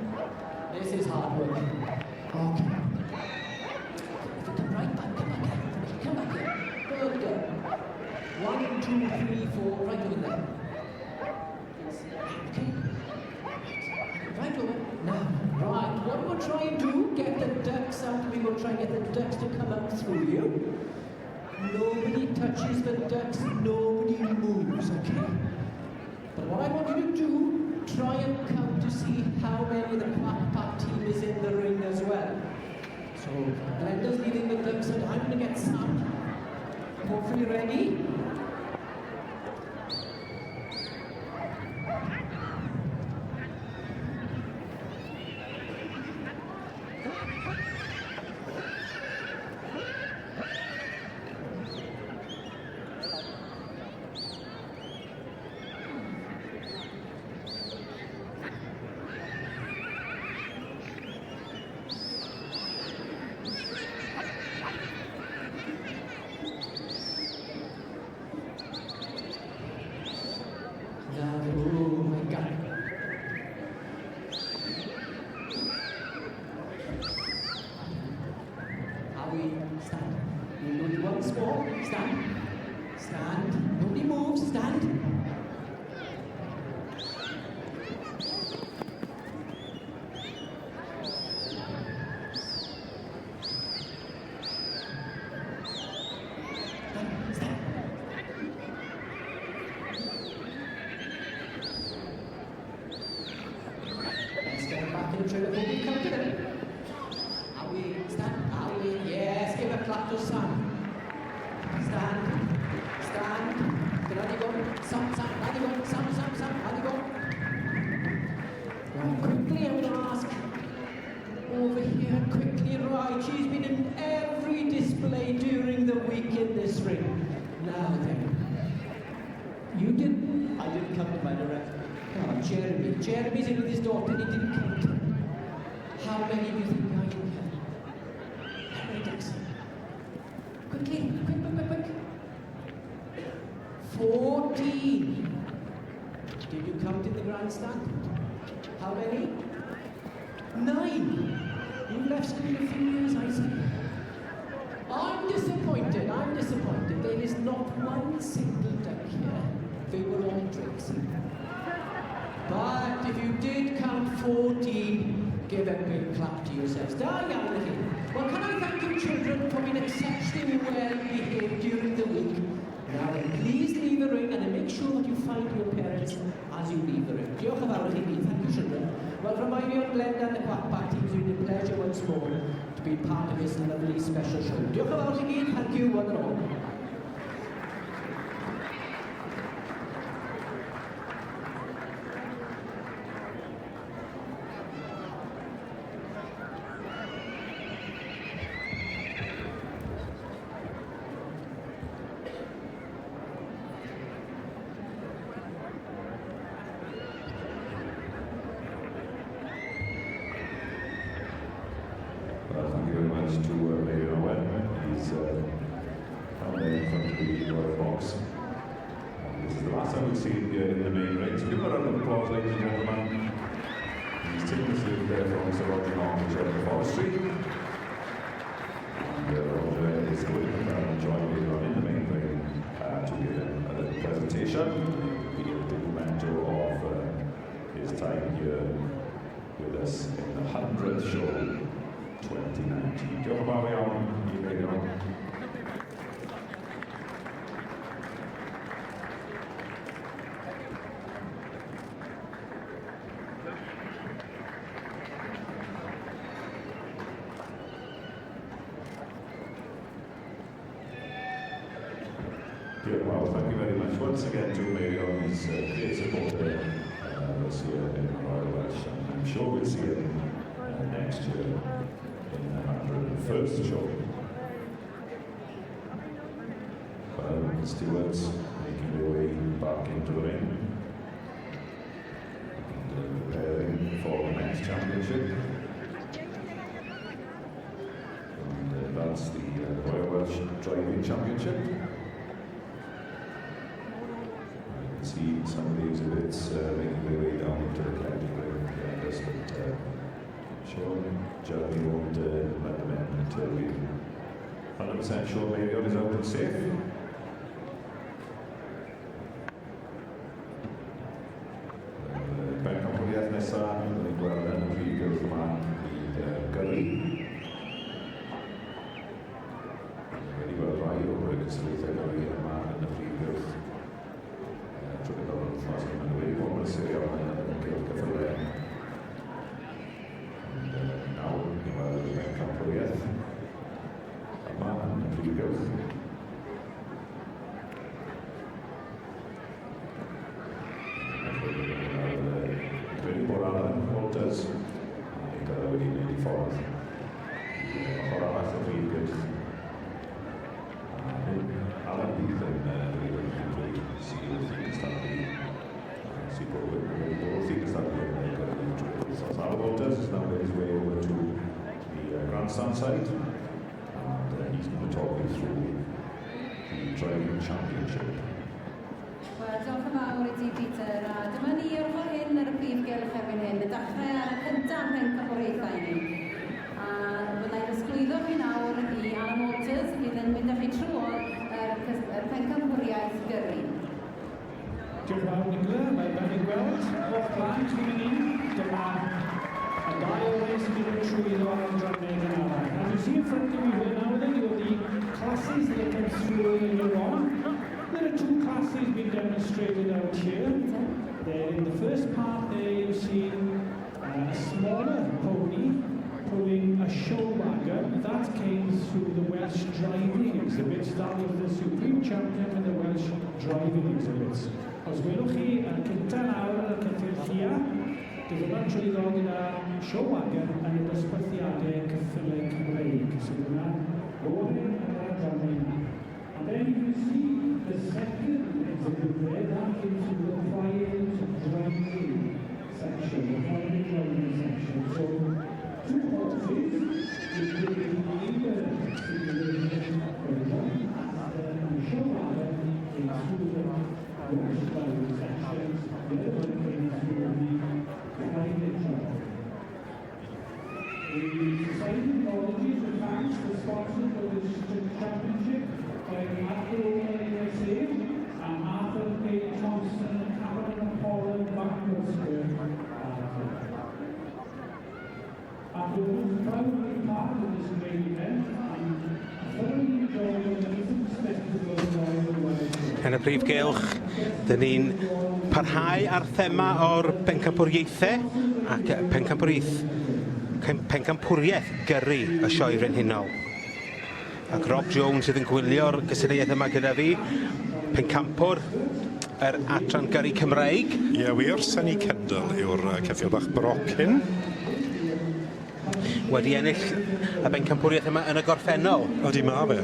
This is hard work. Okay. If you come right back, come back here. Come back here. Good girl. 1, 2, 3, 4, right over there. Okay. Right over. Now, right, what we'll try and do, get the ducks out. We will try and get the ducks to come up through you. Nobody touches the ducks, nobody moves, okay? But what I want you to do, try and count to see how many of the Quack Pack team is in the ring as well. So, Glenda's leading the ducks, and I'm going to get Sam. Hopefully ready. Oh my God. How we stand? We do it once more. Stand. Stand. Nobody moves. Stand. Yes, give a clap to Sam. Stand. Stand. Ready go. Sam. Ready go. Sam. Ready go. Right, quickly I'm going to ask. Over here, quickly, right. She's been in every display during the week in this ring. Now then. You didn't? I didn't come to my direct. Oh, Jeremy. Jeremy's in with his daughter and he didn't come to. How many do you think are in here? How many ducks? Quickly, quick. 14. Did you count in the grandstand? How many? 9. You left school a few years, I see. I'm disappointed. There is not one single duck here. They were all tricks. But if you did count 14, give a big clap to yourselves. Well, can I thank you children for being exceptionally well behaved during the week. Now then, please leave the ring and make sure that you find your parents as you leave the ring. Diolch yn fawr i chi, thank you children. Well, from my own Glenda and the Quack Pack teams, it's been a pleasure once more to be part of this lovely special show. Diolch yn fawr i chi, thank you one and all. Thank you very much to Mayor Owen. He's down there in front of the Royal Box. This is the last time we've seen him in the main ring. So give him a round of applause, ladies and gentlemen. He's taking us leave there from Sir Roger Long and Sheriff Forestry. And Roger is going to join later on in the main ring to give him a little presentation. Be a big memento of his time here with us in the 100th show. 2019. Diolch yn fawr iawn i Meirion. Well, thank you very much once again to Mary on his great support there this year in Royal Welsh. I'm sure we'll see him next year in the 101st show. The stewards making their way back into the ring and preparing for the next championship. And that's the Royal Welsh Driving Championship. See some of the exhibits making their way down into the category. Just that Sean, Jeremy won't let them in until we're 100% sure Mario is out and safe. Bencampwriaeth nesaf, dan ni'n gweld yn y prif gylch yma i gyrru. Wedi gweld rai o'r gystadlaethau gyrru yma yn y prif gylch. Trwy'n dod yn ffos yn mynd wedi bod yn serio yn y gylch gyffredin. Nawr, ni'n gweld y bencampwriaeth yma yn y prif gylch. Walters yn cael wedi gwneud I ffordd. Ochr arall y prif gylch. Alan bydd yn rili sydd wrth I gystadlu. Sydd wrth I gystadlu yn gyrru drwy'r wythnos. Alan Walters is now made his way over to the grandstand side. And he's going to talk you through the driving championship. Wel, diolch yn fawr I ti, Peter. A dyma ni o'r ffordd hyn ar y prif gylch erbyn hyn. Y dechrau ar y cyntaf bencampwriaethau ni. A byddai'n ysglwyddo fi nawr I Alan Walters fydd yn mynd â chi trwy'r bencampwriaeth gyrru. Diolch yn fawr, Nicola. Mae ni'n gweld o'r blaen sy'n mynd in. Dyma y dau oes sy'n mynd trwyddo ar y drafod yn arall. As you see in front of you here now, then you have the classes that come through later on. There are two classes being demonstrated out here. There, in the first part there you see a smaller pony pulling a show wagon. That came through the Welsh driving exhibits. That was the Supreme Champion in the Welsh driving exhibits. Os welwch chi yn cynta nawr yn y cyffil llia, bydd yma'n trwyddo gyda show wagon yn y dosbarthiadau cyffylau Cymreig. So dyna gofyn yn yr adran. And then you can see the second exhibit there, that gives you the private driving section, the private driving section. So, two horses, which will be either simulation and the show wagon into the Welsh driving sections, the other one into the private driving. The Society acknowledges the thanks to the sponsors of this championship. USA and Arthur K. Thompson and Cameron Holland Backwoodspur. After being proudly part of this great event and thoroughly enjoying the different spectacle of Royal Welsh. Yn y prif gylch, dyn ni'n parhau ar thema o'r bencampwriaethau ac pencampwriaeth gyrru y sioe frenhinol. Ac Rob Jones sydd yn gwylio'r gystadleuaeth yma gyda fi, pencampwr yr adran gyrru Cymreig. Ie, wir, Senny Kendall yw'r ceffil bach broc hyn. Wedi ennill y bencampwriaeth yma yn y gorffennol. Ydy, ma fe.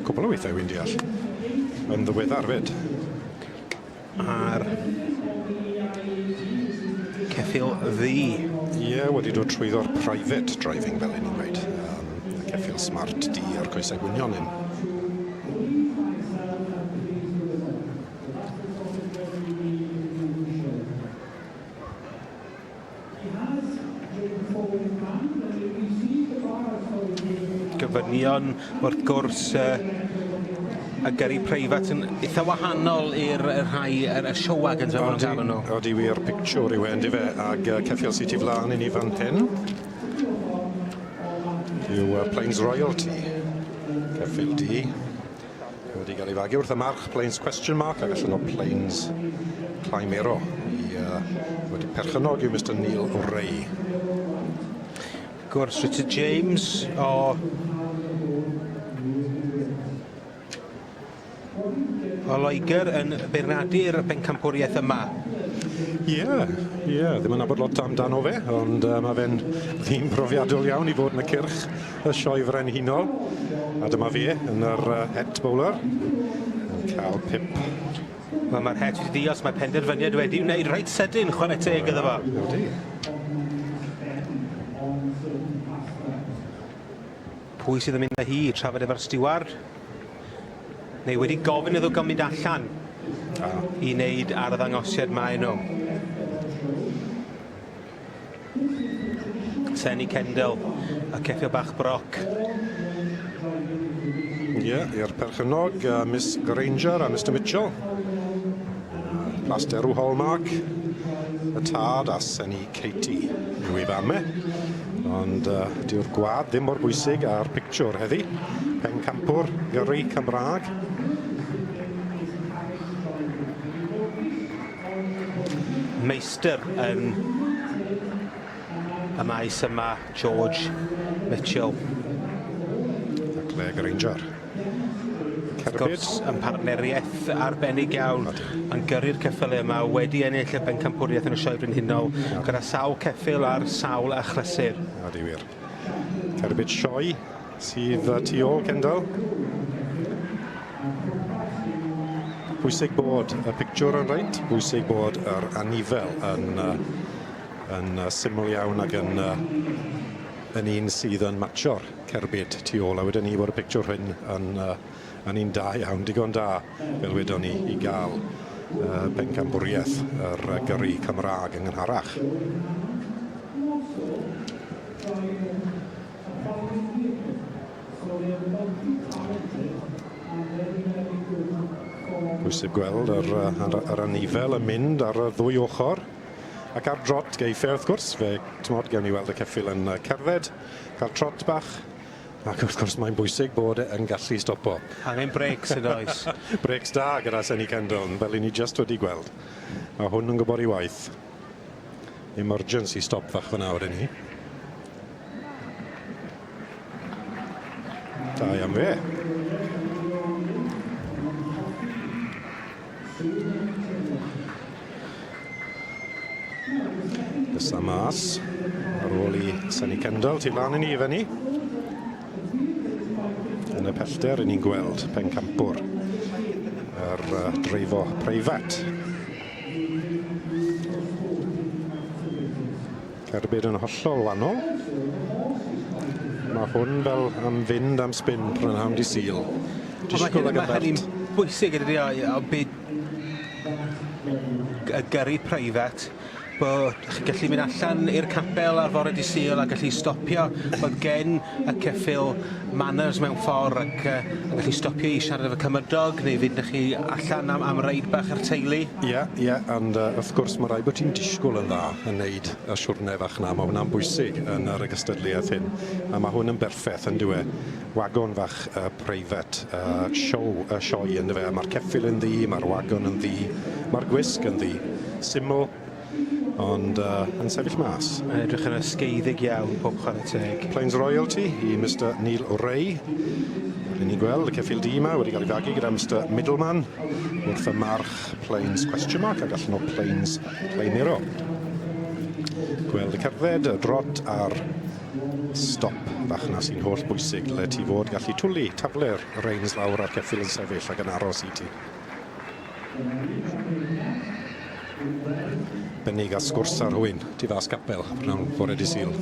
Cwbl o weithiau wy'n deall. Yn ddiweddar fyd. A'r ceffil ddi. Ie, wedi dod trwyddo'r private driving fel hyn i'n gweud. Ceffil smart di ar coesau gwynion hyn. Gyfynion wrth gwrs y gyrru preifat yn eitha wahanol i'r rhai y show wagons fel ma'n galw nhw. Odi wir pictiwr i wendi fe ag ceffil sy'n ti flaen i ni fan hyn. Yw Plains Royalty, ceffil di. Wedi cael ei fagu wrth y march Plains question mark ac allan o Plains Clymero. Wedi perchynog yw Mr Neil O'Reilly. Gwrs Richard James o o Loegr yn beirniadu'r bencampwriaeth yma. Ie, ddim yn abod lot amdano fe, ond mae fe'n ddim profiadol iawn i fod yn y cyrch y sioe frenhinol. A dyma fe yn yr het bowler, yn cael pip. Mae'r het wedi dios, mae penderfyniad wedi wneud reit sydyn chwarae teg iddo fo. Pwy sydd yn mynd â hi i trafod efo'r stiward? Neu wedi gofyn iddo gymryd allan i wneud ar y ddangosiad mae nhw. Senny Kendall, a ceffio bach broc. Ie, i'r perchynog, Miss Granger a Mr Mitchell. Plasterw Hallmark, y tad a Senny Katie yw ei fame. Ond diw'r gwad ddim mor bwysig ar pictiwr heddi. Pencampwr, gyrru Cymraeg. Meistr yn y maes yma, George Mitchell. A Claire Granger. Cerbyd yn partneriaeth arbennig iawn yn gyrru'r ceffylau yma wedi ennill y bencampwriaeth yn y sioe frenhinol gyda sawl ceffyl ar sawl achlysur. A di wir. Cerbyd sioe sydd tu ôl, Kendall. Bwysig bod y pictiwr yn reit, bwysig bod yr anifel yn syml iawn ac yn un sydd yn matcho'r cerbyd tu ôl. A wedyn ni bod y pictiwr hyn yn un da iawn, digon da, fel wedon ni, i gael bencampwriaeth yr gyrru Cymraeg yn gynharach. Bwysig gweld yr anifel yn mynd ar y ddwy ochr. Ac ar drot geiffer, wrth gwrs, fe tmod gawn ni weld y ceffyl yn cerdded, cael trot bach. Ac wrth gwrs mae'n bwysig bod yn gallu stopo. Angen breaks yn oes. Breaks da gyda Senny Kendall, fel i ni just wedi gweld. A hwn yn gwybod i waith. Emergency stop fach fyna o'r ni. Da iawn fe. Dysa mas ar ôl i Senny Kendall tu lan i ni fyny. Yn y pellter, ni'n gweld pencampwr yr dreifo preifat. Cerbyd yn hollol wannol. Mae hwn fel am fynd am spin prynhawn di Sul. Mae hynny'n bwysig ydy o byd y gyrru preifat, bod chi'n gallu mynd allan i'r capel ar fore di Sul a gallu stopio, bod gen y ceffyl manners mewn ffordd ac yn gallu stopio i siarad efo cymydog neu fynd chi allan am reid bach yr teulu. Ie, ond wrth gwrs mae rai bod ti'n disgwyl yn dda yn neud y siwrne fach na. Mae hwnna'n bwysig yn yr gystadleuaeth hyn. A mae hwn yn berffaith yn dwi. Wagon fach preifat, sioe yn fe. Mae'r ceffyl yn ddi, mae'r wagon yn ddi, mae'r gwisg yn ddi. Syml, ond yn sefyll mas. Mae'n edrych yn ysgeiddig iawn pob chwarae teg. Plains Royalty i Mr Neil O'Reilly. Rydyn ni'n gweld y ceffyl D yma wedi cael ei fagu gyda Mr Middleman wrth y march Plains question mark ac allan o Plains Plainero. Gweld y cerdded, y drot a'r stop fach na sy'n holl bwysig le ti fod gallu twli taflu'r reins lawr ar ceffyl yn sefyll ac yn aros i ti. Bennig a sgwrs ar hwyn, tu fas capel, rhan fore di Sul.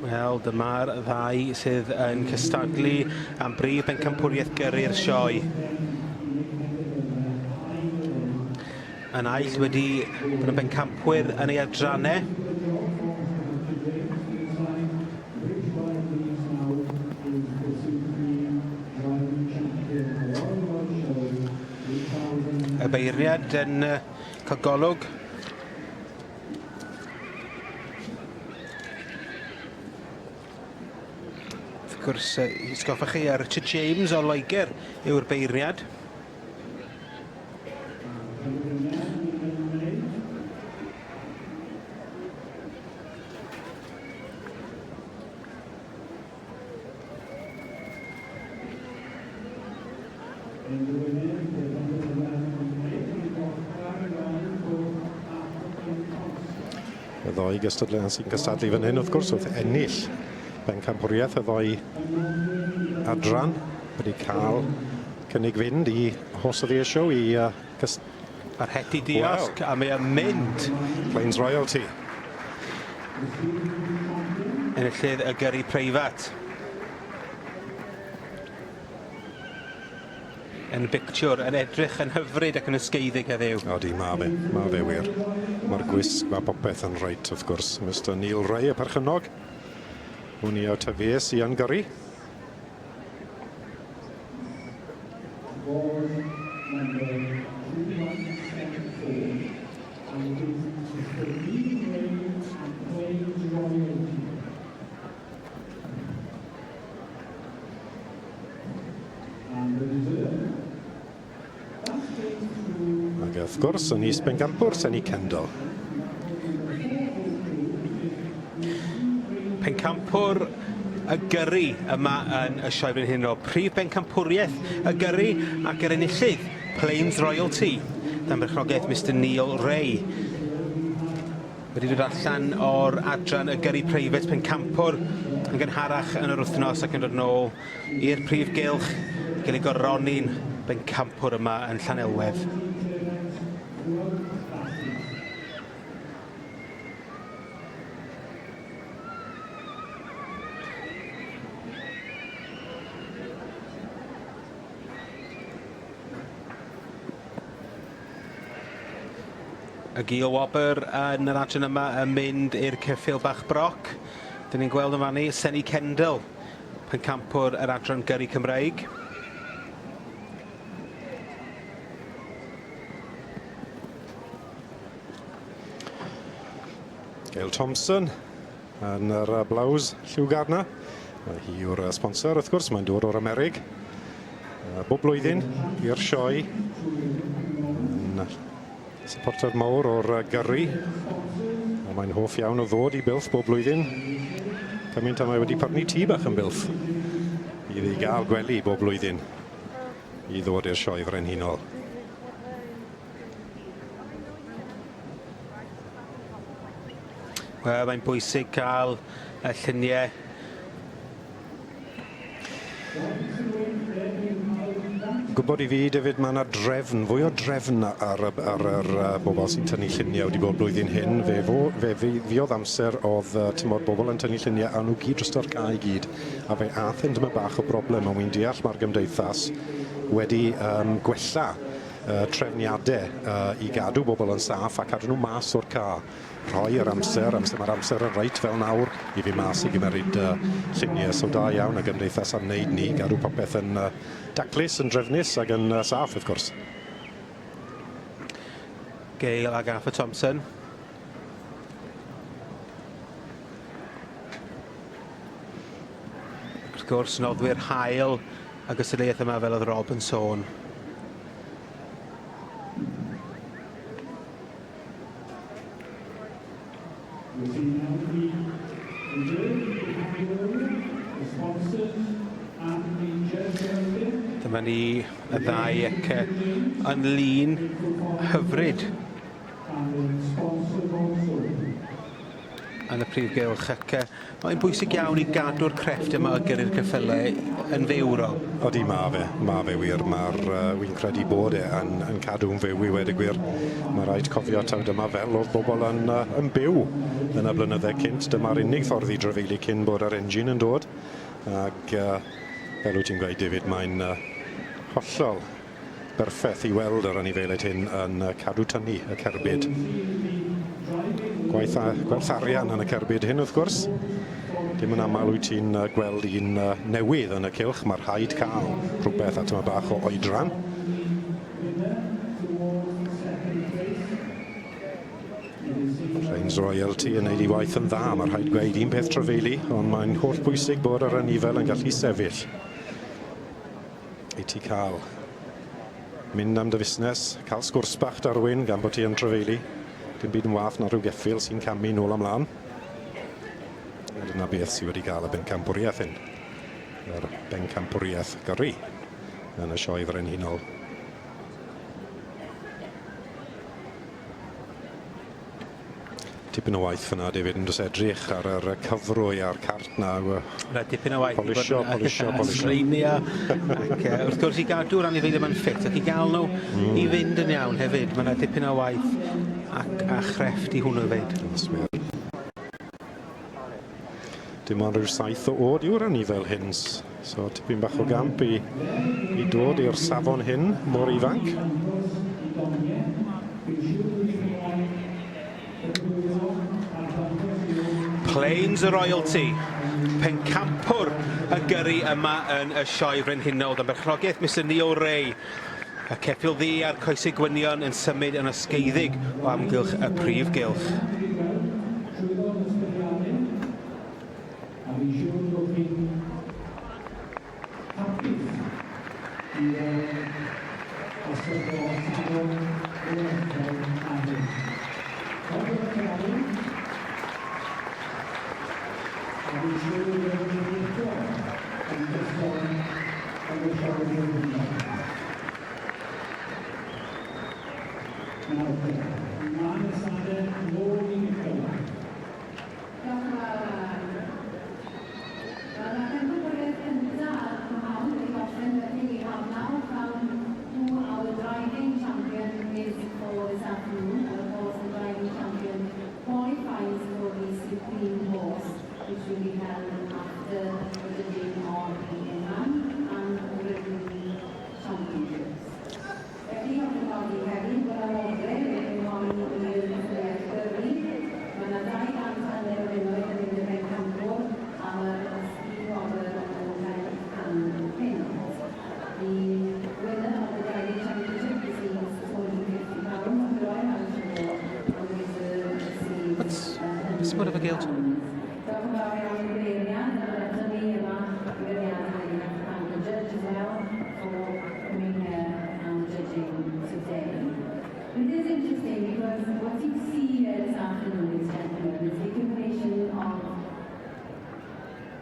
Wel, dyma'r ddau sydd yn cystadlu am brif bencampwriaeth gyrru'r sioe. Yn aill wedi bod yn bencampwyr yn ei adrannau. Y beirniad yn cael golwg. Wrth gwrs, sgoffach chi Richard James o Loegr yw'r beirniad. Y ddoi gystadleuon sy'n gystadlu fan hyn, wrth gwrs, wrth ennill bencampwriaeth. Y ddoi adran wedi cael cynnig fynd i hosodd i'r siow i Mae'r heti diosg, a mae o'n mynd. Plains Royalty. Enillydd y gyrru preifat. Yn bictiwr, yn edrych yn hyfryd ac yn ysgeiddig heddiw. Odi, mae fe wir. Mae'r gwisg, mae popeth yn reit, wrth gwrs. Mr Neil Ray, y perchynog. Hwn i o tyfies i Gyrru. Ac wrth gwrs, yn is Bencampwr, Senny Kendall. Pencampwr y gyrru yma yn y sioe hyn o prif bencampwriaeth y gyrru ac yr enillydd Plains Royalty dan berchnogaeth Mr Neil Ray. Wedi dod allan o'r adran y gyrru preifat Pencampwr yn gynharach yn yr wythnos ac yn dod nôl i'r prif gylch gael ei goroni'n Bencampwr yma yn Llanelwedd. Y Gil Wobber yn yr adran yma yn mynd i'r ceffil bach broc. Dyn ni'n gweld yn fan ni Senny Kendall, pencampwr yr adran gyrru Cymreig. Gail Thompson yn yr blaws lliwgar 'na. Hi yw'r sponsor, wrth gwrs, mae'n dod o'r Amerig. Bob blwyddyn i'r sioe. Supporter mawr o'r gyrru. Mae'n hoff iawn o ddod i Bilth bob blwyddyn. Cymaint am mae wedi parnu tŷ bach yn Bilth i gael gwely bob blwyddyn i ddod i'r sioe frenhinol. Mae'n bwysig cael y lluniau Gwybod i fi, David, mae yna drefn, fwy o drefn ar bobl sy'n tynnu lluniau wedi bod blwyddyn hyn. Fe fiodd amser oedd tymor bobl yn tynnu lluniau a nhw gyd dros o'r cae gyd. A fe ath yn dyma bach o broblem, a wy'n deall mae'r gymdeithas wedi gwella trefniadau i gadw bobl yn saff a cadw nhw mas o'r cae. Rhoi yr amser, mae'r amser yn reit fel nawr i fi mas i gymeryd lluniau. So da iawn y gymdeithas am wneud ni, gadw popeth yn daclus, yn drefnus ac yn saff, wrth gwrs. Gail ag Arthur Thompson. Wrth gwrs, noddwyr hael a gystadleuaeth yma fel oedd Rob yn sôn. Dyma ni y ddau ac yn lun hyfryd yn y prif gylch ac mae'n bwysig iawn i gadw'r crefft yma o gyrru'r ceffylau yn fewro. Odi, mae fe wir. Wy'n credu bod yn cadw'n fyw i wedi gwir. Mae rhaid cofio taw dyma fel oedd bobl yn byw yn y blynyddau cynt. Dyma'r unig ffordd i drefeili cyn bod yr engine yn dod. Ac fel wyt ti'n gweud, David, mae'n hollol berffaith i weld yr anifeiliaid hyn yn cadw tynnu y cerbyd. Gwerth arian yn y cerbyd hyn, wrth gwrs. Dim yn aml wyt ti'n gweld un newydd yn y cylch. Mae'r rhaid cael rhywbeth at yma bach o oedran. Plains Royalty yn neud ei waith yn dda. Mae'r rhaid gweud un peth trafeili, ond mae'n holl bwysig bod yr anifel yn gallu sefyll. I ti cael mynd am dy fusnes, cael sgwrs bach Darwin gan bod ti yn trafeili. Dim byd yn wath na rhyw geffil sy'n camu nôl ymlaen. Dyna beth sydd wedi cael y bencampwriaeth hyn. Yr bencampwriaeth gyrru yn y sioe frenhinol. Tipyn o waith fyna, David, yn dod edrych ar yr cyfrwy a'r cart na. Dipyn o waith. Polisio. Sreinia. Ac wrth gwrs i gadw'r anifeiliaid yma'n ffit ac i gael nhw i fynd yn iawn hefyd. Mae yna dipyn o waith a chrefft i hwnnw fyd. Dim ond rhyw 7 o oed yw'r anifel hyn. So tipyn bach o gamp i dod i'r safon hyn mor ifanc. Plains y Royalty, pencampwr y gyrru yma yn y sioe frenhinol. Yn berchnogaeth Mr Neil Ray. Y ceffyl ddi a'r coesau gwynion yn symud yn ysgeiddig o amgylch y prif gylch. What of a guilt? It is interesting because what you see here this afternoon, gentlemen, is the accumulation of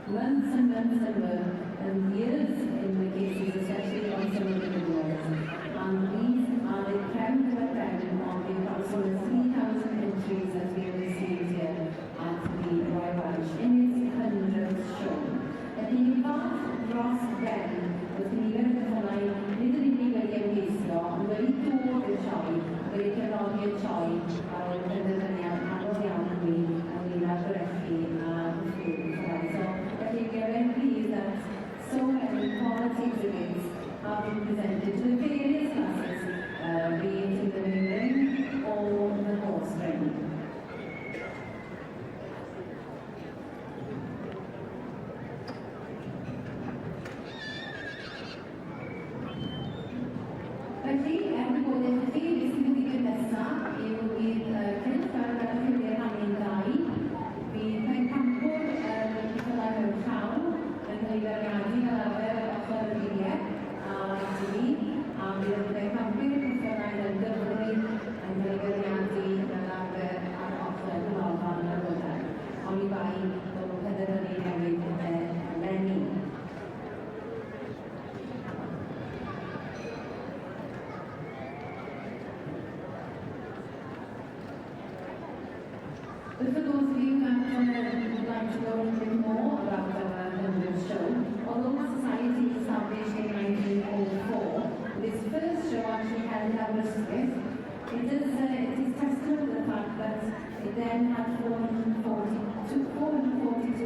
months and months of work and years in the cases, especially on some of the videos. And these are the creme de la creme of the approximately 3,000 entries that we have received here at the Royal Welsh in its 100th show. Ydy ni'n fath dros ben wrth i ni wedi cynnau nid yn unig wedi ymgeisio, ond wedi dod i'r sioe, wedi cefnogi'r sioe ar ôl penderfyniad anodd iawn yn mi ynglyn â'r gwerthu a ffwrdd. So, felly, we are very pleased that so many quality exhibits have been presented to the various classes, be it in the new ring or the horse ring. Felly, bod yn chi, beth sy'n mynd i fynd nesaf yw bydd cynnig ar y ffilmiau rhannu'n ddau. Bydd pencampwr ceffylau mewn llawn yn cael ei feirniadu fel arfer ochr y filiau a TV, a bydd yn pencampwr ceffylau yn gyfrwy yn cael ei feirniadu fel arfer ar ochr y Lolfan yn y Rwydden. Ond i bai bod nhw'n penderfynu newid lenni. But for those of you that would like to know a bit more about the London show, although the society was established in 1904, this first show actually held in Aberystwyth. It is testament to the fact that it then had 442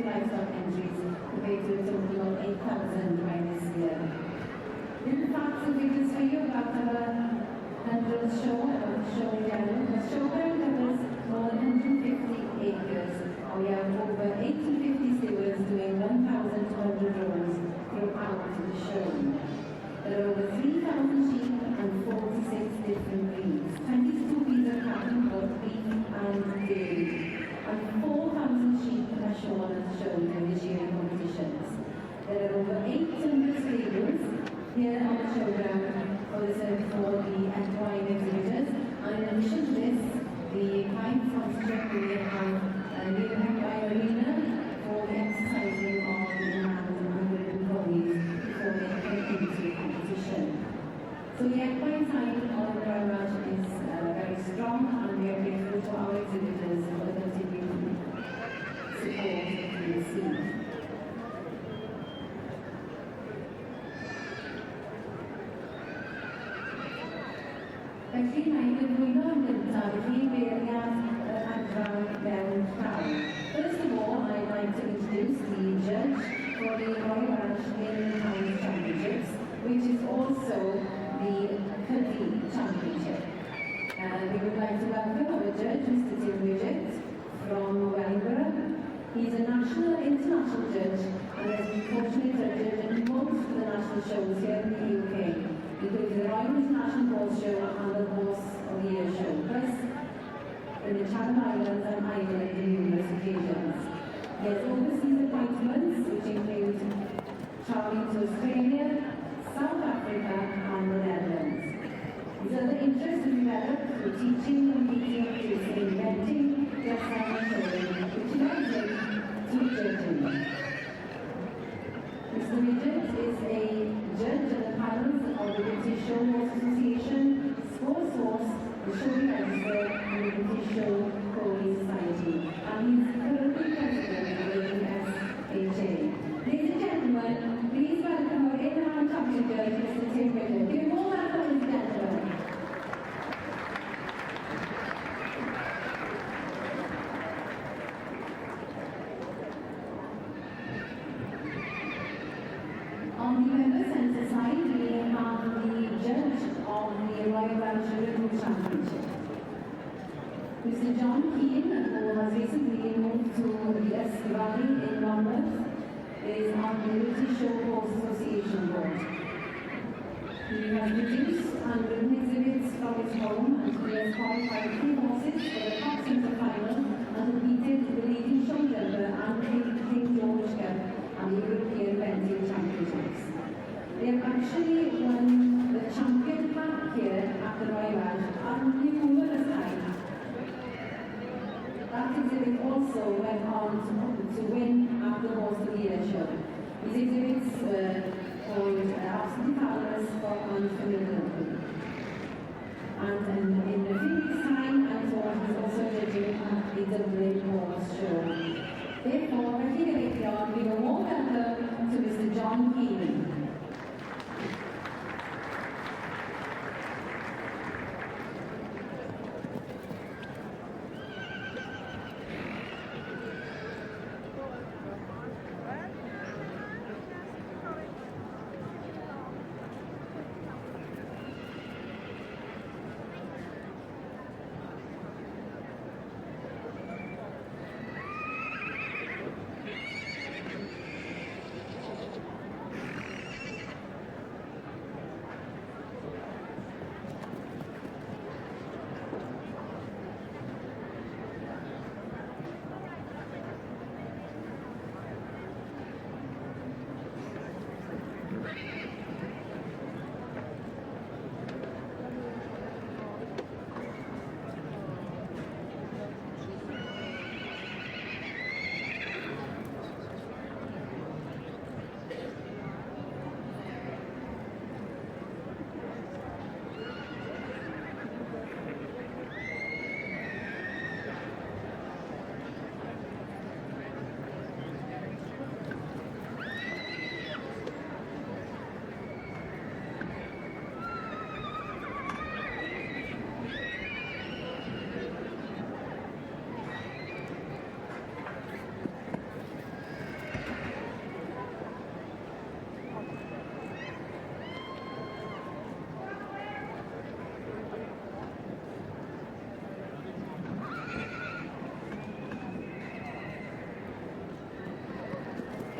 livestock entries compared to a total of 8,000 by this year. In fact, the figures for you about the London show, about the show in general, the show covers more than 150 acres. We have over 850 stewards doing 1,200 rows throughout the show. There are over 3,000 sheep and 46 different breeds, 22 breeds of cattle, both beef and dairy, and 4,000 sheep are shown at the show during the shearing competitions. There are over 800 stables here on the showground for the equine exhibitors, and in addition to this, the Pine Foster we have a new equine arena Felly mae'n gyflwyno yn gyntaf i beiriad y adran mewn llaw. First of all, I'd like to introduce the judge for the Royal Welsh Maiden Times Championships, which is also the Cuddy Championship. We would like to welcome our judge, Mr. Tim Widgett, from Wellingborough. He's a national and international judge and has been fortunate to judge in most of the national shows here in the UK, including the Royal International Horse Show and the Horse of the Year Show, plus in the Channel Islands and Ireland on numerous occasions. He has overseas appointments, which include traveling to Australia, South Africa, and the Netherlands. His other interests are developed through teaching and meeting producing inventing, dressing and showing, which led him to judging. Mr. Widgett is a judge on the panels of the British Show Horse Association, Sports Horse, the Show Register, and the British Show Pony Society, and he is currently president of the USHA. Ladies and gentlemen, please welcome our in-hand champion judge, Mr. Tim Widgett. Give him all that, ladies and gentlemen. On the member centre side, we have the judge of the Royal Welsh Rugby Championship. Mr. John Keane, who has recently moved to the Ysgafari in Monmouth, is on the British Show Horse Association board. He has produced and ridden exhibits from his home, and he has qualified 3 horses for the top centre final and competed in the leading show jumper and King George Cup and the European Eventing Championships. They have actually won the champion pack here at the Royal Welsh at numerous times. That exhibit also went on to win at the Horse of the Year show. These exhibits were called Absolutely Fabulous for Unfamiliar. And in a few weeks' time, I thought he was also judging at the Dublin Horse Show. Therefore, we give a warm welcome to Mr. John Keane.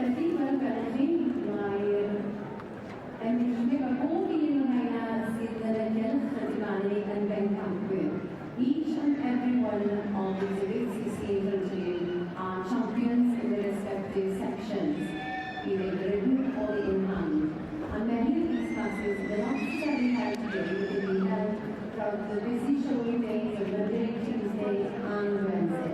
Felly, fel welwch chi, mae'r enillwyr o bob un o'r rhaina sydd yn ymgylch y difanu yn bencampwyr. Each and every one of the exhibits you see in front of you are champions in their respective sections, be they the ridden or the in-hand. And many of these classes will not necessarily held today, but will be held throughout the busy showing days of Monday, Tuesday and Wednesday.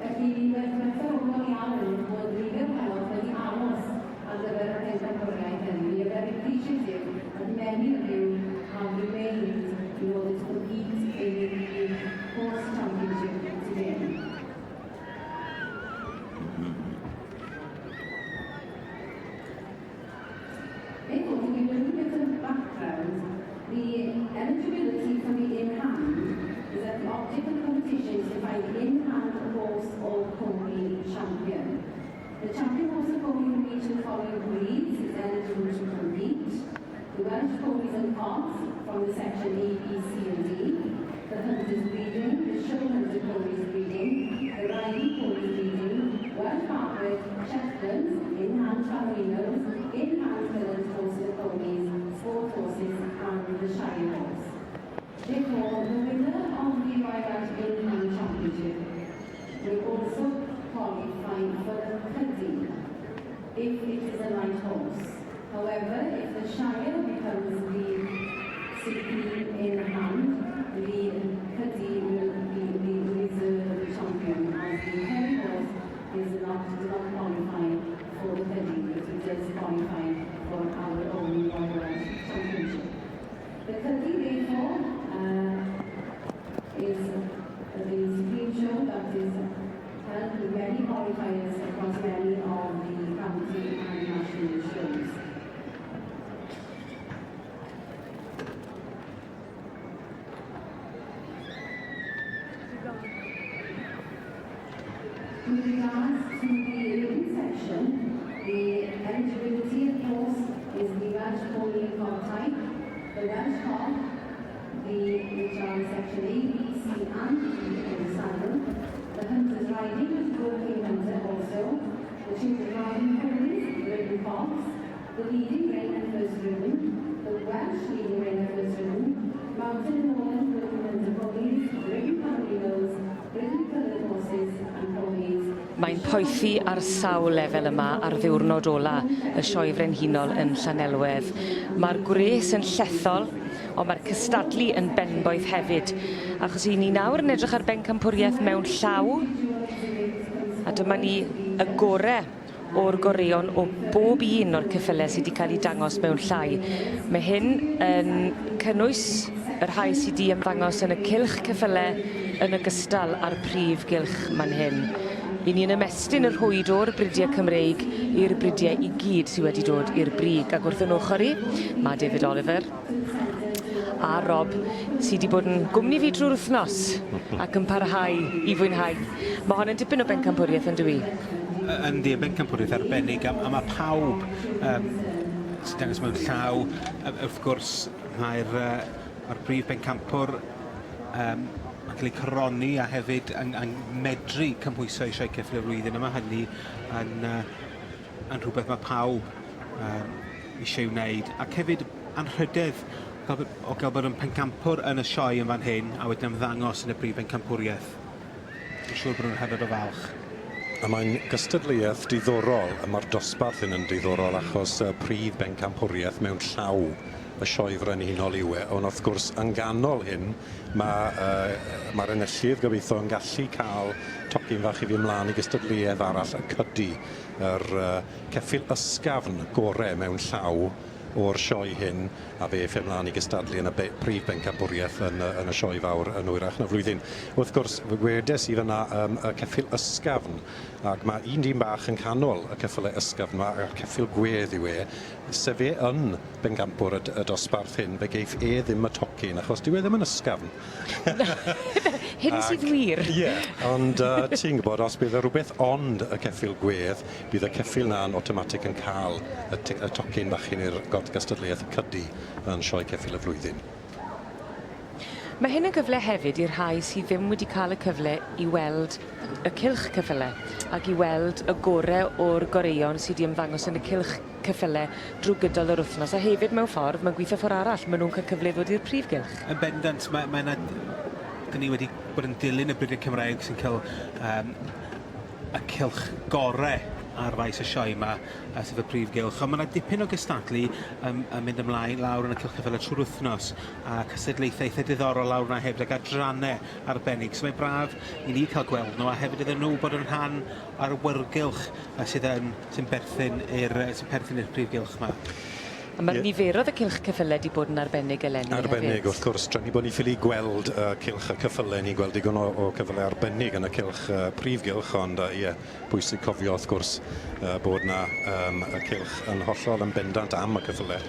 Felly, mae'n gwerthfawrol iawn bod nifer henoch wedi aros ar gyfer y pencampwriaeth hynny. We are very appreciative that many of you have remained in order to compete in the horse championship today. Therefore, to give a little bit of background, the eligibility for the in hand is that the object of the competition is to find in-hand horse or pony champion. The champion horse or pony from each of the following breeds is eligible to compete. The Welsh ponies and carts from the section A, B, C and D. The hunters breeding, the show hunter ponies breeding, the riding ponies breeding, Welsh Barred, Shetlands, in-hand Chavalinos, in-hand Highland horses and ponies, sport horses and the Shire horse. Therefore, the winner of the Royal Welsh In-Hand Championship will also qualify for the Cuddy if it is a light horse. However, if the Shire becomes the supreme in-hand, the Cuddy will be reserved champion, as the heavy horse does not qualify for the Cuddy, but it does qualify for our own Royal Welsh Championship. The Cuddy, therefore, is the supreme show that is held with many qualifiers across many of the county and national shows. With regards to the ring section, the eligibility, of course, is the Welsh pony and cob type, the Welsh cob, which are in section A, B, C, and D in the saddle, the hunter's riding, the working hunter also, the tutor riding ponies, ridden cobs, the leading rein and first driven, the Welsh leading rein and first driven, mountain and moorland working hunter ponies, ridden Cavalinos, ridden coloured horses and ponies. Mae'n poethi ar sawl lefel yma ar ddiwrnod ola y sioe frenhinol yn Llanelwedd. Mae'r gwres yn llethol, ond mae'r cystadlu yn benboeth hefyd. Achos i ni nawr yn edrych ar bencampwriaeth mewn llaw, a dyma ni y gorau o'r goreon o bob un o'r ceffylau sydd wedi cael ei dangos mewn llai. Mae hyn yn cynnwys y rhai sydd wedi ymddangos yn y cylch ceffylau yn ogystal â'r prif gylch man hyn. I ni'n ymestyn y rhwyd o'r bridiau Cymreig i'r bridiau i gyd sydd wedi dod i'r brig. Ac wrth yn ochr i, mae David Oliver a Rob sydd wedi bod yn gwmni fi drwy'r wythnos ac yn parhau i fwynhau. Mae hon yn dipyn o bencampwriaeth yn dwi. Yndi, bencampwriaeth arbennig, a mae pawb sy'n dangos mewn llaw. Wrth gwrs, mae'r brif bencampwr yn cael ei coroni a hefyd yn medru cymhwyso eisiau ceffyl y flwyddyn yma. Hynny yn rhywbeth mae pawb eisiau wneud. Ac hefyd anrhydedd o gael bod yn pencampwr yn y sioe yn fan hyn a wedyn ymddangos yn y brif bencampwriaeth. Dwi'n siŵr bod nhw'n hefyd o falch. A mae'n gystadleuaeth diddorol, a mae'r dosbarth yn diddorol achos prif bencampwriaeth mewn llaw y sioe frenhinol yw e, ond wrth gwrs yn ganol hyn mae'r enillydd gobeithio yn gallu cael tocyn fach i fi ymlaen i gystadleuaeth arall y Cuddy, yr ceffyl ysgafn gorau mewn llaw o'r sioe hyn a fe ffe'n ymlaen i gystadlu yn y prif bencampwriaeth yn y sioe fawr yn wyrach na flwyddyn. Wrth gwrs, fe gwedes i fyna y ceffyl ysgafn, ac mae un dyn bach yn canol y ceffylau ysgafn yma, a'r ceffyl gwedd yw e, sef e yn bencampwr y dosbarth hyn, fe geith e ddim y tocyn, achos dyw e ddim yn ysgafn. Hyn sydd wir. Ie, ond ti'n gwybod, os bydd rhywbeth ond y ceffyl gwedd, bydd y ceffyl na'n automatic yn cael y tocyn bach hyn i'r gystadleuaeth y Cuddy yn sioe ceffyl y flwyddyn. Mae hyn yn gyfle hefyd i'r rhai sydd ddim wedi cael y cyfle i weld y cylch ceffylau ac i weld y gorau o'r goreon sydd wedi ymddangos yn y cylch ceffylau drwy gydol yr wythnos. A hefyd mewn ffordd, mae'n gweithio ffordd arall, maen nhw'n cael cyfle i ddod i'r prif gylch. Yn bendant, dyn ni wedi bod yn dilyn y Brydau Cymraeg sy'n cael y cylch gorau ar faes y sioe yma sydd y prif gylch. Ond mae yna dipyn o gystadlu yn mynd ymlaen lawr yn y cylch ceffylau trwy'r wythnos a cystadlaethau eitha diddorol lawr yna hefyd ag adrannau arbennig. So mae'n braf i ni cael gweld nhw a hefyd iddyn nhw bod yn rhan ar y wyrgylch sy'n perthyn i'r prif gylch yma. A mae'r niferoedd y cylch ceffylau wedi bod yn arbennig eleni hefyd. Arbennig, wrth gwrs. Tra ni bod ni ffili gweld cylch y ceffylau, ni gweld digon o cyfylau arbennig yn y cylch prif gylch, ond pwysig cofio, wrth gwrs, bod yna y cylch yn hollol yn bendant am y ceffylau.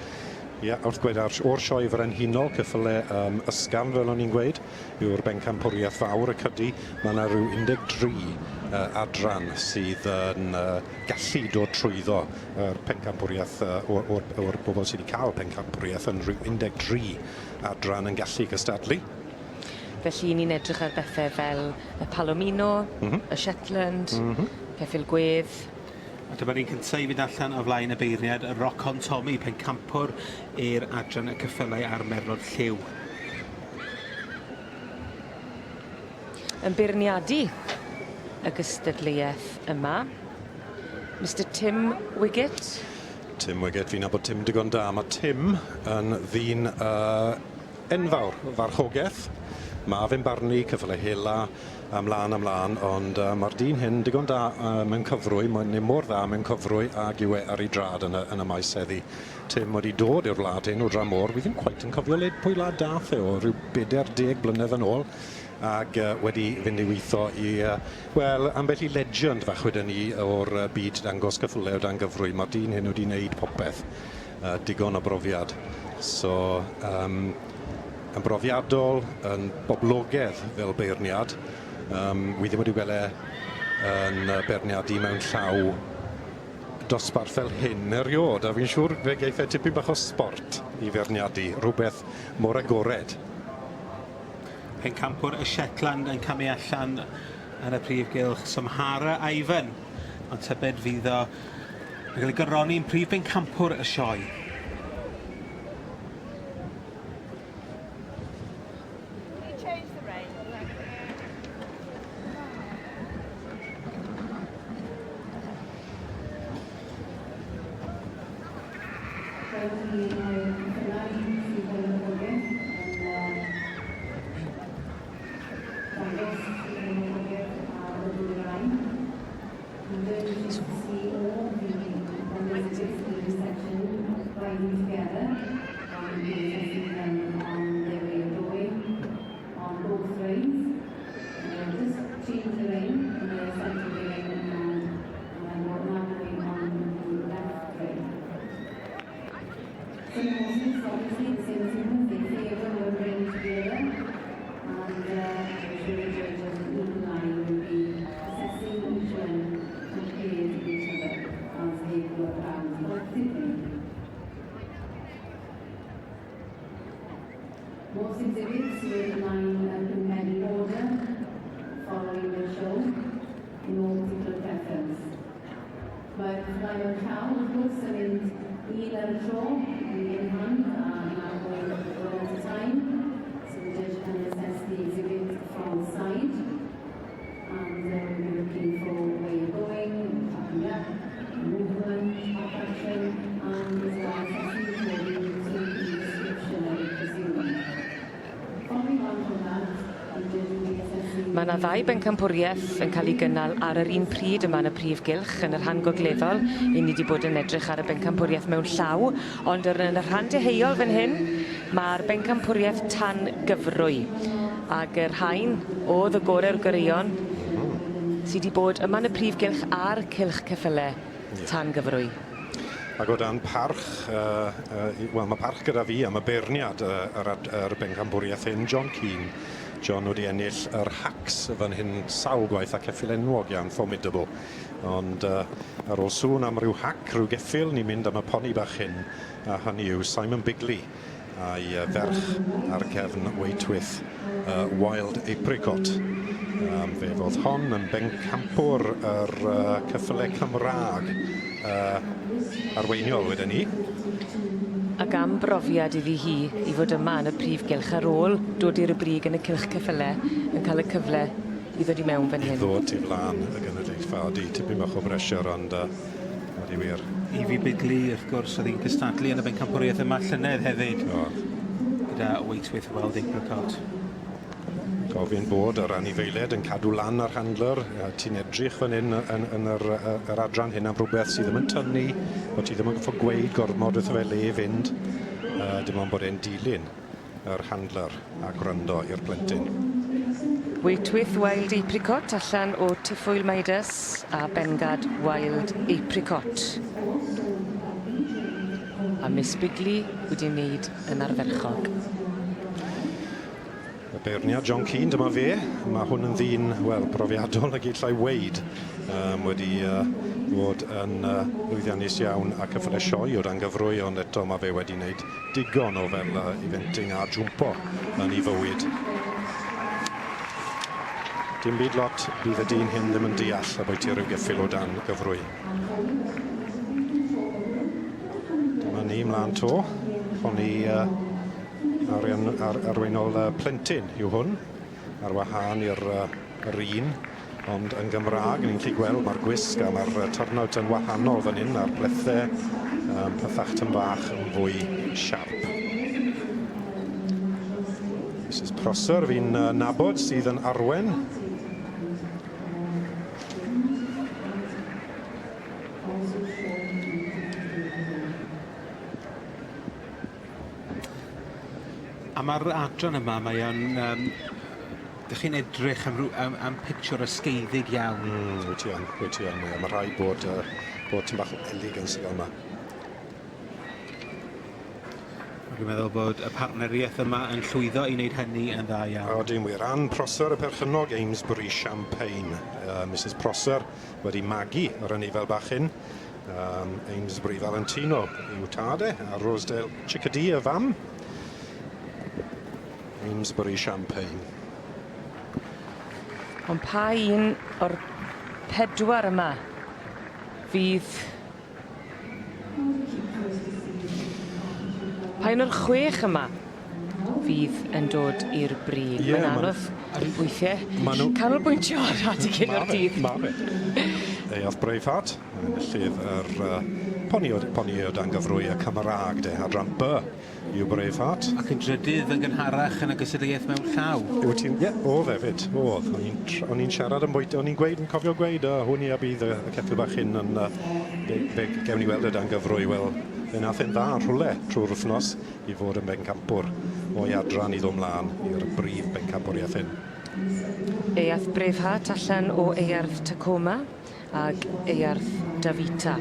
Ie, wrth gweud o'r sioe frenhinol, ceffylau ysgafn fel o'n i'n gweud, yw'r bencampwriaeth fawr y cydi. Mae yna rhyw 13 adran sydd yn gallu dod trwyddo yr pencampwriaeth o'r bobl sydd wedi cael pencampwriaeth yn rhyw 13 adran yn gallu gystadlu. Felly ni'n edrych ar bethau fel y Palomino, y Shetland, ceffyl gwedd. A dyma'r un cyntaf i fynd allan o flaen y beirniad, y Rock-on Tommy, pencampwr i'r adran y cyffylau a'r Merlod Lliw. Yn beirniadu y gystadleuaeth yma, Mr Tim Wiggett. Tim Wiggett, fi'n abod Tim digon da. Mae Tim yn ddyn enfawr farchogaeth. Mae fe'n barnu cyffylau hela ymlaen, ond mae'r dyn hyn digon da mewn cyfrwy, mae'n mor dda mewn cyfrwy ac yw ar ei drad yn y maes heddi. Tim wedi dod i'r wlad hyn o Dramor, fi ddim cweit yn cofio pwy wlad dath o ryw 40 blynedd yn ôl, ac wedi fynd i weithio i, wel, ambell i legend fach wedyn ni o'r byd dangos cyffylau o dan gyfrwy. Mae'r dyn hyn wedi wneud popeth, digon o brofiad. So, yn brofiadol, yn boblogaidd fel beirniad. Wi ddim wedi gweld yn beirniadu mewn llaw dosbarth fel hyn eriod, a fi'n siŵr fe geith e tipyn bach o sport i feirniadu, rhywbeth mor agored. Pencampwr y Shetland yn camu allan yn y prif gylch Samhara Ivan, ond tybed fydd o yn cael ei gyrroni'n prif bencampwr y sioe. Most exhibits will line up in many order, following the show, in all particular preference. But Lion Cow, of course, I mean, either show, in hand, now going one at a time, so the judge can assess the exhibit from the side, and we're looking for where you're going, tapping up, movement, up action, and as well as assessing according to the description, I presume. Mae yna ddau bencampwriaeth yn cael ei gynnal ar yr un pryd yma yn y prif gylch yn y rhan gogleddol. I ni wedi bod yn edrych ar y bencampwriaeth mewn llaw, ond yn y rhan deheuol fan hyn, mae'r bencampwriaeth tan gyfrwy. Ac yr rhain oedd y gorau'r goreuon sydd wedi bod yma yn y prif gylch a'r cylch ceffylau tan gyfrwy. Ac o dan parch, wel mae parch gyda fi am y beirniad yr bencampwriaeth hyn, John Keane. John wedi ennill yr Hacks fan hyn sawl gwaith a ceffyl enwog iawn, formidable. Ond ar ôl sŵn am ryw hac, rhyw geffyl, ni'n mynd am y poni bach hyn, a hynny yw Simon Bigley a'i ferch ar gefn Waitwyth Wild Apricot. Fe fodd hon yn bencampwr yr ceffylau Cymraeg arweiniol wedyn ni. Ac am brofiad iddi hi i fod yma yn y prif gylch ar ôl dod i'r brig yn y cylch ceffylau yn cael y cyfle i ddod i mewn fan hyn. Ddod i flan y genedlaethfa, di tipyn bach o bresiwr, ond wedi wir. Evie Bigley, wrth gwrs, oedd hi'n cystadlu yn y bencampwriaeth yma llynedd hefyd. Gyda Waitwyth Wild Apricot. Gofyn bod yr anifeiliaid yn cadw lan ar handler. Ti'n edrych fan hyn yn yr adran hyn am rhywbeth sydd ddim yn tynnu, bod ti ddim yn goffo gweud gormod wrth fe le fynd. Dim ond bod e'n dilyn yr handler a gwrando i'r plentyn. Waitwyth Wild Apricot allan o Tiffwyl Midas a Bengad Wild Apricot. a Miss Bigley wedi wneud yn arferchog. Y beirniad John Keane, dyma fe. Mae hwn yn ddyn, wel, brofiadol ag illai weid. Wedi bod yn lwyddiannus iawn ac yn ffynu sioe o dan gyfrwy, ond eto mae fe wedi wneud digon o fel eventing a jwmpo yn ei fywyd. Dim byd lot bydd y dyn hyn ddim yn deall a bod ti rhyw geffil o dan gyfrwy. Dyma ni mlaen to. Honni arweinol plentyn yw hwn, ar wahân i'r un, ond yn Gymraeg ni'n gallu gweld mae'r gwisg a mae'r turnout yn wahanol fan hyn a'r blethau pethach tyn bach yn fwy siarp. Mrs Prosser fi'n nabod sydd yn arwen. A mae'r adran yma, mae o'n... Dych chi'n edrych am pictiwr ysgeiddig iawn. Wyt ti yn. Mae rhaid bod ti'n bach o elig yn sydd yma. Dwi'n meddwl bod y partneriaeth yma yn llwyddo i wneud hynny yn dda iawn. O, dim wir. Ann Prosser, y perchynog Amesbury Champagne. Mrs Prosser wedi magu ar y nifel bach hyn. Amesbury Valentino yw tad a Rosedale Chickadee y fam. Amesbury Champagne. Ond pa un o'r 4 yma fydd... Pa un o'r 6 yma fydd yn dod i'r brig? Mae'n anodd weithiau canolbwyntio ar adig un o'r dydd. Mae fe. Eoth Braveheart, yn y llyf poni o dan gyfrwy y Cymraeg ar ran B yw Braveheart. Ac yn drydydd yn gynharach yn y gystadleuaeth mewn llaw. Oedd efyd, oedd. O'n i'n siarad yn bwynt, o'n i'n cofio gweud, hwn i a bydd y ceffil bach hyn yn gewn ni weld y dan gyfrwy. Wel, fe nath yn dda rhwle trwy'r wythnos i fod yn bencampwr o'i adran i ddod mlaen i'r brif bencampwriaeth hyn. Eath Braveheart allan o Earth Tacoma ag Earth Davita.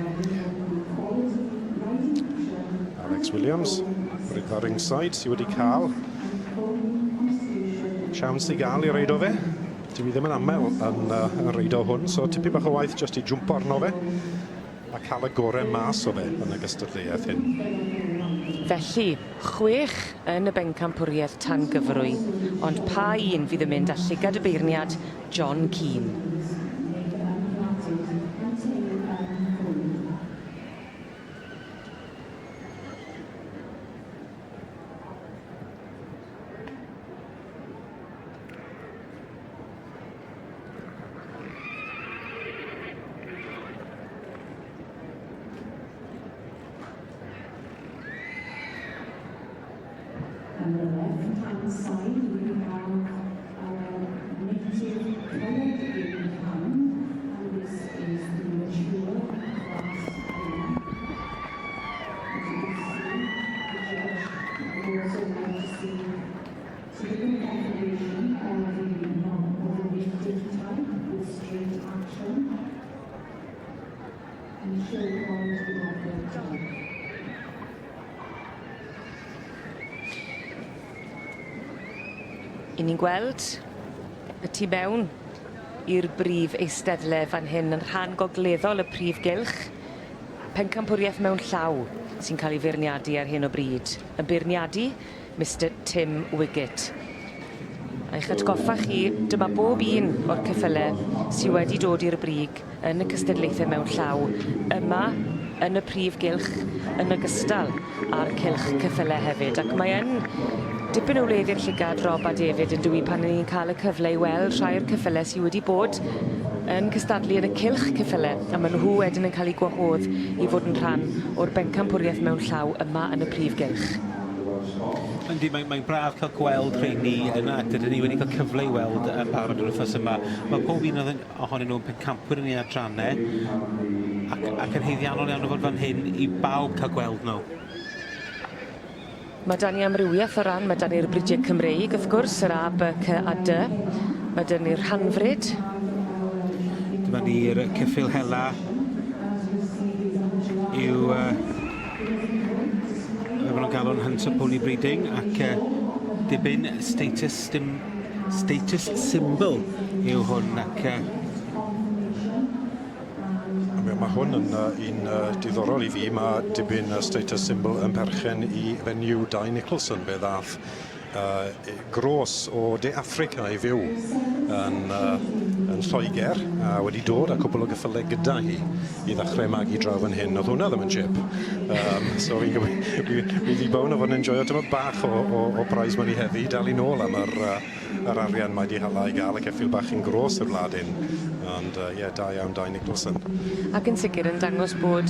Alex Williams, ar ringside, sydd wedi cael siawns i gael i reid o fe. Dwi ddim yn aml yn reid o hwn, so tipyn bach o waith jyst i jwmpo arno fe a cael y gorau mas o fe yn y gystadleuaeth hyn. Felly, 6 yn y bencampwriaeth tan gyfrwy, ond pa un fydd yn mynd â llygad y beirniad John Keane. On the left-hand side, we have our native coloured income, and this is the mature class A. As you can see, the judge would also like to see typical confirmation of the non-overweighted type with straight action and show quality of their type. I ni'n gweld y tu mewn i'r brif eisteddle fan hyn yn rhan gogleddol y prif gylch. Pencampwriaeth mewn llaw sy'n cael ei feirniadu ar hyn o bryd. Yn beirniadu Mr Tim Wiggett. A'ch atgoffa chi, dyma bob un o'r ceffylau sydd wedi dod i'r brig yn y cystadlaethau mewn llaw yma yn y prif gylch yn ogystal â'r cylch ceffylau hefyd. Ac mae yn dipyn o wledd i'r llygad Rob a David yn dwi pan ni'n cael y cyfle i weld rhai o'r ceffylau sydd wedi bod yn cystadlu yn y cylch ceffylau a maen nhw wedyn yn cael eu gwahodd i fod yn rhan o'r bencampwriaeth mewn llaw yma yn y prif gylch. Yndi, mae'n braf cael gweld rheini yna. Dydyn ni wedi cael cyfle i weld yn barod yr wythnos yma. Mae pob un ohonyn nhw'n pencampwyr yn ei adrannau ac yn heiddiannol iawn o fod fan hyn i bawb cael gweld nhw. Mae dan ni amrywiaeth o ran, mae dan ni'r bridiau Cymreig, wrth gwrs, yr A, B, C a D. Mae dan ni'r Hanfryd. Dyma ni'r ceffyl hela yw galon Hunter Pony Breeding ac dibyn status symbol yw hwn ac Mae hwn yn un diddorol I fi. Mae dibyn status symbol yn perchen I fenyw Dai Nicholson fe ddath gros o De Affrica I fyw yn Lloegr a wedi dod a cwbl o geffylau gyda hi I ddechrau magu draw fan hyn. Oedd hwnna ddim yn chip. So fi ddibawn o fod yn enjoyo tymor bach o prize money heddi dal I nôl am yr arian mae wedi hala I gael y ceffil bach yn gros y wlad hyn. Ond da iawn Dai Nicholson. Ac yn sicr yn dangos bod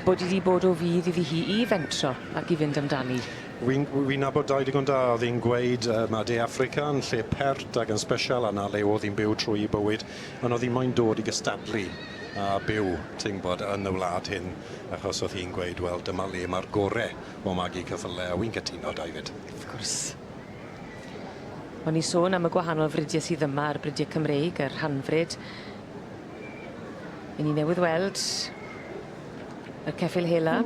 wedi bod o fydd iddi hi I fentro ac I fynd amdani. Wi'n nabod Dai digon da. Oedd hi'n gweud mae De Affrica yn lle pert ac yn special a na le oedd hi'n byw trwy I bywyd. Ond oedd hi'n moyn dod I gystadlu a byw, ti'n bod, yn y wlad hyn. Achos oedd hi'n gweud, wel, dyma le mae'r gorau o magu cyffylau. A wy'n cytuno, David. Wrth gwrs. O'n I sôn am y gwahanol fridiau sydd yma ar bridiau Cymreig, yr hanfryd. I ni newydd weld y ceffyl hela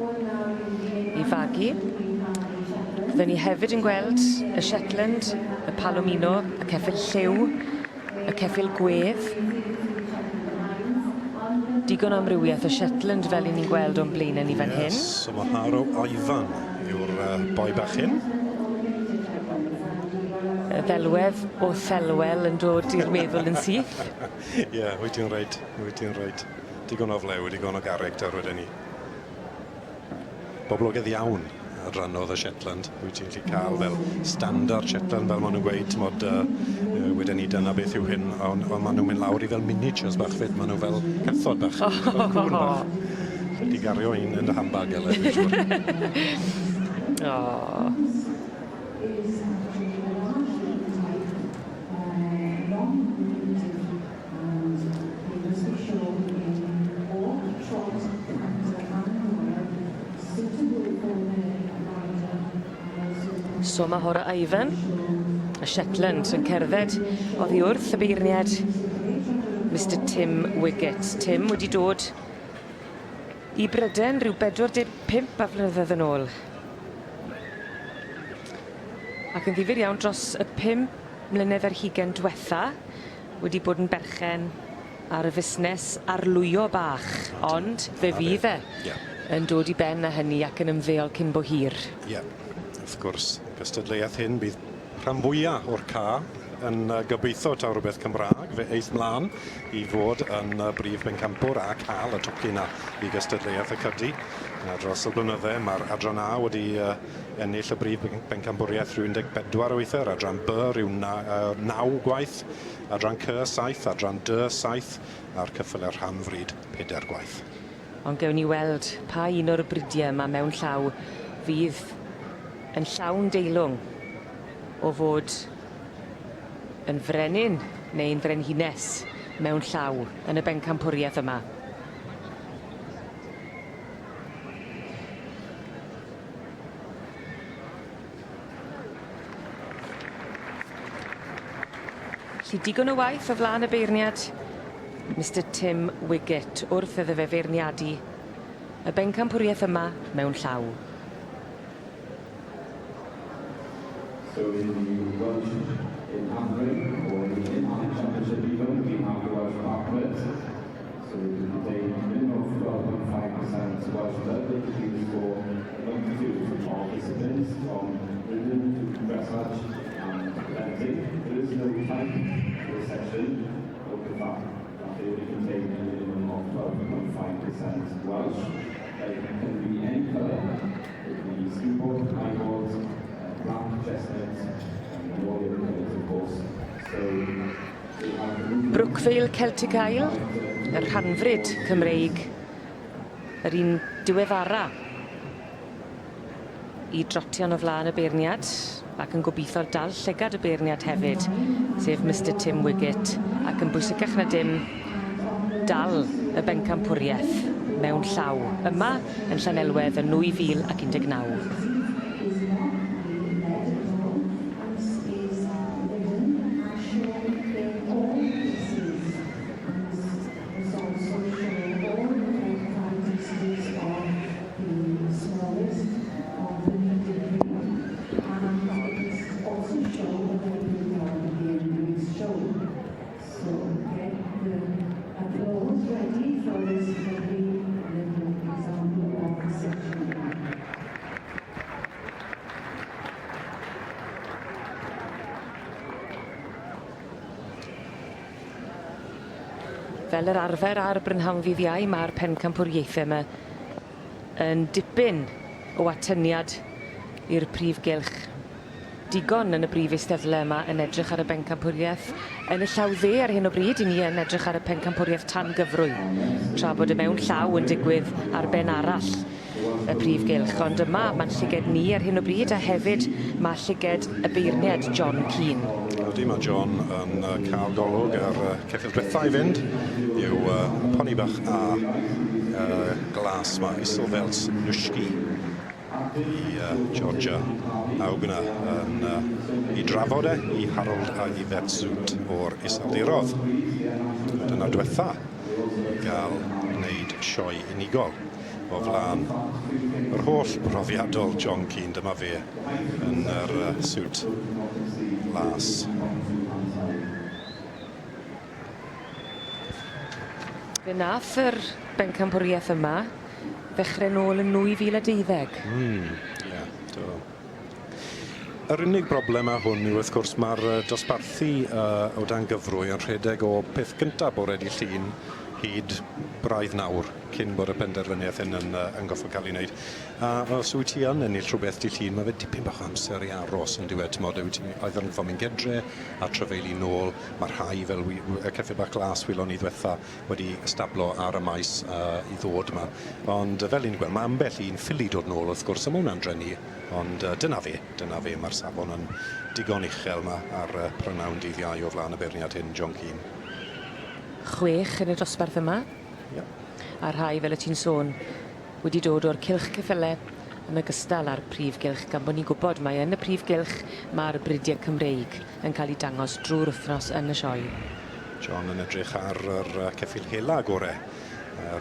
I fagu. Fyddwn ni hefyd yn gweld y Shetland, y Palomino, y ceffyl lliw, y ceffyl gwedd. Digon o amrywiaeth o Shetland fel I ni'n gweld o'n blaenau ni fan hyn. So mae Haro Ivan yw'r boi bach hyn. Y ddelwedd o Thelwel yn dod i'r meddwl yn syth. Wyt ti'n reit. Digon o flew, digon o garacter wedyn ni. Boblogaidd iawn rhannodd y Shetland. Wyt ti'n gallu cael fel standard Shetland fel maen nhw'n gweud. Mod, wedyn ni dyna beth yw hyn. Ond maen nhw'n mynd lawr I fel miniatures bach fyd. Maen nhw fel cathod bach. Fel cŵr bach. Di gario un yn y handbag ele. So mae Hora Ivan, y Shetland, yn cerdded oddi wrth y beirniad Mr Tim Wiggett. Tim wedi dod I Bryden rhyw 45 a flynyddoedd yn ôl. Ac yn ddifyr iawn dros y 5 mlynedd ar hugen diwetha wedi bod yn berchen ar y fusnes arlwyo bach, ond fe fydd yn dod I ben â hynny ac yn ymddeol cyn bo hir. Wrth gwrs, gystadleuaeth hyn bydd rhan fwyaf o'r ca yn gobeithio taw rhywbeth Cymraeg fe eith mlaen I fod yn brif bencampwr a cael y tocyn I gystadleuaeth y cydi. Dros y blynydde mae'r Adran A wedi ennill y brif bencampwriaeth rhyw 14 weithiau, Adran B rhyw 9 gwaith, Adran C 7, Adran D 7 a'r cyffylau rhanfryd 4 gwaith. Ond gewn ni weld pa un o'r bridiau yma mewn llaw fydd yn llawn deilwng o fod yn frenin neu'n frenhines mewn llaw yn y bencampwriaeth yma. Lly digon o waith o flaen y beirniad Mr Tim Wiggett wrth iddo fe feirniadu y bencampwriaeth yma mewn llaw. So in the Welsh in Hamlin or in the Championship even, we have the Welsh Parklet. So we can contain a minimum of 12.5% Welsh blood. They can use for multitude of participants from Britain to dressage and fencing. There is no time for the session of the fact that they will contain a minimum of 12.5% Welsh. They can be any colour. It can be seaboard, highboards, black, chestnuts, and all the other colours, of course. So Brookvale Celtic Isle, y rhanfryd Cymreig, yr un diweddara I drotion o flaen y beirniad ac yn gobeithio dal llygad y beirniad hefyd, sef Mr Tim Wiggett, ac yn bwysicach na dim dal y bencampwriaeth mewn llaw yma yn Llanelwedd yn 2019. Fel yr arfer ar Brynhawn Ddydd Iau, mae'r pencampwriaethau yma yn dipyn o atyniad i'r prif gylch. Digon yn y brif eisteddle yma yn edrych ar y bencampwriaeth. Yn y llaw dde ar hyn o bryd, ni yn edrych ar y pencampwriaeth tan gyfrwy, tra bod y mewn llaw yn digwydd ar ben arall y prif gylch. Ond yma mae'n llyged ni ar hyn o bryd, a hefyd mae llyged y beirniad John Keane. Ydy, mae John yn cael golwg ar ceffyl diwethaf i fynd. Yw poni bach a glas mae Isilfels Nushki i Georgia Awgna i drafod i Harold a i Fetswt o'r Iseldirodd. Dyna diwetha gael gwneud sioe unigol o flaen yr holl brofiadol John Keane. Dyma fe yn yr swt las. Fe nath yr bencampwriaeth yma ddechrau nôl yn 2012. Yr unig broblem â hwn yw wrth gwrs mae'r dosbarthu o dan gyfrwy yn rhedeg o peth gyntaf bore dydd Llun hyd braidd nawr cyn bod y penderfyniad hyn yn goffo cael ei wneud. A os wyt ti yn ennill rhywbeth dydd Llun, mae fe dipyn bach o amser i aros yn diwedd. Oedd yn ffordd mynd gedre a trefeili nôl. Mae rhai fel y ceffyl bach glas wylon ni ddiwetha wedi establo ar y maes i ddod yma. Ond fel un gweld, mae ambell un ffili dod nôl wrth gwrs am hwnna'n drenu. Ond dyna fe, mae'r safon yn digon uchel yma ar prynawn dydd Iau o flaen y beirniad hyn, John Keane. 6 yn y dosbarth yma. A rhai, fel y ti'n sôn, wedi dod o'r cylch ceffylau yn ogystal â'r prif gylch, gan bod ni'n gwybod mae yn y prif gylch mae'r bridiau Cymreig yn cael ei dangos drwy'r wythnos yn y sioe. John yn edrych ar yr ceffyl hela gorau,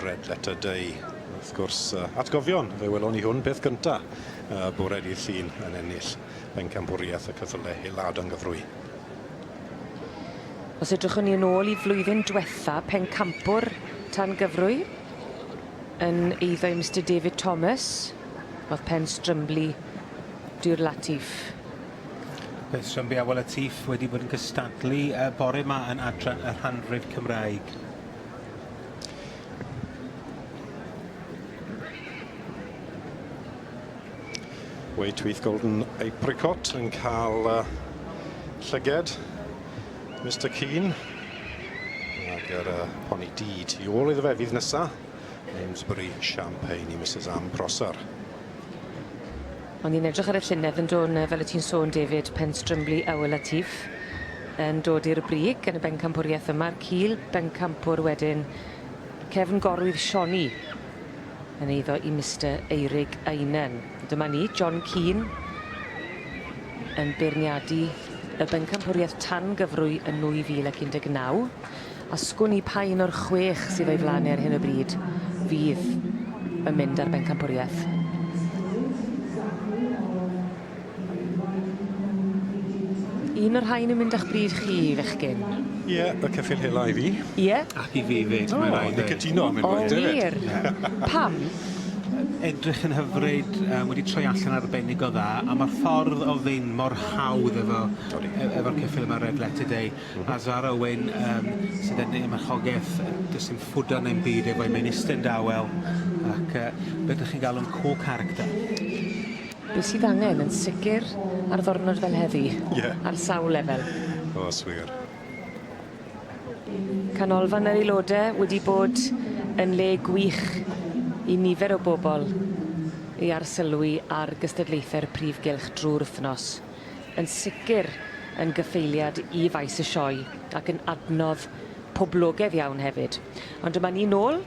Red Letter Day. Wrth gwrs, atgofion, fe welon ni hwn beth gyntaf bore dydd Llun yn ennill bencampwriaeth y ceffylau helad yn gyfrwy. Os edrychwn ni yn ôl i flwyddyn diwetha, pencampwr tan gyfrwy yn eiddo Mr David Thomas, oedd Pen Strymli Dŵr Latif. Pen Strymli a Latif wedi bod yn gystadlu bore yma yn adran y rhanrif Cymraeg. Weithwyth Golden Apricot yn cael llyged Mr Keane ac yr poni dyd i ôl iddo fe fydd nesaf Amesbury Champagne i Mrs Ann Prosser. Ond ni'n edrych ar y llynedd yn dod, fel y ti'n sôn, David, Pen Strymli a Latif yn dod i'r brig yn y bencampwriaeth yma. Cil bencampwr wedyn Cefn Gorwydd Sioni yn eiddo i Mr Eirig Einen. Dyma ni, John Keane yn beirniadu y bencampwriaeth tan gyfrwy yn 2019. Asgwn i pa un o'r 6 sydd o'i flaen ar hyn o bryd fydd yn mynd ar bencampwriaeth. Un o'r rhain yn mynd a'ch bryd chi, fechgyn? Ie, y ceffyl hela i fi. Ie? Ac i fi fyd. Ni cytuno am unwaith, wir? Pam? Edrych yn hyfryd, wedi troi allan arbennig o dda, a mae'r ffordd o fynd mor hawdd efo'r ceffyl yma Red Letter Day. A Zara Owen sydd yn marchogaeth, does dim ffwdan neu'n byd efo'i mae'n isten dawel, ac beth ydych chi'n gael yn co-character. Be sydd angen yn sicr ar ddornod fel heddi, ar sawl lefel. O, swir. Canolfan yr aelodau wedi bod yn le gwych i nifer o bobl i arsylwi ar gystadlaethau'r prif gylch drwy'r wythnos. Yn sicr yn gyffeiliad i faes y sioe ac yn adnodd poblogaidd iawn hefyd. Ond dyma ni nôl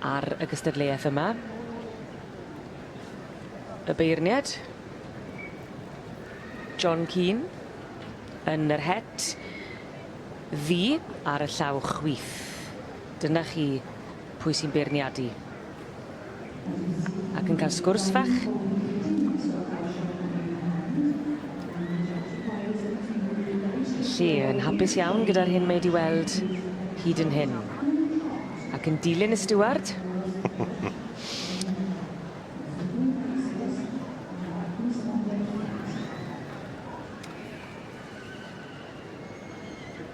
ar y gystadleuaeth yma. Y beirniad John Keane yn yr het ddu ar y llaw chwith. Dyna chi pwy sy'n beirniadu. Ac yn cael sgwrs fach. Lle yn hapus iawn gyda'r hyn mae wedi weld hyd yn hyn. Ac yn dilyn y Stewart.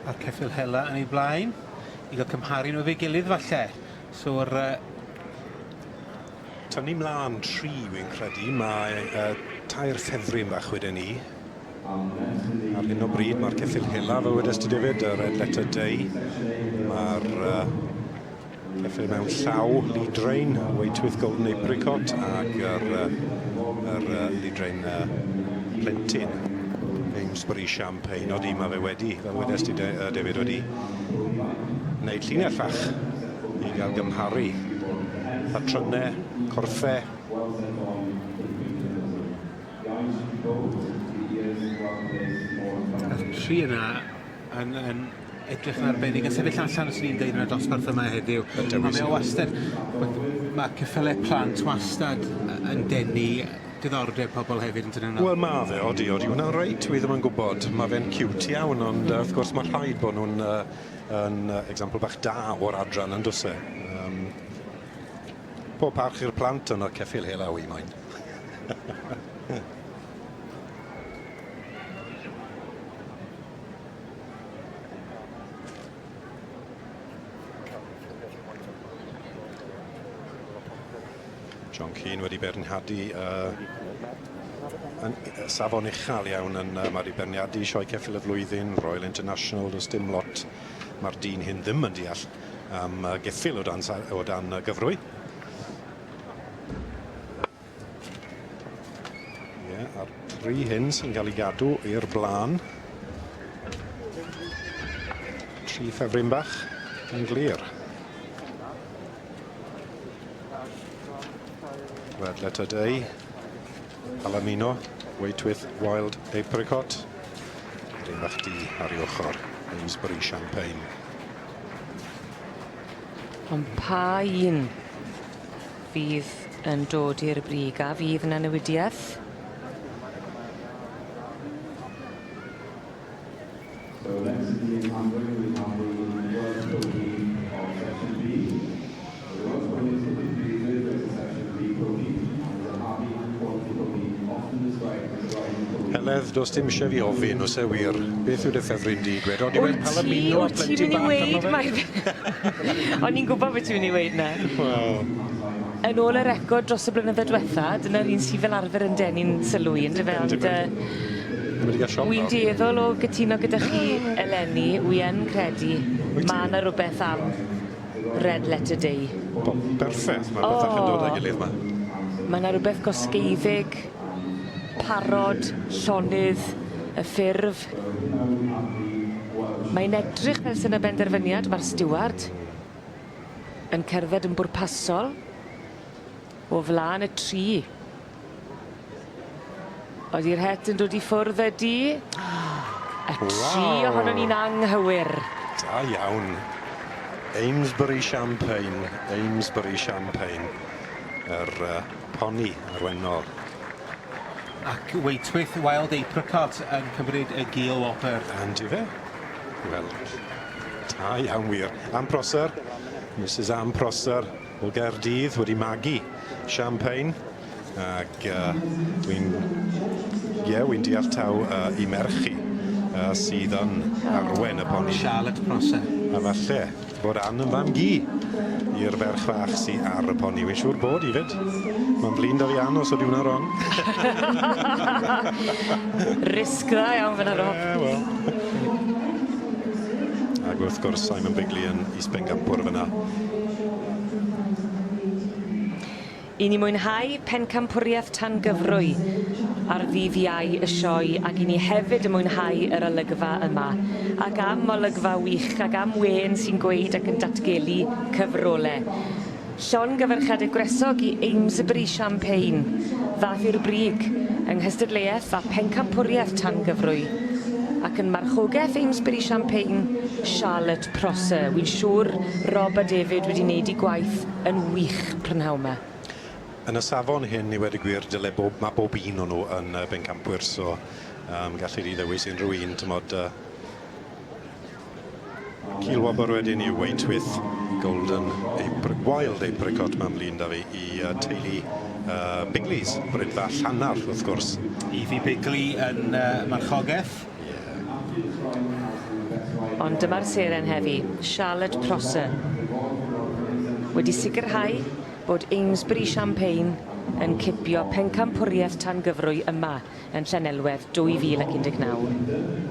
A'r ceffyl hela yn ei blaen. i gael cymharu nhw fe gilydd falle. So'r Tynnu mlaen 3 wy'n credu, mae tair ffefryn bach wedyn ni. Ar hyn o bryd mae'r ceffyl hela fel wedes ti David, y Red Letter Day. Mae'r ceffyl mewn llaw, Leadrain, Waitwyth Golden Apricot, ac yr Leadrain plentyn, Amesbury Champagne. Odi, mae fe wedi, fel wedes ti David, wedi wneud llinellach i gael gymharu patrynau, corffau. Y 3 yna yn edrych yn arbennig, yn sefyll allan os ni'n deud yn y dosbarth yma heddiw. Mae wastad, mae ceffylau plant wastad yn denu diddordeb pobl hefyd yn dyn nhw. Wel, mae fe, odi hwnna'n reit, wi ddim yn gwybod. Mae fe'n cute iawn, ond wrth gwrs mae rhaid bod nhw'n example bach da o'r adran yn dwse. Pob parch i'r plant yn y ceffyl hela wy moyn. John Keane wedi bernhadu yn safon uchel iawn mae wedi bernhadu sioe ceffyl y flwyddyn, Royal International, does dim lot. Mae'r dyn hyn ddim yn deall am geffyl o dan gyfrwy. A'r 3 hyn sy'n cael ei gadw i'r blaen. 3 ffefryn bach yn glir. Red Letter Day, Palomino, Waitwyth Wild Apricot. Yr un bach di ar ei ochr, Amesbury Champagne. Ond pa un fydd yn dod i'r brig a fydd yna newidiaeth? So next in Hungary we have the World Trophy of Section B. The World Trophy is typically reserved as a Section B trophy and is a hardy quality trophy, often described as a rising trophy. Heledd, does dim eisiau fi ofyn, os e wir, beth yw'r ffefryn di gwed? O'n i wedi Palomino a Wyt ti mynd i weid O'n i'n gwybod beth ti'n mynd i weid na. Yn ôl y record dros y blynydde diwetha, dyna'r un sydd fel arfer yn denu'n sylw i, ynddo fe? Wy'n deddol o gytuno gyda chi eleni, wi yn credu mae yna rhywbeth am Red Letter Day. Perffaith, mae bethach yn dod â gilydd yma. Mae yna rhywbeth gosgeiddig, parod, llonydd, y ffurf. Mae'n edrych fel sy'n y benderfyniad, mae'r steward yn cerdded yn bwrpasol o flaen y 3. Oeddi'r het yn dod i ffwrdd ydi. Y 3 ohono ni'n anghywir. Da iawn. Amesbury Champagne. Amesbury Champagne. Yr poni arwennol. Ac Waitwyth Wild Apricot yn cymryd y Geel Whopper. Andi fe? Wel, da iawn wir. Am Prosser. Mrs Am Prosser o Gaerdydd wedi magu Champagne. Ac wy'n deall taw i merchu sydd yn arwen y poni. Charlotte Prosser. A falle bod Ann yn fam gi i'r ferch fach sydd ar y poni. Wy'n siŵr bod i fyd. Mae'n flin da fi Ann os ydy hwnna wrong. Risg dda iawn fyna ro. Wel. Ac wrth gwrs Simon Bigley yn Isbengampwr fyna. I ni mwynhau pencampwriaeth tan gyfrwy ar ddydd Iau y sioe ac i ni hefyd yn mwynhau yr olygfa yma. Ac am olygfa wych ac am wen sy'n gweud ac yn datgelu cyfrolau. Llon gyfarchadau gresog i Amesbury Champagne, ddath i'r brig yng nghystadleuaeth a pencampwriaeth tan gyfrwy. Ac yn marchogaeth Amesbury Champagne, Charlotte Prosser. Wy'n siŵr Rob a David wedi wneud i gwaith yn wych prynhawn yma. Yn y safon hyn i wedi gwir dyle mae bob un o'n nhw yn bencampwyr, so gallu di ddewis unrhyw un, tymod Geel Whopper wedyn i Waitwyth Golden Wild Apricot mae'n mlyn da fi i teulu Bigleys, Brydfa Llanar wrth gwrs. Evie Bigley yn marchogaeth. Ond dyma'r seren heddi, Charlotte Prosser. Wedi sicrhau bod Amesbury Champagne yn cipio pencampwriaeth tangyfrwy yma yn Llanelwedd 2019.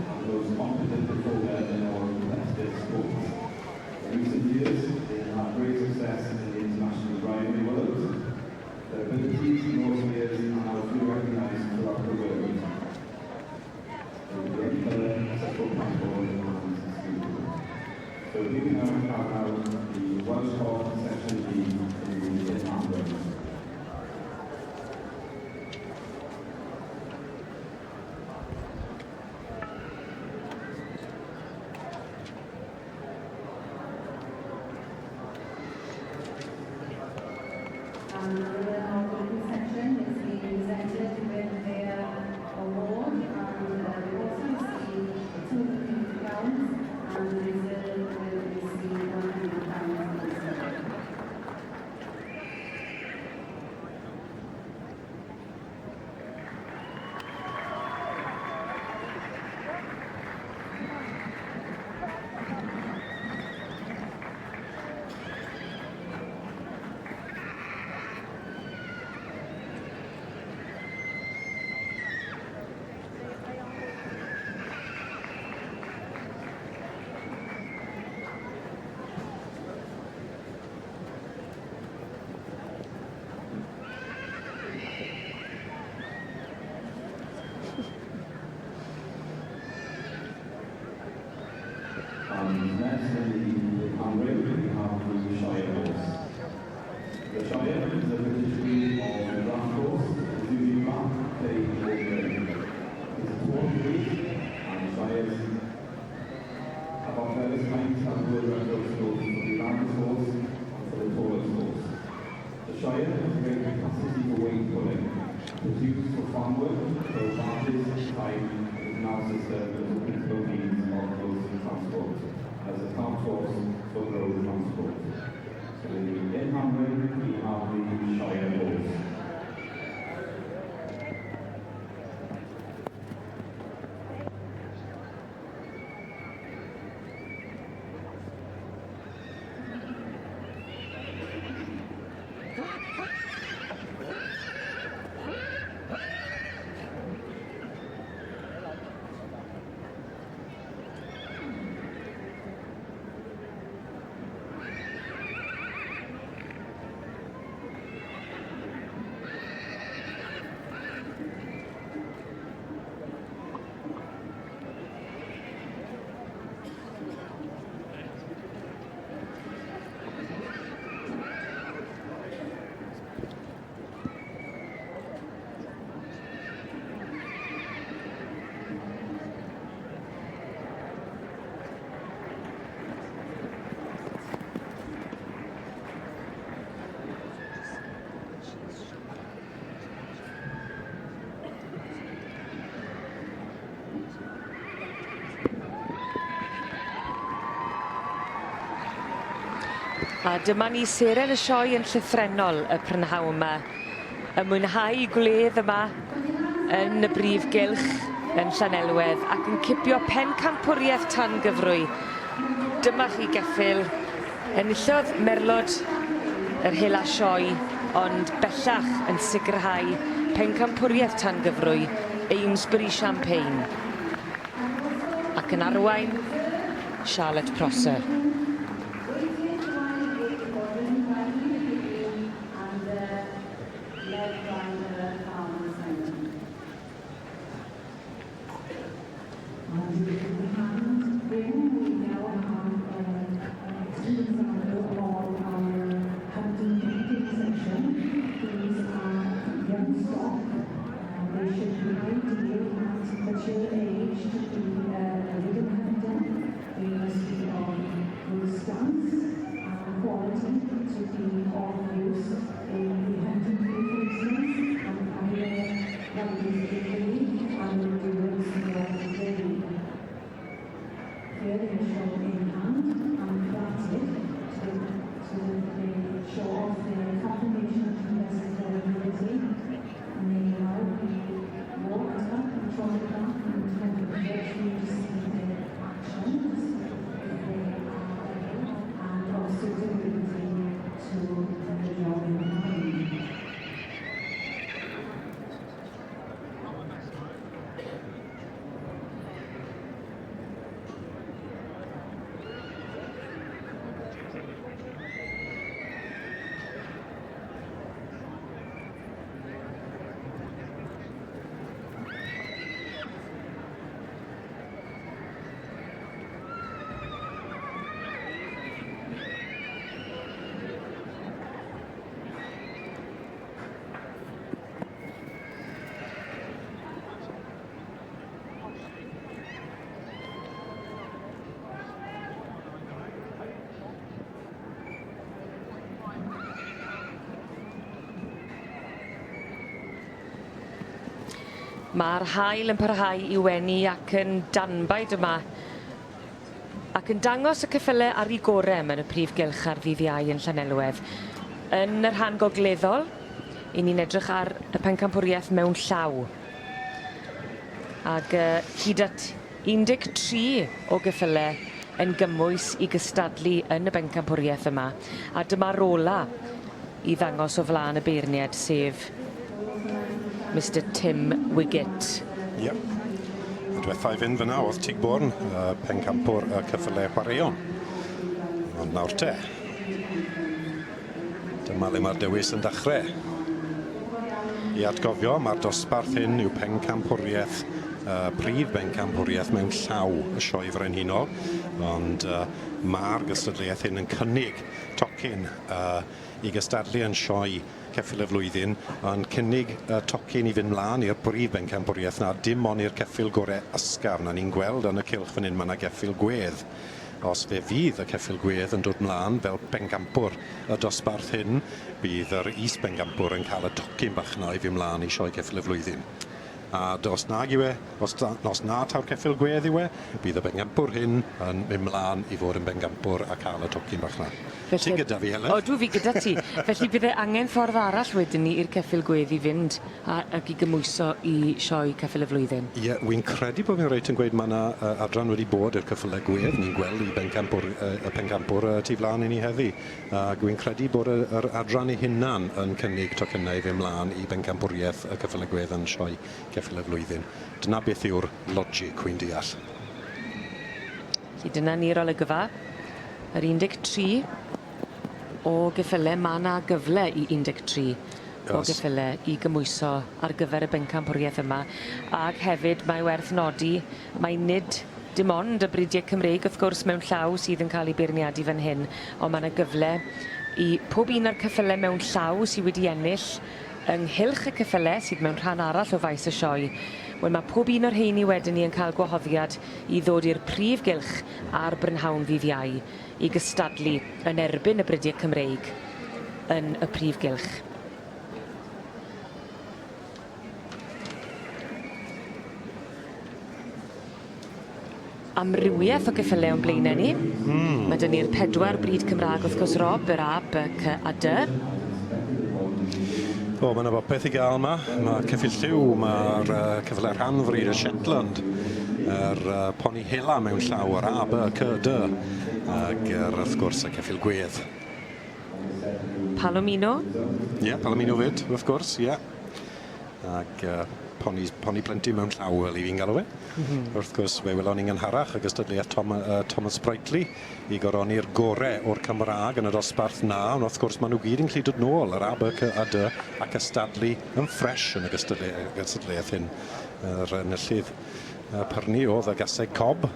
A dyma ni seren y sioe yn llythrenol y prynhawn yma. Y mwynhau gwledd yma yn y brif gylch yn Llanelwedd ac yn cipio pencampwriaeth tangyfrwy. Dyma chi geffyl. Enillodd Merlod yr Hela Sioe, ond bellach yn sicrhau pencampwriaeth tangyfrwy Amesbury Champagne. Ac yn arwain, Charlotte Prosser. Mae'r haul yn parhau I wenu ac yn danbaid yma ac yn dangos y ceffylau ar ei gorem yn y prif gylch ar ddydd Iau yn Llanelwedd. Yn y rhan gogleddol, I ni'n edrych ar y pencampwriaeth mewn llaw. Ac hyd at 13 o geffylau yn gymwys I gystadlu yn y bencampwriaeth yma. A dyma'r ola I ddangos o flaen y beirniad, sef Mr Tim Wiggett. Yep. Y diwethaf I fynd fyna oedd Tigborn, pencampwr y cyffylau chwaraeon. Ond nawr te. Dyma le mae'r dewis yn dechrau. I atgofio, mae'r dosbarth hyn yw pencampwriaeth, prif bencampwriaeth mewn llaw y sioe frenhinol, ond mae'r gystadleuaeth hyn yn cynnig tocyn I gystadlu yn sioe ceffyl y flwyddyn, ond cynnig tocyn I fynd mlaen i'r brif bencampwriaeth na, dim ond i'r ceffyl gorau ysgafn. A ni'n gweld yn y cylch fan hyn mae yna geffyl gwedd. Os fe fydd y ceffyl gwedd yn dod mlaen fel bencampwr y dosbarth hyn, bydd yr is-bencampwr yn cael y tocyn bach na I fynd mlaen I sioe ceffyl y flwyddyn. A os na yw e, os na tawr ceffyl gwedd yw e, bydd y bencampwr hyn yn mynd mlaen I fod yn bencampwr a cael y tocyn bach na. Ti gyda fi, Helen? O, dwi fi gyda ti. Felly bydd angen ffordd arall wedyn ni i'r ceffyl gwedd I fynd ac I gymwyso I sioe ceffyl y flwyddyn. Ie, wy'n credu bod fi'n reit yn gweud mae yna adran wedi bod i'r cyffylau gwedd. Ni'n gweld y pencampwr tu flaen I ni heddi. Ac wy'n credu bod yr adran I hunan yn cynnig tocynnau I fynd mlaen I bencampwriaeth y cyffylau gwedd yn sioe ceffyl y flwyddyn. Dyna beth yw'r logic wy'n deall. Dyna ni'r olygfa. Yr 13 o geffylau, mae yna gyfle I 13 o geffylau I gymwyso ar gyfer y bencampwriaeth yma. Ac hefyd mae werth nodi, mae nid dim ond y bridiau Cymreig wrth gwrs mewn llaw sydd yn cael ei beirniadu fan hyn, ond mae yna gyfle I pob un o'r ceffylau mewn llaw sydd wedi ennill ynghylch y ceffylau sydd mewn rhan arall o faes y sioe. Wel, mae pob un o'r heini wedyn ni yn cael gwahoddiad I ddod i'r prif gylch a'r brynhawn ddydd Iau I gystadlu yn erbyn y bridiau Cymreig yn y prif gylch. Amrywiaeth o geffylau o'n blaenau ni. Mae dyn ni'r 4 brid Cymraeg wrth gwrs Rob, yr A, B, C a D. O, mae yna bopeth I gael yma. Mae ceffyl lliw, mae'r cyffylau rhanfryd y Shetland, yr poni hela mewn llaw, yr A, B, C, D, ac wrth gwrs y ceffyl gwedd. Palomino? Ie, Palomino fyd, wrth gwrs, ie. Ac poni plentyn mewn llaw, fel I fi'n galw fe. Wrth gwrs, fe welon ni'n nghanharach y gystadleuaeth Thomas Brightly I goroni'r gorau o'r Cymraeg yn y dosbarth na, ond wrth gwrs maen nhw gyd yn gallu dod nôl, yr A, B, C a D, ac ystadlu yn ffres yn y gystadleuaeth hyn. Yr enillydd pyrnu oedd y gaseg cob,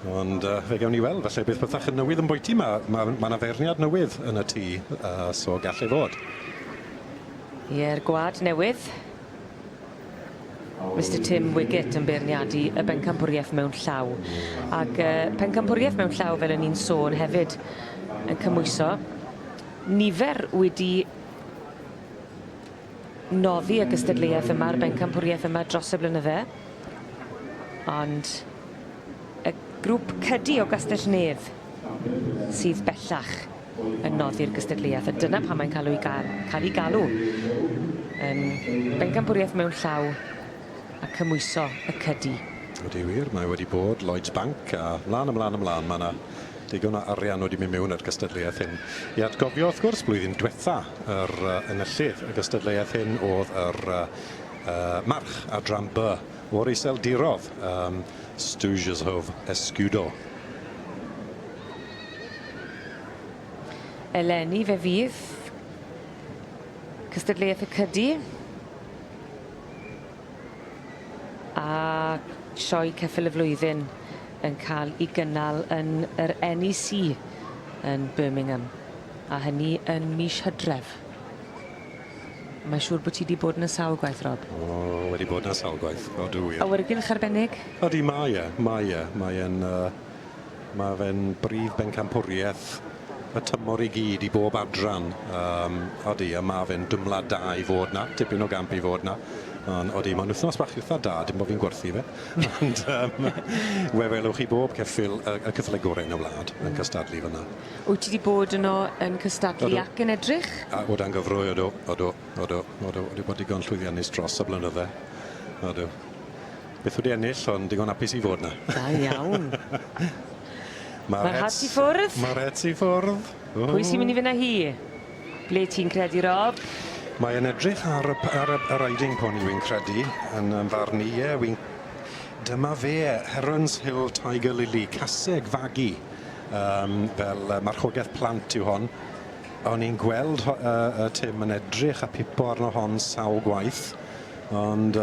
ond fe gawn ni weld, felly beth bythach yn newydd yn bwyty, mae yna ferniad newydd yn y tŷ, so gallai fod. Ie'r gwad newydd. Mr Tim Wiggett yn beirniadu y bencampwriaeth mewn llaw. Ac pencampwriaeth mewn llaw fel o'n i'n sôn hefyd yn cymwyso. Nifer wedi noddi y gystadleuaeth yma, y bencampwriaeth yma dros y blynydde. Ond y grŵp cydi o Gastell Nedd sydd bellach yn noddi'r gystadleuaeth. A dyna pam mae'n cael ei galw yn bencampwriaeth mewn llaw a cymwyso y cydi. Ydy wir, mae wedi bod Lloyds Bank a mlaen. Mae yna digon o arian wedi mynd mewn i'r gystadleuaeth hyn. I atgofio wrth gwrs blwyddyn diwetha yr enillydd y gystadleuaeth hyn oedd yr march adran B o'r iseldirodd Stwjyshof Escudo. Eleni fe fydd cystadleuaeth y cydi a sioe ceffyl y flwyddyn yn cael ei gynnal yn yr NEC yn Birmingham, a hynny yn mis Hydref. Mae'n siŵr bod ti wedi bod yn y sawl gwaith, Rob? O, wedi bod yn y sawl gwaith, o dwi. Awyrgylch arbennig? Ydy, mae fe'n brif bencampwriaeth y tymor I gyd I bob adran. Odi, y ma fe'n dwmla da I fod na, tipyn o gamp I fod na. Ond odi, mae'n wythnos bach eitha da, dim bod fi'n gwerthu fe. Ond welwch chi bob ceffil y cyffle gorau yn y wlad yn cystadlu fyna. Wyt ti wedi bod yno yn cystadlu ac yn edrych? O dan gyfrwy, odo. Wedi bod digon llwyddiannus dros y blynydde. Odo. Beth wedi ennill, ond digon apus I fod na. Da iawn. Mae'r het I ffwrdd? Mae'r het I ffwrdd. Pwy sy'n mynd I fyna hi? Ble ti'n credu, Rob? Mae'n edrych ar y riding pony wy'n credu, yn farn I. Dyma fe, Herons Hill Tiger Lily, caseg fagu. Fel marchogaeth plant yw hon. O'n i'n gweld Tim yn edrych a pipo arno hon sawl gwaith. Ond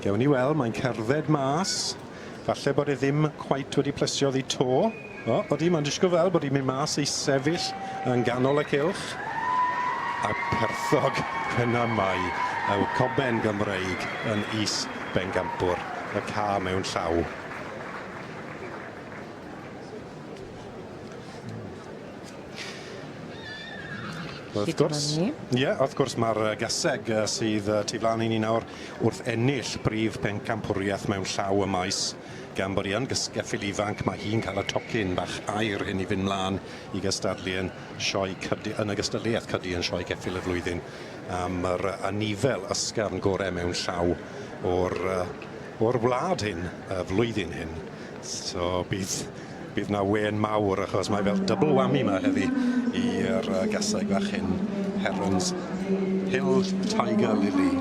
gewn ni weld, mae'n cerdded mas. Falle bod e ddim cweit wedi plesio ddi to. Odi, mae'n disgo fel bod i'n mynd mas I sefyll yn ganol y cylch. A perthog yna mai y coben Gymreig yn is Bencampwr, y ca mewn llaw. Wrth gwrs mae'r gaseg sydd tu flaen I ni nawr wrth ennill brif bencampwriaeth mewn llaw y maes. Gan bod I yn geffil ifanc, mae hi'n cael y tocyn bach air hyn I fynd mlaen I gystadlu yn y gystadleuaeth cydi yn sioe geffil y flwyddyn am yr anifel ysgafn gorau mewn llaw o'r wlad hyn, y flwyddyn hyn. So bydd na wen mawr achos mae fel double whammy yma heddi I'r gaseg bach hyn, Herons Hill Tiger Lily.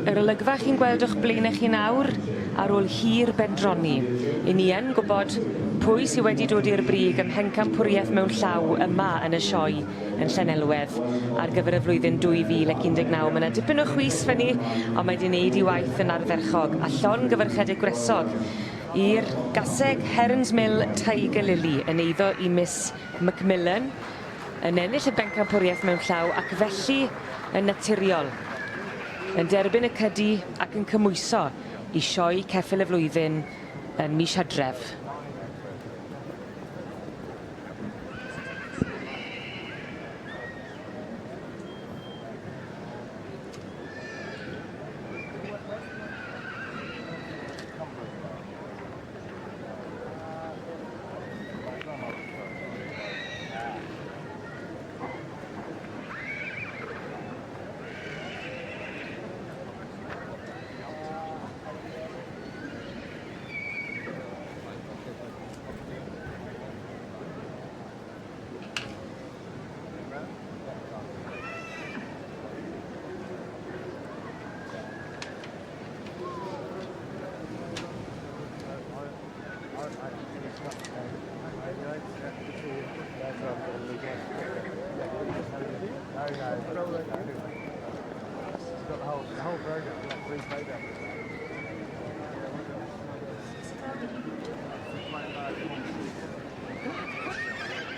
Yr olygfa chi'n gweld o'ch blaenau chi nawr ar ôl hir bendroni. I ni yn gwybod pwy sydd wedi dod i'r brig ym mhencampwriaeth mewn llaw yma yn y sioe yn Llanelwedd ar gyfer y flwyddyn 2019. Mae yna dipyn o chwys fyny, ond mae wedi gwneud I waith yn ardderchog a llon gyfarchedig gwresog i'r gaseg Herons Mill Tiger Lily yn eiddo I Miss Macmillan yn ennill y bencampwriaeth mewn llaw ac felly yn naturiol yn derbyn y cydi ac yn cymwyso I sioe ceffil y flwyddyn yn mis Hydref.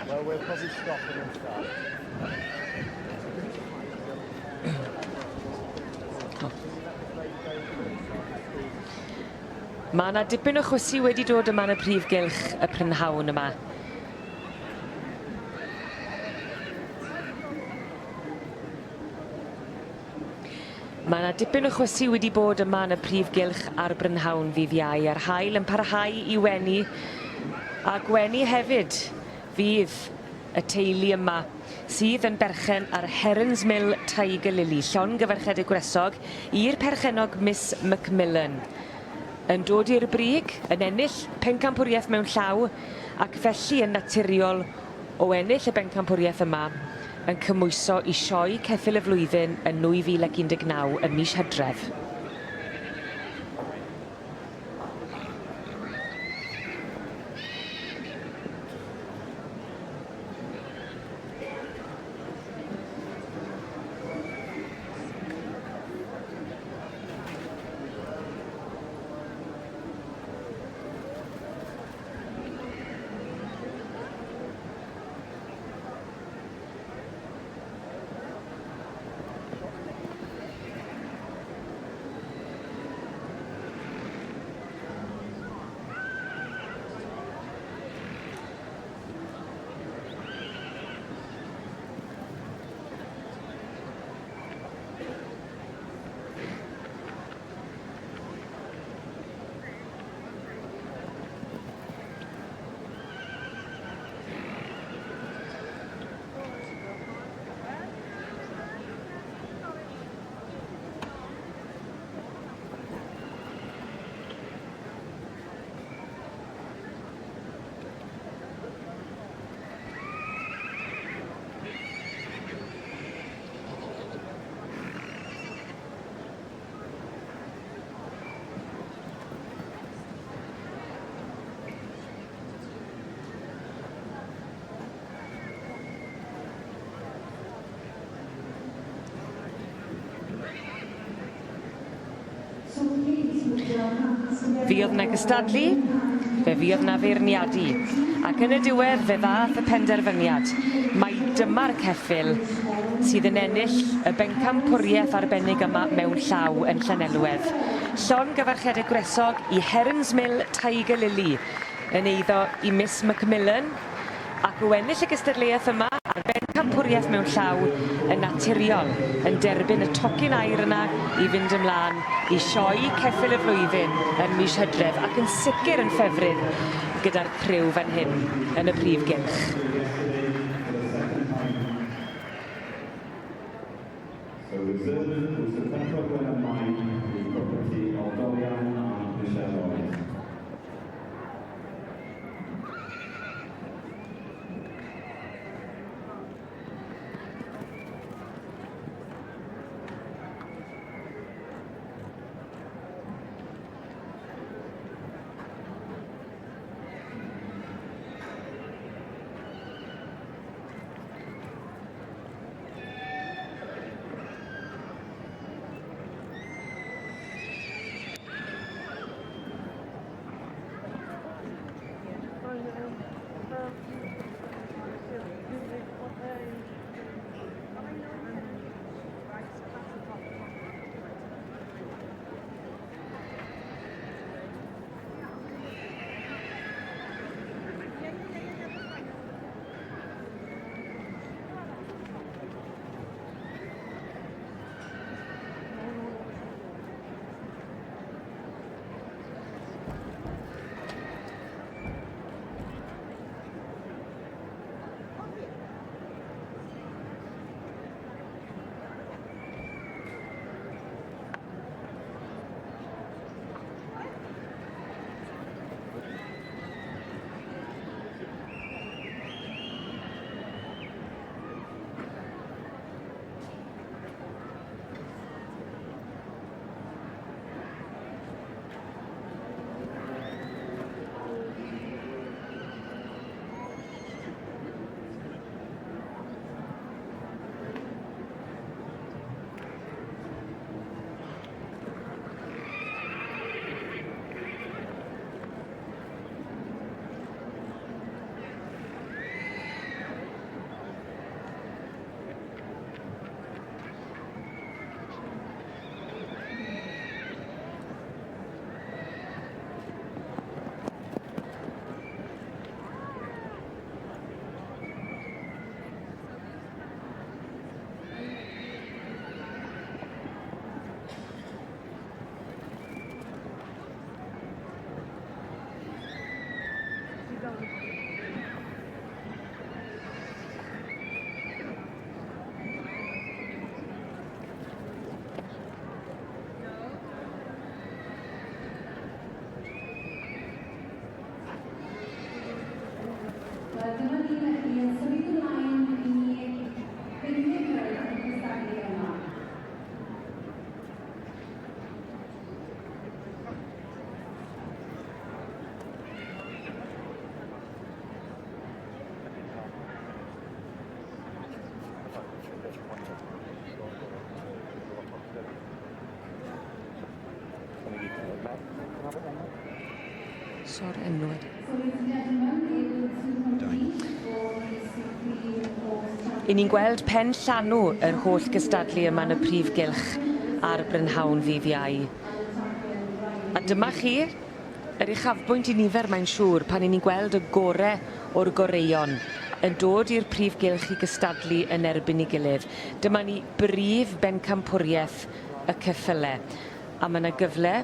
Well, we'll probably stop and start. Mae yna dipyn o chwysu wedi dod yma yn y prif gylch y prynhawn yma. Mae yna dipyn o chwysu wedi bod yma yn y prif gylch ar brynhawn ddydd Iau. A'r haul yn parhau I wenu a gwenu hefyd fydd y teulu yma sydd yn berchen ar Herons Mill Tiger Lily, llon gyfarchedig gwresog i'r perchenog Miss Macmillan. Yn dod i'r brig, yn ennill pencampwriaeth mewn llaw ac felly yn naturiol o ennill y bencampwriaeth yma yn cymwyso i sioe ceffyl y flwyddyn yn 2019 ym mis Hydref. Fuodd na gystadlu, fe fuodd na feirniadu, ac yn y diwedd fe ddath y penderfyniad. Mai dyma'r ceffyl sydd yn ennill y bencampwriaeth arbennig yma mewn llaw yn Llanelwedd. Llon gyfarchiadau gwresog i Herons Mill Tiger Lily yn eiddo i Miss Macmillan, ac o ennill y gystadleuaeth yma a'r bencampwriaeth mewn llaw yn naturiol yn derbyn y tocyn air yna i fynd ymlaen i sioe ceffyl y flwyddyn yn mis Hydref ac yn sicr yn ffefryn gyda'r criw fan hyn yn y prif gylch. So reserve was the control winner mine, the property of Dorian and Michelle Owens. So'r enwau. I ni'n gweld pen llanw yr holl gystadlu yma yn y prif gylch ar Brynhawn ddydd Iau. A dyma chi, yr uchafbwynt i nifer mae'n siŵr pan ni'n gweld y gore o'r goreion yn dod i'r prif gylch i gystadlu yn erbyn ei gilydd. Dyma ni brif bencampwriaeth y ceffyle. A mae yna gyfle,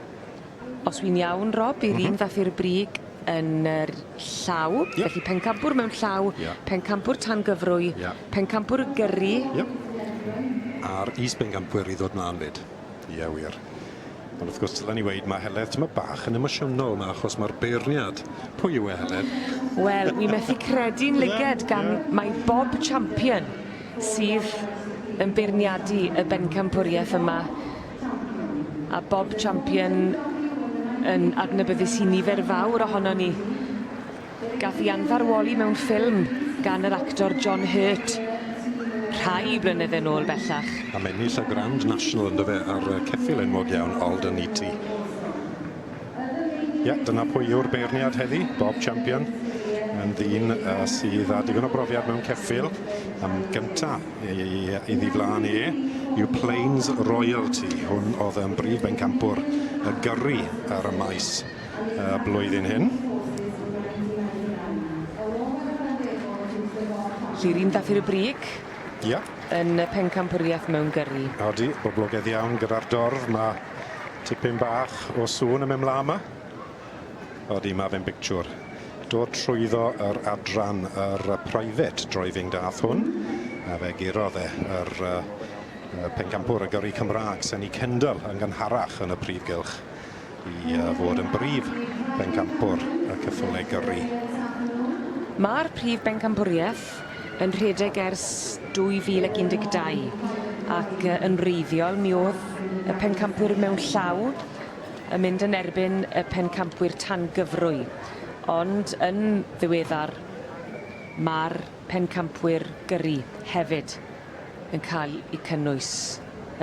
os wy'n iawn, Rob, i'r un ddath i'r brig yn yr llaw, felly pencampwr mewn llaw, pencampwr tan gyfrwy, pencampwr gyrru. A'r is-bencampwyr i ddod mlaen fyd. Ie, wir. Ond wrth gwrs, dylen ni weid, mae Heledd tyma bach yn emosiynol yma achos mae'r beirniad. Pwy yw e, Heledd? Wel, wi methu credu'n lyged gan mae Bob Champion sydd yn beirniadu y bencampwriaeth yma. A Bob Champion yn adnabyddus i nifer fawr ohono ni. Gath i anfarwoli mewn ffilm gan yr actor John Hurt rhai blynydde nôl bellach. A mae ennill y Grand National ynddo fe ar ceffil enwog iawn Alden E.T. Dyna pwy yw'r beirniad heddi, Bob Champion. Yn ddyn sydd â digon o brofiad mewn ceffil. Am gynta i ddiflan yw Plains Royalty. Hwn oedd yn brif bencampwr y gyrru ar y maes blwyddyn hyn. Lly'r un dath i'r brig yn y pencampwriaeth mewn gyrru. Odi, boblogaidd iawn gyda'r dorf. Mae tipyn bach o sŵn yn mynd mlaen yma. Odi, mae fe'n pictiwr. Dod trwyddo yr adran yr private driving dath hwn. A fe gurodd yr pencampwr y gyrru Cymraeg, Senny Kendall, yn gynharach yn y prif gylch i fod yn brif bencampwr y ceffylau gyrru. Mae'r prif bencampwriaeth yn rhedeg ers 2012 ac yn wreiddiol mi oedd y pencampwyr mewn llaw yn mynd yn erbyn y pencampwyr tan gyfrwy. Ond yn ddiweddar mae'r pencampwyr gyrru hefyd yn cael eu cynnwys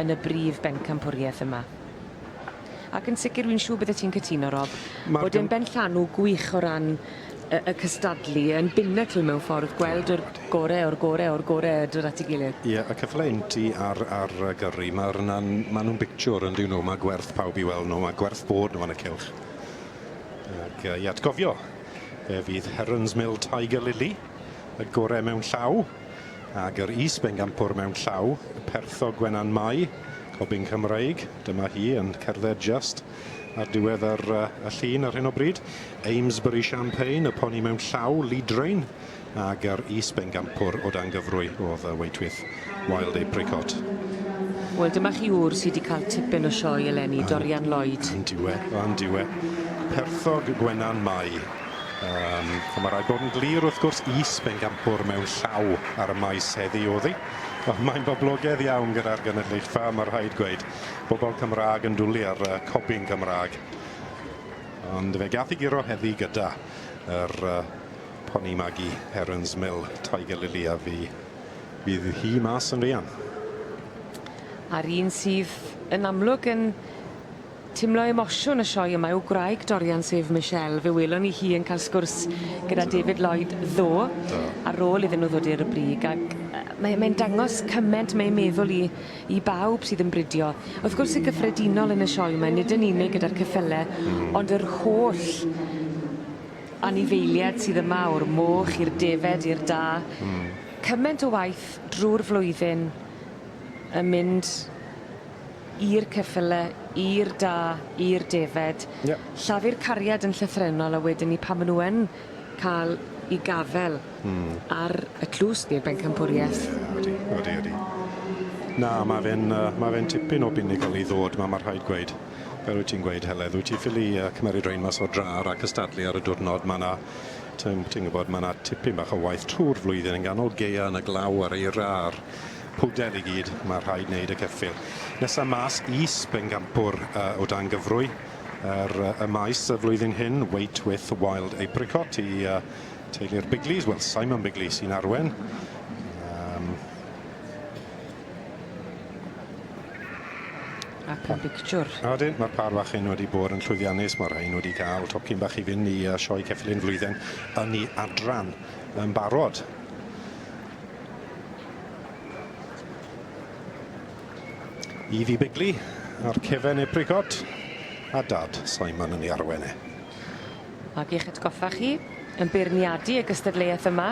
yn y brif bencampwriaeth yma. Ac yn sicr wy'n siŵr bydde ti'n cytuno, Rob, bod yn benllanw gwych o ran y cystadlu yn binnacle mewn ffordd gweld yr gore o'r gore o'r gore dod at ei gilydd. Ie, y ceffylau unti ar gyrru, mae nhw'n pictiwr yn dyn nhw, mae gwerth pawb i weld nhw, mae gwerth bod nhw yn y cylch. Ac i atgofio, fe fydd Herons Mill Tiger Lily, y gore mewn llaw, ac yr is-bencampwr mewn llaw, Pertho Gwenan Mai, Cobyn Cymreig, dyma hi yn cerdded just ar diwedd y llun ar hyn o bryd. Amesbury Champagne, y poni mewn llaw, Leadrain, ac yr is-bencampwr o dan gyfrwy oedd Waitwyth Wild Apricot. Wel, dyma chi wr sydd wedi cael tipyn o sioe eleni, Dorian Lloyd. Yn diwe. Pertho Gwenan Mai. Mae rhaid bod yn glir wrth gwrs is-bencampwr mewn llaw ar y maes heddi oddi. Mae'n boblogaidd iawn gyda'r genedlaethfa, mae rhaid gweud. Bobl Cymraeg yn dwlu ar Cobyn Cymraeg. Ond fe gath i giro heddi gyda yr poni magi Herons Mill Tiger Lily a fydd hi mas yn rian. A'r un sydd yn amlwg yn timlo emosiwn y sioe yma yw gwraig Dorian sef Michelle. Fe welon ni hi yn cael sgwrs gyda David Lloyd ddo ar ôl iddyn nhw ddod i'r brig. Ac mae'n dangos cyment mae'n meddwl i bawb sydd yn bridio. Wrth gwrs y gyffredinol yn y sioe yma, nid yn unig gyda'r ceffylau, ond yr holl anifeiliad sydd yma o'r moch i'r defed i'r da. Cyment o waith drwy'r flwyddyn yn mynd i'r ceffylau, i'r da, i'r defed. Llafur cariad yn llythrenol a wedyn ni pan maen nhw yn cael i gafel ar y tlws neu'r bencampwriaeth. Odi. Na, mae fe'n tipyn o bunigol i ddod, mae rhaid gweud. Fel wyt ti'n gweud, Heledd, wyt ti'n ffili cymryd rhain mas o drar a cystadlu ar y diwrnod. Ti'n gwybod, mae yna tipyn bach o waith trwy'r flwyddyn yn ganol geia yn y glaw ar eira a'r pwder i gyd, mae rhaid wneud y ceffil. Nesa mas is-bencampwr o dan gyfrwy y maes y flwyddyn hyn, Waitwyth Wild Apricot i teulu'r Bigleys, wel Simon Bigley sy'n arwen. Ac yn bictiwr. A wedyn, mae'r par bach hyn wedi bod yn llwyddiannus. Mae'r rhain wedi cael tocyn bach i fynd i sioe ceffyl un flwyddyn yn ei adran yn barod. Evie Bigley a'r cefen apricot a dad Simon yn ei arwennau. Ac i'ch atgoffa chi, yn beirniadu y gystadleuaeth yma,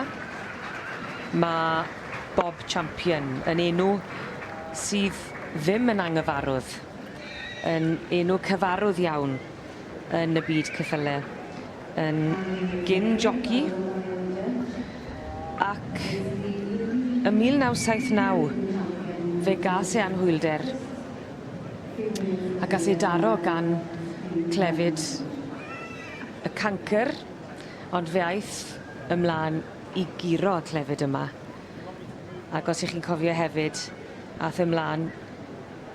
mae Bob Champion yn enw sydd ddim yn anghyfarwydd, yn enw cyfarwydd iawn yn y byd ceffylau, yn gyn joci, ac ym 1979 fe gas ei anhwylder a gas ei daro gan clefyd y cancer, ond fe aeth ymlaen i guro y clefyd yma. Ac os ych chi'n cofio hefyd, aeth ymlaen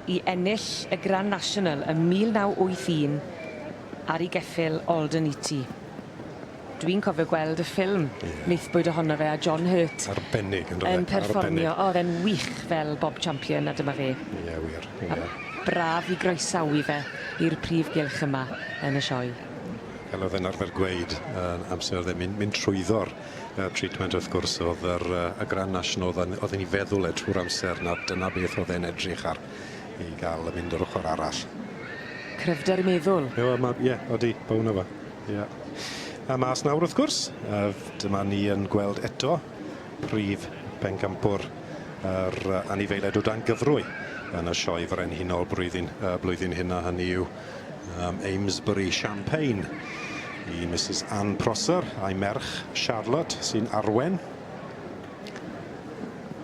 i ennill y Grand National ym 1981 ar ei geffyl Alden Eaty. Dwi'n cofio gweld y ffilm neithbwyd ohono fe a John Hurt Arbennig yn perfformio. Oedd e'n wych fel Bob Champion, a dyma fe. Ie, wir. A braf i groesawu fe i'r prif gylch yma yn y sioe. Fel oedd e'n arfer gweud, amser oedd e'n mynd trwyddo'r treatment wrth gwrs, oedd y Grand National oedd e'n ei feddwl trwy'r amser na dyna beth oedd e'n edrych ar i gael y mynd o'r ochr arall. Cryfder meddwl. Ie, odi, bawn o fa. Ie. A mas nawr wrth gwrs, dyma ni yn gweld eto prif pencampwr yr anifeiliaid o dan gyfrwy yn y sioe frenhinol blwyddyn hyn, a hynny yw Amesbury Champagne i Mrs Anne Prosser a'i merch Charlotte sy'n arwen.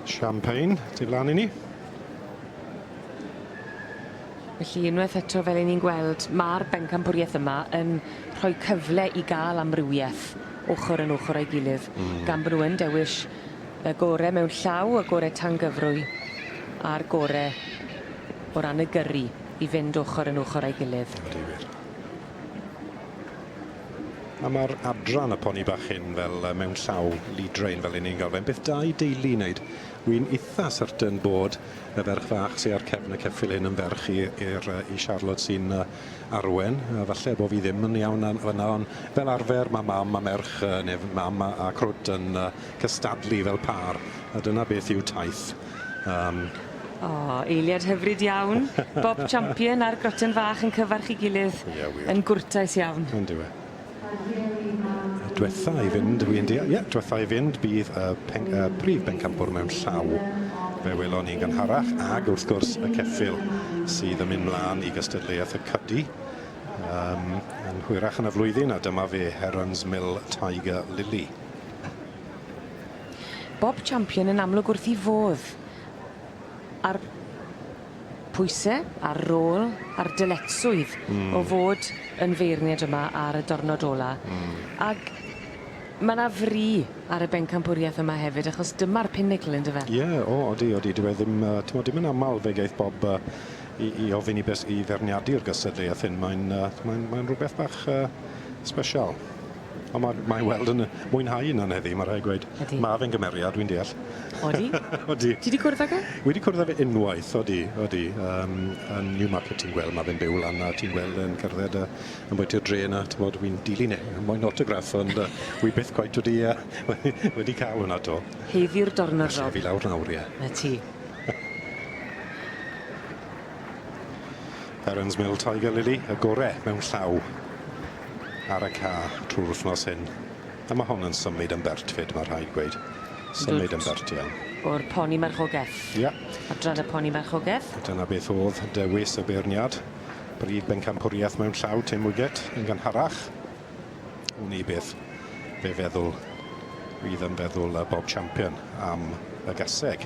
Champagne, tu flaen i ni. Felly unwaith eto fel ni'n gweld, mae'r bencampwriaeth yma yn rhoi cyfle i gael amrywiaeth ochr yn ochr o'i gilydd, gan bod nhw yn dewis y gorau mewn llaw, y gorau tangyfrwy a'r gorau o ran y gyrru i fynd ochr yn ochr o'i gilydd. A mae'r adran y poni bach hyn fel mewn llaw lidrain fel ni'n gael fe'n beth da i deulu i wneud. Wy'n eitha certain bod y ferch fach sy'n ar cefn y ceffyl hyn yn ferch i Charlotte sy'n arwen. Falle bod fi ddim yn iawn fyna, ond fel arfer mae mam a merch, neu mam a crwt yn cystadlu fel par. A dyna beth yw taith. Eiliad hyfryd iawn. Bob Champion a'r groten fach yn cyfarch i gilydd yn gwrtais iawn. Yn diwe. Diwetha i fynd, diwetha i fynd bydd prif bencampwr mewn llaw. Fe welon ni'n gynharach, ag wrth gwrs y ceffyl sydd yn mynd mlaen i gystadleuaeth y cydi. Yn hwyrach yn y flwyddyn, a dyma fe Herons Mill Tiger Lily. Bob Champion yn amlwg wrth i fodd ar pwysau, ar rôl, ar dyletswydd o fod yn feirniad yma ar y diwrnod ola. Ac mae yna fri ar y bencampwriaeth yma hefyd, achos dyma'r pinnacle yn dyfa. Ie, odi. Dwi ddim yn aml fe geith Bob i ofyn i ferniadu'r gystadleuaeth hyn. Mae'n rhywbeth bach special. Ond mae'n weld yn mwynhau yna'n heddi, mae'n rhaid gweud. Mae fe'n gymeriad, dwi'n deall. Odi? Odi. Ti wedi cwrdd ag e? Wedi cwrdd ag e unwaith, odi. Yn Newmarket ti'n gweld, mae fe'n byw lan a ti'n gweld yn cerdded yn bwyta'r dre yna. Dwi'n dilyn moyn autograff, ond wi byth coet wedi cael hwnna to. Heddiw'r dornod, Rob. Fi lawr nawr, ie. Na ti. Herons Mill Tiger Lily, y gorau mewn llaw ar y ca trwy'r wythnos hyn. A mae hon yn symud yn bert fyd, mae'n rhaid gweud. Symud yn bert iawn. O'r poni marchogaeth. Ia. Adran y poni marchogaeth. Dyna beth oedd dewis y beirniad. Brif bencampwriaeth mewn llaw, Tim Wiggett yn gynharach. Wni beth fe feddwl, fydd yn feddwl Bob Champion am y gaseg.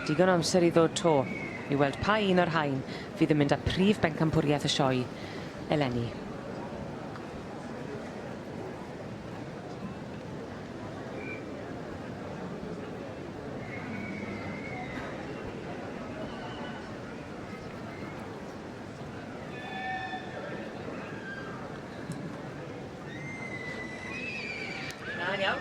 Digon amser i ddod to, i weld pa un o'r rhain fydd yn mynd â prif bencampwriaeth y sioe eleni. Iawn.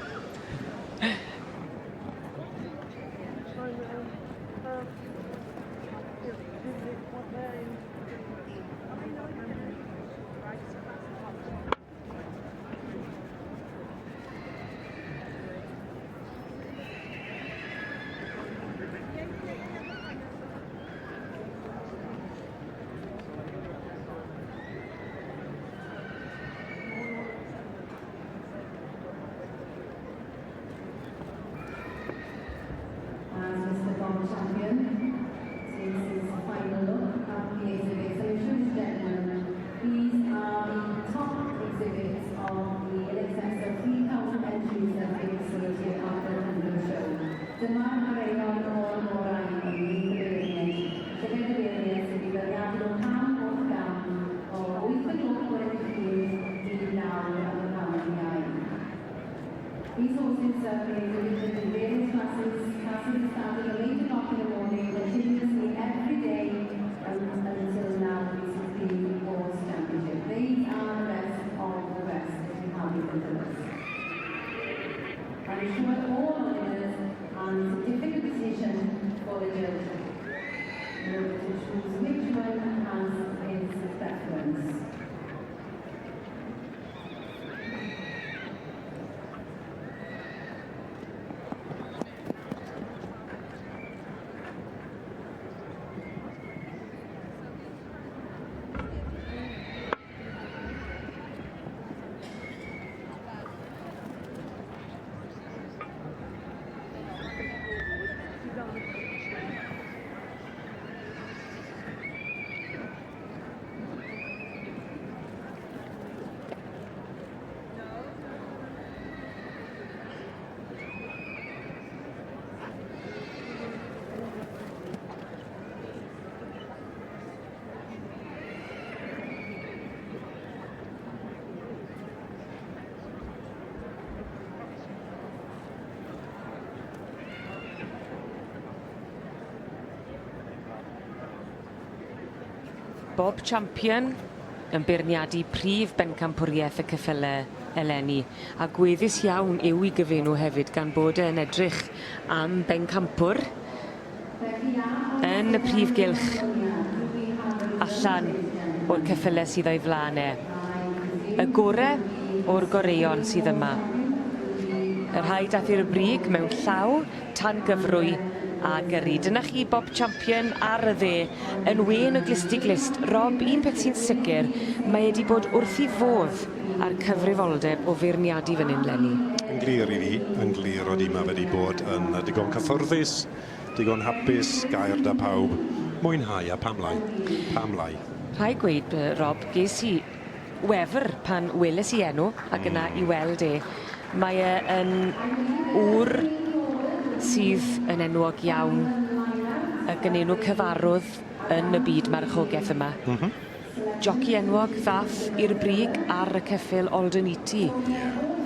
bob champion yn beirniadu prif bencampwriaeth y ceffylau eleni. A gweddus iawn yw I gyfenw hefyd gan bod e'n edrych am bencampwr yn y prif gylch allan o'r ceffylau sydd o'i flanau. Y gorau o'r goreion sydd yma. Y rhai dath i'r brig mewn llaw, tan gyfrwy a gyrru. Dyna chi bob champion ar y dde yn wen y glistig-list. Rob, un peth sy'n sicr, mae wedi bod wrth I fodd ar cyfrifoldeb o feirniadu fan hyn leni. Yn glir I fi, yn glir oedd yma wedi bod yn digon cyffyrddus, digon hapus, gair da pawb, mwynhau a pamlau. Pamlau. Rhai gweud, Rob, ges I wefr pan weles I enw ac yna I weld Mae yn ŵr sydd yn enwog iawn ac yn enw cyfarwydd yn y byd marchogaeth yma. Joci enwog ddath i'r brig ar y ceffyl Alderney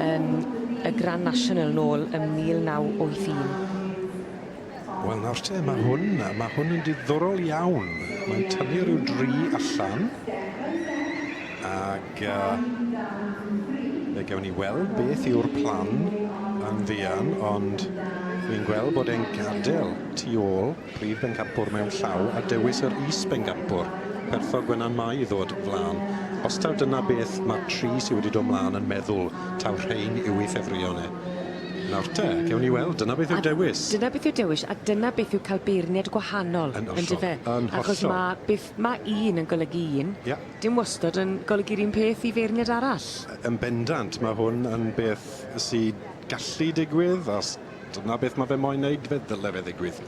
yn y Grand National nôl ym 1981. Wel, nawr te, mae hwn yn diddorol iawn. Mae'n tynnu rhyw 3 allan. Ac fe gewn ni weld beth yw'r plan yn ddian, ond fi'n gweld bod e'n gadael tu ôl prif bencampwr mewn llaw a dewis yr is-bencampwr. Perffordd Gwenan Mai I ddod flan. Os taw dyna beth mae 3 sydd wedi dod mlaen yn meddwl taw rhain yw ei ffefrion Nawr te, gewn ni weld, dyna beth yw'r dewis. Dyna beth yw'r dewis, a dyna beth yw cael beirniad gwahanol yn dyfe. Achos mae un yn golygu un, dim wastad yn golygu'r un peth I feirniad arall. Yn bendant, mae hwn yn beth sydd gallu digwydd, a dyna beth mae fe moyn wneud, fe ddyle fe ddigwydd.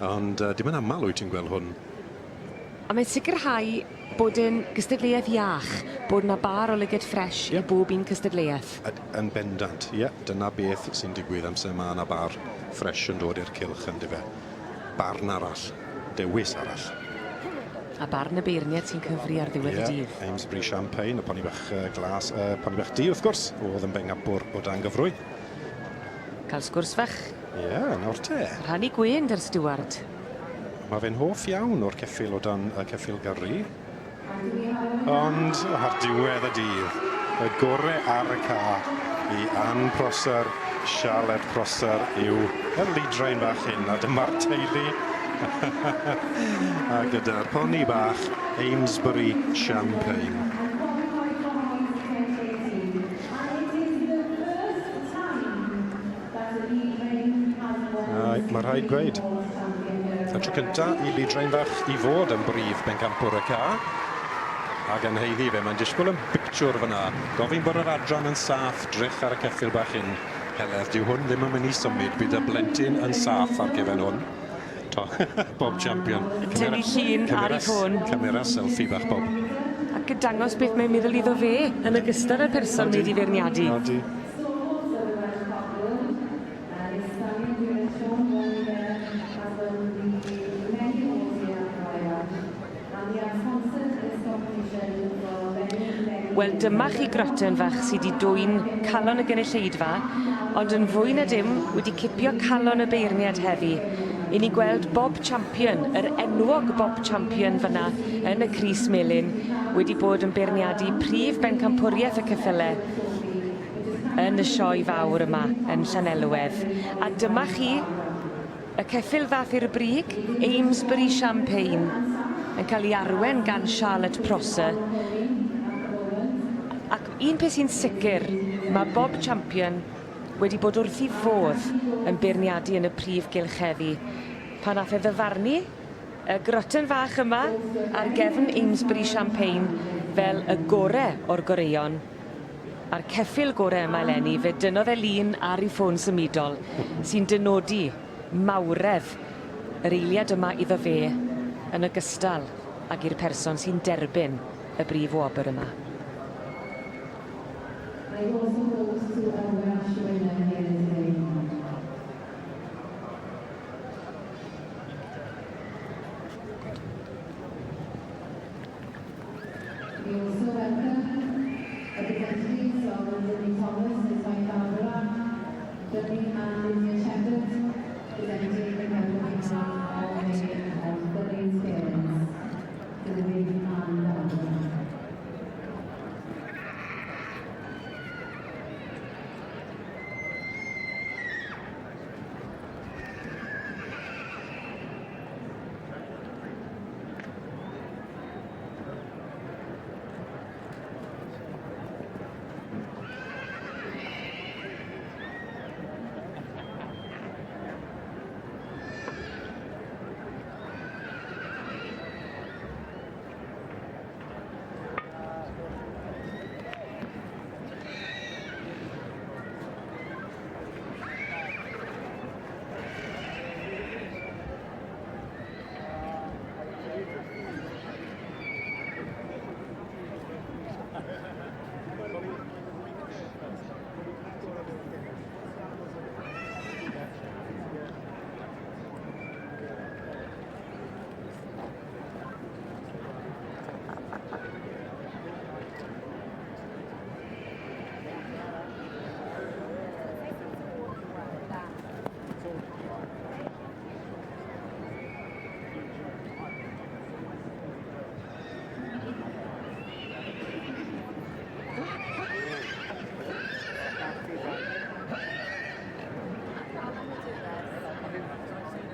Ond dim yn aml wyt ti'n gweld hwn. A mae'n sicrhau bod yn gystadleuaeth iach, bod yna bar o lyged ffres I bob un cystadleuaeth. Yn bendant, dyna beth sy'n digwydd amser mae yna bar ffres yn dod i'r cylch yn dyfe. Barn arall, dewis arall. A barn y beirniad sy'n cyfri ar ddiwedd y dydd. Amesbury Champagne, y poni bach glas, poni bach di wrth gwrs, oedd yn bencampwr o dan gyfrwy. Cael sgwrs fach. Nawr te. Rhannu gwen dy'r steward. Mae fe'n hoff iawn o'r ceffyl o dan y ceffyl gyrru. Ond ar diwedd y dydd, y gorau ar y ca I Ann Prosser, Charlotte Prosser yw y lidrain bach hyn, a dyma'r teulu. A gyda'r poni bach, Amesbury Champagne. Mae rhaid gweud. Y tro cyntaf I lidrain fach I fod yn brif bencampwr y ca. Ac yn heiddi fe, mae'n disgwyl yn pictiwr fyna. Gofyn bod yr adran yn saff, drych ar y ceffyl bach hyn. Heledd, dyw hwn ddim yn mynd I symud, bydd y blentyn yn saff ar gefen hwn. Bob champion. Tynnu llun ar ei ffôn. Camera selfie bach, Bob. Ac y dangos beth mae'n meddwl iddo fe, yn ogystal â'r person wedi feirniadu. Odi. Wel, dyma chi groten fach sydd wedi dwyn calon y gynulleidfa, ond yn fwy na dim wedi cipio calon y beirniad heddi. I ni gweld Bob Champion, yr enwog Bob Champion fyna yn y Crys Melyn, wedi bod yn beirniadu prif bencampwriaeth y ceffylau yn y sioe fawr yma yn Llanelwedd. A dyma chi y ceffyl ddath i'r brig, Amesbury Champagne, yn cael ei arwen gan Charlotte Prosser. Ac un peth sy'n sicr, mae Bob Champion wedi bod wrth I fodd yn beirniadu yn y prif gylch heddi. Pan nath ddyfarnu y groten fach yma ar gefn Amesbury Champagne fel y gorau o'r goreion. A'r ceffyl gorau yma eleni, fe dynodd lun ar ei ffôn symudol sy'n dynodi mawredd yr eiliad yma iddo fe yn ogystal ag i'r person sy'n derbyn y brif wobr yma. I also hope to Welsh winner here today. We also welcome representatives of Lily Thomas and Mike Barbara, Johnny and Lydia Shepherd, presenting the government of the parents to the baby and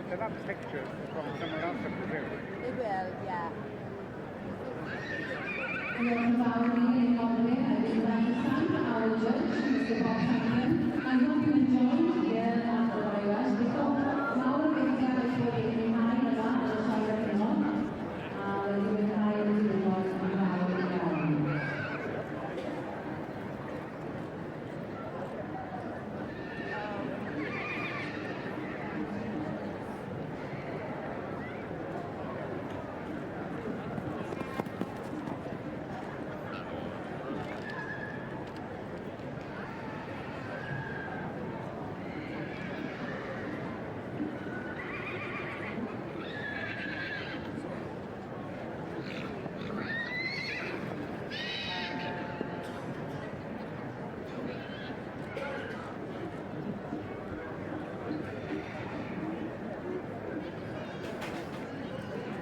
They'll have pictures from someone else up the road. They will, yeah. Welcome our meeting all the way. I would like to thank our judge, Mr. Bob Champion. I hope you enjoyed here at the Royal West. Before now, we can get a show in high and up and a shower in on. We will high into the north and high in the island.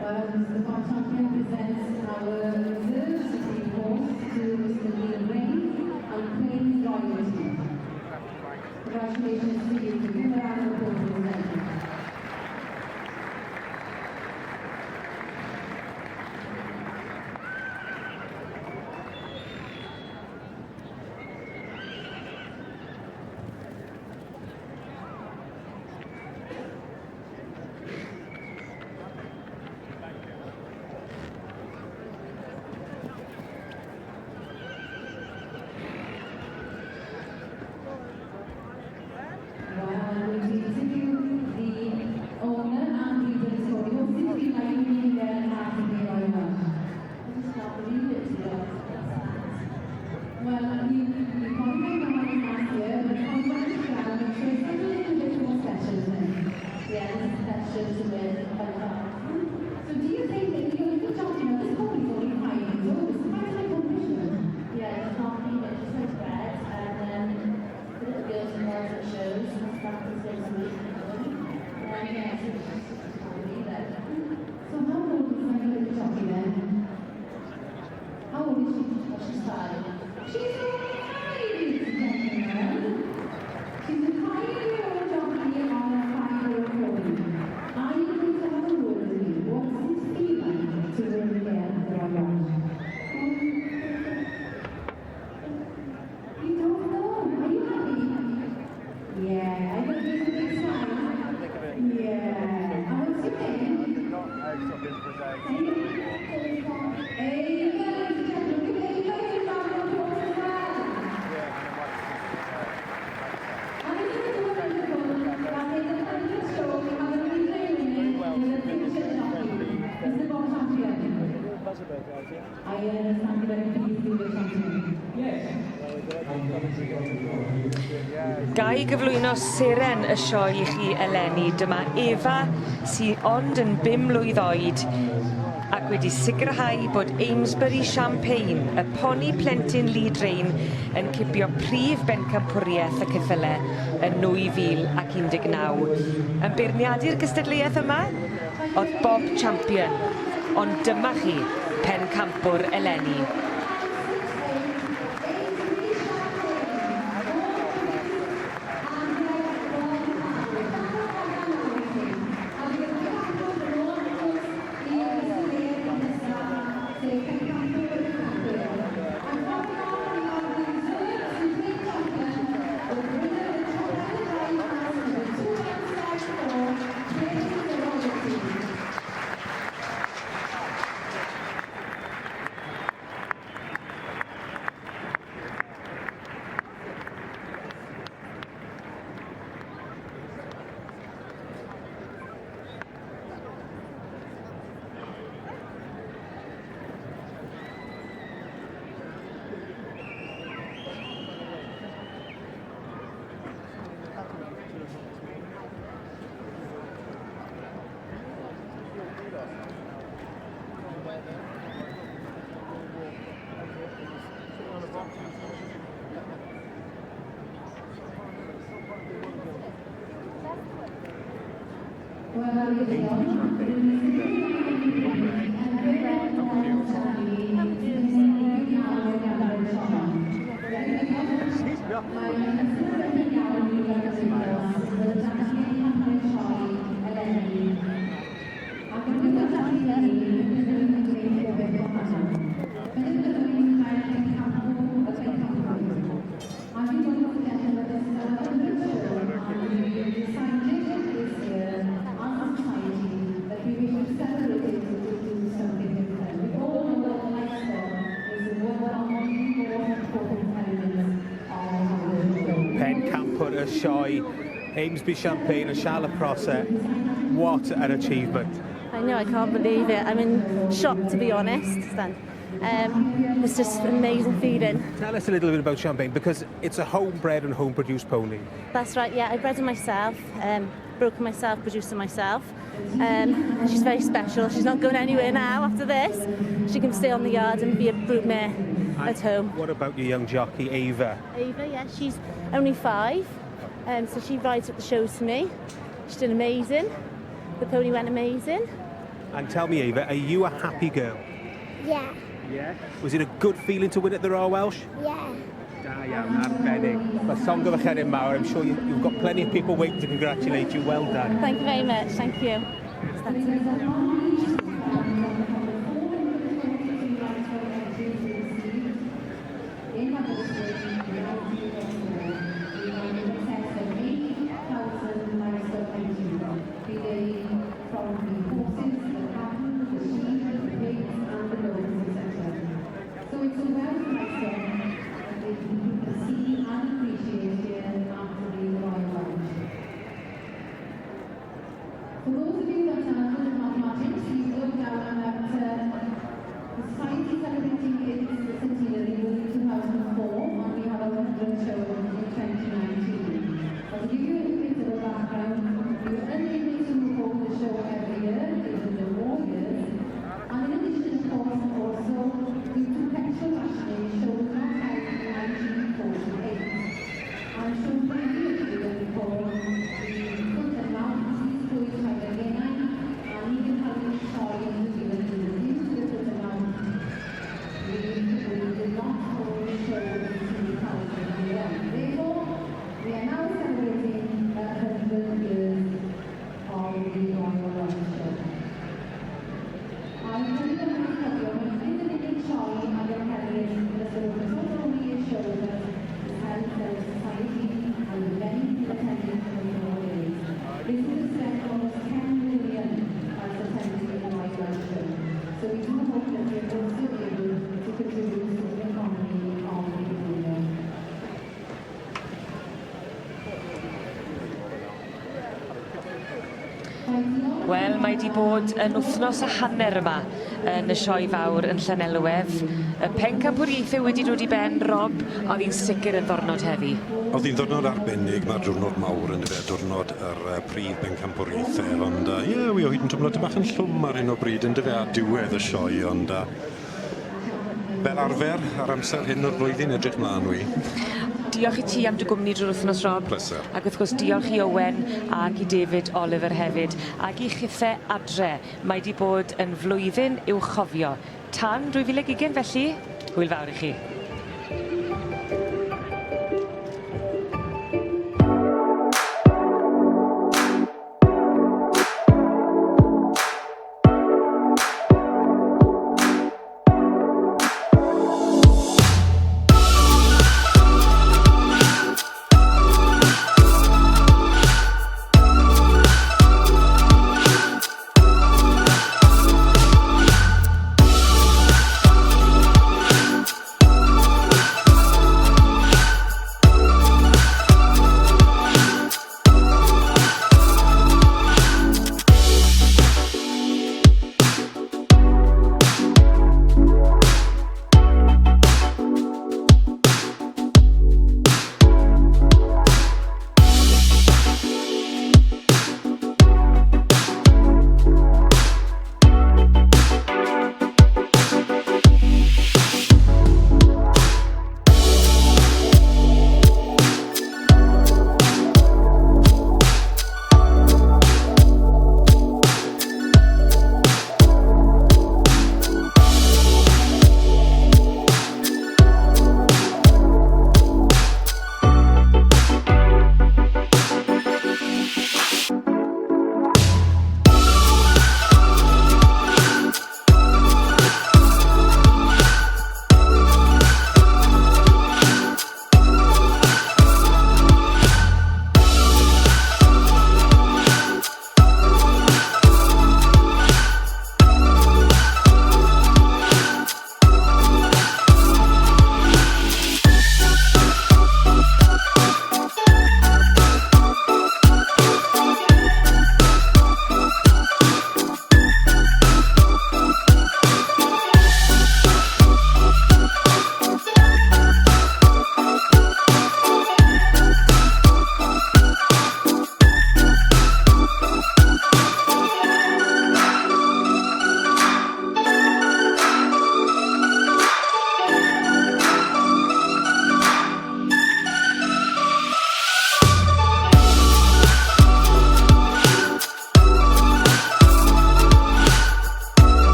Mr. Bob Champion presents our reserve city horse to Mr. Neil Rain and claims loyalty. Congratulations to you for your round of applause. So do you think that you're good job, you know, this company's only 5 years old, it's quite a high competition. Yeah, it's not being just like that, and the little girls and boys that shows, and practice this week, and yeah, it's just probably that. So how old is my little jockey then? How old is she? Well, she's 5. She's only 5, gentlemen. She's a 5-year-old jockey on a 5-year-old pony. Are you going to have a word with me? What does it feel like to win again for our match? You don't know. Are you happy? Yeah, I got this a big smile. Yeah. And what's your name? Ava, ladies and gentlemen, give Ava a round of applause as well. And it is wonderful that in the final show we have a relay winning with a picture jockey. Mr. Bob Champion. I understand you're very pleased with the champion. Yes. Gai gyflwyno seren y sioe i chi eleni. Dyma Eva sy'n ond yn 5 mlwydd oed ac wedi sicrhau bod Amesbury Champagne, y poni plentyn lead-rein, yn cipio prif bencampwriaeth y ceffylau yn 2019. Yn beirniadu'r gystadleuaeth yma, oedd Bob Champion, ond dyma chi pencampwr eleni. Pencampwr y sioe, Amesbury Champagne and Charlotte Prosser. What an achievement. I know, I can't believe it. I'm in shock, to be honest. It's just an amazing feeling. Tell us a little bit about Champagne, because it's a homebred and home-produced pony. That's right, yeah. I bred her myself, broken myself, produced her myself. She's very special. She's not going anywhere now after this. She can stay on the yard and be a broodmare at home. What about your young jockey, Ava? Ava, yeah, she's only 5, so she rides at the shows for me. She's done amazing. The pony went amazing. And tell me, Ava, are you a happy girl? Yeah. Yeah? Was it a good feeling to win at the Royal Welsh? Yeah. Da iawn, arbennig. Mae song of a mawr. I'm sure you've got plenty of people waiting to congratulate you. Well done. Thank you very much. Thank you. For those of you that are good at mathematics, please look down at the society celebrating its centenary was in 2004, and we had a 100 show in 2019. But to give you a bit of a background, we were unable to hold the show every year, given the war years, and in addition, of course, also due to petrol rationing, show was not held in 1948. And show previously before Wel, mae di bod yn wythnos a hanner yma yn y sioe fawr yn Llanelwedd. Y pencampwriaethau wedi dod i ben, Rob, oedd hi'n sicr yn ddornod heddi. Oedd hi'n ddornod arbennig, mae'r diwrnod mawr yn fe, diwrnod yr prif pencampwriaethau, ond ie, wi o hyd yn diwrnod bach yn llwm ar hyn o bryd yn dyfe a diwedd y sioe, ond fel arfer ar amser hyn o'r flwyddyn edrych mlaen wi. Diolch i ti am dy gwmni drwy'r wythnos, Rob. Pleser. Ac wrth gwrs diolch i Owen ac i David Oliver hefyd. Ac i chithau adre, mae di bod yn flwyddyn i'w chofio. Tan 2020 felly, hwyl fawr i chi.